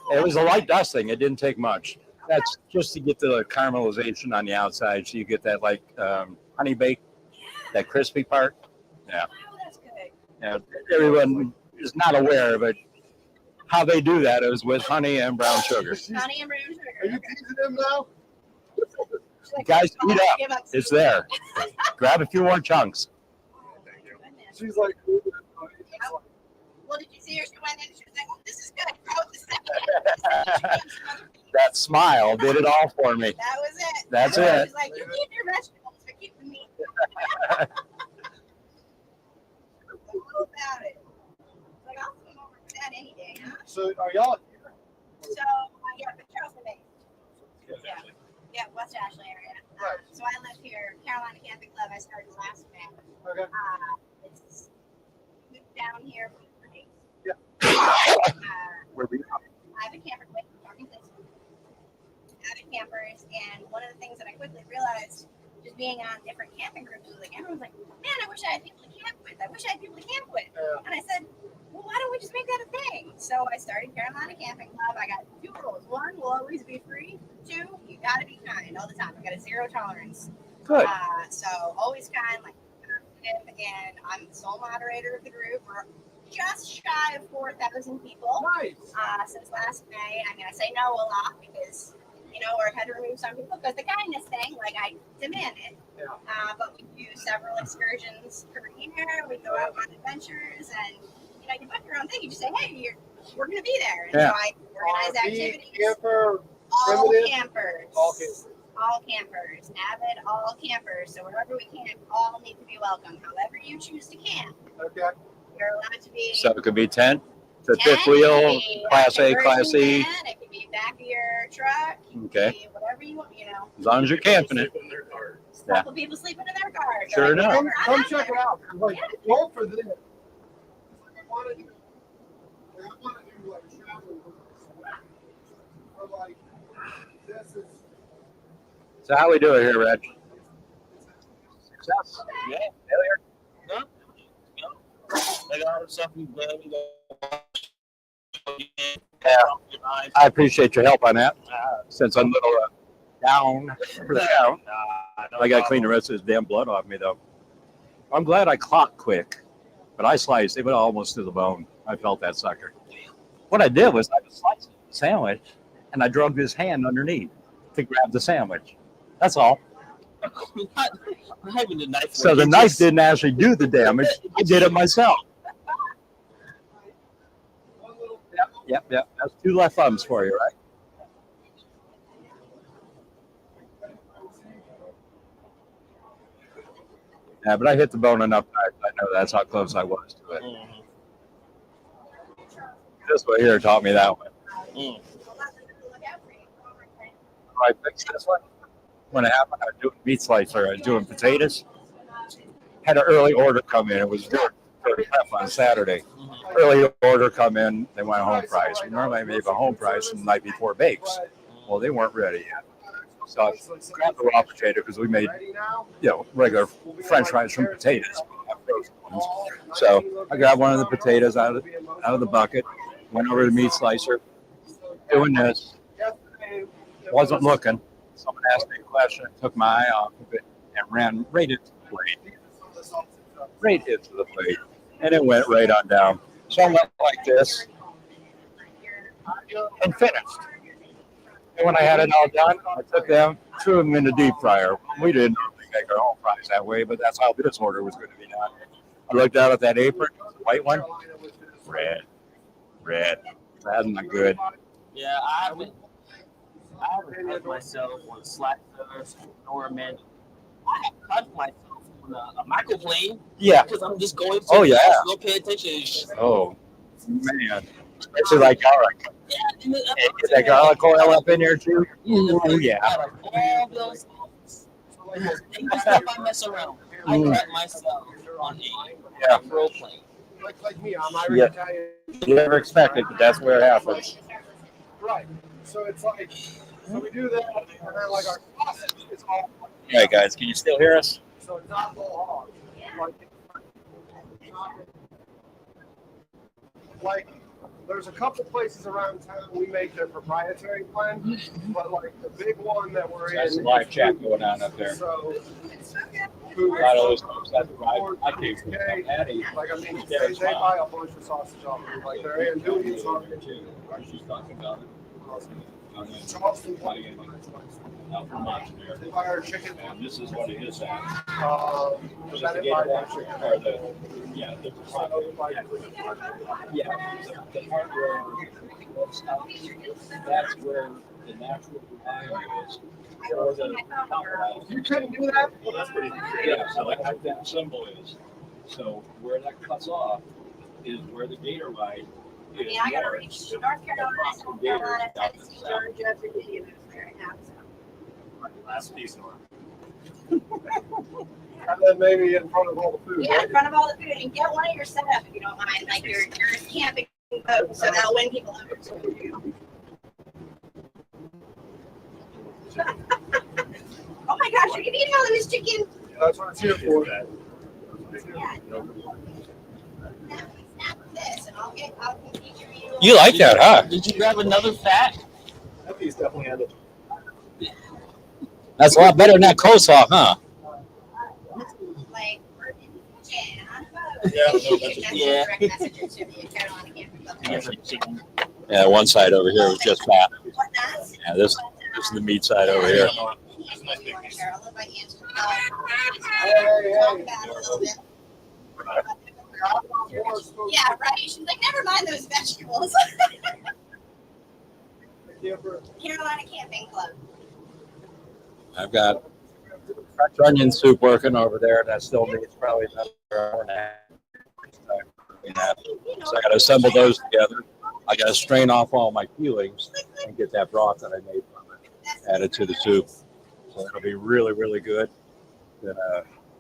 Oh, It was a light dusting. It didn't take much. That's just to get the caramelization on the outside, so you get that like honey bake, that crispy part. Yeah. wow, that's good. Yeah. Everyone is not aware of it. How they do that is with honey and brown sugar. Honey and brown Are sugar. you teasing him now? She's like, Guys, "Oh, eat up. give up It's some." there. Grab a few more chunks. Goodness. She's like, Well, did you see her? She went in and she was like, oh, this is good. That That smile did it all for me. was it. That's She's it. like, you keep your vegetables, but keep the meat. Cool about it. Like, I'll come over for that any day, huh? so are y'all here? So, yeah, but Charleston based. Yeah. Yeah, West Ashley area. Right. So I live here, Carolina Camping Club. I started last May. Okay. It's moved down here from the States. Yeah. Where we I have a camper. Wait, talking this. Avid campers, and one of the things that I quickly realized, just being on different camping groups, was like everyone's like, "Man, I wish I had people to camp with. I wish I had people to camp with." Yeah. And I said, "Well, why don't we just make that a thing?" So I started Carolina Camping Club. I got 2 rules: 1, we'll always be free. 2, you got to be kind all the time. I got a 0 tolerance. Good. So always kind, like positive, and I'm the sole moderator of the group. We're just shy of 4,000 people Nice. since last May. I'm gonna say no a lot because we're had to remove some people because the kindness thing, like I demand it. Yeah. But we do several excursions per year. We go out on adventures, and you book your own thing. You just say, hey, we're gonna be there, and so I organize activities. Camper, All primitive? campers. All campers. All campers. Avid all campers. So wherever we camp, all need to be welcome. However you choose to camp, Okay. you're allowed to be. So it could be tent, the tent, fifth wheel, it could be Class A, conversion Class E. van, it could be back of your truck. It could Okay. be whatever you want. As long as you're camping it. A couple people sleeping in their cars. Sure enough. Come check it out. Like, go for this. I want to do like travel. Or like, this is. So how we do it here, Reg? Success. Yeah. Failure. No. They got all the stuff you've done. Yeah. I appreciate your help on that. Since I'm a little down for the count, I got to clean the rest of this damn blood off me, though. I'm glad I clocked quick, but I sliced it almost to the bone. I felt that sucker. What I did was I just sliced the sandwich, and I drugged his hand underneath to grab the sandwich. That's all. Having the knife. So the knife didn't actually do the damage. I did it myself. Yep. That's 2 left thumbs for you, right? Yeah, but I hit the bone enough times. I know that's how close I was to it. Mm-hmm. This one here taught me that one. Mm. I fixed this one. When it happened, I was doing meat slicer. I was doing potatoes. Had an early order come in. It was doing prep on Saturday. Early order come in. They want a home price. We normally make a home price the night before bakes. Well, they weren't ready yet. So I grabbed the raw potato because we made, regular French fries from potatoes. So I grabbed one of the potatoes out of the bucket, went over to the meat slicer, doing this. Wasn't looking. Someone asked me a question, took my eye off of it, and ran right into the plate. Right into the plate. And it went right on down. So I went like this and finished. And when I had it all done, I took them, threw them in the deep fryer. We didn't normally make our own fries that way, but that's how this order was going to be done. I looked down at that apron, the white one, red. That's not good. Yeah, I haven't cut myself on a slack nor a man. I have cut myself on a microplane. Yeah. Because I'm just going to. Oh, yeah. Don't pay attention. Oh, man. Especially like garlic. Yeah. And get that garlic oil up in there, too. Oh, yeah. All those things I mess around. I cut myself on a microplane. Like me, I'm Irish Italian. You never expect it, but that's where it happens. Right. So it's like, so we do that, and then like our sausage is all. All right, guys, can you still hear us? So it's not whole hog. Like, there's a couple places around town we make their proprietary blend, but like the big one that we're That's in. a live chat going on up there. So, A lot of those folks, that's right. I came from Patty. like, I mean, they buy a bunch of sausage off me, like their andouille sausage. She's talking about it. Charleston, Out from Montanare. they buy our chicken. And this is what it is at. That it buy that chicken. Or the, yeah, the, yeah, the part where that's where the natural variety is. Or the, You couldn't do that? well, that's pretty cool. Yeah, so like how that symbol is. So where that cuts off is where the gator ride I mean, I gotta reach North Carolina, South Carolina, Tennessee, Georgia, Virginia, right now. So. Last piece of And then maybe in front of all the food. Yeah, in front of all the food, and get one of your setup if you don't mind, like your camping boat, so that'll win people over. Oh my gosh, are you eating all of this chicken? That's what it's here for. Yeah. This, and I'll feature you. You like that, huh? Did you grab another fat? That piece definitely had it. That's a lot better than that coleslaw, huh? Like, we're in the kitchen on the boat. Yeah. Direct messages to the Carolina Camping Club. Yeah, for chicken. Yeah, one side over here was just fat. Whatnot. Yeah, this is the meat side over here. I'll invite you to the talk about it a little bit. Yeah, right. She's like, never mind those vegetables. Carolina Camping Club. I've got French onion soup working over there. That still needs probably another hour and a half. So I got to assemble those together. I got to strain off all my peelings and get that broth that I made from it added to the soup. So it'll be really, really good. Then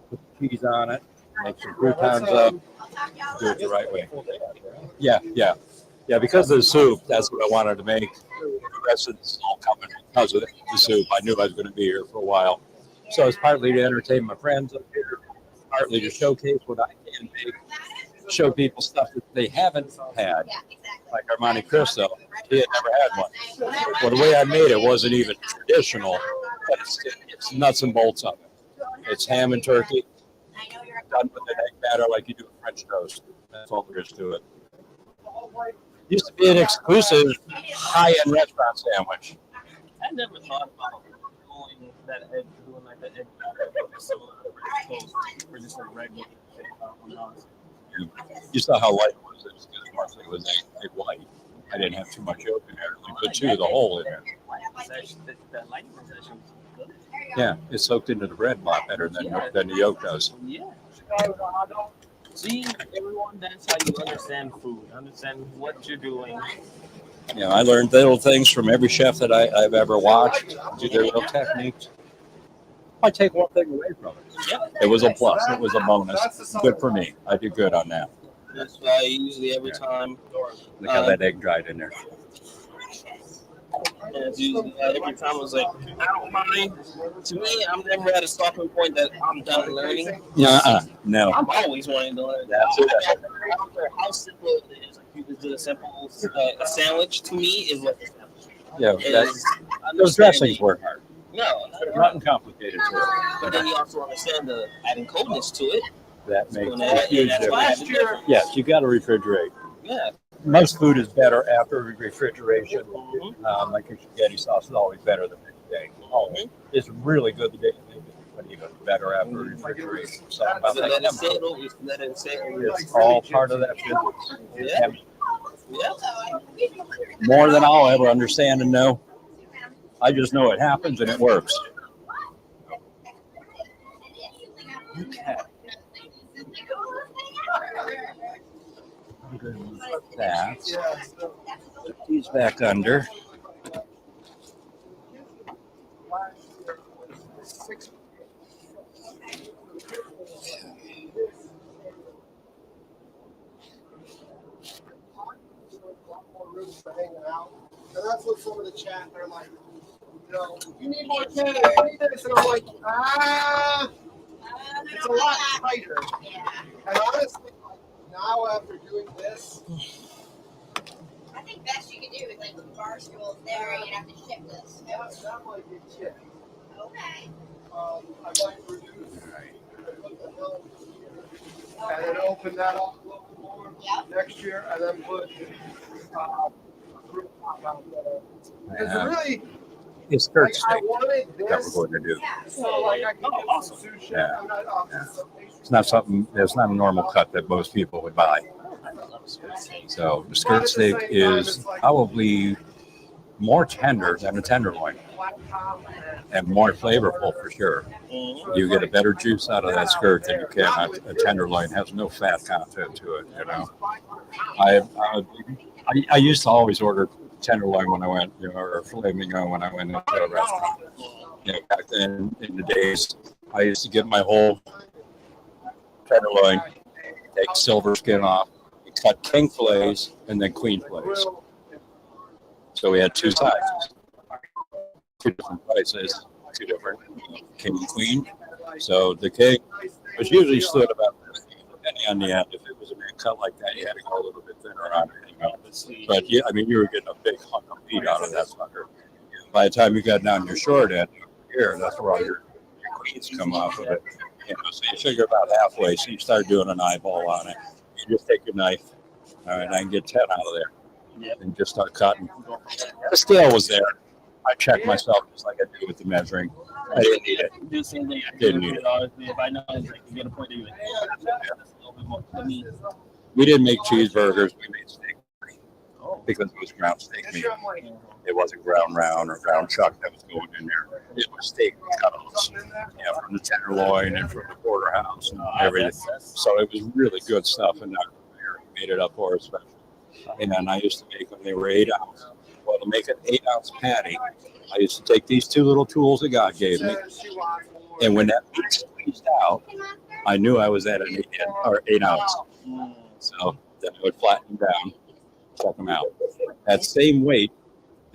put the cheese on it, make some croutons up, do it the right way. Yeah. Because of the soup, that's what I wanted to make. The rest of this is all coming because of the soup. I knew I was going to be here for a while. So it's partly to entertain my friends up here, partly to showcase what I can make, show people stuff that they haven't had, like our Monte Cristo. He had never had one. Well, the way I made it wasn't even traditional, but it's nuts and bolts of it. It's ham and turkey, done with an egg batter like you do a French toast. That's all there is to it. Used to be an exclusive high-end restaurant sandwich. I never thought about doing that egg, doing like that egg batter, similar to French toast, or just like regular. You saw how light it was. It was good. Mostly it was egg white. I didn't have too much yolk in there. You could chew the hole in there. That light was actually good. Yeah, it soaked into the bread a lot better than the yolk does. Yeah. See, everyone, that's how you understand food. Understand what you're doing. You know, I learned little things from every chef that I've ever watched, do their little techniques. I take one thing away from it. Yeah. It was a plus. It was a bonus. Good for me. I did good on that. That's why usually every time. Look how that egg dried in there. And it's usually every time I was like, I don't mind. To me, I'm never at a stopping point that I'm done learning. No. I'm always wanting to learn. That's it. I don't care how simple it is. Like you just do a simple a sandwich. To me, is what. Yeah, those dressings were hard. No, There's nothing complicated to it. but then you also understand the adding coldness to it. That makes And a huge that's why I difference. had to do it. Yes, you got to refrigerate. Yeah. Most food is better after refrigeration. Like your spaghetti sauce is always better the next day. Always. It's really good the day you make it, but even better after refrigeration. So about Let it that sit. Let it sit. it's all part of that physics. Yeah. Yeah. More than I'll ever understand and know. I just know it happens and it works. Okay. I'm good with that. Put these back under. And that's what some of the chat, they're like, you know, you need more candy, you need this. And I'm like, it's a lot tighter. And honestly, now after doing this, I think best you could do is like with the bar stools there, you'd have to ship this. that might be it. Okay. I might reduce put the hill here, and then open that up a little more next year, and then put a rooftop out there. Because really, It's skirt like, I steak wanted that this. we're going to do. Yeah. So like I can do some sushi. Yeah. I'm not It's not something. It's not a normal cut that most people would buy. So the skirt steak is probably more tender than a tenderloin, and more flavorful for sure. You get a better juice out of that skirt than you can a tenderloin. It has no fat content to it. You know, I used to always order tenderloin when I went, or filet mignon when I went into a restaurant. Back then in the days, I used to get my whole tenderloin, take silver skin off, cut king fillets, and then queen fillets. So we had two sizes, two different prices, two different king and queen. So the king was usually stood about this, depending on the end. If it was a big cut like that, you had to go a little bit thinner on it. But yeah, I mean, you were getting a big hunk of meat out of that sucker. By the time you got down your short end here, that's where all your queens come off of it. You know, so you figure about halfway, so you start doing an eyeball on it. You just take your knife. All right, I can get 10 out of there. Yep. And just start cutting. The scale was there. I checked myself just like I do with the measuring. I didn't need it. Do the same thing. I Didn't need it. If I know it's like you get a point that you're like, that's a little bit more to me. We didn't make cheeseburgers. We made steak Oh. because it was ground steak meat. It wasn't ground round or ground chuck that was going in there. It was steak cutoffs, from the tenderloin and from the porterhouse and everything. So it was really good stuff, and made it up for us. And then I used to make when they were 8 ounce. Well, to make an 8-ounce patty, I used to take these two little tools that God gave me, and when that meat squeezed out, I knew I was at an 8 ounce. So then I would flatten them down, check them out. That same weight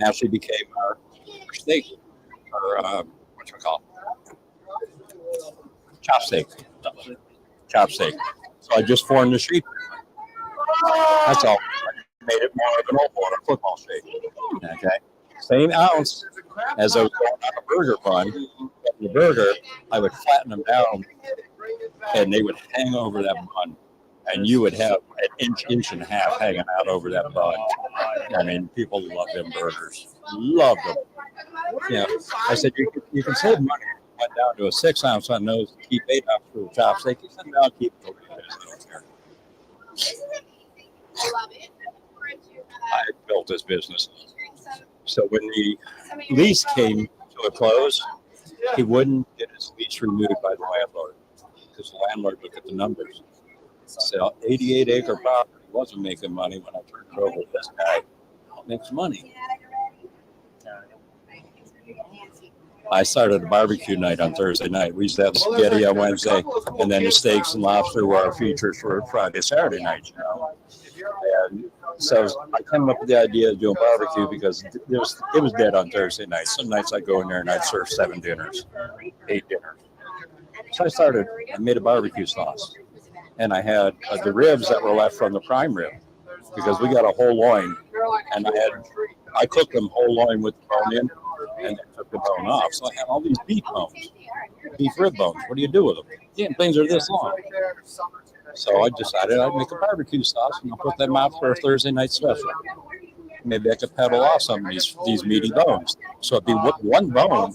actually became our steak, or what you call it? Chopsteak. So I just formed the sheet. That's all. Made it more of an old water football shape. Okay. Same ounce as I was going on a burger bun. The burger, I would flatten them down, and they would hang over that bun. And you would have an inch and a half hanging out over that bun. I mean, people love them burgers. Love them. Yeah. I said, you can save money. Went down to a 6 ounce on those to keep 8 ounce for the chopstick. He said, no, I'll keep it. I don't care. I love it. I built this business. So when the lease came to a close, he wouldn't get his lease renewed by the landlord because the landlord looked at the numbers. So 88-acre property wasn't making money when I turned it over to this guy. Makes money. I started a barbecue night on Thursday night. We used to have spaghetti on Wednesday, and then the steaks and lobster were our features for Friday, Saturday night. And so I came up with the idea of doing barbecue because it was dead on Thursday night. Some nights I'd go in there and I'd serve 7 dinners, 8 dinners. So I made a barbecue sauce. And I had the ribs that were left from the prime rib because we got a whole loin. And I cooked them whole loin with the bone in and then took the bone off. So I had all these beef bones, beef rib bones. What do you do with them? Damn things are this long. So I decided I'd make a barbecue sauce and I'll put them out for a Thursday night special. Maybe I could pedal off some of these meaty bones. So it'd be one bone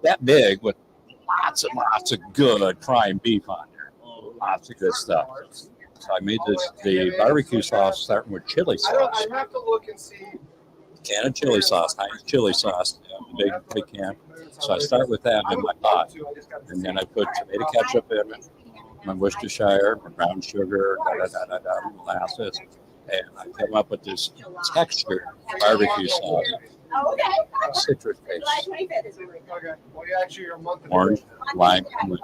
that big with lots and lots of good prime beef on there. Lots of good stuff. So I made the barbecue sauce starting with chili sauce. I have to look and see. Can of chili sauce, Heinz chili sauce, big can. So I start with that in my pot, and then I put tomato ketchup in it, my Worcestershire, my brown sugar, molasses, and I came up with this textured barbecue sauce. Citrus based. Orange, lime, and lemon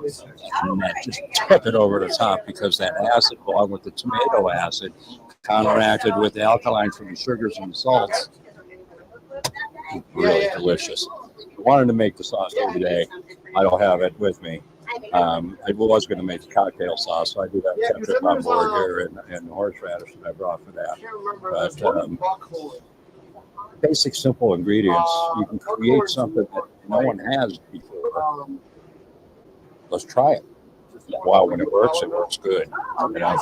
juice. And that just took it over the top because that acid, along with the tomato acid, counteracted with the alkaline from the sugars and the salts. Really delicious. I wanted to make the sauce every day. I don't have it with me. I was going to make the cocktail sauce, so I do have ketchup on board here and horseradish that I brought for that. But basic, simple ingredients. You can create something that no one has before. Let's try it. Wow, when it works good. You know,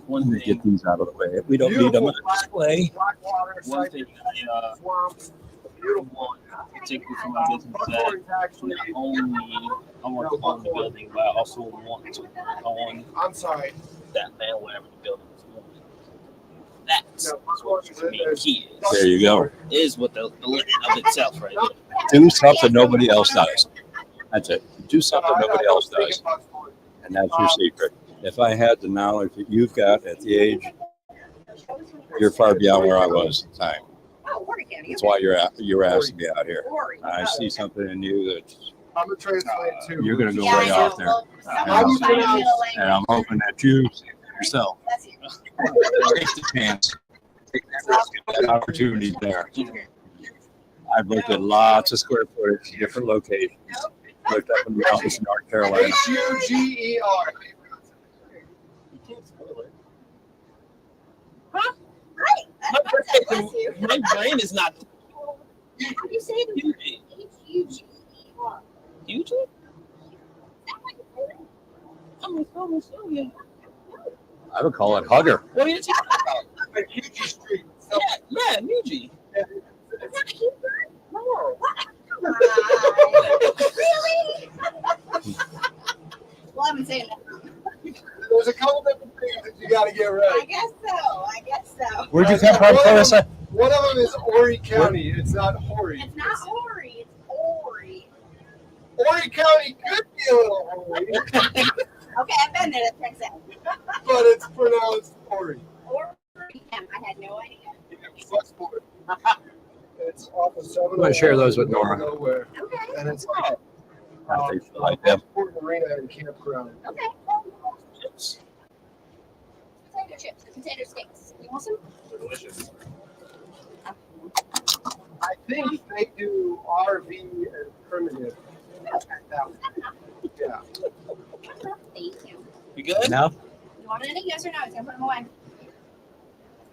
when we get these out of the way, we don't need them on display. One thing I particularly for my business that not only I want to own the building, but I also want to own that man, whatever the building is on. That's what to me key is. There you go. Is what the land of itself right there. Do something nobody else does. That's it. Do something nobody else does. And that's your secret. If I had the knowledge that you've got at the age, you're far beyond where I was at the time. That's why you're asking me out here. I see something in you that I'm a transplant too. you're going to go right off there. And I'm hoping that you see it yourself. Take the chance. Take that risk. That opportunity there. I've looked at lots of square footage, different locations. Looked up in the mountains in North Carolina. Huger. Huh? Right. My brain is not How do you say the word? Huge. huge. I would call it Hugger. What are you talking about? Reggie Street. Yeah, Muji. It's not Huber. No. Really? Well, I've been saying that. There's a couple different things that you got to get I right. guess so. I guess so. Where'd you come from, Clarissa? One of them is Horry County. It's not Horry. It's not Horry. It's Horry. Horry County could be a little Horry, Okay, I've been there. That checks out. but it's pronounced Horry. Horry. I had no idea. It's off of 7. I'm gonna share those with Nora. Nowhere. Okay. And it's I think she'll like them. Port Marina and campground. Okay. Potato chips and potato sticks. You want some? Delicious. I think they do RV and primitive. Yeah. Thank you. You good? No? You want any? Yes or no? It's gonna put them away.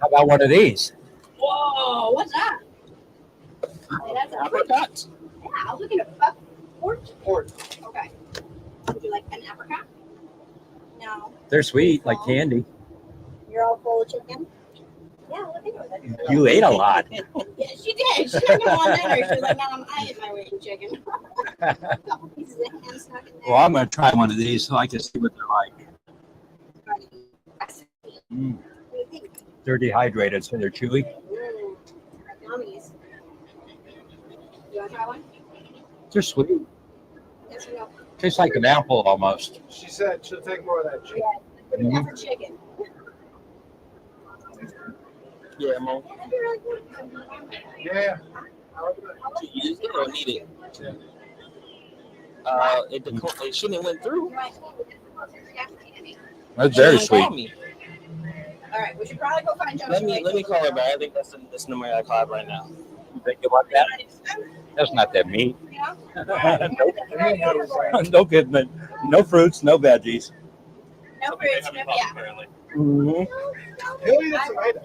How about one of these? Whoa! What's that? Hey, that's a Apricots. Yeah, I was looking at port. Port. Okay. Would you like an apricot? No. They're sweet, like candy. You're all full of chicken? Yeah, look into it. You ate a lot. Yeah, she did. She didn't want dinner. She was like, no, I ate my weight in chicken. A couple pieces of ham stuck in there. Well, I'm going to try one of these so I can see what they're like. Mm. What do you think? They're dehydrated, so they're chewy. Gummies. You want to try one? They're sweet. Yes or no? Tastes like an apple almost. She said she'll take more of that chicken. Yeah, look at that for chicken. Yeah, Mo. That'd be really good. Yeah. To use it or need it? It shouldn't have went through. You might need it. Yeah, candy. That's very She didn't call sweet. me. All right, we should probably go find Joe. Let me call her back. I think that's the number I call her right now. You think you want that? That's not that meat. Yeah. No good, no fruits, no veggies. No fruits, no, yeah. Apparently. Mm-hmm. Really? That's an item.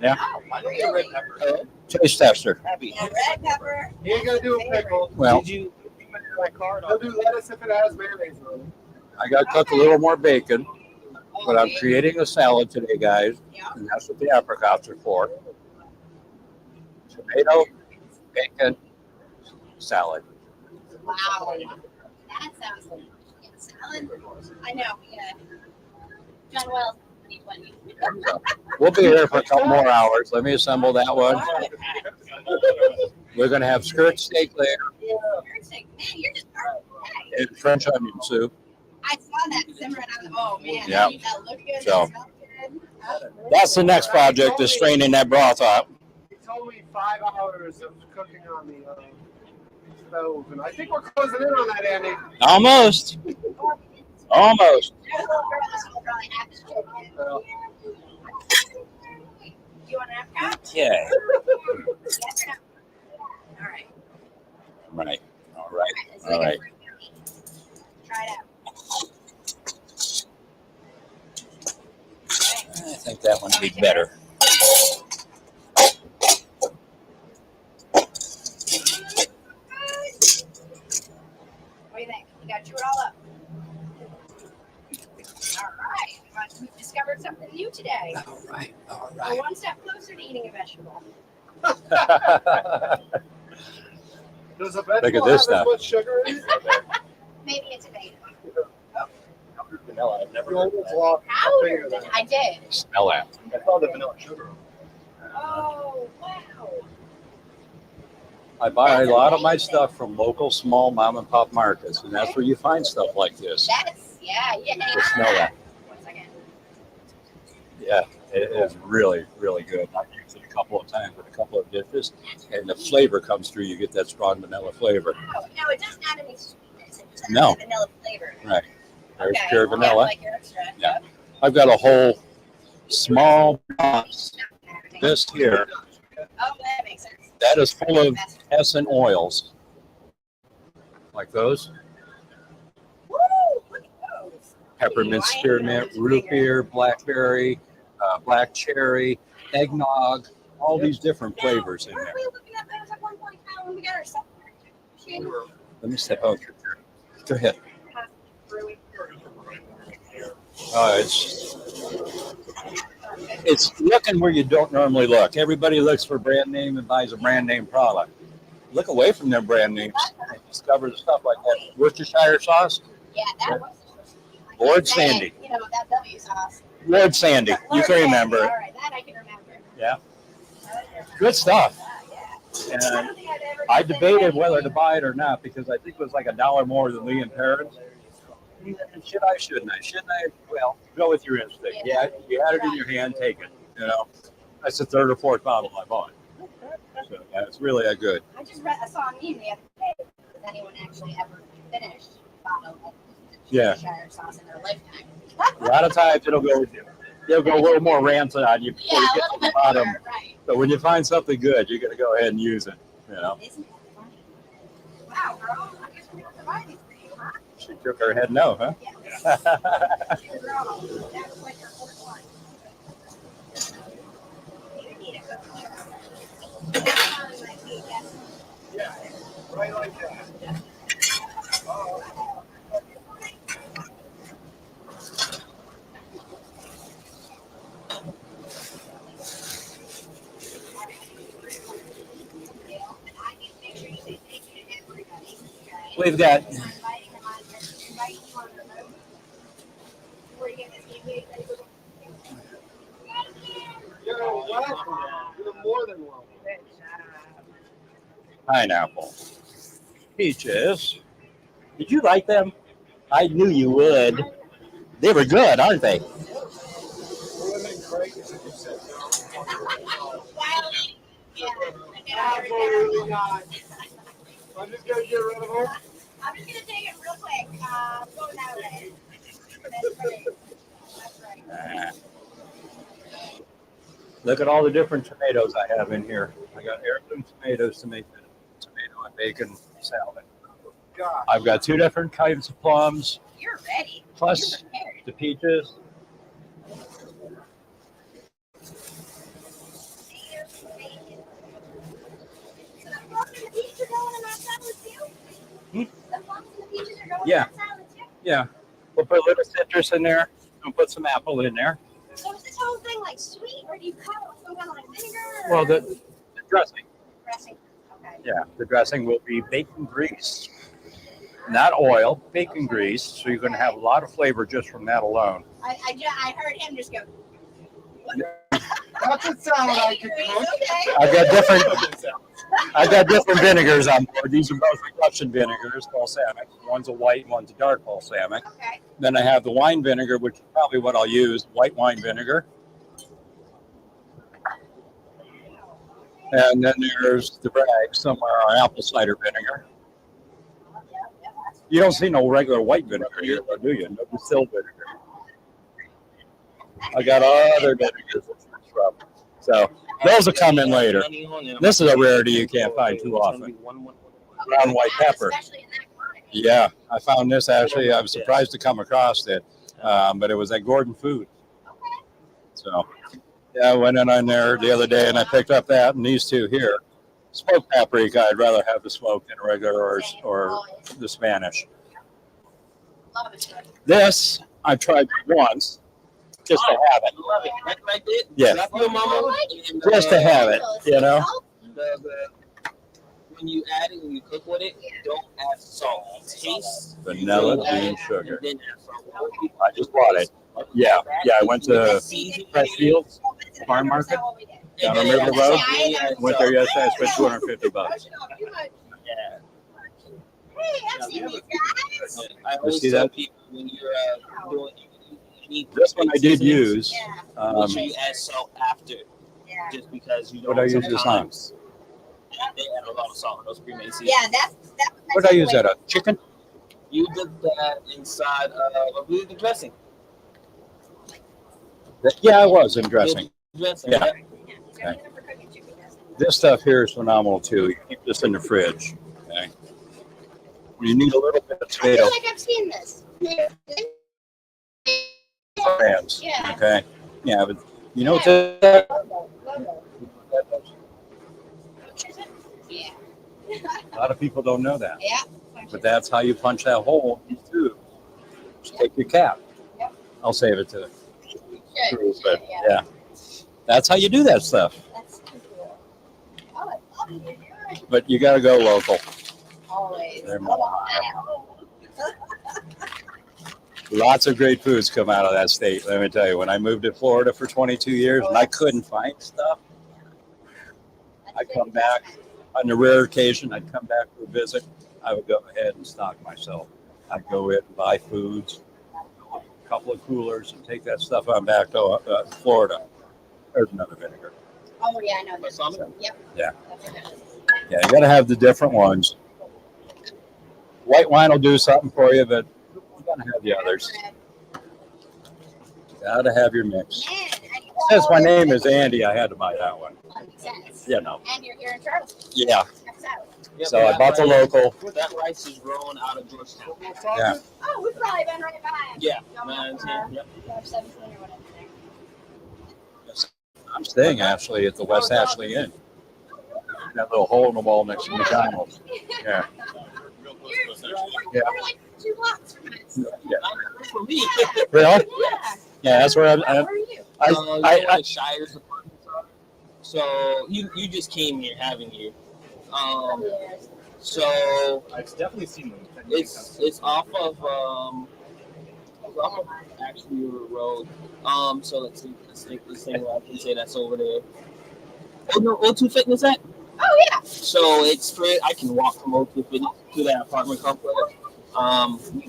Yeah. I don't get red pepper. Hello? Taste tester. Happy. Yeah, red pepper. You ain't got to do a pickle. Well, Did you put my card They'll on? do lettuce if it has mayonnaise on it. I got to cook a little more bacon, but I'm Okay. creating a salad today, guys, Yeah. and that's what the apricots are for. Tomato, bacon, salad. Wow. That sounds like a salad. I know. Yeah. John Wells, 2020. So, we'll be here for a couple more hours. Let me assemble that one. We're going to have skirt steak later You're sick. Man, you're just perfect. and French onion soup. I saw that simmering on the. Oh man, Yeah. that looked good. So, That smelled good. That's the next project, is straining that broth out. He told me 5 hours of cooking on the stove, and I think we're closing in on that, Andy. Almost. Almost. There's a little girl that's gonna probably have this chicken. Well. You want an apricot? Yeah. Yes or no? All right. Right. All right. It's All like a right. fruit cookie. Try it out. I think that one would be better. What do you think? You got to chew it all up. All right. We've discovered something new today. All right. All We're one step closer to eating a vegetable. Does a Look at vegetable this have stuff. as much sugar in it? Maybe it's a tomato. Vanilla. I've never You heard of almost that. lost a Powder. finger there. I did. Smell that. I thought the vanilla sugar. Oh, wow. I buy a lot of my stuff from local small mom and pop markets, and that's where you find stuff like this. That's, yeah. Just smell that. 1 second. Yeah, it is really, really good. I've used it a couple of times with a couple of dishes, and the flavor comes through. You get that strong vanilla flavor. Oh, no, it doesn't add any sweetness. It just adds No. the vanilla flavor. Right. There's Okay. pure Yeah, vanilla. like your extra. Yeah. I've got a whole small box. This here, Oh, that makes sense. that is full of That's- essence oils. Like those. Woo! Look at those. Peppermint, I ain't spearmint, gonna root finger. beer, blackberry, black cherry, eggnog, all these different flavors in Weren't there. we looking at those at one point in time when we got our stuff? Let me step out here. Go ahead. Brewing. It's looking where you don't normally look. Everybody looks for brand name and buys a brand name product. Look away from their brand names and discover the stuff like that. Worcestershire sauce, Yeah, that was. Lord Sandy. You know, that W sauce. Lord Sandy, you can remember All it. right, that I can remember. Yeah, good stuff. And I debated whether to buy it or not because I think it was like $1 more than Lee and Perrins. Should I? Shouldn't I? Shouldn't I? Well, go with your instinct. Yeah, you had it in your hand, take it. You know, that's the third or fourth bottle I bought. So yeah, it's really a good. I just read, I saw a meme the other day. Does anyone actually ever finish a bottle of Worcestershire sauce in their lifetime? A lot of times it'll go a little more rancid on you before Yeah, you a get little to the bit bottom. more, right. But when you find something good, you're gonna go ahead and use it. You know. Isn't that funny? Wow, girl, I guess we have to buy these for you, huh? She shook her head no, huh? Yeah. Girl, that was like your fourth one. You need a cookie. Yeah, right like that. We've got You're more than welcome. pineapple, peaches. Did you like them? I knew you would. They were good, aren't they? Absolutely not. I'm just gonna get rid of her. I'm just gonna take it real quick. Go that way. That's right. That's right. Look at all the different tomatoes I have in here. I got heirloom tomatoes to make the tomato and bacon salad. God. I've got 2 different kinds of plums, You're ready. plus You're prepared. the peaches. So the plums and the peaches are going in that salad too? Hmm? The plums and the peaches are going Yeah. in that salad too? Yeah, we'll put a little citrus in there. We'll put some apple in there. So is this whole thing like sweet, or do you cut it with some kind of like vinegar? Well, or the dressing. dressing. Okay. Yeah, the dressing will be bacon grease, not oil, bacon grease. So you're going to have a lot of flavor just from that alone. I heard him just go. That's a salad I could cook. Okay. I've got different vinegars on board. These are both Russian vinegars, balsamic. One's a white, one's a dark balsamic. Okay. Then I have the wine vinegar, which is probably what I'll use, white wine vinegar. And then there's the rag somewhere, our apple cider vinegar. You don't see no regular white vinegar here, though, do you? No distilled vinegar. I got other vinegars from. So those will come in later. This is a rarity you can't find too often. Brown white pepper. Especially in that quantity. Yeah, I found this actually. I was surprised to come across it, but it was at Gordon Food. So yeah, I went in on there the other day and I picked up that and these 2 here. Smoked paprika, I'd rather have the smoked than regular or the Spanish. Love it. This I tried once just to have it. Love it. Like I did. Yeah. Like your mama. Just to have it, you know. When you add it, when you cook with it, don't add salt. Taste Vanilla bean sugar. and then add salt. I just bought it. Yeah, I went to Fresh Fields Farm Market down on River Road. Went there yesterday. I spent $250. Yeah. Hey, I've seen these guys. I always see tell that? people when you're doing, you need This one I did use. Make sure you add salt after, Yeah. just because you What don't. I use this on? sometimes They add a lot of salt in those pre-made seasonings. Yeah, that's What did I use that on? Chicken? You did that inside of I believe the dressing. Yeah, I was in dressing. Dressing. Yeah. Okay. This stuff here is phenomenal too. You keep this in the fridge. Okay. You need a little bit of I feel tomato like I've seen this. fans. Yeah. Okay. Yeah, but you know what that? Yeah. A lot of people don't know that. Yeah. But that's how you punch that hole in the tube. Just take your cap. I'll save it to the Should, crew, but yeah. yeah, that's how you do that stuff. That's too cool. Oh, I love it. But you got to go local. Always. They're more Lots of great foods come out of that state. Let me tell you, when I moved to Florida for 22 years and I couldn't find stuff, I'd come back on the rare occasion. I'd come back for a visit. I would go ahead and stock myself. I'd go in and buy foods, a couple of coolers, and take that stuff on back to Florida. There's another vinegar. Oh, yeah, I know this. Balsamic? Yep. Yeah. That's delicious. Yeah, you got to have the different ones. White wine will do something for you, but you got to have the others. Got to have your mix. Man, and you Since my name is Andy, I had to buy that one. makes sense. You know. And you're here in Charleston. Yeah. Checks out. Yeah, So but I bought the that local. rice- That rice is grown out of Georgetown. Yeah. Oh, we've probably been right by. Yeah, Going man. up, Yep. 17 or whatever there. I'm staying actually at the West Ashley Inn. That little hole in the wall next to McDonald's. Yeah. You're like 2 blocks from us. Yeah. That's for me. Really? Yeah. Yeah, that's where Where are you? You know I where the Shire's apartments are? So you just came here, haven't you? Yes. So I've definitely seen them. it's off of actually Road. So let's see. Let's take this thing. I can say that's over there. Oh no, O2 Fitness at? Oh, yeah. So it's free. I can walk from O2 Fitness to that apartment complex.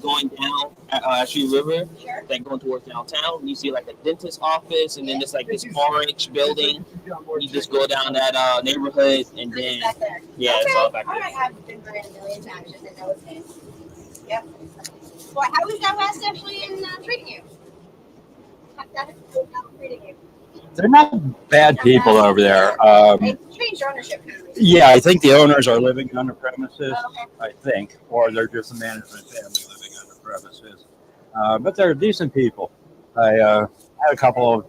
Going down Ashley River, Sure. like going towards downtown, you see like a dentist office, and then there's like this orange building. You just go down that neighborhood, and then Back there. yeah, it's all back All there. right, I've been there a million times, just didn't know its name. Yep. Well, how is that West actually in treating you? How is it treating you? they're not bad people over there. They changed ownership. Kind of recently. Yeah, I think the owners are living on the premises. Oh, okay. I think, or they're just a management family living on the premises. But they're decent people. I had a couple of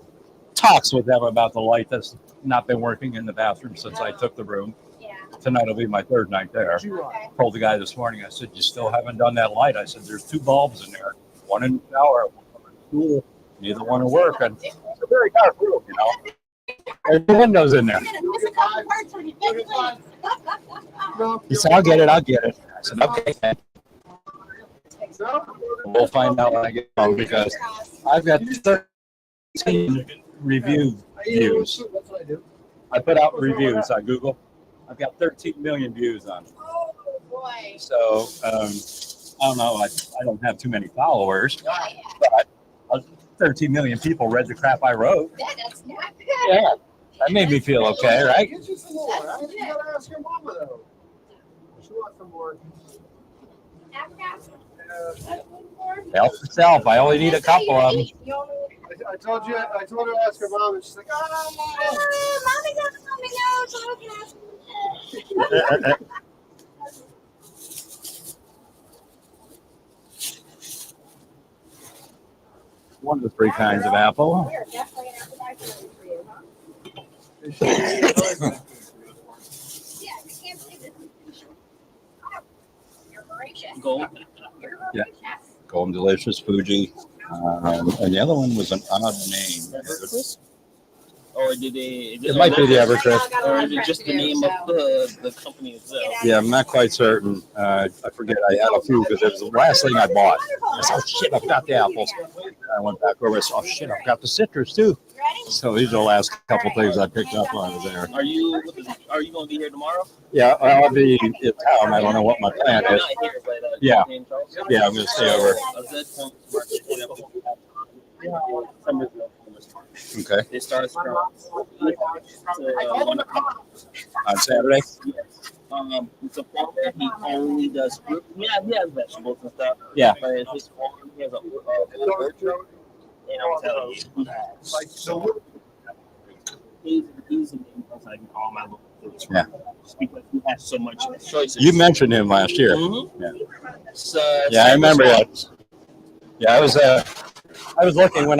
talks with them about the light that's not been working in the bathroom since I took the room. Yeah. Tonight will be my 3rd night there. Okay. Told the guy this morning, I said, you still haven't done that light? I said, there's 2 bulbs in there, one in the shower, one in the pool. Neither one will work. And it's a very dark room, you know. There's windows in there. You're gonna miss a couple parts when you fix it. He said, I'll get it. I said, okay. We'll find out when I get home because I've got 13 review views. That's what I do. I put out reviews on Google. I've got 13 million views on it. Oh boy. So I don't know. I don't have too many followers, Yeah, yeah. but 13 million people read the crap I wrote. That's not bad. Yeah, that made me feel okay, right? Get you some more. Right? You gotta ask your mama though. She wants some more. Help yourself. I only need a couple of them. I told her to ask her mom, and she's like, Mommy knows, so I can ask her. One of the 3 kinds of apple. We're definitely an appetizer for you, huh? Yeah, I can't believe this. You're voracious. Gold. You're Yeah. voracious. Golden Delicious, Fuji. And the other one was an odd name. Or did they? It might be the Evercrisp. Or is it just the name of the company itself? Yeah, I'm not quite certain. I forget. I had a few because it was the last thing I bought. I said, oh shit, I've got the apples. I went back over and said, oh shit, I've got the citrus too. Ready? So these are the last couple things I picked up on there. Are you going to be here tomorrow? Yeah, I'll be in town. I don't know what my plan I'm is. not here, but Yeah. in Charleston. Yeah, I'm going to stay over. Okay. It starts from On Saturday? it's a farmer. He only does fruit. Yeah, he has vegetables and stuff. Yeah. But it's his farm. He has a orchard. And I'm telling you, he has like, so he's the main person I can call my local fruits. Yeah. Just because he has so much choices. You mentioned him last year. Mhm. Yeah. So, Yeah, I remember that. Yeah, I was looking when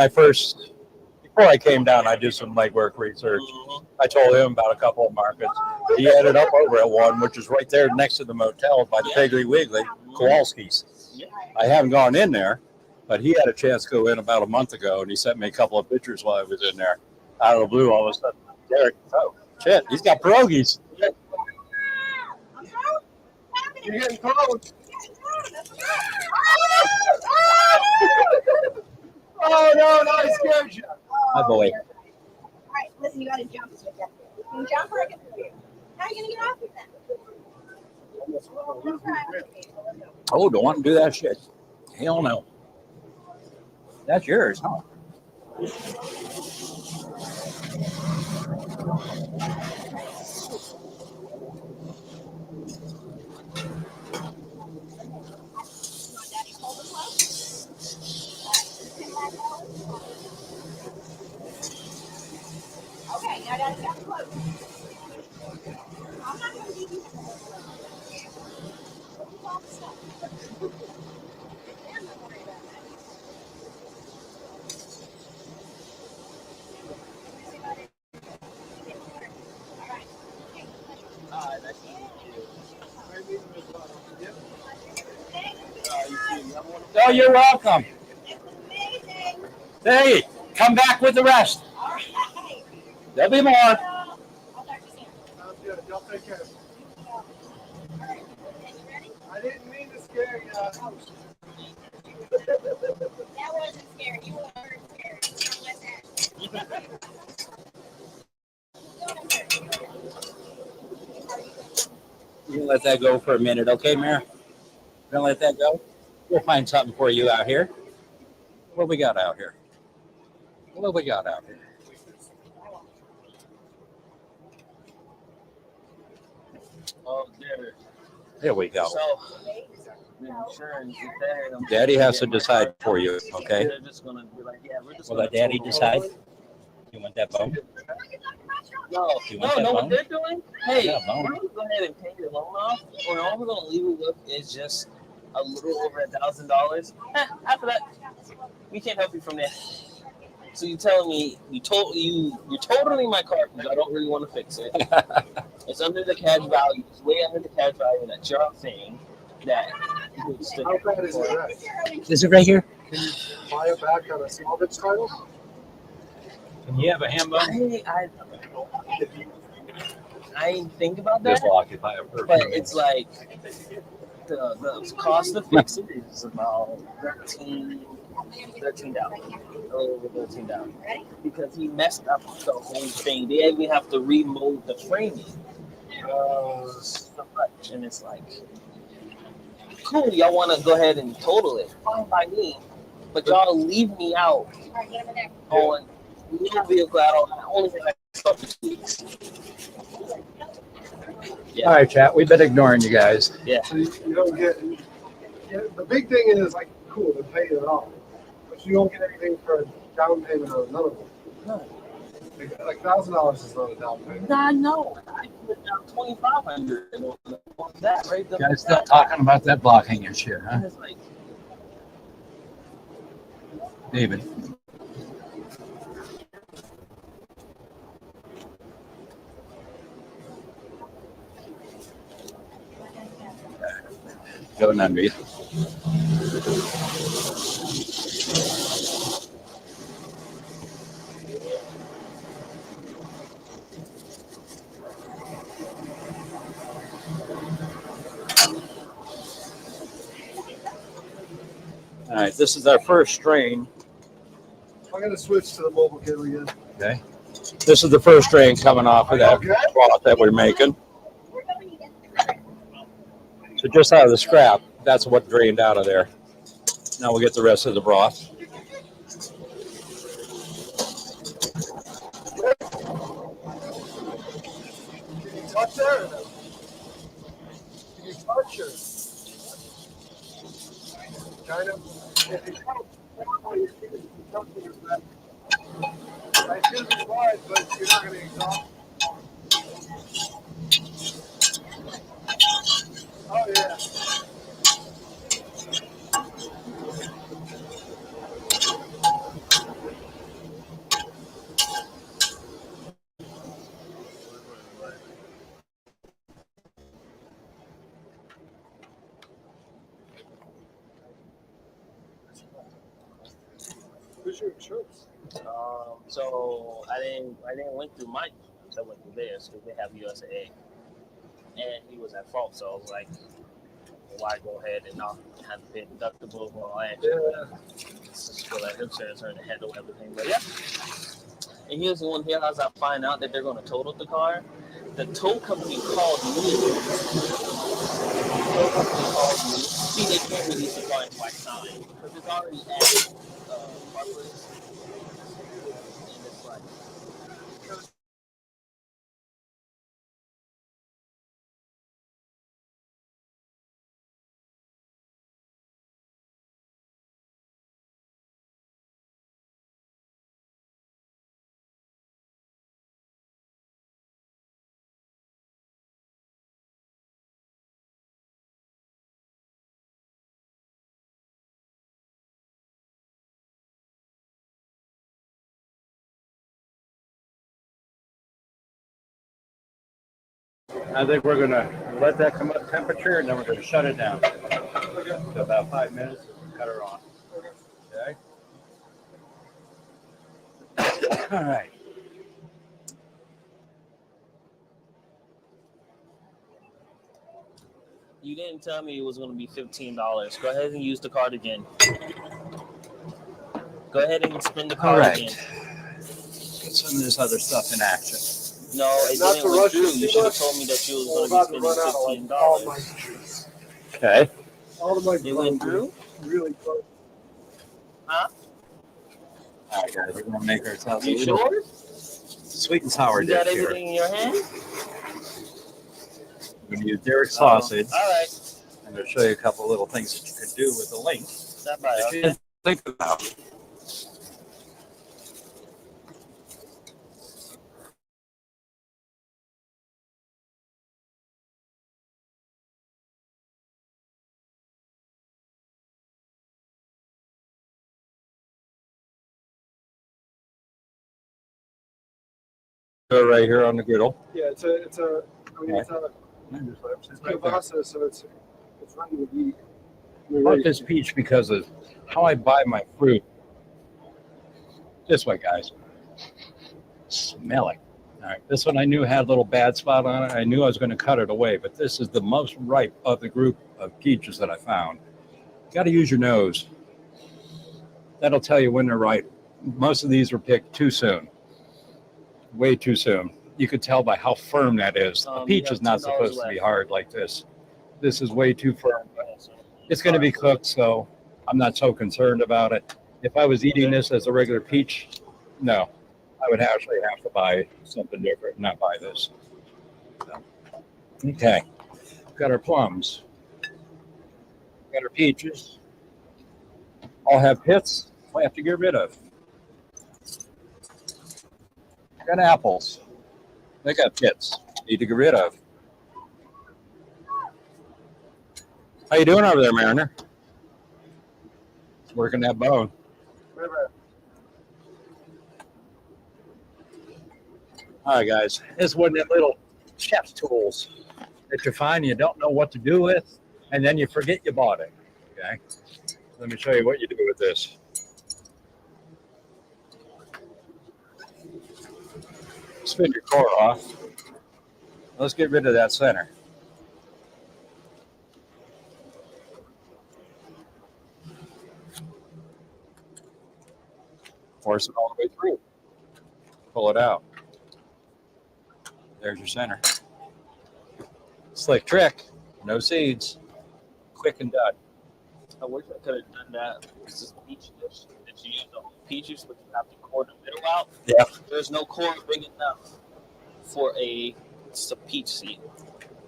before I came down, I did some legwork research. I told him about a couple of markets. He ended up over at one, which is right there next to the motel by the Piggery Wiggly, Kowalski's. Yeah. I haven't gone in there, But he had a chance to go in about a month ago, and he sent me a couple of pictures while I was in there. Out of the blue, all of a sudden, Derek, oh shit, he's got pierogies. You're getting close. Oh no, I scared you. My boy. All right, listen, you gotta jump. You can jump or I can throw you. How are you gonna get off with that? That's right. Oh, don't want to do that shit. Hell no. That's yours, huh? Okay, now daddy's got the clothes. I'm not gonna leave you. All the stuff. I'm not worried about that. All right. Hi, nice to meet you. Oh, you're welcome. It was amazing. Hey, come back with the rest. All right. There'll be more. I'll talk to you soon. Sounds good. Y'all take care. All right. You ready? I didn't mean to scare you. That wasn't scary. You were scared. Don't let that. You can let that go for a minute, okay, Mayor? Gonna let that go? We'll find something for you out here. What we got out here? What we got out here? Oh, there. Here we go. So, the insurance is there. Daddy has to decide for you, okay? They're just gonna be like, yeah, we're just Will gonna let Daddy total decide? it. You want that bone? No, You no, want that know what bone? they're doing? Hey, Yeah, bone. we're gonna go ahead and pay your loan off, or all we're gonna leave it with is just a little over $1,000. After that, we can't help you from there. So you telling me you're totaling my car because I don't really want to fix it. It's under the cash value. It's way under the cash value that you're saying that you would still. How bad is it wrecked? Is it right here? Can you buy it back on a salvage title? Can you have a ham bone? I didn't think about This that, will occupy a person. but it's like the cost to fix it is about $13 a little over $13 because he messed up the whole thing. They even have to remold the framing. So much, and it's like, cool. Y'all want to go ahead and total it? Fine by me, but y'all leave me out on no vehicle at all. I only have like 2 weeks. Yeah. All right, chat. We've been ignoring you guys. Yeah. So you don't get. Yeah, the big thing is like, cool, they're paying it off, but you don't get anything for a down payment on another one. No. Like $1,000 is not a down payment. I know. I put down $2,500 on that, right? You guys still talking about that blocking and shit, huh? It's like, David. Going underneath. All right, this is our first strain. I'm gonna switch to the mobile kit again. Okay. This is the first strain coming off of that broth that we're making. So just out of the scrap, that's what drained out of there. Now we'll get the rest of the broth. Can you touch there or no? Can you touch her? Kind of. If you touch, I should be wide, but you're not gonna exhaust. Oh yeah. was your insurance? So I didn't went through Mike. I went through theirs because they have USAA, and he was at fault. So I was like, why go ahead and not have to pay deductible and all that? Yeah. Just for that insurance to handle everything. But yeah. And here's how I find out that they're going to total the car. The tow company called me. See, they can't release the car until I sign because it's already at Harper's. And it's like, I think we're gonna let that come up temperature, and then we're gonna shut it down. So about 5 minutes, cut her on. Okay. All right. you didn't tell me it was going to be $15. Go ahead and use the card again. Go ahead and spend the card again. Get some of this other stuff in action. No, it Not didn't to went rush through. you You too should have much. told me that you We're was about going to to run out of be like all $15. my juice. Okay. All of my It went through? really close. Huh? All right, guys, we're gonna make ourselves You a little sure? sweet and sour You got dip here. everything in your hand? We're gonna use Derek's sausage. All right. I'm gonna show you a couple little things that you can do with the link. Stop by. That you didn't think about. Go right here on the griddle. Yeah, it's a kielbasa, so it's ready to eat. I bought this peach because of how I buy my fruit. This way, guys. Smell it. All right, this one I knew had a little bad spot on it. I knew I was going to cut it away, but this is the most ripe of the group of peaches that I found. You got to use your nose. That'll tell you when they're ripe. Most of these were picked too soon. Way too soon. You could tell by how firm that is. A peach is not supposed to be hard like this. This is way too firm. It's going to be cooked, so I'm not so concerned about it. If I was eating this as a regular peach, no. I would actually have to buy something different, not buy this. So, okay. We've got our plums. We've got our peaches. All have pits we have to get rid of. Got apples. They got pits. Need to get rid of. How you doing over there, Mariner? Working that bone. All right, guys. This is one of them little chef's tools that you find you don't know what to do with, and then you forget you bought it. Okay. Let me show you what you do with this. Spin your core off. Let's get rid of that center. Force it all the way through. Pull it out. There's your center. Slick trick. No seeds. Quick and done. I wish I could have done that. This is peach dish. That you use the whole peaches, but you have to core the middle out. Yeah. There's no core big enough for a peach seed.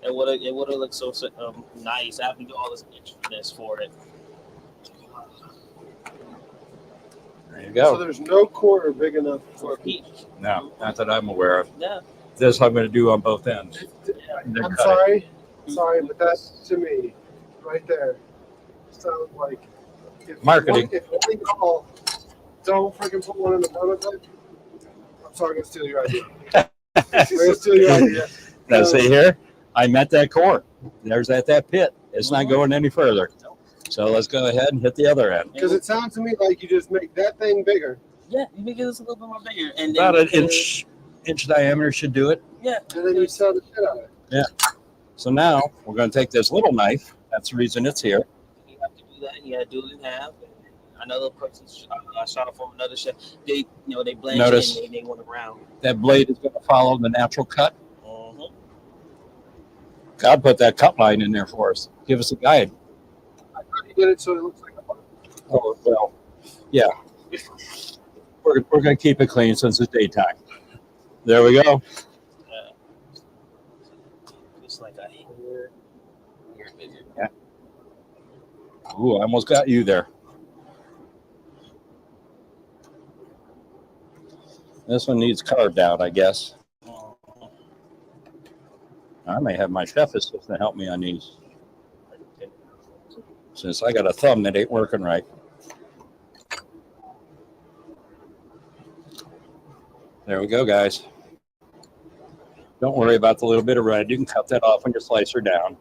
It would have looked so nice. I have to do all this extraness for it. There you go. So there's no quarter big enough For a peach. No, not that I'm aware of. Yeah. This I'm going to do on both ends. Then I'm cut it. sorry, but that to me, right there, sounds like if Marketing. If one call, don't freaking put one in the prototype. I'm sorry, I'm gonna steal your idea. I'm gonna steal your idea. Now see here, I met that core. There's that pit. It's not going any further. So let's go ahead and hit the other end. Because it sounds to me like you just make that thing bigger. Yeah, you make this a little bit more bigger, and About then an inch diameter should do it. Yeah, And then you sell the shit out of it. Yeah. So now we're going to take this little knife. That's the reason it's here. you have to do that. You got to do it in half. Another person shot it from another chef. They, they blend Notice it and they went around. that blade is going to follow the natural cut. Mm-hmm. God put that cut line in there for us. Give us a guide. I thought you did it so it looks like a button. Oh, well, yeah. We're going to keep it clean since it's daytime. There we go. Just like a hair bigger. Yeah. Ooh, I almost got you there. This one needs carved out, I guess. I may have my chef assistant help me on these, since I got a thumb that ain't working right. There we go, guys. Don't worry about the little bit of red. You can cut that off when you slice her down.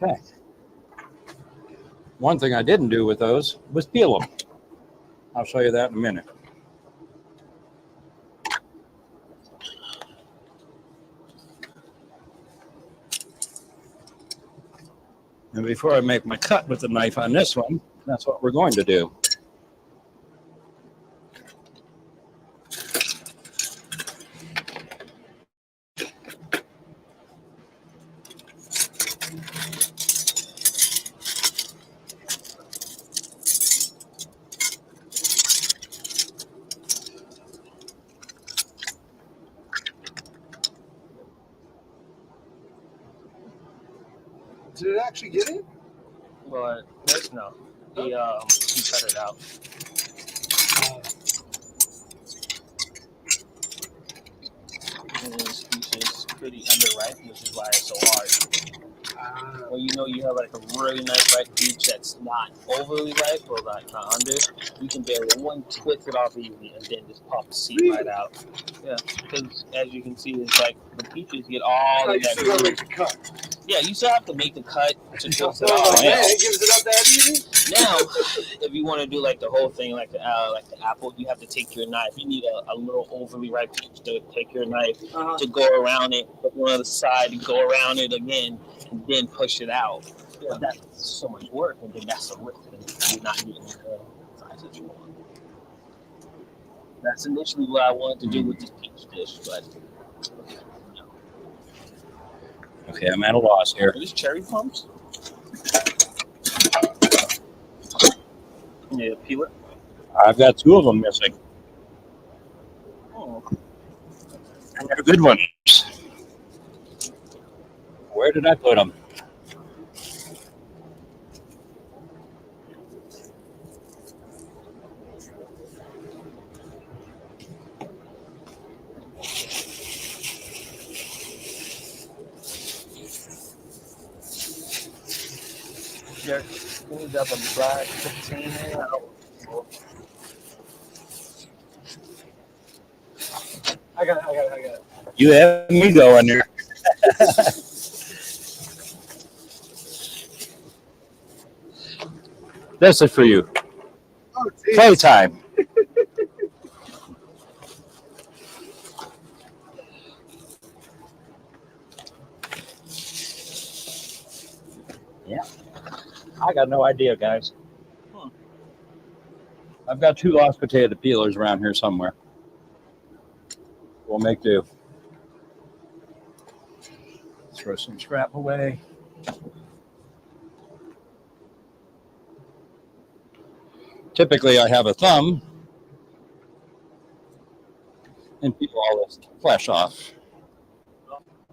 Okay. One thing I didn't do with those was peel them. I'll show you that in a minute. And before I make my cut with the knife on this one, that's what we're going to do. Did it actually get in? But this no, he cut it out. And this piece is pretty underripe, which is why it's so hard. When you have like a really nice ripe peach that's not overly ripe or like not under, you can barely one twist it off easy and then just pop the seed right out. Yeah, because as you can see, it's like the peaches get all of that. You still make the cut. Yeah, you still have to make the cut to twist it Oh, off. man, it gives it up that easy? Now, if you want to do like the whole thing, like the apple, you have to take your knife. You need a little overly ripe peach to take your knife to go around it, put one on the side, and go around it again, and then push it out. Yeah. But that's so much work, and then that's a risk, and you're not getting the size that you want. That's initially what I wanted to do with this peach dish, but no. Okay, I'm at a loss here. Are these cherry plums? Yeah, peel it. I've got two of them missing. Oh. And they're good ones. Where did I put them? There, can you grab a black 15 here? I got it. You have me going there. This is for you. Oh, geez. Playtime. Yeah. I got no idea, guys. I've got two lost potato peelers around here somewhere. We'll make do. Throw some scrap away. Typically, I have a thumb and peel all this flesh off.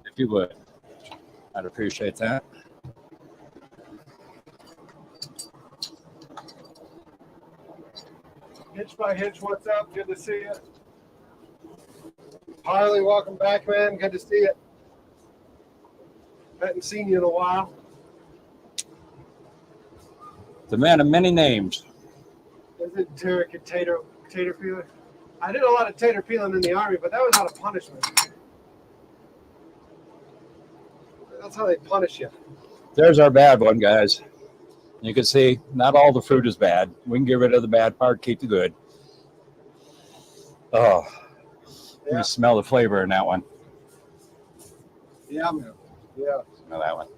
If you would, I'd appreciate that. Hitch by Hitch, what's up? Good to see you. Harley, welcome back, man. Good to see you. Hadn't seen you in a while. The man of many names. Isn't Derek a tater peeler? I did a lot of tater peeling in the Army, but that was out of punishment. That's how they punish you. There's our bad one, guys. You can see not all the fruit is bad. We can get rid of the bad part, keep the good. Oh, you can smell the flavor in that one. Yeah, man. Yeah. Smell that one.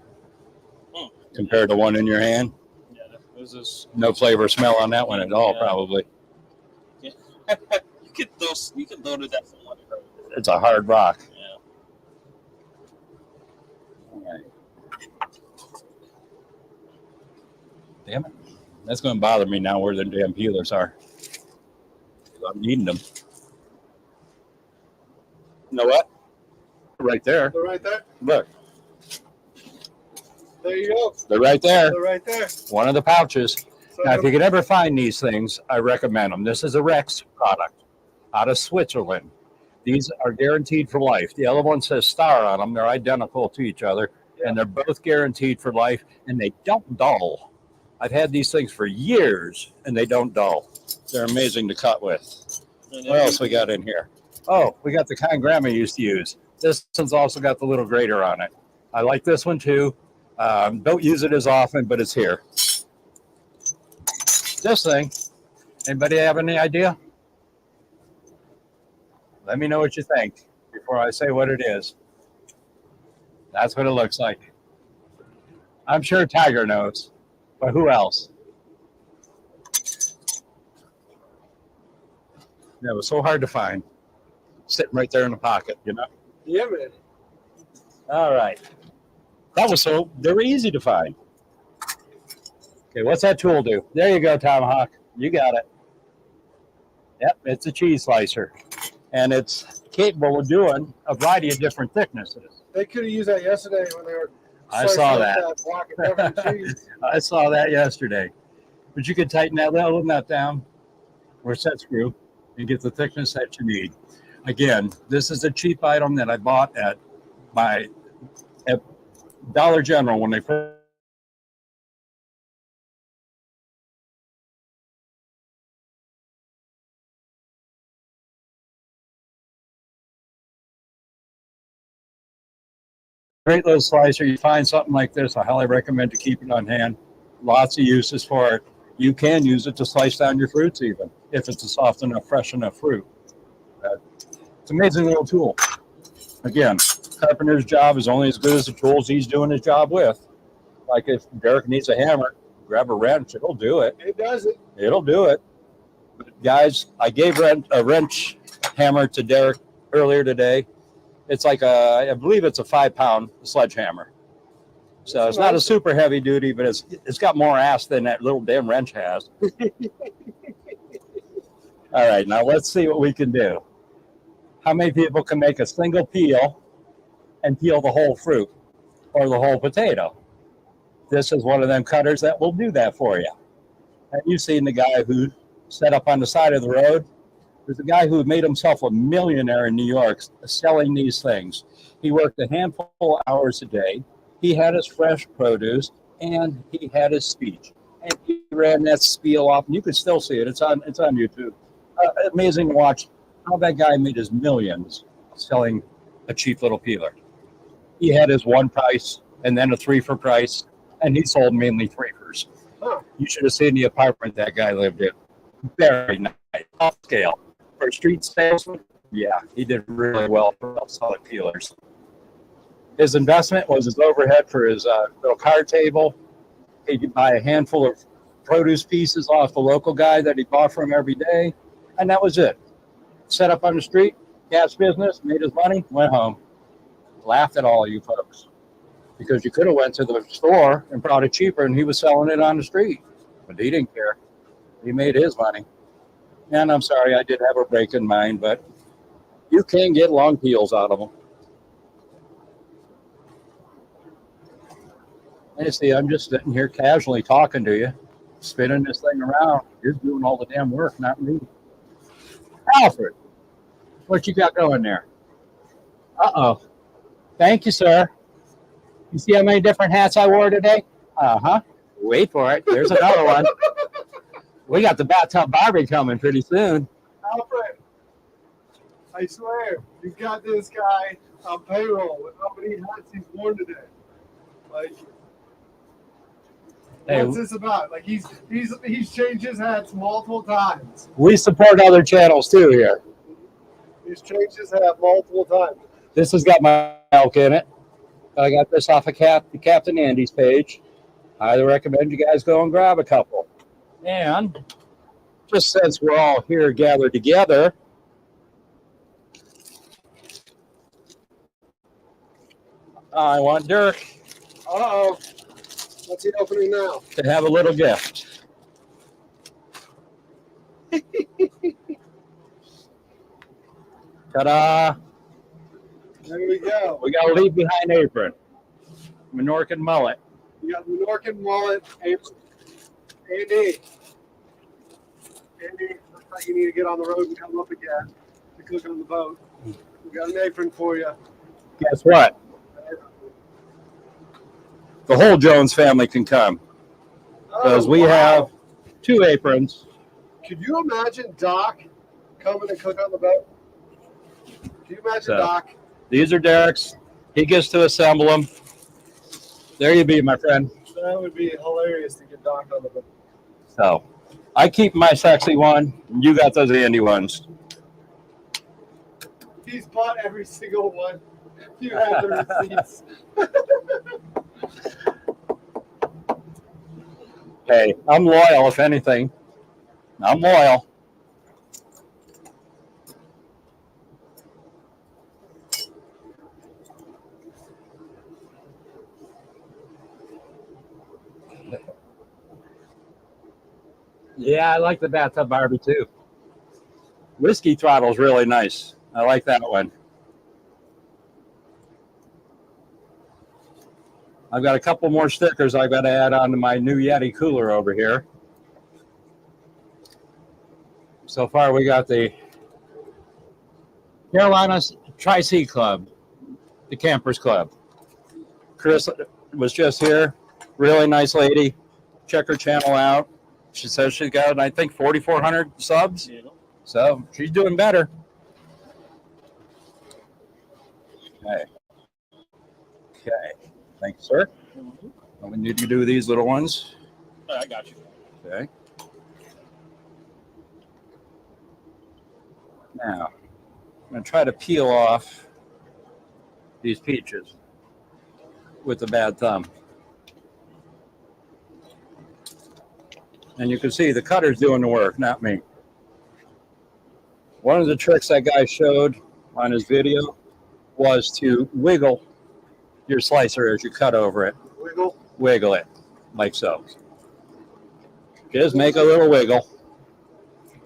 Compared to one in your hand, This is no flavor or smell on that one at all, Yeah. probably. you can throw to that someone. It's a hard rock. Yeah. All right. Damn it. That's going to bother me now where the damn peelers are. I'm eating them. You know what? Right there. They're right there. Look, There you go. they're right there. They're right there. One of the pouches. So Now, if you could ever find these things, I recommend them. This is a Rex product out of Switzerland. These are guaranteed for life. The other one says Star on them. They're identical to each other, and they're both guaranteed for life, and they don't dull. I've had these things for years, and they don't dull. They're amazing to cut with. What else we got in here? Oh, we got the kind Grandma used to use. This one's also got the little grater on it. I like this one, too. Don't use it as often, but it's here. This thing, anybody have any idea? Let me know what you think before I say what it is. That's what it looks like. I'm sure Tiger knows, but who else? It was so hard to find. Sitting right there in the pocket, you know? Yeah, man. All right. They were easy to find. Okay, what's that tool do? There you go, Tomahawk. You got it. Yep, it's a cheese slicer. And it's capable of doing a variety of different thicknesses. They could have used that yesterday when they were. I saw slicing that. up block of Devon cheese. I saw that yesterday. But you could tighten that little nut down or set screw and get the thickness that you need. Again, this is a cheap item that I bought at Dollar General when they first. Great little slicer. You find something like this, I highly recommend to keep it on hand. Lots of uses for it. You can use it to slice down your fruits even, if it's a soft enough, fresh enough fruit. It's an amazing little tool. Again, carpenter's job is only as good as the tools he's doing his job with. Like if Derek needs a hammer, grab a wrench, it'll do it. It does it. It'll do it. But guys, I gave a wrench hammer to Derek earlier today. It's like I believe it's a 5-pound sledgehammer. So it's not a super heavy duty, but it's got more ass than that little damn wrench has. All right, now let's see what we can do. How many people can make a single peel and peel the whole fruit or the whole potato? This is one of them cutters that will do that for you. Have you seen the guy who set up on the side of the road? There's a guy who made himself a millionaire in New York selling these things. He worked a handful of hours a day. He had his fresh produce and he had his speech. And he ran that spiel off, and you can still see it. It's on YouTube. Amazing to watch how that guy made his millions selling a cheap little peeler. He had his one price and then a 3-for price, and he sold mainly 3-fers. Huh. You should have seen the apartment that guy lived in. Very nice, off scale. For a street salesman, yeah, he did really well for selling peelers. His investment was his overhead for his little card table. He'd buy a handful of produce pieces off the local guy that he bought from every day, and that was it. Set up on the street, gas business, made his money, went home. Laughed at all you folks because you could have went to the store and brought it cheaper, and he was selling it on the street, but he didn't care. He made his money. And I'm sorry, I did have a break in mind, but you can get long peels out of them. And see, I'm just sitting here casually talking to you, spinning this thing around. You're doing all the damn work, not me. Alfred, what you got going there? Uh-oh. Thank you, sir. You see how many different hats I wore today? Uh-huh. Wait for it. There's another one. We got the bathtub Barbie coming pretty soon. Alfred, I swear, you got this guy on payroll with how many hats he's worn today. Like, Hey, what's this about? Like, he's changed his hats multiple times. we support other channels too here. He's changed his hat multiple times. This has got my elk in it. I got this off of Captain Andy's page. Highly recommend you guys go and grab a couple. And just since we're all here gathered together, I want Dirk Uh-oh. What's he opening now? to have a little gift. Ta-da! There we go. We got a leave behind apron. Menorcan mullet. We got Menorcan wallet. Andy, looks like you need to get on the road and come up again to cook on the boat. We got an apron for you. Guess what? The whole Jones family can come because we have 2 aprons. Could you imagine Doc coming and cook on the boat? Can you imagine So, Doc? These are Derek's. He gets to assemble them. There you be, my friend. That would be hilarious to get Doc on the boat. So I keep my sexy one. And you got those Andy ones. He's bought every single one. You have the receipts. Hey, I'm loyal, if anything. I'm loyal. Yeah, I like the bathtub Barbie too. Whiskey throttle's really nice. I like that one. I've got a couple more stickers I've got to add on to my new Yeti cooler over here. So far, we got the Carolina Tri-Sea Club, the Campers Club. Chris was just here. Really nice lady. Check her channel out. She says she's got, I think, 4,400 subs. So she's doing better. Okay. Okay. Thanks, sir. We need to do these little ones. I got you. Okay. Now, I'm going to try to peel off these peaches with the bad thumb. And you can see the cutter's doing the work, not me. One of the tricks that guy showed on his video was to wiggle your slicer as you cut over it. Wiggle it, like so. Just make a little wiggle,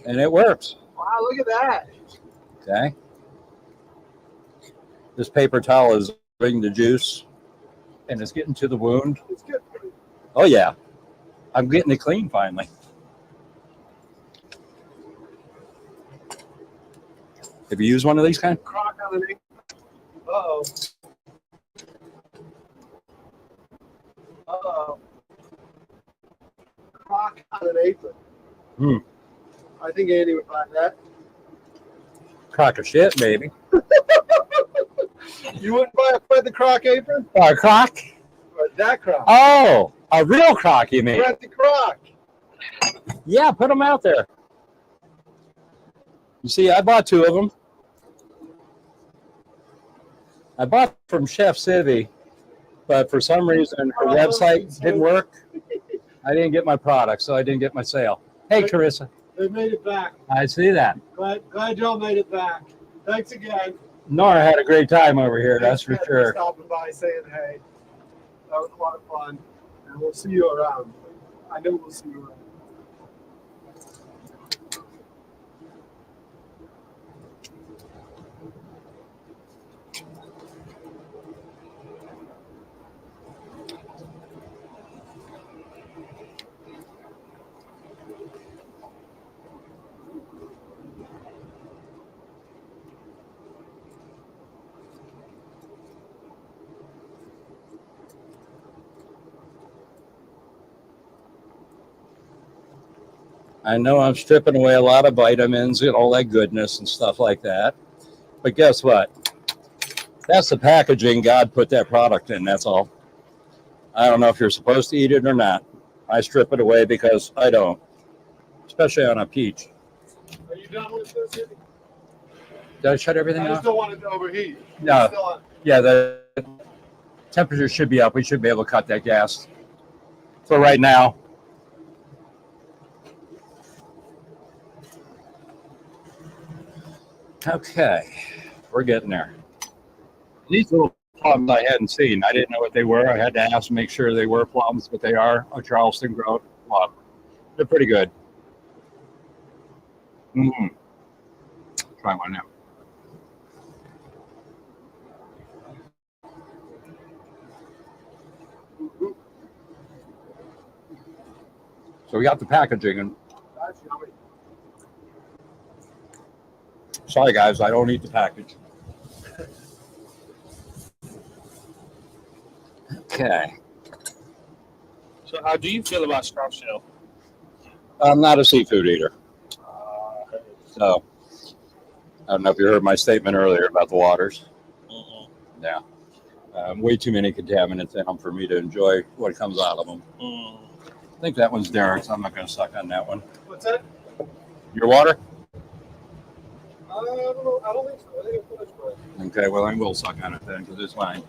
and it works. Wow, look at that. Okay. This paper towel is bringing the juice, and it's getting to the wound. It's good. Oh, yeah. I'm getting it clean finally. Have you used one of these kind? Crock on an egg. Uh-oh. Uh-oh. Crock on an apron. Hmm. I think Andy would buy that. Crock of shit, baby. You wouldn't buy a Fred the Croc apron? A crock? Or that croc? Oh, a real crock, you mean? Fred the Croc. Yeah, put them out there. You see, I bought 2 of them. I bought from Chef Civvy, but for some reason her website didn't work. I didn't get my product, so I didn't get my sale. Hey, Carissa. They made it back. I see that. Glad y'all made it back. Thanks again. Nora had a great time over here, that's for Thanks sure. stopping by, saying hey. That was a lot of fun. And we'll see you around. I know we'll see you around. I know I'm stripping away a lot of vitamins and all that goodness and stuff like that. But guess what? That's the packaging God put that product in. That's all. I don't know if you're supposed to eat it or not. I strip it away because I don't, especially on a peach. Are you done with this? Did I shut everything I off? just don't want it to overheat. No. It's still on. Yeah, the temperature should be up. We should be able to cut that gas for right now. Okay, we're getting there. These little plums I hadn't seen. I didn't know what they were. I had to ask to make sure they were plums, but they are a Charleston grown plum. They're pretty good. Try one now. So we got the packaging, and sorry guys, I don't eat the package. Okay. So how do you feel about strout shell? I'm not a seafood eater. So I don't know if you heard my statement earlier about the waters. Yeah. Way too many contaminants in them for me to enjoy what comes out of them. I think that one's Derek's. I'm not going to suck on that one. What's that? Your water? I don't know. I don't think so. I think it's finished, but Okay, well, I will suck on it then because it's mine.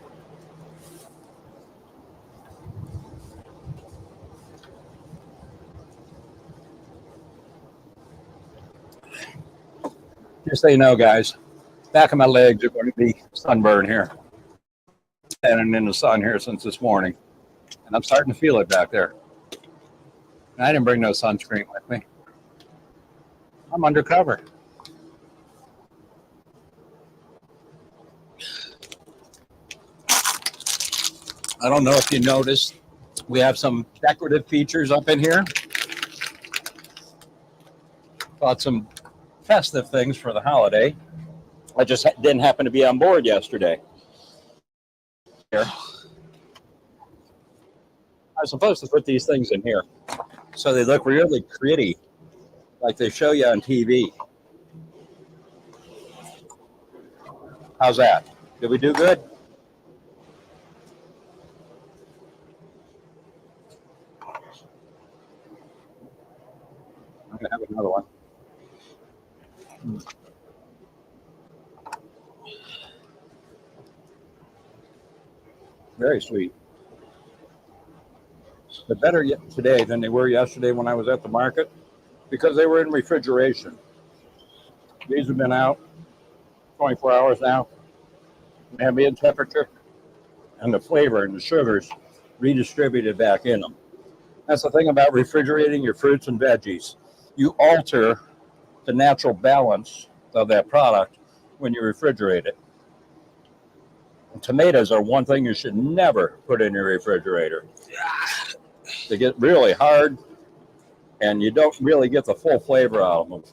Just so you know, guys, back of my legs are going to be sunburned here. Standing in the sun here since this morning. And I'm starting to feel it back there. And I didn't bring no sunscreen with me. I'm undercover. I don't know if you noticed, we have some decorative features up in here. Bought some festive things for the holiday. I just didn't happen to be on board yesterday. Here. I was supposed to put these things in here so they look really pretty, like they show you on TV. How's that? Did we do good? I'm gonna have another one. Very sweet. They're better today than they were yesterday when I was at the market because they were in refrigeration. These have been out 24 hours now, ambient temperature, and the flavor and the sugars redistributed back in them. That's the thing about refrigerating your fruits and veggies. You alter the natural balance of that product when you refrigerate it. And tomatoes are one thing you should never put in your refrigerator. They get really hard, and you don't really get the full flavor out of them.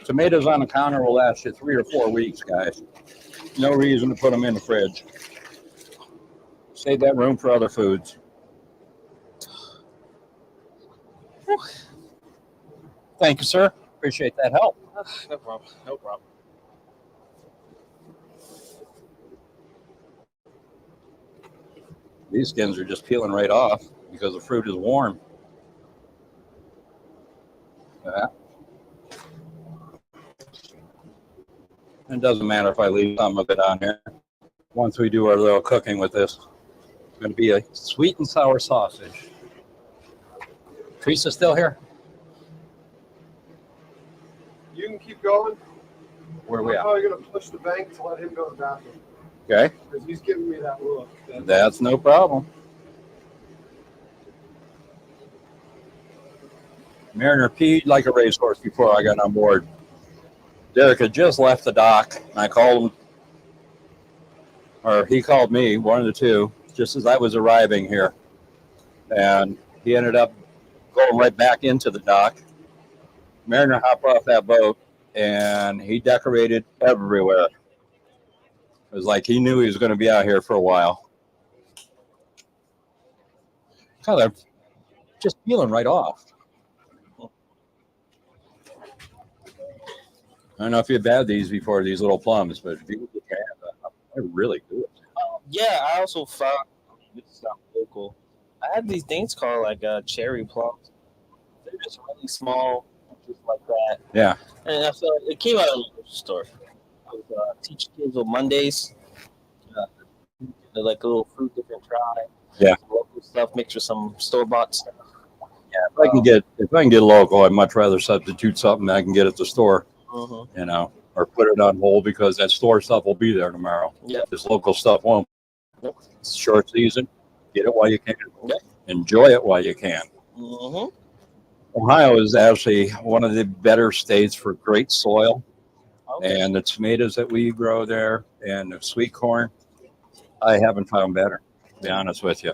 Tomatoes on the counter will last you 3 or 4 weeks, guys. No reason to put them in the fridge. Save that room for other foods. Thank you, sir. Appreciate that help. No problem. No problem. These skins are just peeling right off because the fruit is warm. Yeah. It doesn't matter if I leave some of it on here. Once we do our little cooking with this, it's going to be a sweet and sour sausage. Teresa's still here? you can keep going. Where are we I'm at? probably going to push the bank to let him go to the bathroom Okay, because he's giving me that look. that's no problem. Mariner peed like a racehorse before I got on board. Derek had just left the dock, and I called him, or he called me, one of the two, just as I was arriving here. And he ended up going right back into the dock. Mariner hopped off that boat, and he decorated everywhere. It was like he knew he was going to be out here for a while. God, they're just peeling right off. I don't know if you've had these before, these little plums, but if you get your hands on them, they're really good. Yeah, I also found this is not local. I had these things called like cherry plums. They're just really small, just like that. Yeah. And I feel like it came out of the grocery store. I was teach kids on Mondays. Uh, they're like a little fruit they can try. Yeah. Some local stuff mixed with some store bought stuff. Yeah. If I can get local, I'd much rather substitute something I can get at the store, Mm-hmm. you know, or put it on hold because that store stuff will be there tomorrow. Yeah. This local stuff won't. Yep. It's short season. Get it while you can. Yep. Enjoy it while you can. Mm-hmm. Ohio is actually one of the better states for great soil, Okay. and the tomatoes that we grow there and the sweet corn, I haven't found better, to be honest with you.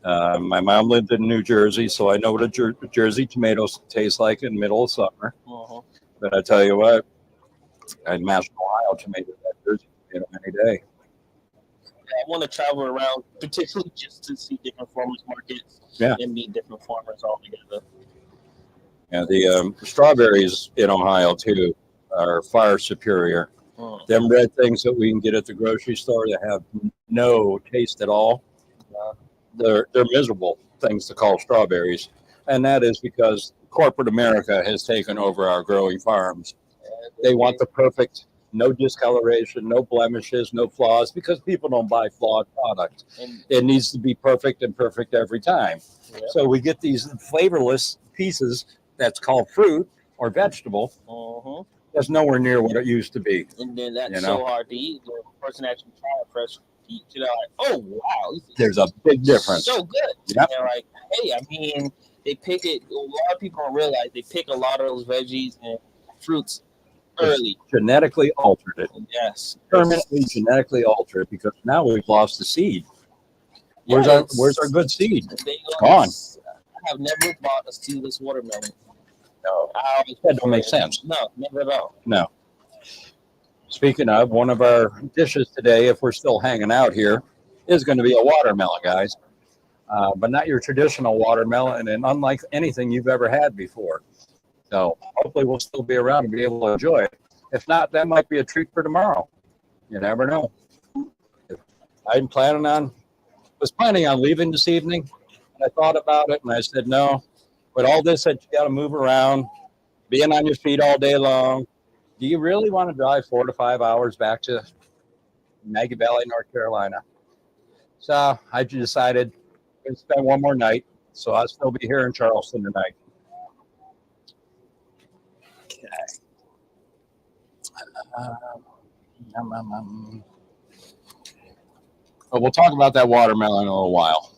My mom lived in New Jersey, so I know what a Jersey tomatoes taste like in the middle of summer. Mm-hmm. But I tell you what, I'd match an Ohio tomato that Jersey tomato any day. I want to travel around, particularly just to see different farmers markets and meet different farmers all together. Yeah, the strawberries in Ohio too are far superior. Mm. Them red things that we can get at the grocery store that have no taste at all, they're miserable things to call strawberries, and that is because corporate America has taken over our growing farms. They want the perfect, no discoloration, no blemishes, no flaws, because people don't buy flawed product. It needs to be perfect and perfect every time. Yep. So we get these flavorless pieces that's called fruit or vegetable. Mm-hmm. That's nowhere near what it used to be. And then that's You know? so hard to eat. The person actually trying to fresh eat, you know, like, oh wow, There's a big difference. So good. Yep. And they're like, hey, I mean, they pick it. A lot of people don't realize they pick a lot of those veggies and fruits early. Genetically altered it. Yes. Permanently genetically altered it because now we've lost the seed. Where's our good seed? It's gone. I have never bought a seedless watermelon. No, that don't make sense. No, never at all. No. Speaking of, one of our dishes today, if we're still hanging out here, is going to be a watermelon, guys. But not your traditional watermelon, and unlike anything you've ever had before. So hopefully we'll still be around and be able to enjoy it. If not, that might be a treat for tomorrow. You never know. was planning on leaving this evening, and I thought about it, and I said, no. But all this that you got to move around, being on your feet all day long, do you really want to drive 4 to 5 hours back to Maggie Valley, North Carolina? So I decided I'm going to spend one more night, so I'll still be here in Charleston tonight. Okay. But we'll talk about that watermelon in a little while.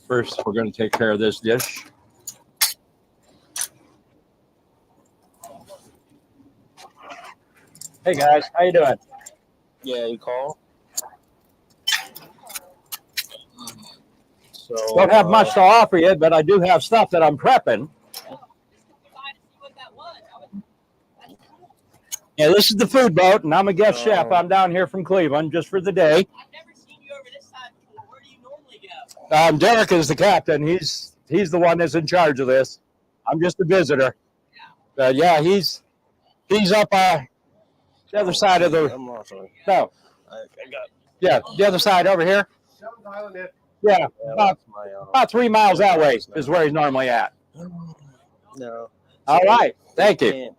First, we're going to take care of this dish. Hey guys, how you doing? Yeah, you call. So Don't have much to offer you, but I do have stuff that I'm prepping. Yeah, this is the food boat, and I'm a guest chef. I'm down here from Cleveland just for the day. I've never seen you over this side before. Where do you normally go? Derek is the captain. He's the one that's in charge of this. I'm just a visitor. Yeah, he's up the other side of the. I'm lost. No. I got. Yeah, the other side over here. Yeah, about 3 miles that way is where he's normally at. No. All right, thank you.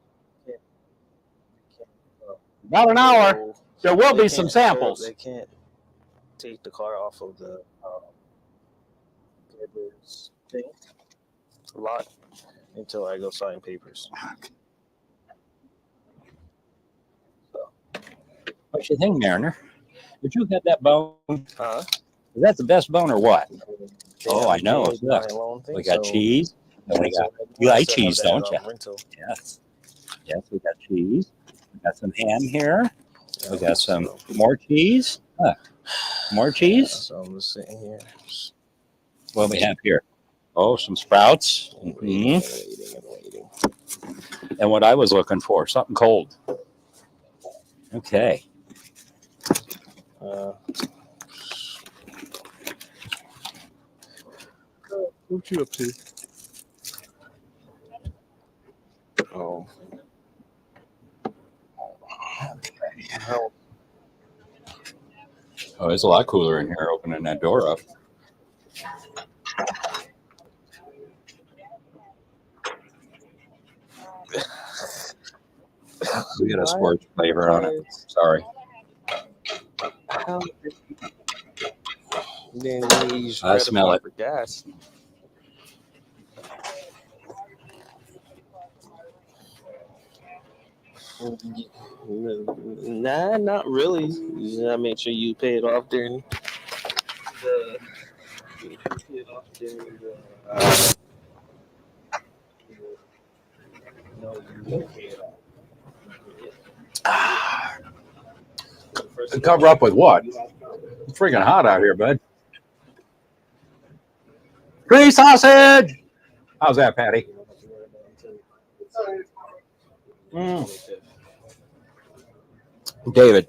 About an hour. There will be some samples. They can't take the car off of the thing lot until I go sign papers. What you think, Mariner? Did you have that bone? Huh? Is that the best bone or what? Oh, I know. Look, we got cheese. You like cheese, don't you? Yes. Yes, we got cheese. We got some ham here. We got some more cheese. More cheese. So I'm just sitting here. What do we have here? Oh, some sprouts. Waiting. And what I was looking for, something cold. Okay. What you up to? Oh, it's a lot cooler in here opening that door up. We got a sports flavor on it. Sorry. Then we I smell it. for gas. Nah, not really. You gotta make sure you pay it off during the. Pay it off during the. No, you won't pay it off. To cover up with what? It's freaking hot out here, bud. Free sausage. How's that, Patty? David.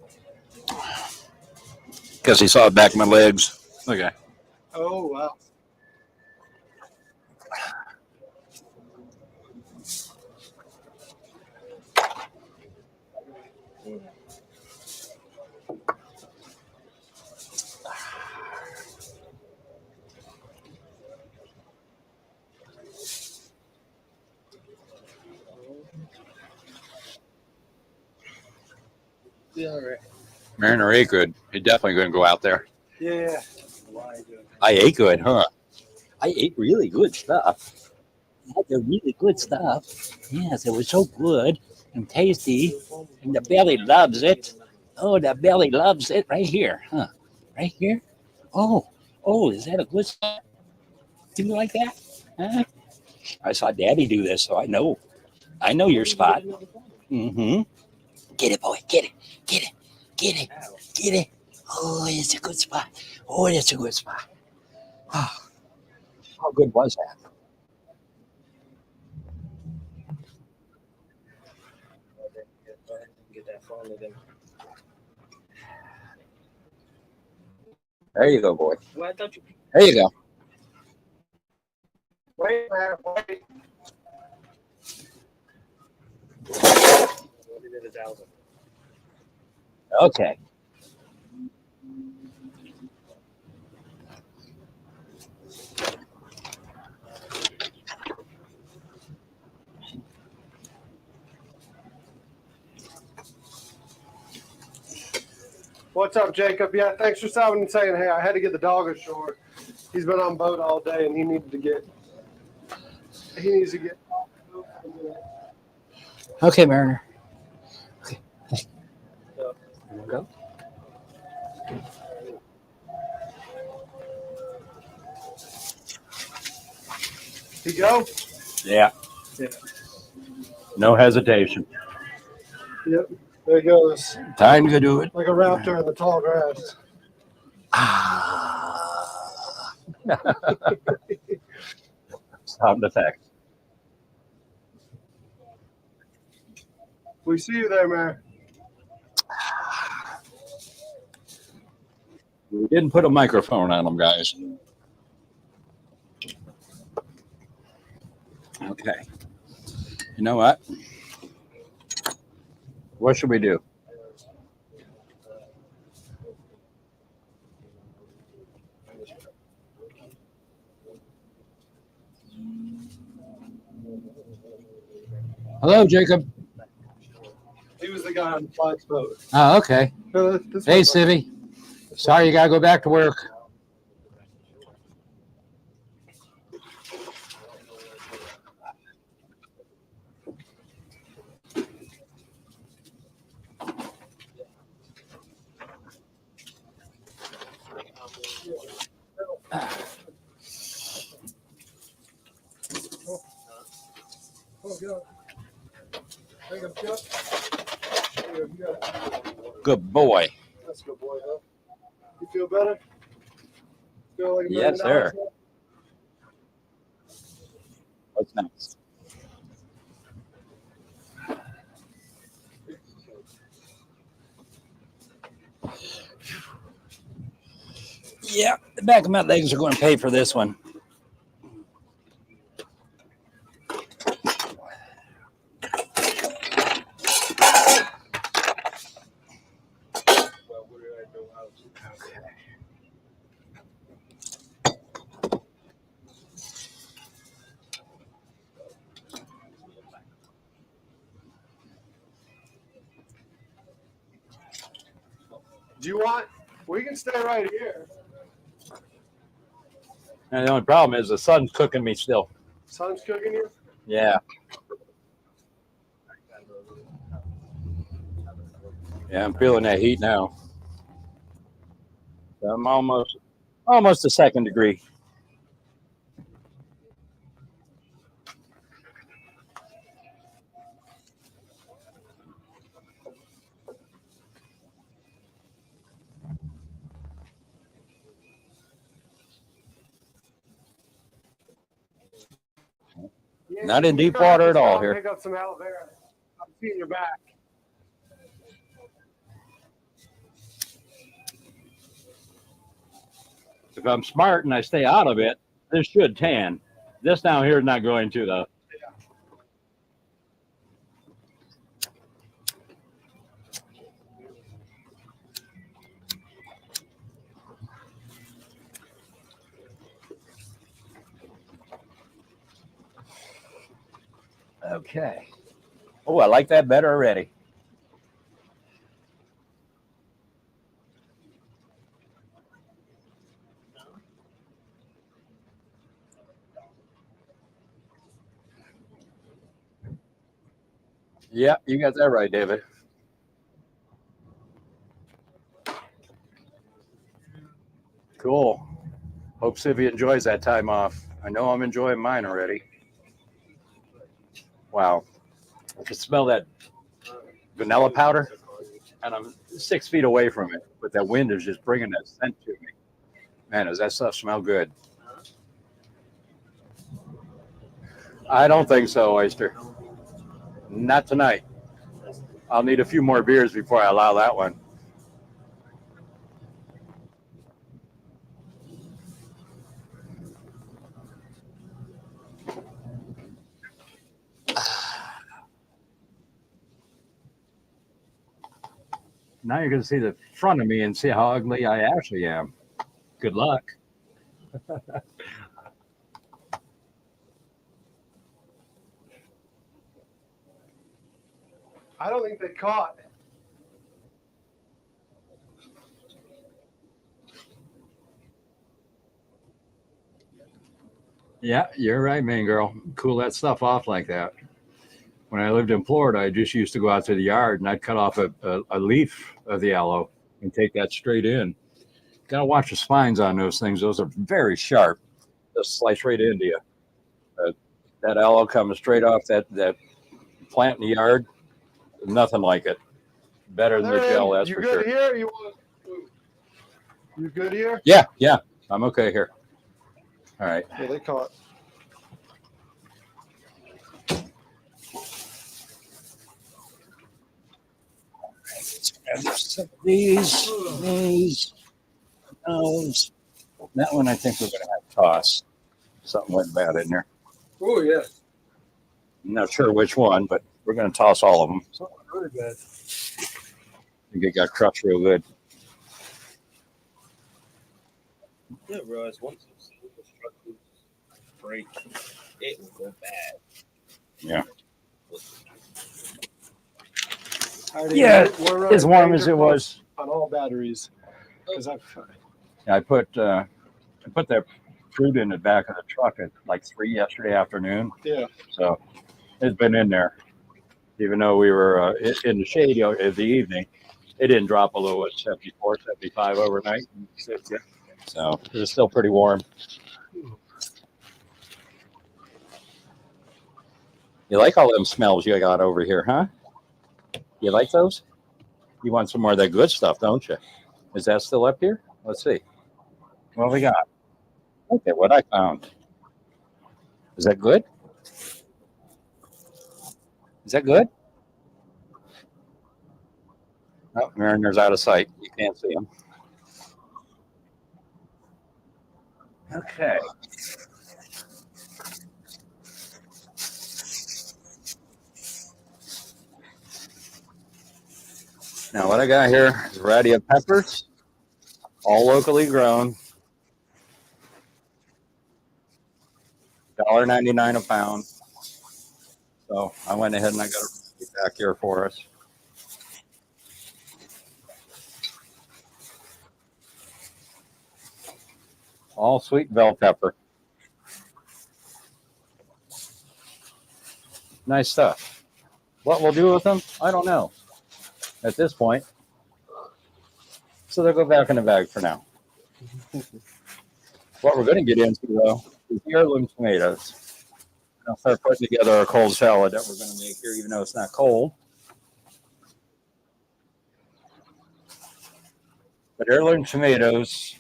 Because he saw the back of my legs. Okay. Oh, wow. Yeah, all right. Mariner ate good. He definitely going to go out there. Yeah. I ate good, huh? I ate really good stuff. I had the really good stuff. Yes, it was so good and tasty, and the belly loves it. Oh, the belly loves it right here, huh? Right here. Oh, is that a good spot? Do you like that? Huh? I saw Daddy do this, so I know. I know your spot. Mm-hmm. Get it, boy. Get it. Get it. Get it. Get it. Oh, it's a good spot. Oh, that's a good spot. Oh, how good was that? Get that phone with him. There you go, boy. Well, I thought you. There you go. Wait, man, wait. Okay. What's up, Jacob? Yeah, thanks for stopping and saying, hey, I had to get the dog ashore. He's been on boat all day, and he needs to get. Okay, Mariner. Okay. Go. He go? Yeah. Yeah. No hesitation. Yep. There he goes. Time to do it. Like a raptor in the tall grass. Sound effect. We see you there, man. We didn't put a microphone on them, guys. Okay. You know what? What should we do? Hello, Jacob. He was the guy on the flight's boat. Oh, okay. Hey, Civvy. Sorry you got to go back to work. Oh, God. Take him, Chuck. Here, you got it. Good boy. That's a good boy, huh? You feel better? Feel like a Yes, $1 million? sir. What's next? Yeah, the back of my legs are going to pay for this one. Well, what did I know how to? Do you want? We can stay right here. And the only problem is the sun's cooking me still. Sun's cooking you. Yeah. Yeah, I'm feeling that heat now. I'm almost a second degree. Yeah, Not in you're deep gonna have water to at all stop and here. Pick up some aloe vera. I'm seeing your back. If I'm smart and I stay out of it, this should tan. This down here is not going to, though. Okay. Oh, I like that better already. Yeah, you got that right, David. Cool. Hope Sylvia enjoys that time off. I know I'm enjoying mine already. Wow. I can smell that vanilla powder, and I'm 6 feet away from it, but that wind is just bringing that scent to me. Man, does that stuff smell good? I don't think so, Oyster. Not tonight. I'll need a few more beers before I allow that one. Now you're going to see the front of me and see how ugly I actually am. Good luck. I don't think they caught. Yeah, you're right, man, girl. Cool that stuff off like that. When I lived in Florida, I just used to go out to the yard and I'd cut off a leaf of the aloe and take that straight in. Got to watch the spines on those things. Those are very sharp. They'll slice right into you. That aloe comes straight off that plant in the yard. Nothing like it. Better than the gel, that's you for good sure. here? You want? You good here? Yeah, I'm okay here. All right. Yeah, they caught. These, those. That one I think we're going to have to toss. Something went bad in there. Oh yeah. I'm not sure which one, but we're going to toss all of them. Something really bad. I think it got crushed real good. Yeah, realize once those structures break, it will go bad. Yeah. Heidi, Yeah, we're running as warm danger as it close was. on all batteries. Because I put that fruit in the back of the truck at like 3 yesterday afternoon. yeah. So it's been in there. Even though we were in the shade of the evening, it didn't drop below 74, 75 overnight. So it was still pretty warm. You like all them smells you got over here, huh? You like those? You want some more of that good stuff, don't you? Is that still up here? Let's see. What we got? Okay, what I found. Is that good? Is that good? Oh, Mariner's out of sight. You can't see him. Okay. Now what I got here is a variety of peppers, all locally grown. $1.99 a pound. So I went ahead and I got it back here for us. All sweet bell pepper. Nice stuff. What we'll do with them, I don't know at this point. So they'll go back in the bag for now. What we're going to get into, though, is the heirloom tomatoes. I'll start putting together our cold salad that we're going to make here, even though it's not cold. But heirloom tomatoes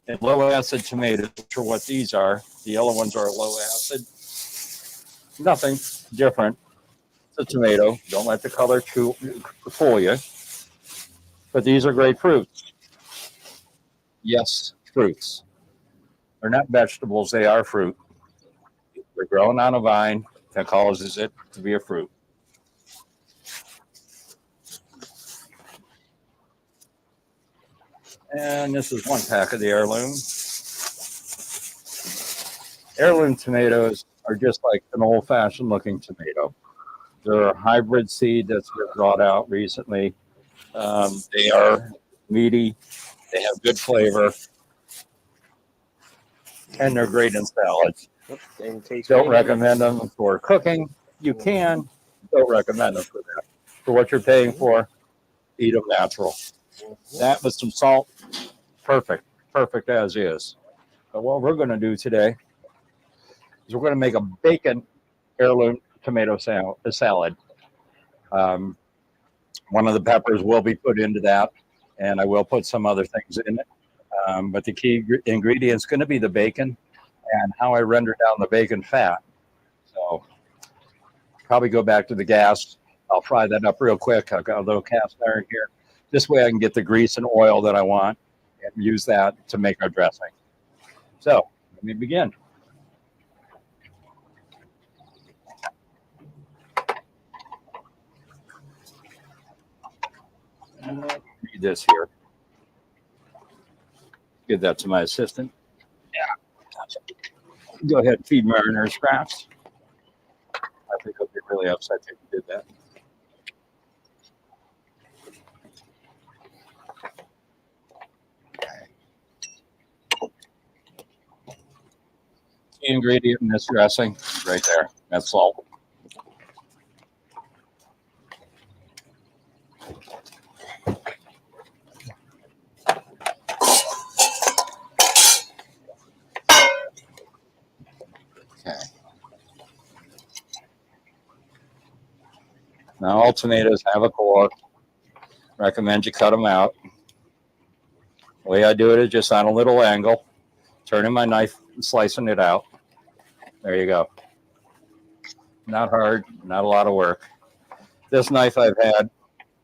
and low acid tomatoes are what these are. The yellow ones are low acid. Nothing different. It's a tomato. Don't let the color fool you. But these are great fruits. Yes, fruits. They're not vegetables, they are fruit. They're grown on a vine that causes it to be a fruit. And this is one pack of the heirloom. Heirloom tomatoes are just like an old-fashioned looking tomato. They're a hybrid seed that's been brought out recently. They are meaty. They have good flavor. And they're great in salads. Don't recommend them for cooking. You can. Don't recommend them for that. For what you're paying for, eat them natural. That with some salt, perfect. Perfect as is. But what we're going to do today is we're going to make a bacon heirloom tomato salad. One of the peppers will be put into that, and I will put some other things in it. But the key ingredient is going to be the bacon and how I render down the bacon fat. So probably go back to the gas. I'll fry that up real quick. I've got a little cast iron here. This way I can get the grease and oil that I want and use that to make our dressing. So let me begin. Read this here. Give that to my assistant. Yeah. Go ahead and feed Mariner scraps. I think he'll be really upset that you did that. The ingredient in this dressing is right there. That's salt. Okay. Now all tomatoes have a core. Recommend you cut them out. The way I do it is just on a little angle, turning my knife and slicing it out. There you go. Not hard, not a lot of work. This knife I've had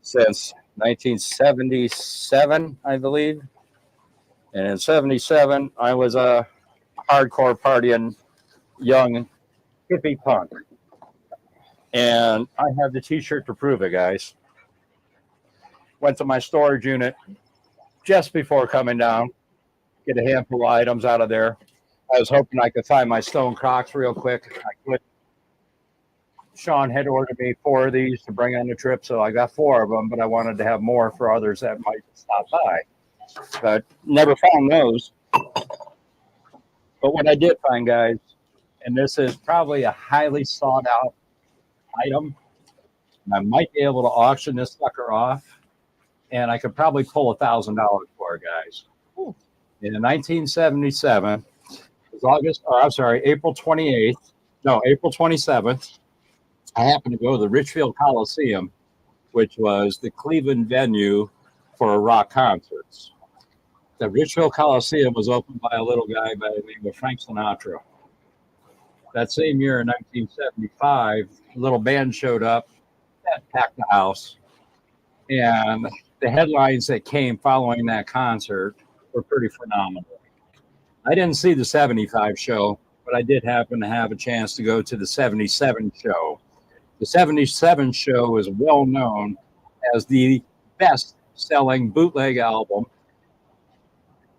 since 1977, I believe. And in 77, I was a hardcore partying young hippie punk. And I have the t-shirt to prove it, guys. Went to my storage unit just before coming down, get a handful of items out of there. I was hoping I could find my stone Crocs real quick. I could. Sean had ordered me 4 of these to bring on the trip, so I got 4 of them, but I wanted to have more for others that might stop by. But never found those. But what I did find, guys, and this is probably a highly sought out item, and I might be able to auction this sucker off, and I could probably pull $1,000 for it, guys. In 1977, it was April 28th, no, April 27th, I happened to go to the Richfield Coliseum, which was the Cleveland venue for rock concerts. The Richfield Coliseum was opened by a little guy by the name of Frank Sinatra. That same year in 1975, a little band showed up that packed the house. And the headlines that came following that concert were pretty phenomenal. I didn't see the 75 show, but I did happen to have a chance to go to the 77 show. The 77 show is well known as the best-selling bootleg album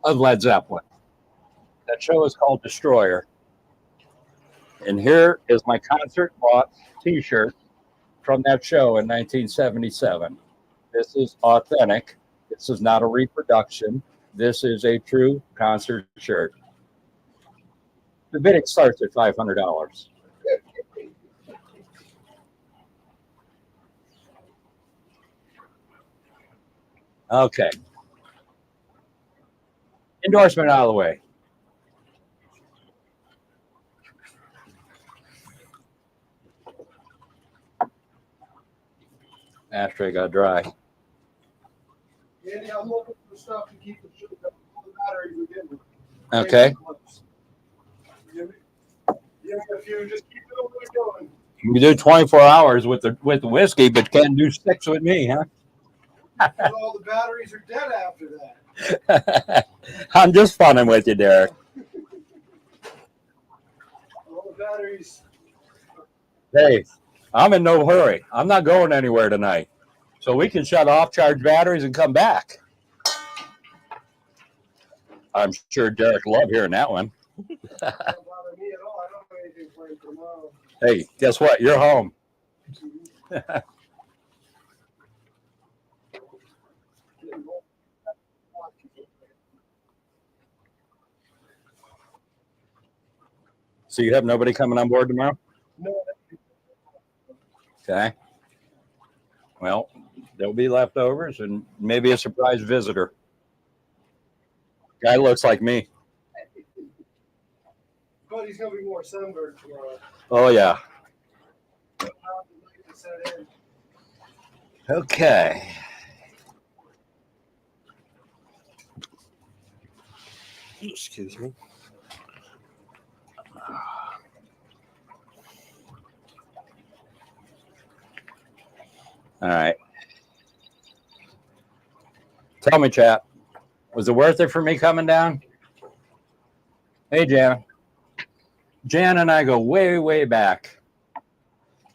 of Led Zeppelin. That show is called Destroyer. And here is my concert bought t-shirt from that show in 1977. This is authentic. This is not a reproduction. This is a true concert shirt. The bidding starts at $500. Okay. Endorsement out of the way. Ashtray got dry. Andy, I'm looking for stuff to keep the batteries again. Okay. Give me a few. Just keep doing what you're doing. You can do 24 hours with the whiskey, but can't do 6 with me, huh? Because all the batteries are dead after that. I'm just funning with you, Derek. All the batteries. Hey, I'm in no hurry. I'm not going anywhere tonight. So we can shut off, charge batteries, and come back. I'm sure Derek loved hearing that one. Don't bother me at all. I don't have anything planned for tomorrow. Hey, guess what? You're home. So you have nobody coming on board tomorrow? No. Okay. Well, there'll be leftovers and maybe a surprise visitor. Guy looks like me. But he's going to be more sunburned tomorrow. Oh, yeah. Okay. Excuse me. All right. Tell me, chat, was it worth it for me coming down? Hey, Jan. Jan and I go way, way back.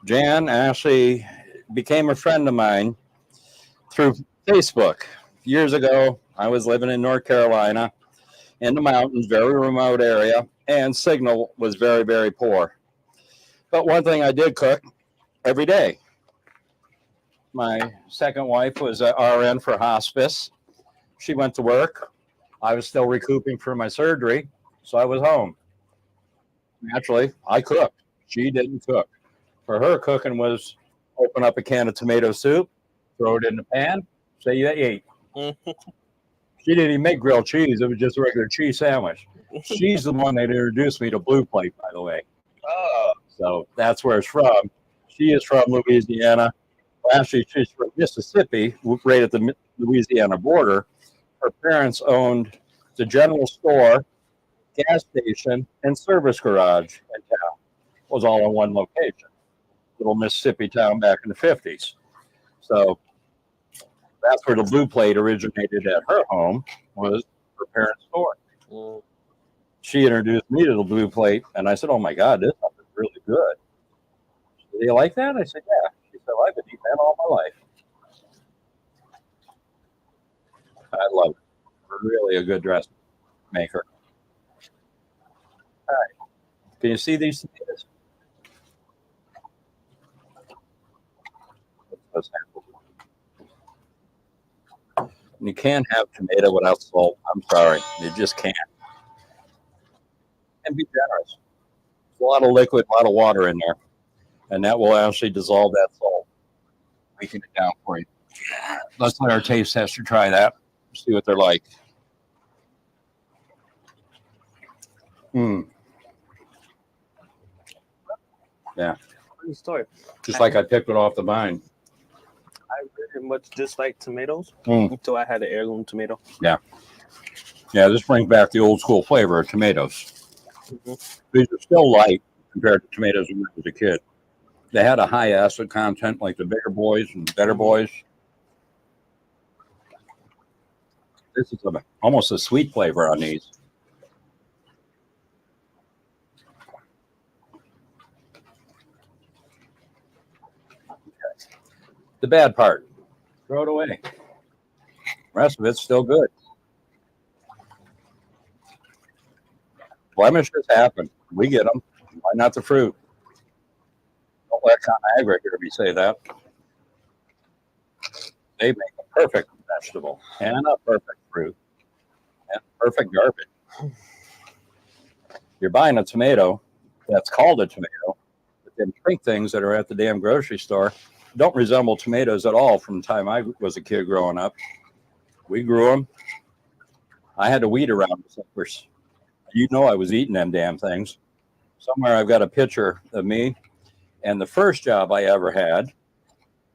Jan actually became a friend of mine through Facebook. Years ago, I was living in North Carolina in the mountains, very remote area, and signal was very, very poor. But one thing I did cook every day. My second wife was an RN for hospice. She went to work. I was still recouping from my surgery, so I was home. Naturally, I cooked. She didn't cook. For her, cooking was open up a can of tomato soup, throw it in the pan, say you ate. She didn't even make grilled cheese. It was just a regular cheese sandwich. She's the one that introduced me to Blue Plate, by the way. Oh. So that's where it's from. She is from Louisiana. Well, actually, she's from Mississippi, right at the Louisiana border. Her parents owned the general store, gas station, and service garage in town. It was all in one location. Little Mississippi town back in the 50s. So that's where the Blue Plate originated at her home, was her parents' store. She introduced me to the Blue Plate, and I said, oh my God, this stuff is really good. She said, do you like that? I said, yeah. She said, well, I've been eating that all my life. I love it. Really a good dress maker. All right. Can you see these tomatoes? You can't have tomato without salt. I'm sorry. You just can't. And be generous. There's a lot of liquid, a lot of water in there. And that will actually dissolve that salt. Making it down for you. Let's let our taste tester try that. See what they're like. Yeah. Funny story. Just like I picked it off the vine. I very much dislike tomatoes Mm. until I had an heirloom tomato. Yeah, this brings back the old school flavor of tomatoes. These are still light compared to tomatoes when I was a kid. They had a high acid content like the bigger boys and better boys. This is almost a sweet flavor on these. The bad part, throw it away. The rest of it's still good. Blemishes happen. We get them. Why not the fruit? Don't let ConAgra hear me say that. They make a perfect vegetable and a perfect fruit and perfect garbage. You're buying a tomato that's called a tomato, but them pink things that are at the damn grocery store don't resemble tomatoes at all from the time I was a kid growing up. We grew them. I had to weed around the suckers. You know I was eating them damn things. Somewhere I've got a picture of me. And the first job I ever had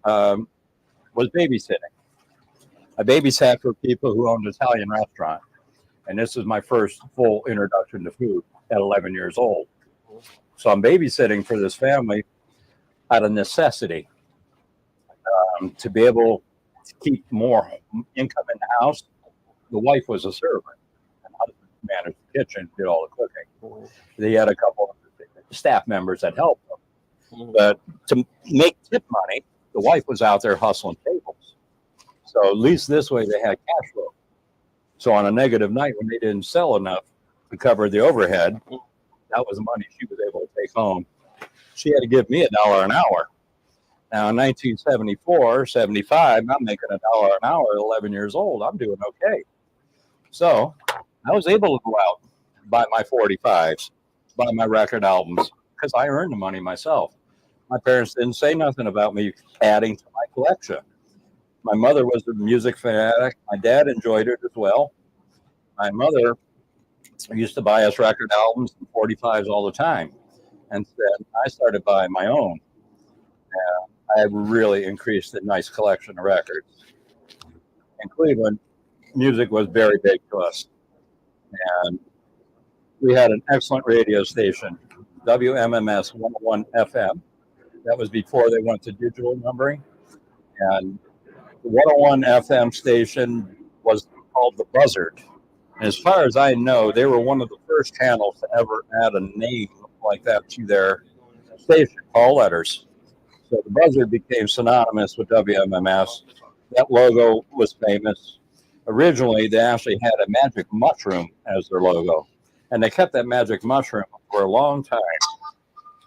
was babysitting. I babysat for people who owned an Italian restaurant. And this is my first full introduction to food at 11 years old. So I'm babysitting for this family out of necessity to be able to keep more income in the house. The wife was a servant and husband managed the kitchen, did all the cooking. They had a couple of staff members that helped them. But to make tip money, the wife was out there hustling tables. So at least this way they had cash flow. So on a negative night when they didn't sell enough to cover the overhead, that was the money she was able to take home. She had to give me $1 an hour. Now in 1974, 75, I'm making $1 an hour at 11 years old. I'm doing okay. So I was able to go out, buy my 45s, buy my record albums, because I earned the money myself. My parents didn't say nothing about me adding to my collection. My mother was a music fanatic. My dad enjoyed it as well. My mother used to buy us record albums and 45s all the time. And then I started buying my own. I really increased a nice collection of records. In Cleveland, music was very big to us. And we had an excellent radio station, WMMS 101 FM. That was before they went to digital numbering. And the 101 FM station was called the Buzzard. And as far as I know, they were one of the first channels to ever add a name like that to their station, all letters. So the Buzzard became synonymous with WMMS. That logo was famous. Originally, they actually had a magic mushroom as their logo. And they kept that magic mushroom for a long time.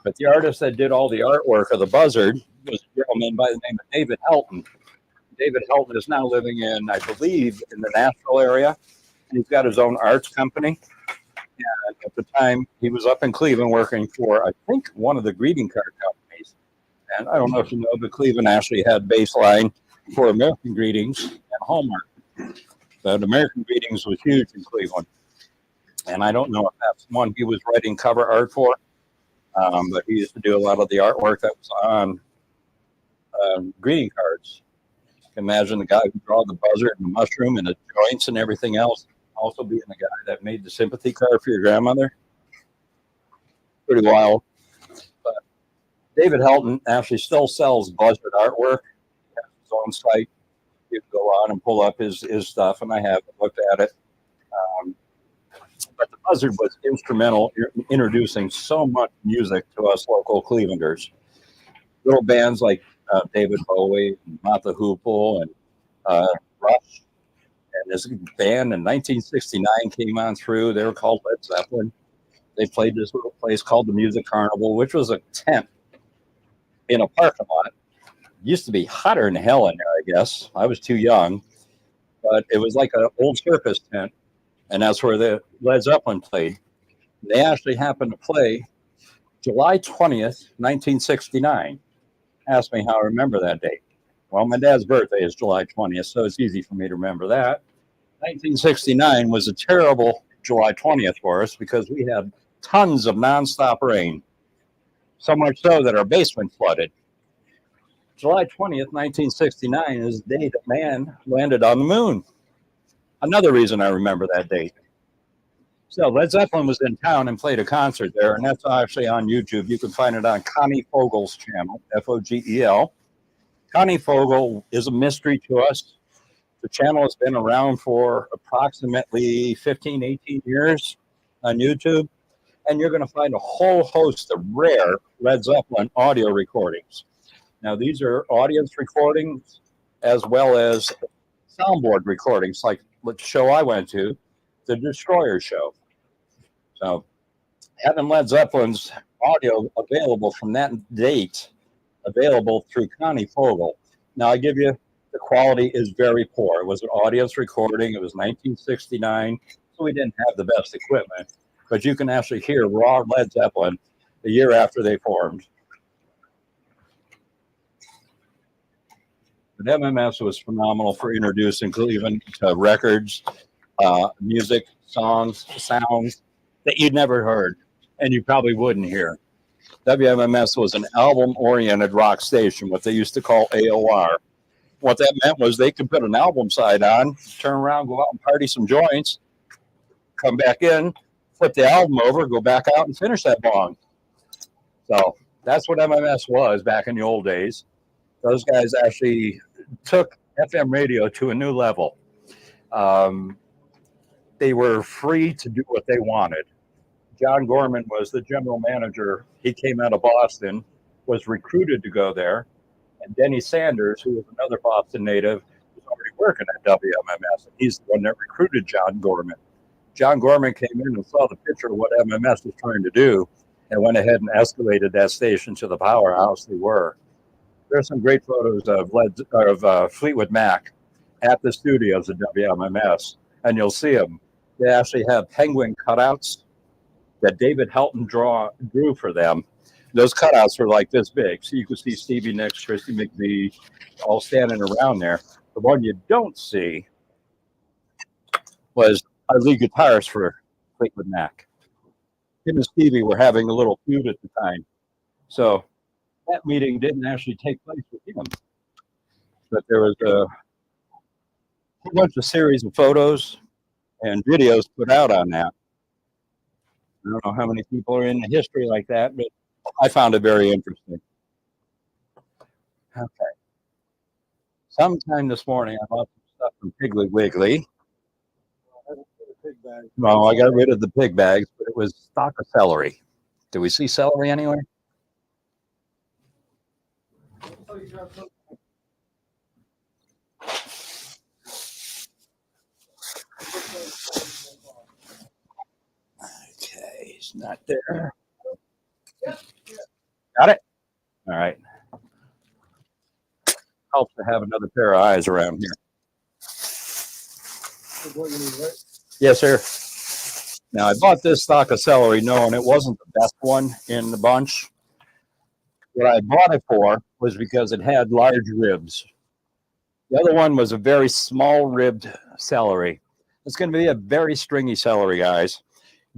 But the artist that did all the artwork of the Buzzard was a gentleman by the name of David Helton. David Helton is now living in, I believe, in the Nashville area. He's got his own arts company. And at the time, he was up in Cleveland working for, I think, one of the greeting card companies. And I don't know if you know, but Cleveland actually had Baseline for American Greetings and Hallmark. But American Greetings was huge in Cleveland. And I don't know if that's one he was writing cover art for, but he used to do a lot of the artwork that was on greeting cards. You can imagine the guy who drew the buzzard and the mushroom and the joints and everything else, also being the guy that made the sympathy card for your grandmother. Pretty wild. But David Helton actually still sells buzzard artwork. He has his own site. You can go on and pull up his stuff, and I have looked at it. But the Buzzard was instrumental in introducing so much music to us local Clevelanders. Little bands like David Bowie, and Martha Hoople, and Rush. And this band in 1969 came on through. They were called Led Zeppelin. They played this little place called the Music Carnival, which was a tent in a parking lot. It used to be hotter than hell in there, I guess. I was too young. But it was like an old circus tent. And that's where the Led Zeppelin played. They actually happened to play July 20th, 1969. Ask me how I remember that date. Well, my dad's birthday is July 20th, so it's easy for me to remember that. 1969 was a terrible July 20th for us because we had tons of nonstop rain. So much so that our basement flooded. July 20th, 1969 is the day that man landed on the moon. Another reason I remember that date. So Led Zeppelin was in town and played a concert there, and that's actually on YouTube. You can find it on Connie Fogel's channel, Fogel. Connie Fogel is a mystery to us. The channel has been around for approximately 15, 18 years on YouTube, and you're going to find a whole host of rare Led Zeppelin audio recordings. Now, these are audience recordings as well as soundboard recordings, like the show I went to, the Destroyer show. So having Led Zeppelin's audio available from that date, available through Connie Fogel. Now I give you, the quality is very poor. It was an audience recording. It was 1969, so we didn't have the best equipment. but you can actually hear raw Led Zeppelin a year after they formed. But MMS was phenomenal for introducing Cleveland to records, music, songs, sounds that you'd never heard and you probably wouldn't hear. WMMS was an album-oriented rock station, what they used to call AOR. What that meant was they could put an album side on, turn around, go out and party some joints, come back in, flip the album over, go back out and finish that bong. So that's what MMS was back in the old days. Those guys actually took FM radio to a new level. They were free to do what they wanted. John Gorman was the general manager. He came out of Boston, was recruited to go there. And Denny Sanders, who was another Boston native, was already working at WMMS. And he's the one that recruited John Gorman. John Gorman came in and saw the picture of what MMS was trying to do and went ahead and escalated that station to the powerhouse they were. There's some great photos of Fleetwood Mac at the studios at WMMS, and you'll see them. They actually have penguin cutouts that David Helton drew for them. Those cutouts were like this big, so you could see Stevie Nicks, Christy McVie, all standing around there. The one you don't see was our lead guitarist for Fleetwood Mac. Him and Stevie were having a little feud at the time, so that meeting didn't actually take place with him. But there was a bunch of series of photos and videos put out on that. I don't know how many people are in the history like that, but I found it very interesting. Okay. Sometime this morning, I bought some stuff from Piggly Wiggly. No, I got rid of the pig bags, but it was stock of celery. Do we see celery anywhere? Okay, it's not there. Got it? All right. Helps to have another pair of eyes around here. Yes, sir. Now, I bought this stock of celery knowing it wasn't the best one in the bunch. What I bought it for was because it had large ribs. The other one was a very small ribbed celery. It's going to be a very stringy celery, guys.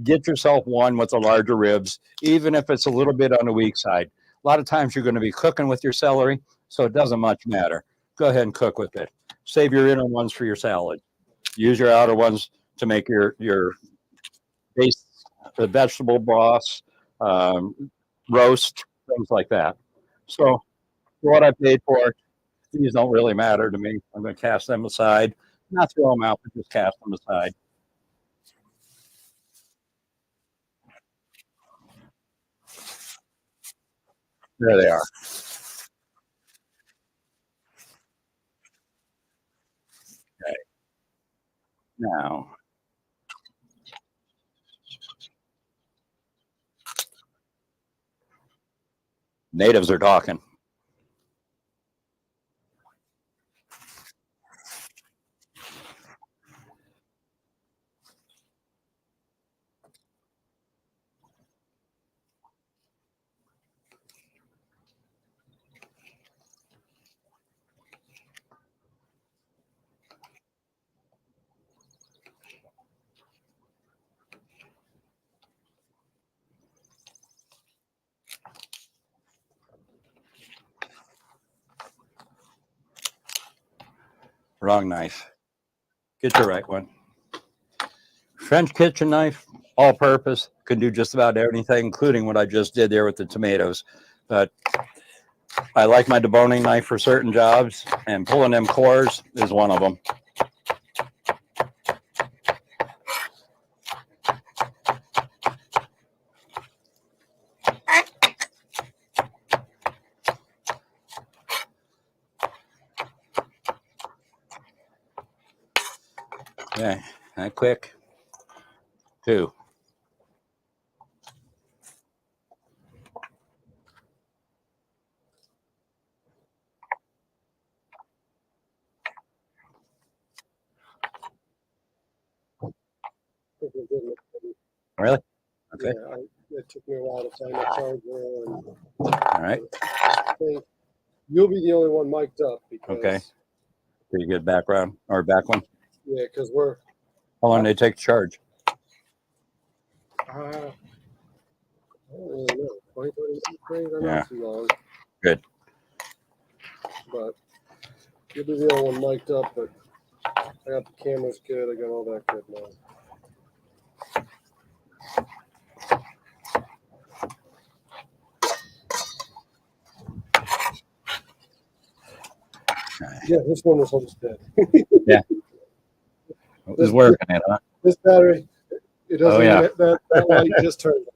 Get yourself one with the larger ribs, even if it's a little bit on the weak side. A lot of times you're going to be cooking with your celery, so it doesn't much matter. Go ahead and cook with it. Save your inner ones for your salad. Use your outer ones to make your base, the vegetable broths, roast, things like that. So for what I paid for it, these don't really matter to me. I'm going to cast them aside. Not throw them out, but just cast them aside. There they are. Okay. Now, natives are talking. Wrong knife. Get your right one. French kitchen knife, all purpose, can do just about anything, including what I just did there with the tomatoes. But I like my deboning knife for certain jobs, and pulling them cores is one of them. Okay, that quick. 2. Really? Okay. Yeah, it took me a while to find a charger. And All right. I think you'll be the only one mic'd up because Okay. Pretty good background or back one. yeah, because we're How long did they take to charge? I don't really know 20, 30 minutes, Yeah. not too long. Good. But you'll be the only one mic'd up. But I got the cameras good. I got all that good now. Yeah, this one was almost dead. Yeah. It was working it, huh? This battery, it doesn't Oh, yeah. even, that light just turned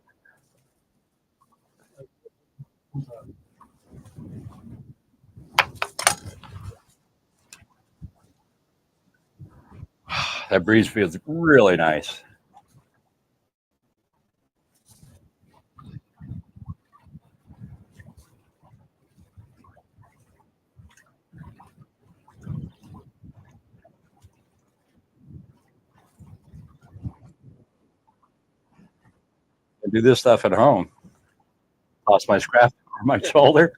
That breeze feels really nice. I do this stuff at home. Toss my scrap over my shoulder.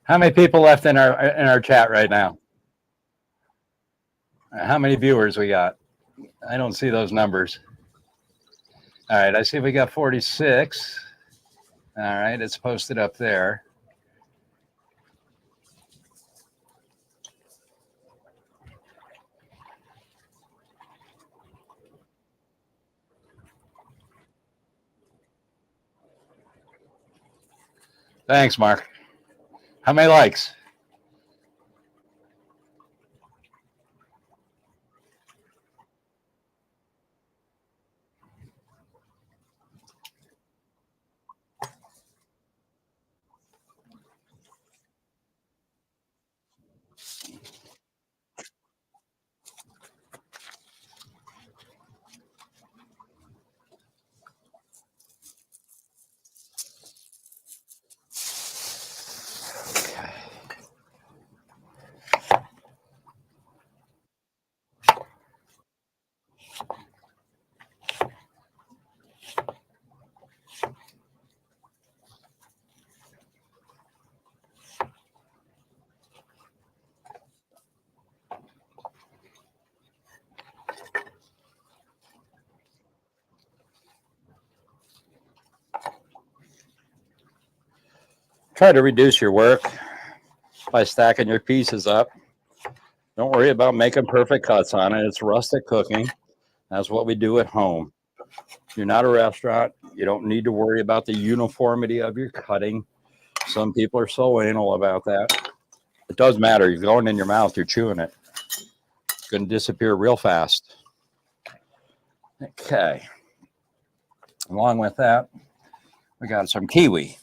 How many people left in our chat right now? How many viewers we got? I don't see those numbers. All right, I see we got 46. All right, it's posted up there. Thanks, Mark. How many likes? Try to reduce your work by stacking your pieces up. Don't worry about making perfect cuts on it. It's rustic cooking. That's what we do at home. You're not a restaurant. You don't need to worry about the uniformity of your cutting. Some people are so anal about that. It does matter. You're going in your mouth, you're chewing it. It's going to disappear real fast. Okay. Along with that, we got some kiwi.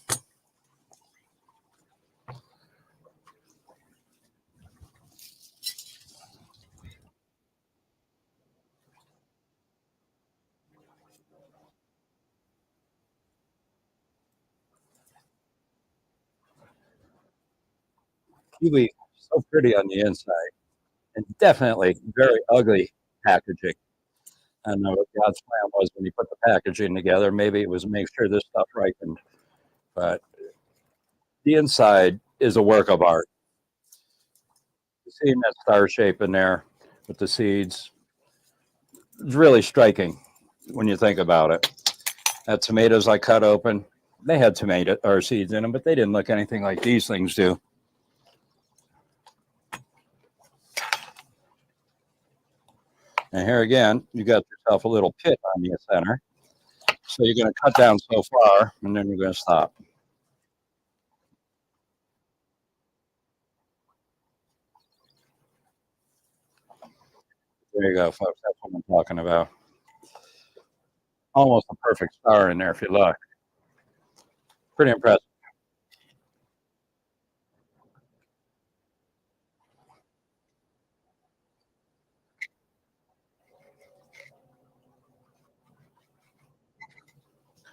Kiwi, so pretty on the inside, and definitely very ugly packaging. I don't know what God's plan was when he put the packaging together. Maybe it was make sure this stuff ripened, but the inside is a work of art. Seeing that star shape in there with the seeds is really striking when you think about it. That tomatoes I cut open, they had tomato or seeds in them, but they didn't look anything like these things do. And here again, you got yourself a little pit on the center. So you're going to cut down so far, and then you're going to stop. There you go, folks. That's what I'm talking about. Almost a perfect star in there if you look. Pretty impressive.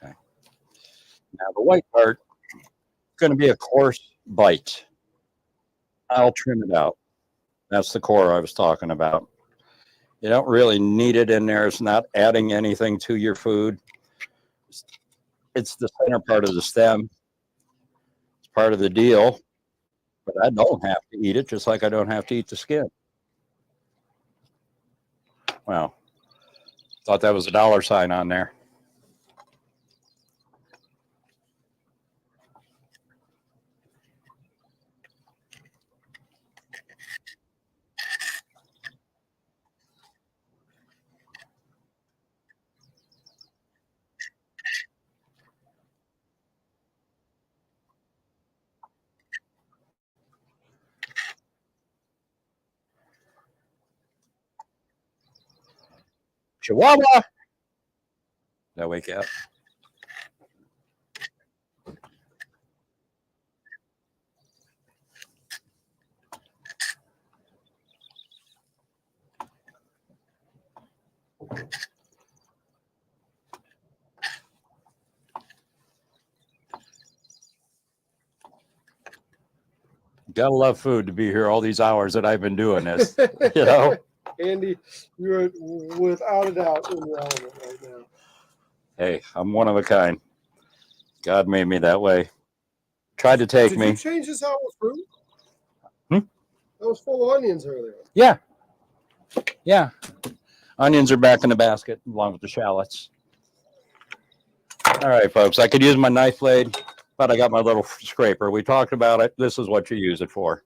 Okay. Now the white part is going to be a coarse bite. I'll trim it out. That's the core I was talking about. You don't really need it in there. It's not adding anything to your food. It's the center part of the stem. It's part of the deal. But I don't have to eat it, just like I don't have to eat the skin. Well, thought that was a dollar sign on there. Chihuahua. Did I wake you up? Gotta love food to be here all these hours that I've been doing this. You know? Andy, you're without a doubt in your element right now. Hey, I'm one of a kind. God made me that way. Tried to take Did me. you change this out with fruit? Hmm? That was full of onions earlier. Yeah. Yeah. Onions are back in the basket along with the shallots. All right, folks. I could use my knife blade, but I got my little scraper. We talked about it. This is what you use it for.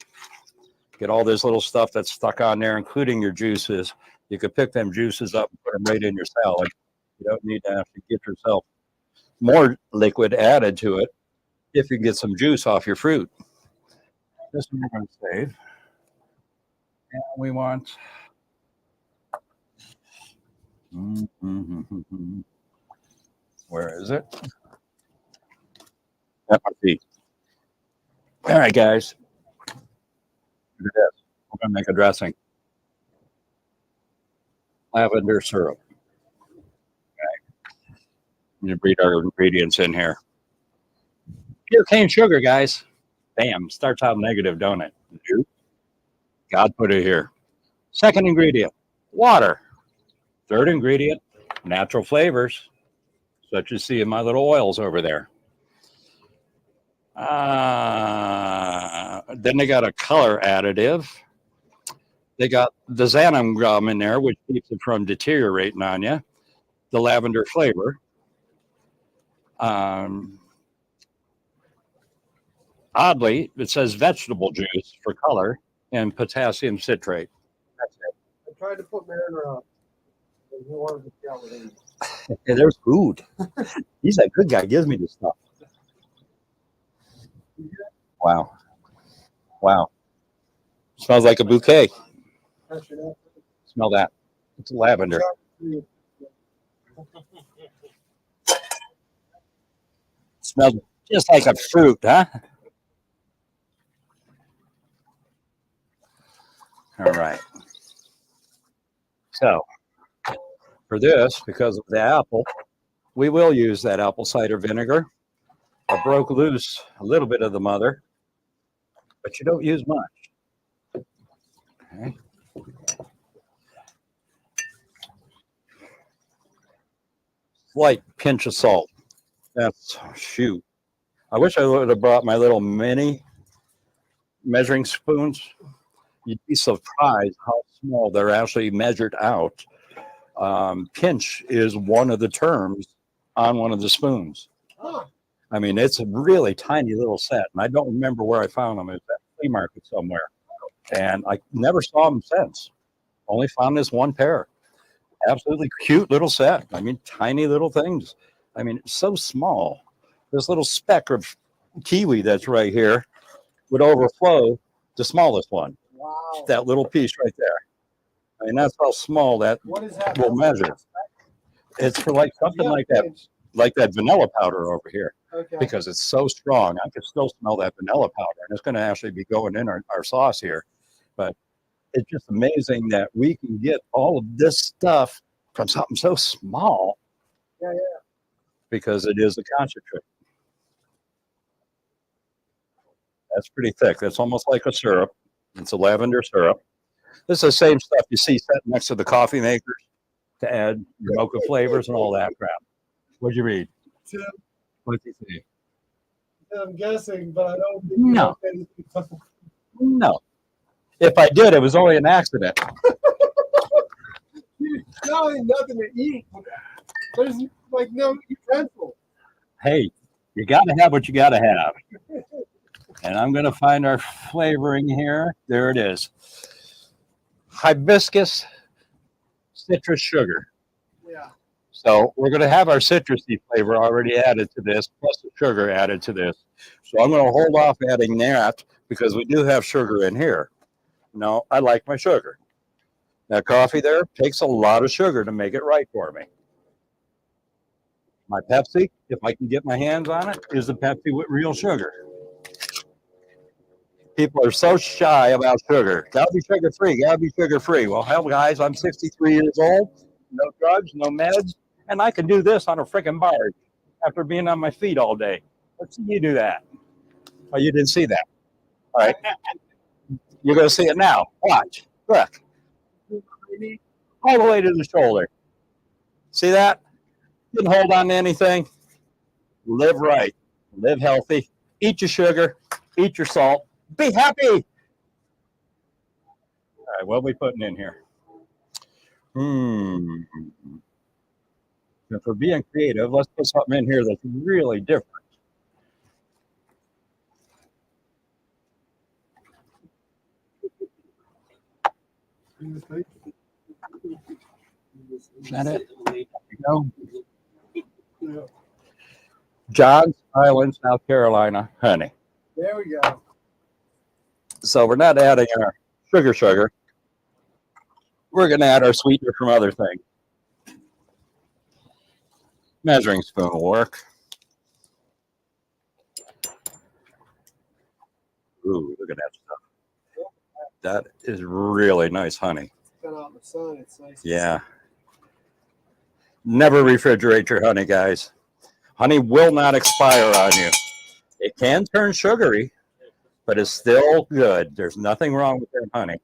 Get all this little stuff that's stuck on there, including your juices. You could pick them juices up and put them right in your salad. You don't need to have to get yourself more liquid added to it if you get some juice off your fruit. This one we're going to save. And we want. Where is it? That might be. All right, guys. Look at this. We're going to make a dressing. Lavender syrup. Okay. You read our ingredients in here. Pure cane sugar, guys. Bam. Starts out negative, don't it? God put it here. Second ingredient, water. Third ingredient, natural flavors, such as see in my little oils over there. Then they got a color additive. They got the xanthan gum in there, which keeps it from deteriorating on you. The lavender flavor. Oddly, it says vegetable juice for color and potassium citrate. That's it. I tried to put Mariner on. And he wanted to be out with him. Hey, there's food. He's a good guy. Gives me this stuff. Wow. Wow. Smells like a bouquet. Smell that. It's lavender. Smells just like a fruit, huh? All right. So for this, because of the apple, we will use that apple cider vinegar. I broke loose a little bit of the mother, but you don't use much. Okay. Slight pinch of salt. That's shoot. I wish I would have brought my little mini measuring spoons. You'd be surprised how small they're actually measured out. Pinch is one of the terms on one of the spoons. I mean, it's a really tiny little set, and I don't remember where I found them. It was at a flea market somewhere, and I never saw them since. Only found this one pair. Absolutely cute little set. I mean, tiny little things. I mean, it's so small. This little speck of kiwi that's right here would overflow the smallest one. Wow. That little piece right there. I mean, that's how small that What is that? will measure. It's for like something like that vanilla powder over here. Okay. Because it's so strong. I can still smell that vanilla powder, and it's going to actually be going in our sauce here. But it's just amazing that we can get all of this stuff from something so small. Yeah, yeah. Because it is a concentrate. That's pretty thick. That's almost like a syrup. It's a lavender syrup. This is the same stuff you see set next to the coffee makers to add your mocha flavors and all that crap. What'd you read? Tim, What'd you say? I'm guessing, but I don't think No. you know anything. No. If I did, it was only an accident. Not only nothing to eat. There's like no utensil. Hey, you got to have what you got to have. And I'm going to find our flavoring here. There it is. Hibiscus citrus sugar. Yeah. So we're going to have our citrusy flavor already added to this, plus the sugar added to this. So I'm going to hold off adding that because we do have sugar in here. No, I like my sugar. That coffee there takes a lot of sugar to make it right for me. My Pepsi, if I can get my hands on it, is the Pepsi with real sugar. People are so shy about sugar. Gotta be sugar free, gotta be sugar free. Well, hell, guys, I'm 63 years old, no drugs, no meds, and I can do this on a freaking barge after being on my feet all day. Let's see you do that. Oh, you didn't see that. All right. You're going to see it now. Watch. Look. All the way to the shoulder. See that? Didn't hold on to anything. Live right. Live healthy. Eat your sugar. Eat your salt. Be happy. All right, what are we putting in here? If we're being creative, let's put something in here that's really different. Is that it? There you go. Yeah. Johns Island, South Carolina, honey. There we go. So we're not adding our sugar. We're going to add our sweetener from other things. Measuring spoon will work. Ooh, look at that stuff. That is really nice honey. Got out in the sun. It's nice. Yeah. Never refrigerate your honey, guys. Honey will not expire on you. It can turn sugary, but it's still good. There's nothing wrong with that honey.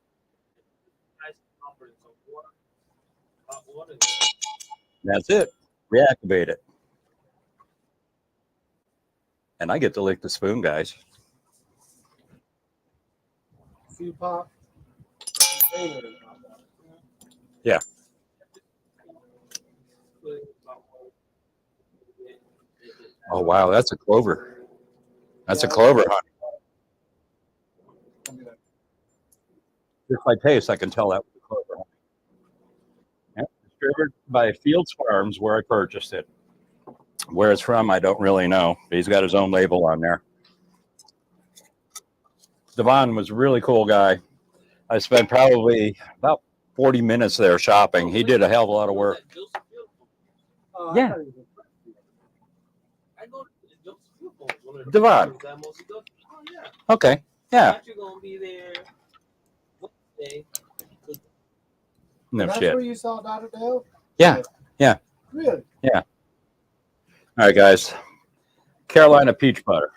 That's it. Reactivate it. And I get to lick the spoon, guys. See pop. Yeah. Oh, wow. That's a clover. That's a clover honey. Just by taste, I can tell that was a clover honey. Yeah, distributed by Fields Farms, where I purchased it. Where it's from, I don't really know. He's got his own label on there. Devon was a really cool guy. I spent probably about 40 minutes there shopping. He did a hell of a lot of work. Yeah. Devon. Okay. Yeah. No That's shit. where you saw Dr. Dale? Yeah. Yeah. Really? Yeah. All right, guys. Carolina peach butter.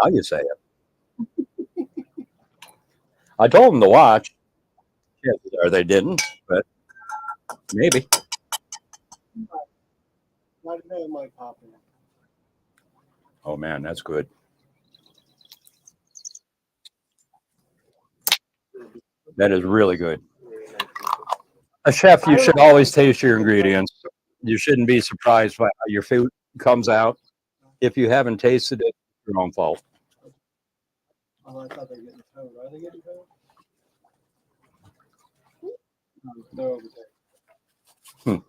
Now you say it. I told them to watch. Yes, or they didn't, but maybe. Dr. Dale might pop in. Oh man, that's good. That is really good. A chef, you should always taste your ingredients. You shouldn't be surprised by how your food comes out. If you haven't tasted it, it's your own fault. Oh, I thought they were getting towed. Are they getting towed? They're over there.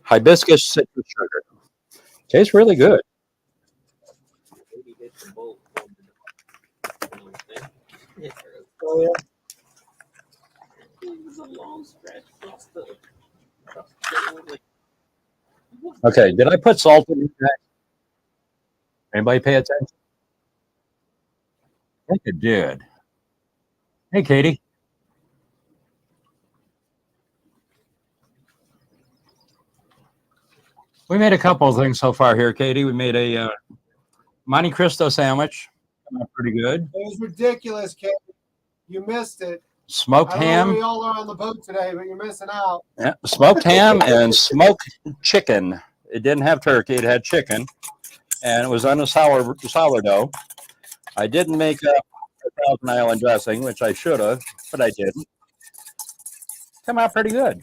Hibiscus citrus sugar. Tastes really good. Oh, yeah. Okay, did I put salt in that? Anybody pay attention? I think it did. Hey, Katie. We made a couple of things so far here, Katie. We made a Monte Cristo sandwich. Come out pretty good. It was ridiculous, Kevin. You missed it. Smoked I don't know ham. where y'all are on the boat today, but you're missing out. Yeah, smoked ham and smoked chicken. It didn't have turkey. It had chicken, and it was on a sourdough. I didn't make a Thousand Island dressing, which I should have, but I didn't. Come out pretty good.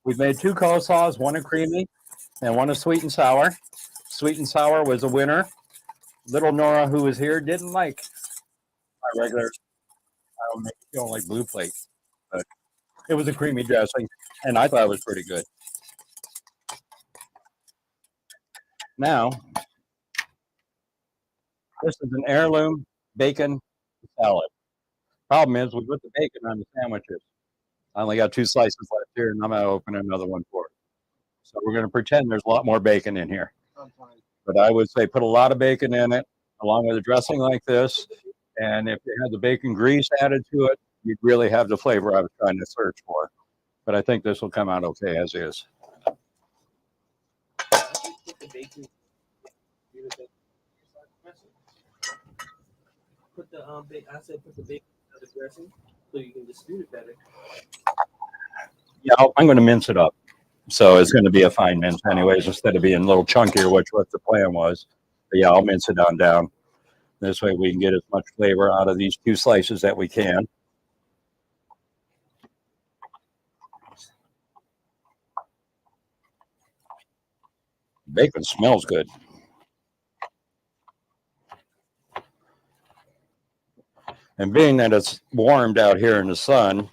We've made 2 coleslaws, one a creamy and one a sweet and sour. Sweet and sour was a winner. Little Nora, who was here, didn't like my regular, I don't like blue plate, but it was a creamy dressing, and I thought it was pretty good. Now, this is an heirloom bacon salad. Problem is, we put the bacon on the sandwiches. I only got 2 slices left here, and I'm going to open another one for it. So we're going to pretend there's a lot more bacon in here. I'm fine. But I would say put a lot of bacon in it, along with a dressing like this. And if you had the bacon grease added to it, you'd really have the flavor I was trying to search for. But I think this will come out okay as is. Put the I said put the bacon on the dressing so you can distribute it better. Yeah, I'm going to mince it up. So it's going to be a fine mince anyways, instead of being a little chunkier, which what the plan was. But yeah, I'll mince it down. This way we can get as much flavor out of these 2 slices that we can. Bacon smells good. And being that it's warmed out here in the sun,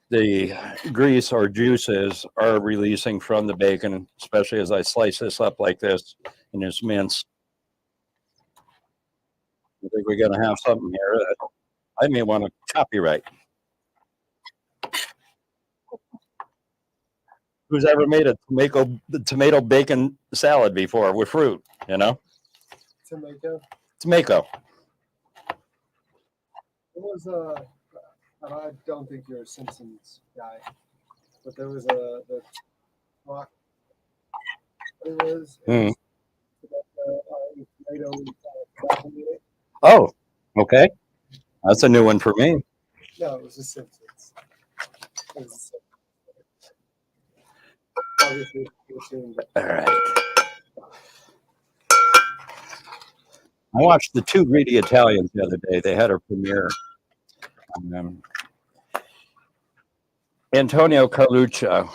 the grease or juices are releasing from the bacon, especially as I slice this up like this in this mince. I think we're going to have something here that I may want to copyright. Who's ever made a tomato bacon salad before with fruit, you know? Tomato. There was I don't think you're a Simpsons guy, but there was the rock. It was tomato. Oh, okay. That's a new one for me. No, it was the Simpsons. Obviously, all right. I watched the 2 Greedy Italians the other day. They had a premiere. Antonio Carlucci,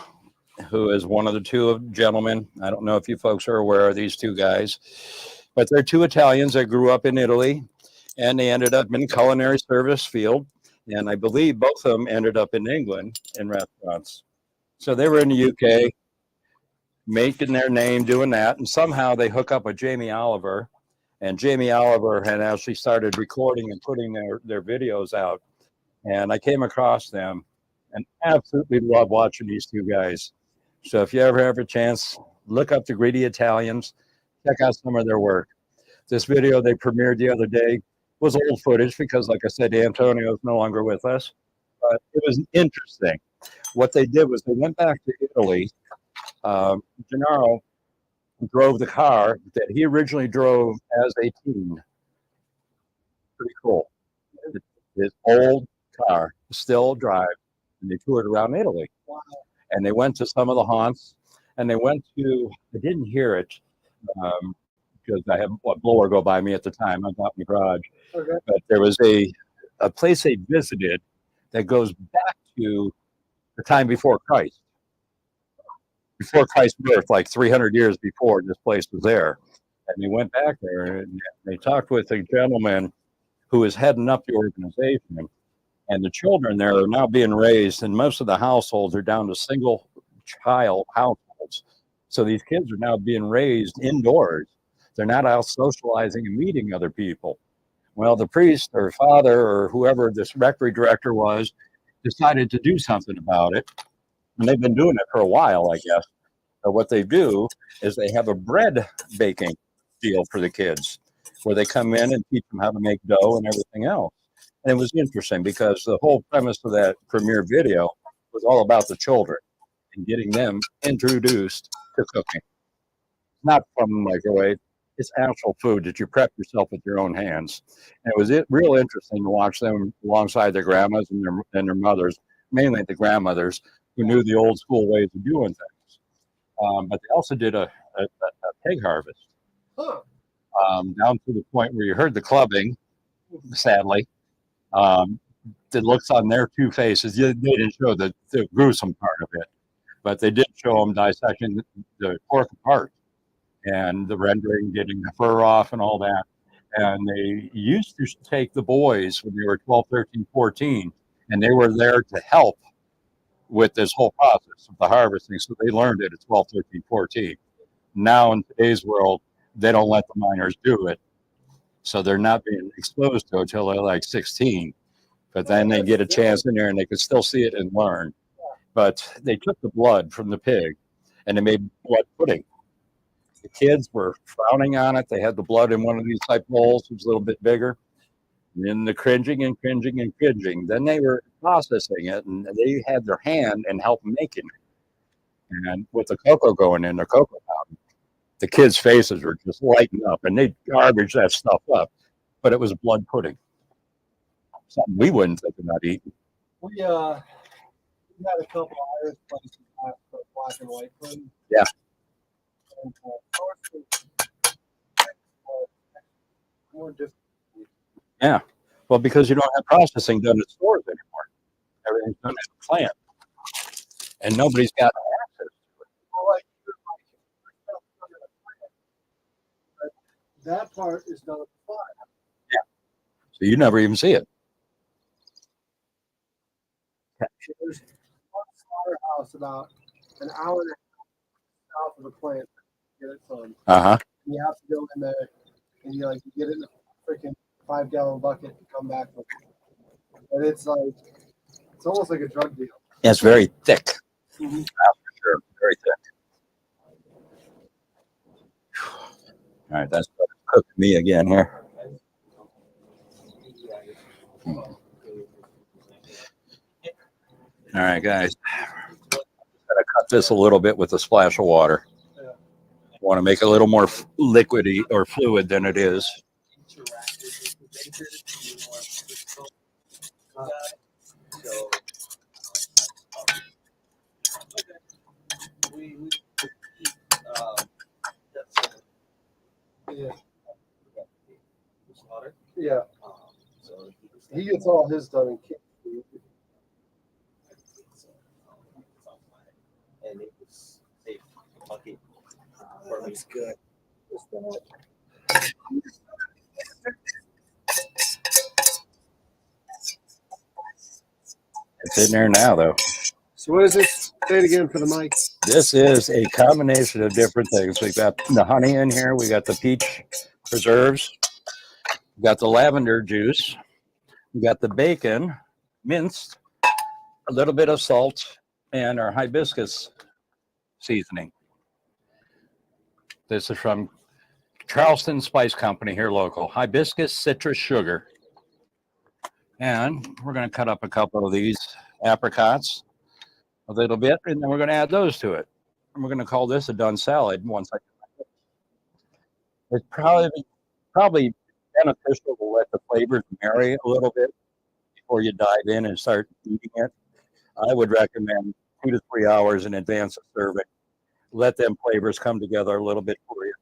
who is one of the 2 gentlemen. I don't know if you folks are aware of these 2 guys, but they're 2 Italians that grew up in Italy, and they ended up in the culinary service field. And I believe both of them ended up in England in restaurants. So they were in the UK, making their name doing that. And somehow they hook up with Jamie Oliver. And Jamie Oliver had actually started recording and putting their videos out. And I came across them and absolutely love watching these 2 guys. So if you ever have a chance, look up the Greedy Italians, check out some of their work. This video they premiered the other day was old footage because, like I said, Antonio is no longer with us. But it was interesting. What they did was they went back to Italy. Gennaro drove the car that he originally drove as a teen. Pretty cool. His old car still drives, and they toured around Italy. Wow. And they went to some of the haunts, and they went to, I didn't hear it because I had a blower go by me at the time. I was out in the garage. Okay. But there was a place they visited that goes back to the time before Christ. Before Christ's birth, like 300 years before, this place was there. And they went back there and they talked with a gentleman who is heading up the organization. And the children there are now being raised, and most of the households are down to single child households. So these kids are now being raised indoors. They're not out socializing and meeting other people. Well, the priest or father or whoever this rectory director was decided to do something about it. And they've been doing it for a while, I guess. But what they do is they have a bread baking deal for the kids where they come in and teach them how to make dough and everything else. And it was interesting because the whole premise of that premiere video was all about the children and getting them introduced to cooking. Not from the microwave, It's actual food that you prep yourself with your own hands. And it was real interesting to watch them alongside their grandmas and their mothers, mainly the grandmothers, who knew the old school ways of doing things. But they also did a pig harvest Huh. down to the point where you heard the clubbing, sadly. Um, the looks on their two faces, they didn't show the gruesome part of it, but they did show them dissecting the pork apart and the rendering, getting the fur off and all that. And they used to take the boys when they were 12, 13, 14, and they were there to help with this whole process of the harvesting. So they learned it at 12, 13, 14. Now in today's world, they don't let the minors do it. So they're not being exposed to it until they're like 16. But then they get a chance in there and they can still see it and learn. But they took the blood from the pig and they made blood pudding. The kids were frowning on it. They had the blood in one of these type bowls, it was a little bit bigger. And then the cringing and cringing and cringing. Then they were processing it and they had their hand and help making it. And with the cocoa going in, the cocoa powder, the kids' faces were just lighting up and they garbaged that stuff up. But it was blood pudding. Something we wouldn't think about eating. We had a couple of Irish places for black and white pudding. Yeah. And more difficult. Yeah. Well, because you don't have processing done at stores anymore. Everything's done in the plant. And nobody's got access to it. Well, like, that part is done at the fire. So you never even see it. There's one slaughterhouse about an hour and a half south of the plant to get it from. Uh-huh. And you have to go in there and you get it in a freaking 5-gallon bucket and come back with it. And it's almost like a drug deal. Yeah, it's very thick. Mm-hmm. That's for sure. Very thick. All right, that's what cooked me again here. All right, guys. Gotta cut this a little bit with a splash of water. Want to make it a little more liquidy or fluid than it is. Yeah. Yeah. He gets all his done in Kansas. And it was a bucket. That's good. It's in there now, though. So what is this? Say it again for the mic. This is a combination of different things. We've got the honey in here. We got the peach preserves. We got the lavender juice. We got the bacon minced, a little bit of salt, and our hibiscus seasoning. This is from Charleston Spice Company here local. Hibiscus citrus sugar. And we're going to cut up a couple of these apricots a little bit, and then we're going to add those to it. And we're going to call this a done salad once I get it. It's probably beneficial to let the flavors marry a little bit before you dive in and start eating it. I would recommend 2 to 3 hours in advance of serving. Let them flavors come together a little bit for you.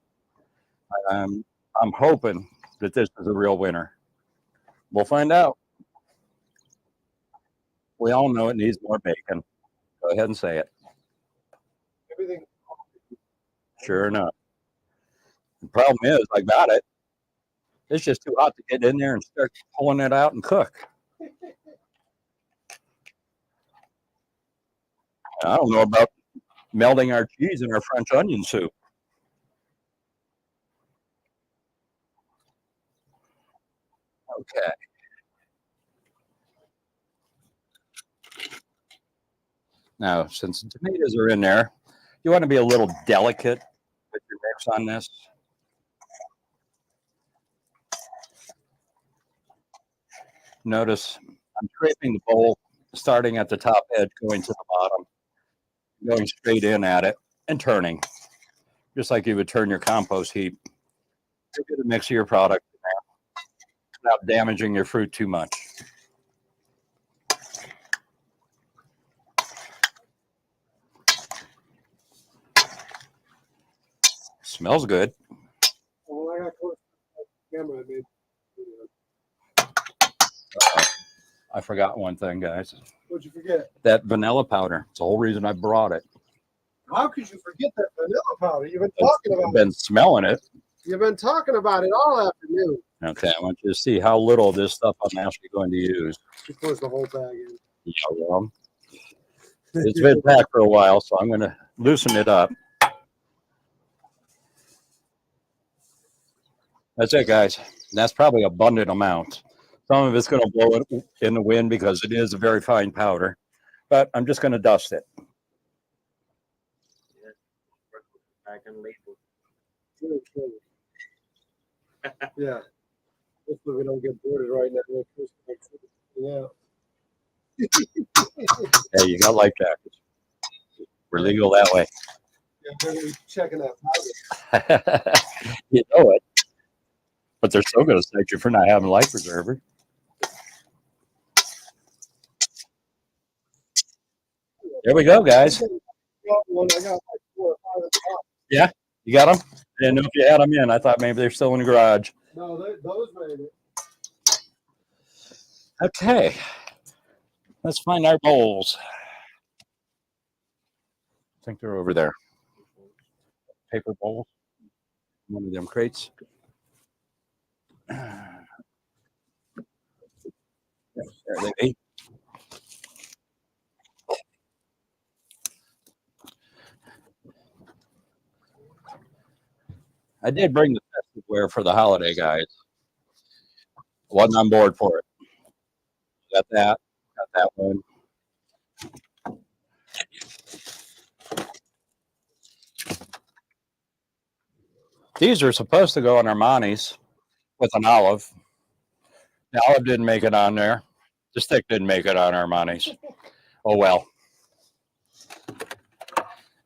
I'm hoping that this is a real winner. We'll find out. We all know it needs more bacon. Go ahead and say it. Everything. Sure enough. The problem is, I got it. It's just too hot to get in there and start pulling it out and cook. I don't know about melting our cheese in our French onion soup. Okay. Now, since the tomatoes are in there, you want to be a little delicate with your mix on this. Notice I'm scraping the bowl, starting at the top edge, going to the bottom, going straight in at it and turning, just like you would turn your compost heap. Get a mix of your product without damaging your fruit too much. Smells good. Well, I got close to the camera. I made. I forgot one thing, guys. What'd you forget? That vanilla powder. It's the whole reason I brought it. How could you forget that vanilla powder? You've been talking I've about it. been smelling it. You've been talking about it all afternoon. Okay, I want you to see how little of this stuff I'm actually going to use. She pours the whole bag in. Yeah, well, it's been packed for a while, so I'm going to loosen it up. That's it, guys. That's probably abundant amount. Some of it's going to blow it in the wind because it is a very fine powder, but I'm just going to dust it. Yeah. Hopefully we don't get boarded right now. Yeah. Hey, you got life jackets. We're legal that way. Yeah, we're checking that powder. You know it. But they're still going to cite you for not having a life preserver. There we go, guys. I got one. I got like 4 or 5 in the box. Yeah, you got them? I didn't know if you had them in. I thought maybe they're still in the garage. No, those made it. Okay. Let's find our bowls. I think they're over there. Paper bowls. One of them crates. There they be. I did bring the festive wear for the holiday, guys. Wasn't on board for it. Got that. Got that one. These are supposed to go on Armani's with an olive. The olive didn't make it on there. The stick didn't make it on Armani's. Oh well.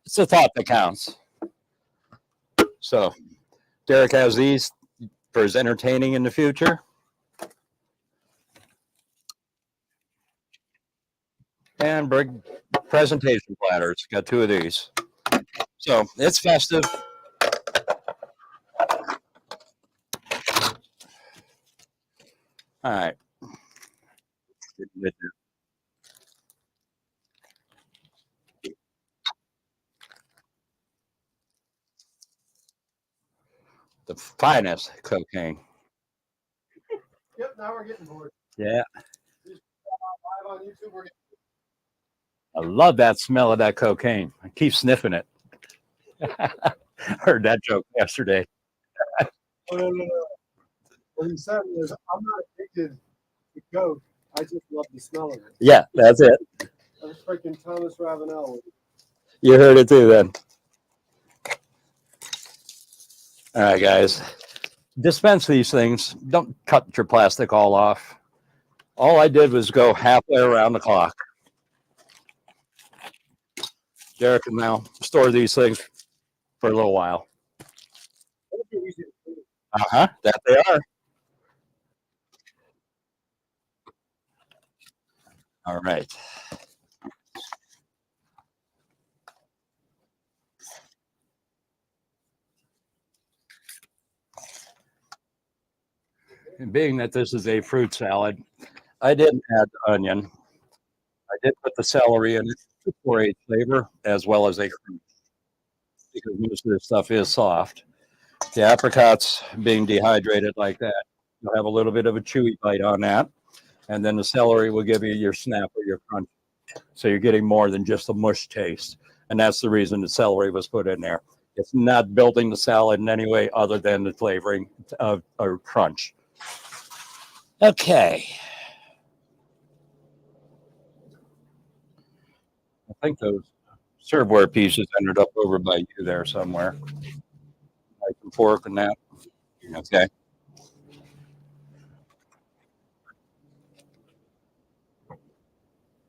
It's the thought that counts. So Derek has these for his entertaining in the future. And big presentation platters. Got 2 of these. So it's festive. All right. The finest cocaine. Yep, now we're getting bored. Yeah. Live on YouTube, we're getting I love that smell of that cocaine. I keep sniffing it. Heard that joke yesterday. no. What he said was, I'm not addicted to coke. I just love the smell of it. Yeah, that's it. That was freaking Thomas Ravenel. You heard it too then. All right, guys. Dispense these things. Don't cut your plastic all off. All I did was go halfway around the clock. Derek can now store these things for a little while. That they are. All right. And being that this is a fruit salad, I didn't add onion. I did put the celery in it for a flavor as well as a crunch because most of this stuff is soft. The apricots being dehydrated like that, you'll have a little bit of a chewy bite on that. And then the celery will give you your snap or your crunch. So you're getting more than just a mush taste. And that's the reason the celery was put in there. It's not building the salad in any way other than the flavoring of or crunch. Okay. I think those serveware pieces ended up over by you there somewhere. Like the fork and that. Okay.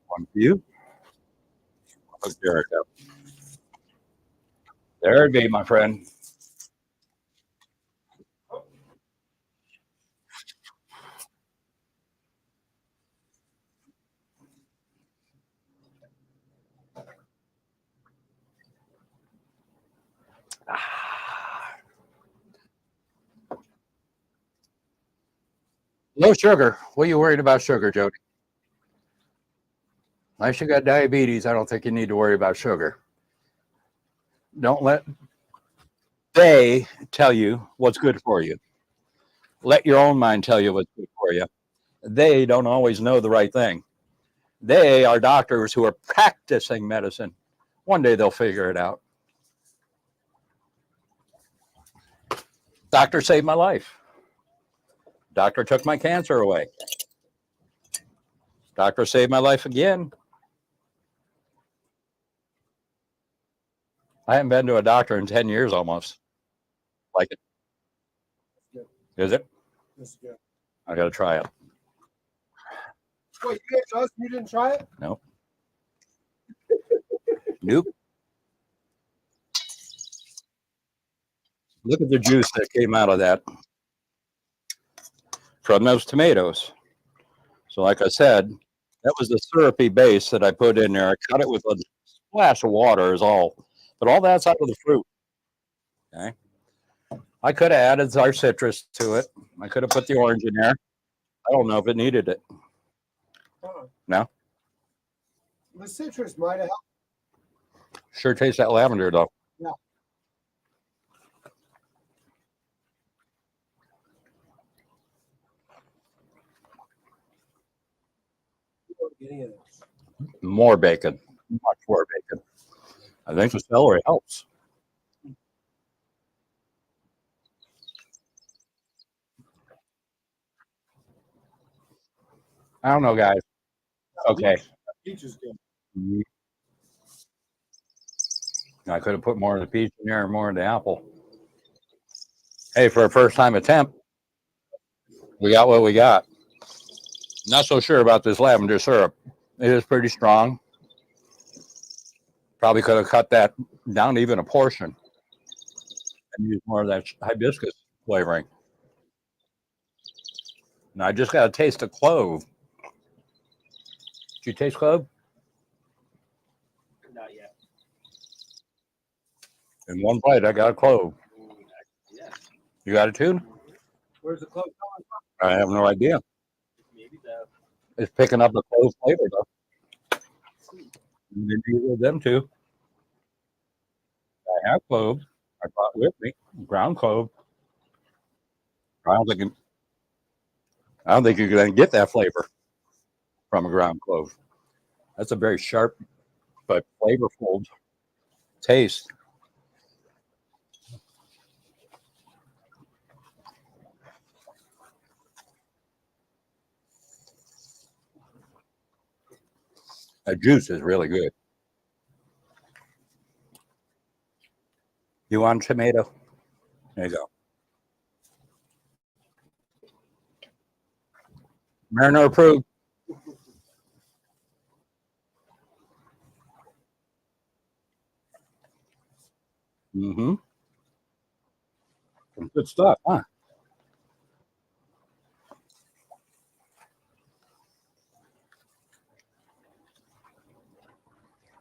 One for you. Oh, there it goes. There it be, my friend. Low sugar. What are you worried about sugar, Jody? Unless you got diabetes, I don't think you need to worry about sugar. Don't let they tell you what's good for you. Let your own mind tell you what's good for you. They don't always know the right thing. They are doctors who are practicing medicine. One day they'll figure it out. Doctor saved my life. Doctor took my cancer away. Doctor saved my life again. I haven't been to a doctor in 10 years almost. Like it. Is it? This is good. I got to try it. Wait, you didn't try it? Nope. Nope. Look at the juice that came out of that from those tomatoes. So, like I said, that was the syrupy base that I put in there. I cut it with a splash of water, is all. But all that's out of the fruit. Okay. I could have added our citrus to it. I could have put the orange in there. I don't know if it needed it. No? The citrus might have helped. Sure tastes that lavender, though. Yeah. Any of this. More bacon. Much more bacon. I think the celery helps. I don't know, guys. Okay. Peach is good. I could have put more of the peach in there and more of the apple. Hey, for a first time attempt, we got what we got. Not so sure about this lavender syrup. It is pretty strong. Probably could have cut that down to even a portion and used more of that hibiscus flavoring. Now I just got a taste of clove. Did you taste clove? Not yet. In one bite, I got a clove. Yeah. You got it too? Where's the clove coming from? I have no idea. Maybe the It's picking up the clove flavor though. Maybe with them too. I have cloves. I brought with me ground clove. I don't think you can get that flavor from a ground clove. That's a very sharp but flavorful taste. The juice is really good. You want tomato? There you go. Mariner approved. Mm-hmm. Some good stuff, huh?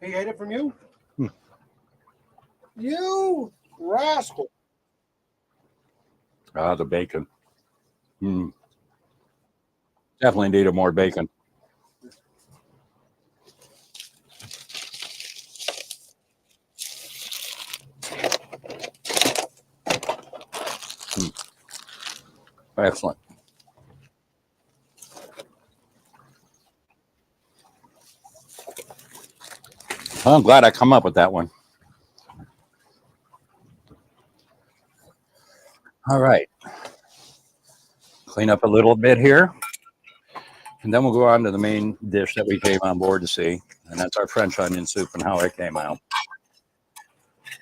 He ate it from you? Hmm. You rascal. Ah, the bacon. Mm. Definitely needed more bacon. Mm. Excellent. Well, I'm glad I come up with that one. All right. Clean up a little bit here. And then we'll go on to the main dish that we came on board to see. And that's our French onion soup and how it came out.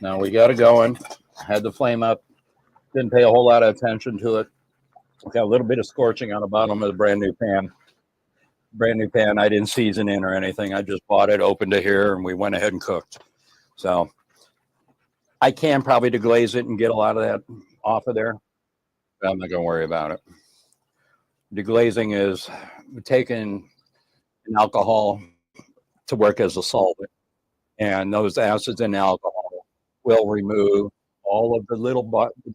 Now we got it going. Had the flame up. Didn't pay a whole lot of attention to it. Got a little bit of scorching on the bottom of the brand new pan. Brand new pan. I didn't season in or anything. I just bought it, opened it here, and we went ahead and cooked. So I can probably deglaze it and get a lot of that off of there. But I'm not going to worry about it. Deglazing is taking an alcohol to work as a solvent, and those acids in alcohol will remove all of the little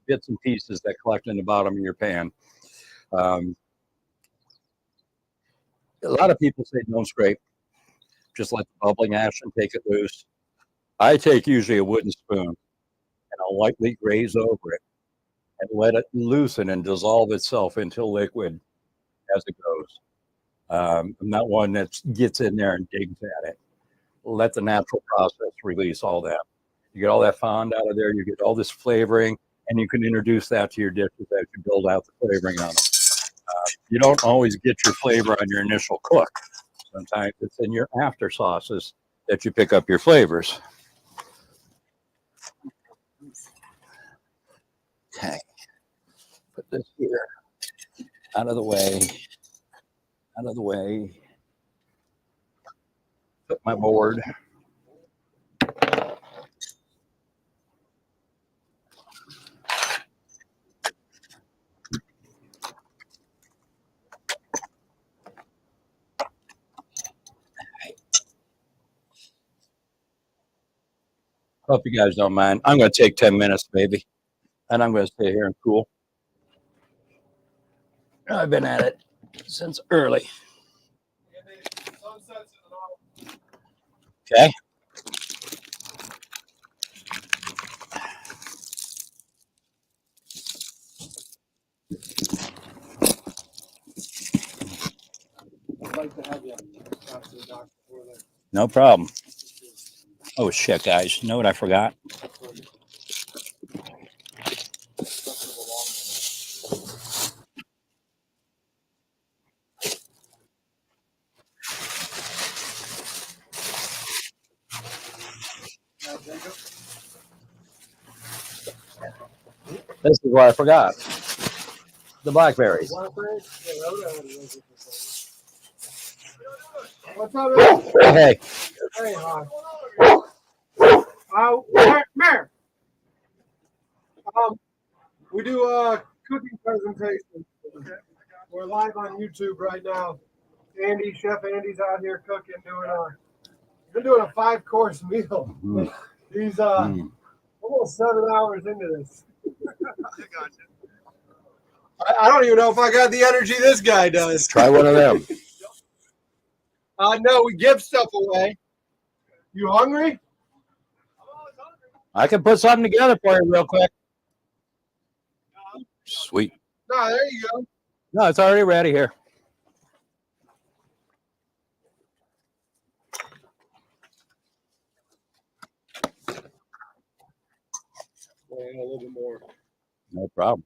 bits and pieces that collect in the bottom of your pan. A lot of people say don't scrape, just let the bubbling action take it loose. I take usually a wooden spoon and I'll lightly graze over it and let it loosen and dissolve itself into liquid as it goes. I'm not one that gets in there and digs at it. Let the natural process release all that. You get all that fond out of there, you get all this flavoring, and you can introduce that to your dishes as you build out the flavoring on them. You don't always get your flavor on your initial cook. Sometimes it's in your after sauces that you pick up your flavors. Okay, put this here out of the way, out of the way. Put my board. Hope you guys don't mind. I'm going to take 10 minutes, baby, and I'm going to stay here and cool. I've been at it since early. Okay. I'd like to have you talk to the doctor before that. No problem. Oh, shit, guys. You know what I forgot? This is what I forgot. The blackberries. Blackberries? Yeah, that would have had a reason for What's up, man? Hey, Hey, hi. Mayor. We do a cooking presentation. We're live on YouTube right now. Chef Andy's out here cooking, been doing a 5-course meal. He's almost 7 hours into this. I don't even know if I got the energy this guy does. try one of them. No, we give stuff away. You hungry? I can put something together for you real quick. Sweet. No, there you go. No, it's already ready here. Well, a little bit more. No problem.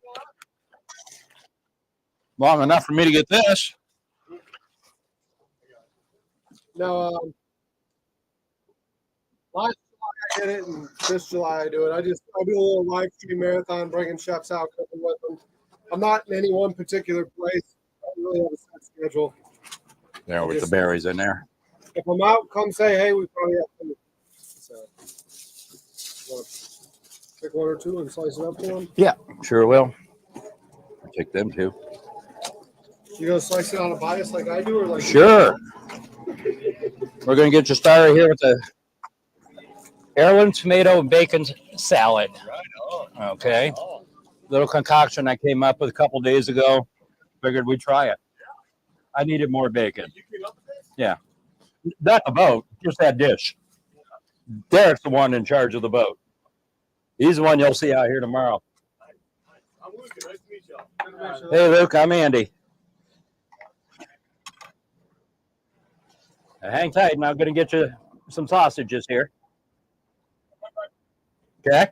Long enough for me to get this. No, last July I did it, and this July I do it. I do a little live stream marathon, bringing chefs out, cooking with them. I'm not in any one particular place. I don't really have a set schedule. There with the berries in there. If I'm out, come say, hey, we probably have food. So, pick one or two and slice it up for them. Yeah, sure will. I'll take them too. You gonna slice it on a bias like I do, or like? Sure. We're going to get you started here with the heirloom tomato and bacon salad. Okay. Little concoction I came up with a couple days ago. Figured we'd try it. I needed more bacon. Yeah. Not the boat, just that dish. Derek's the one in charge of the boat. He's the one you'll see out here tomorrow. I'm Luke. Nice to meet you. Hey, Luke, I'm Andy. Now, hang tight, and I'm going to get you some sausages here. Okay.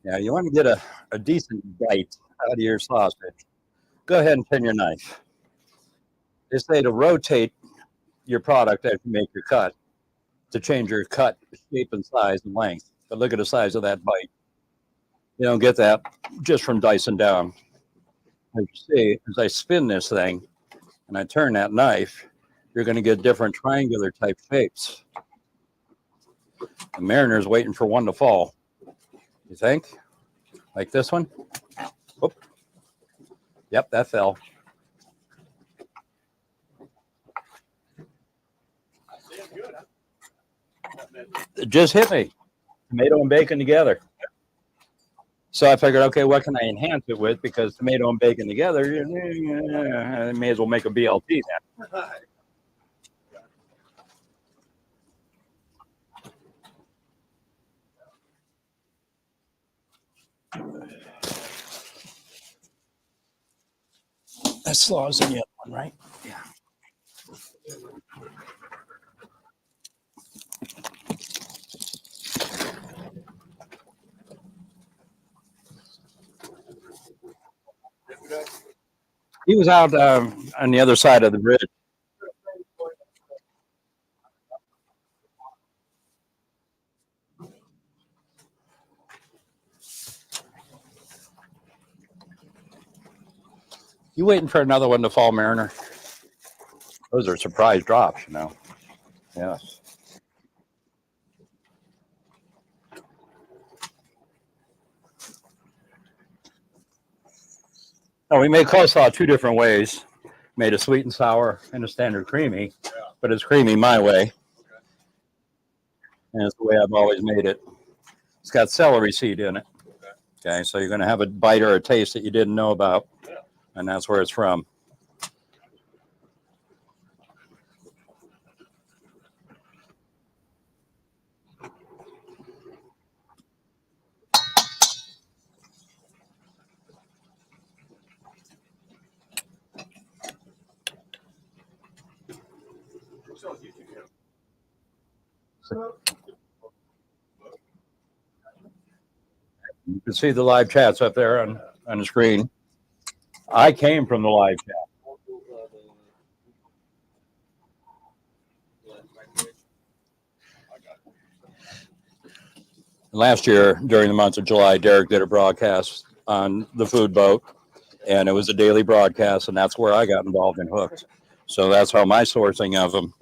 Now, you want to get a decent bite out of your sausage. Go ahead and turn your knife. They say to rotate your product as you make your cut to change your cut shape and size and length. But look at the size of that bite. You don't get that just from dicing down. As you see, as I spin this thing and I turn that knife, you're going to get different triangular type shapes. The mariner's waiting for one to fall. You think? Like this one? Whoop. Yep, that fell. It just hit me. Tomato and bacon together. So I figured, okay, what can I enhance it with? Because tomato and bacon together, I may as well make a BLT then. That's slow as the other one, right? Yeah. He was out on the other side of the bridge. You waiting for another one to fall, Mariner? Those are surprise drops, you know. Yes. No, we made coleslaw two different ways. Made a sweet and sour and a standard creamy, but it's creamy my way, and it's the way I've always made it. It's got celery seed in it. Okay, so you're going to have a bite or a taste that you didn't know about, and that's where it's from. You can see the live chats up there on the screen. I came from the live chat. Last year, during the month of July, Derek did a broadcast on the food boat, and it was a daily broadcast, and that's where I got involved in hooks. So that's how my sourcing of them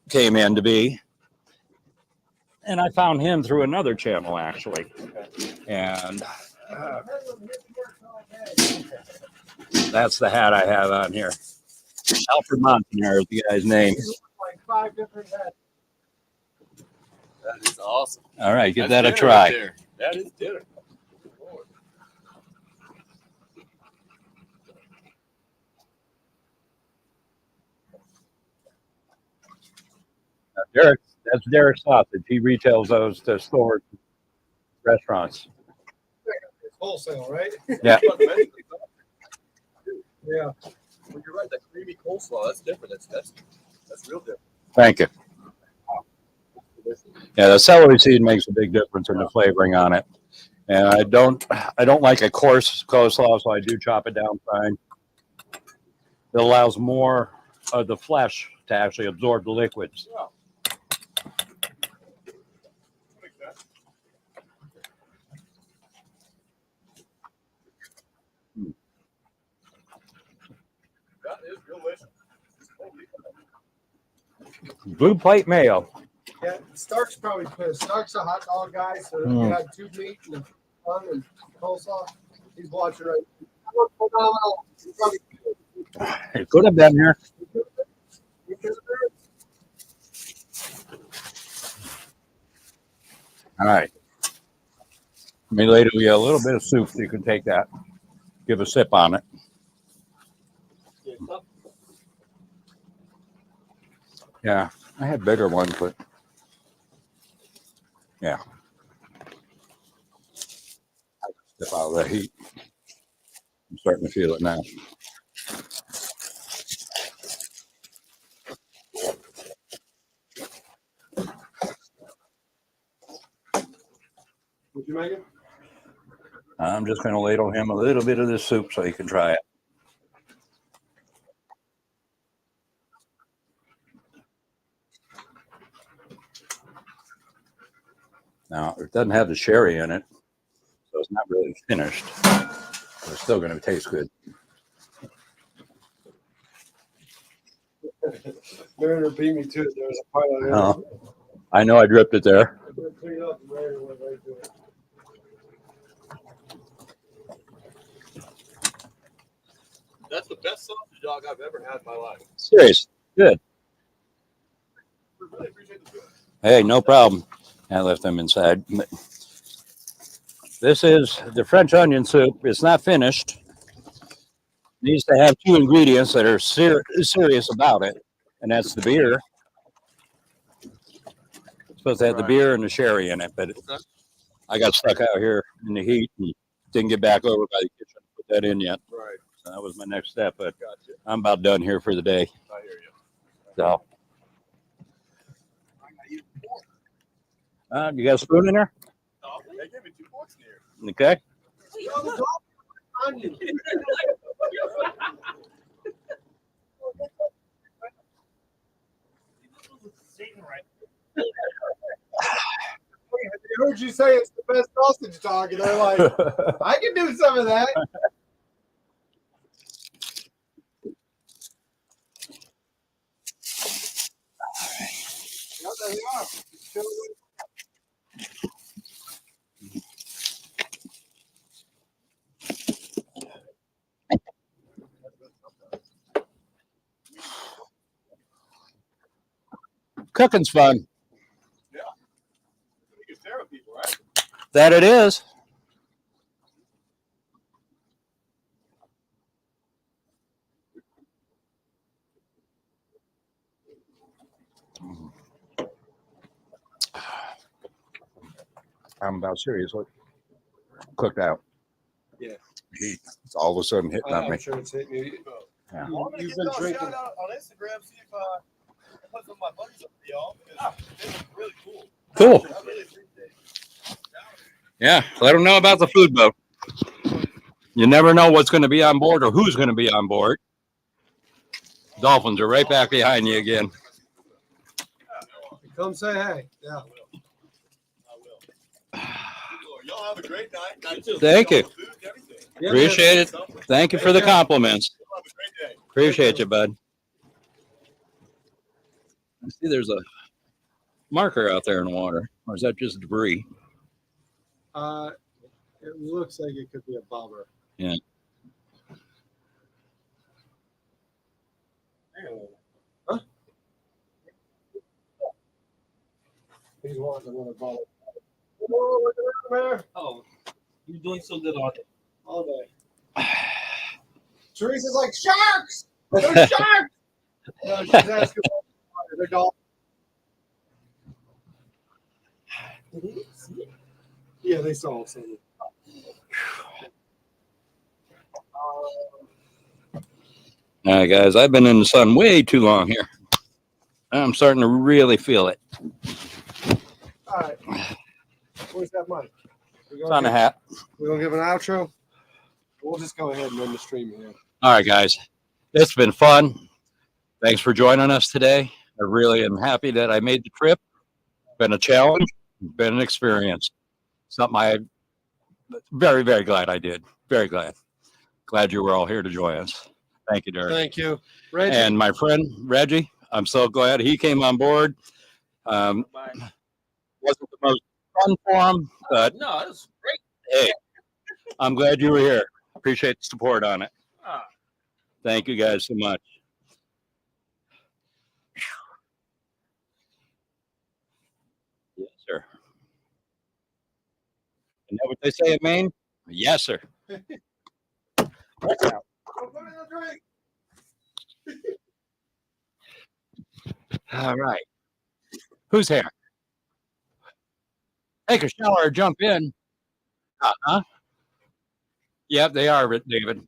came in to be. And I found him through another channel, actually. And that's the hat I have on here. Alfred Montaner is the guy's name. That is awesome. All right, give That's that a dinner try. right there. That is dinner. Derek, that's Derek Sausage. He retails those to stores, restaurants. It's wholesale, right? Yeah. Yeah. Well, you're right. That creamy coleslaw, that's different. That's real different. Thank you. Yeah, the celery seed makes a big difference in the flavoring on it. And I don't like a coarse coleslaw, so I do chop it down fine. It allows more of the flesh to actually absorb the liquids. That is delicious. Blue plate mayo. Yeah, Stark's probably pissed. Stark's a hot dog guy, so if you had two meat and a bun and coleslaw, he's watching right. Phenomenal. It could have been here. All right. Maybe later we get a little bit of soup, so you can take that, give a sip on it. Yeah, I had bigger ones, but yeah. Step out of the heat. I'm starting to feel it now. Would you make it? I'm just going to ladle him a little bit of this soup so he can try it. Now, it doesn't have the sherry in it, so it's not really finished. But it's still going to taste good. Mariner beat me to it. There was a pile of I know I dripped it there. clean up and Mariner went right to it. That's the best sausage dog I've ever had in my life. Serious. Good. I really appreciate the food. Hey, no problem. I left them inside. This is the French onion soup. It's not finished. Needs to have two ingredients that are serious about it, and that's the beer. It's supposed to have the beer and the sherry in it, but I got stuck out here in the heat and didn't get back over by the kitchen to put that in yet. Right. So that was my next step, but Gotcha. I'm about done here for the day. I hear you. So, you got a spoon in there? They gave me 2 forks here. Okay. Onion. They heard you say it's the best sausage dog, and they're like, I can do some of that. Yep, there they are. Cooking's fun. You can share with people, right? That it is. I'm about seriously cooked out. Yeah. Heat. It's all of a sudden hitting on me. I'm sure it's hitting you. Yeah. Well, I'm gonna You've give been y'all a drinking. shout out on Instagram. See if I can put some of my buddies up for y'all because this is really cool. Cool. I really appreciate it. Yeah. Let them know about the food boat. You never know what's going to be on board or who's going to be on board. Dolphins are right back behind you again. Come say hey. Yeah. I will. Y'all have a great night. Thank you. Food and everything. Appreciate it. Thank you for the compliments. Y'all have a great day. Appreciate you, bud. I see there's a marker out there in the water. Or is that just debris? It looks like it could be a bobber. Yeah. Huh? He's wanting another bobber. Oh, look at that, man. Oh, you're doing so good on it. All day. Teresa's like, sharks! There's sharks! No, she's asking about they're dolphins. Did they see it? Yeah, they saw it. All right, guys, I've been in the sun way too long here. I'm starting to really feel it. All right. Where's that mic? It's on the hat. We're going to give an outro. We'll just go ahead and end the stream here. All right, guys. It's been fun. Thanks for joining us today. I really am happy that I made the trip. Been a challenge, been an experience. Something I'm very, very glad I did. Very glad. Glad you were all here to join us. Thank you, Derek. Thank you. Reggie. And my friend Reggie, I'm so glad he came on board. Wasn't the most fun for him, but No, it was great. hey, I'm glad you were here. Appreciate the support on it. Ah. Thank you guys so much. Yes, sir. Isn't that what they say in Maine? Yes, sir. Watch out. All right. Who's here? Take a shower or jump in. Uh-huh. Yep, they are, David.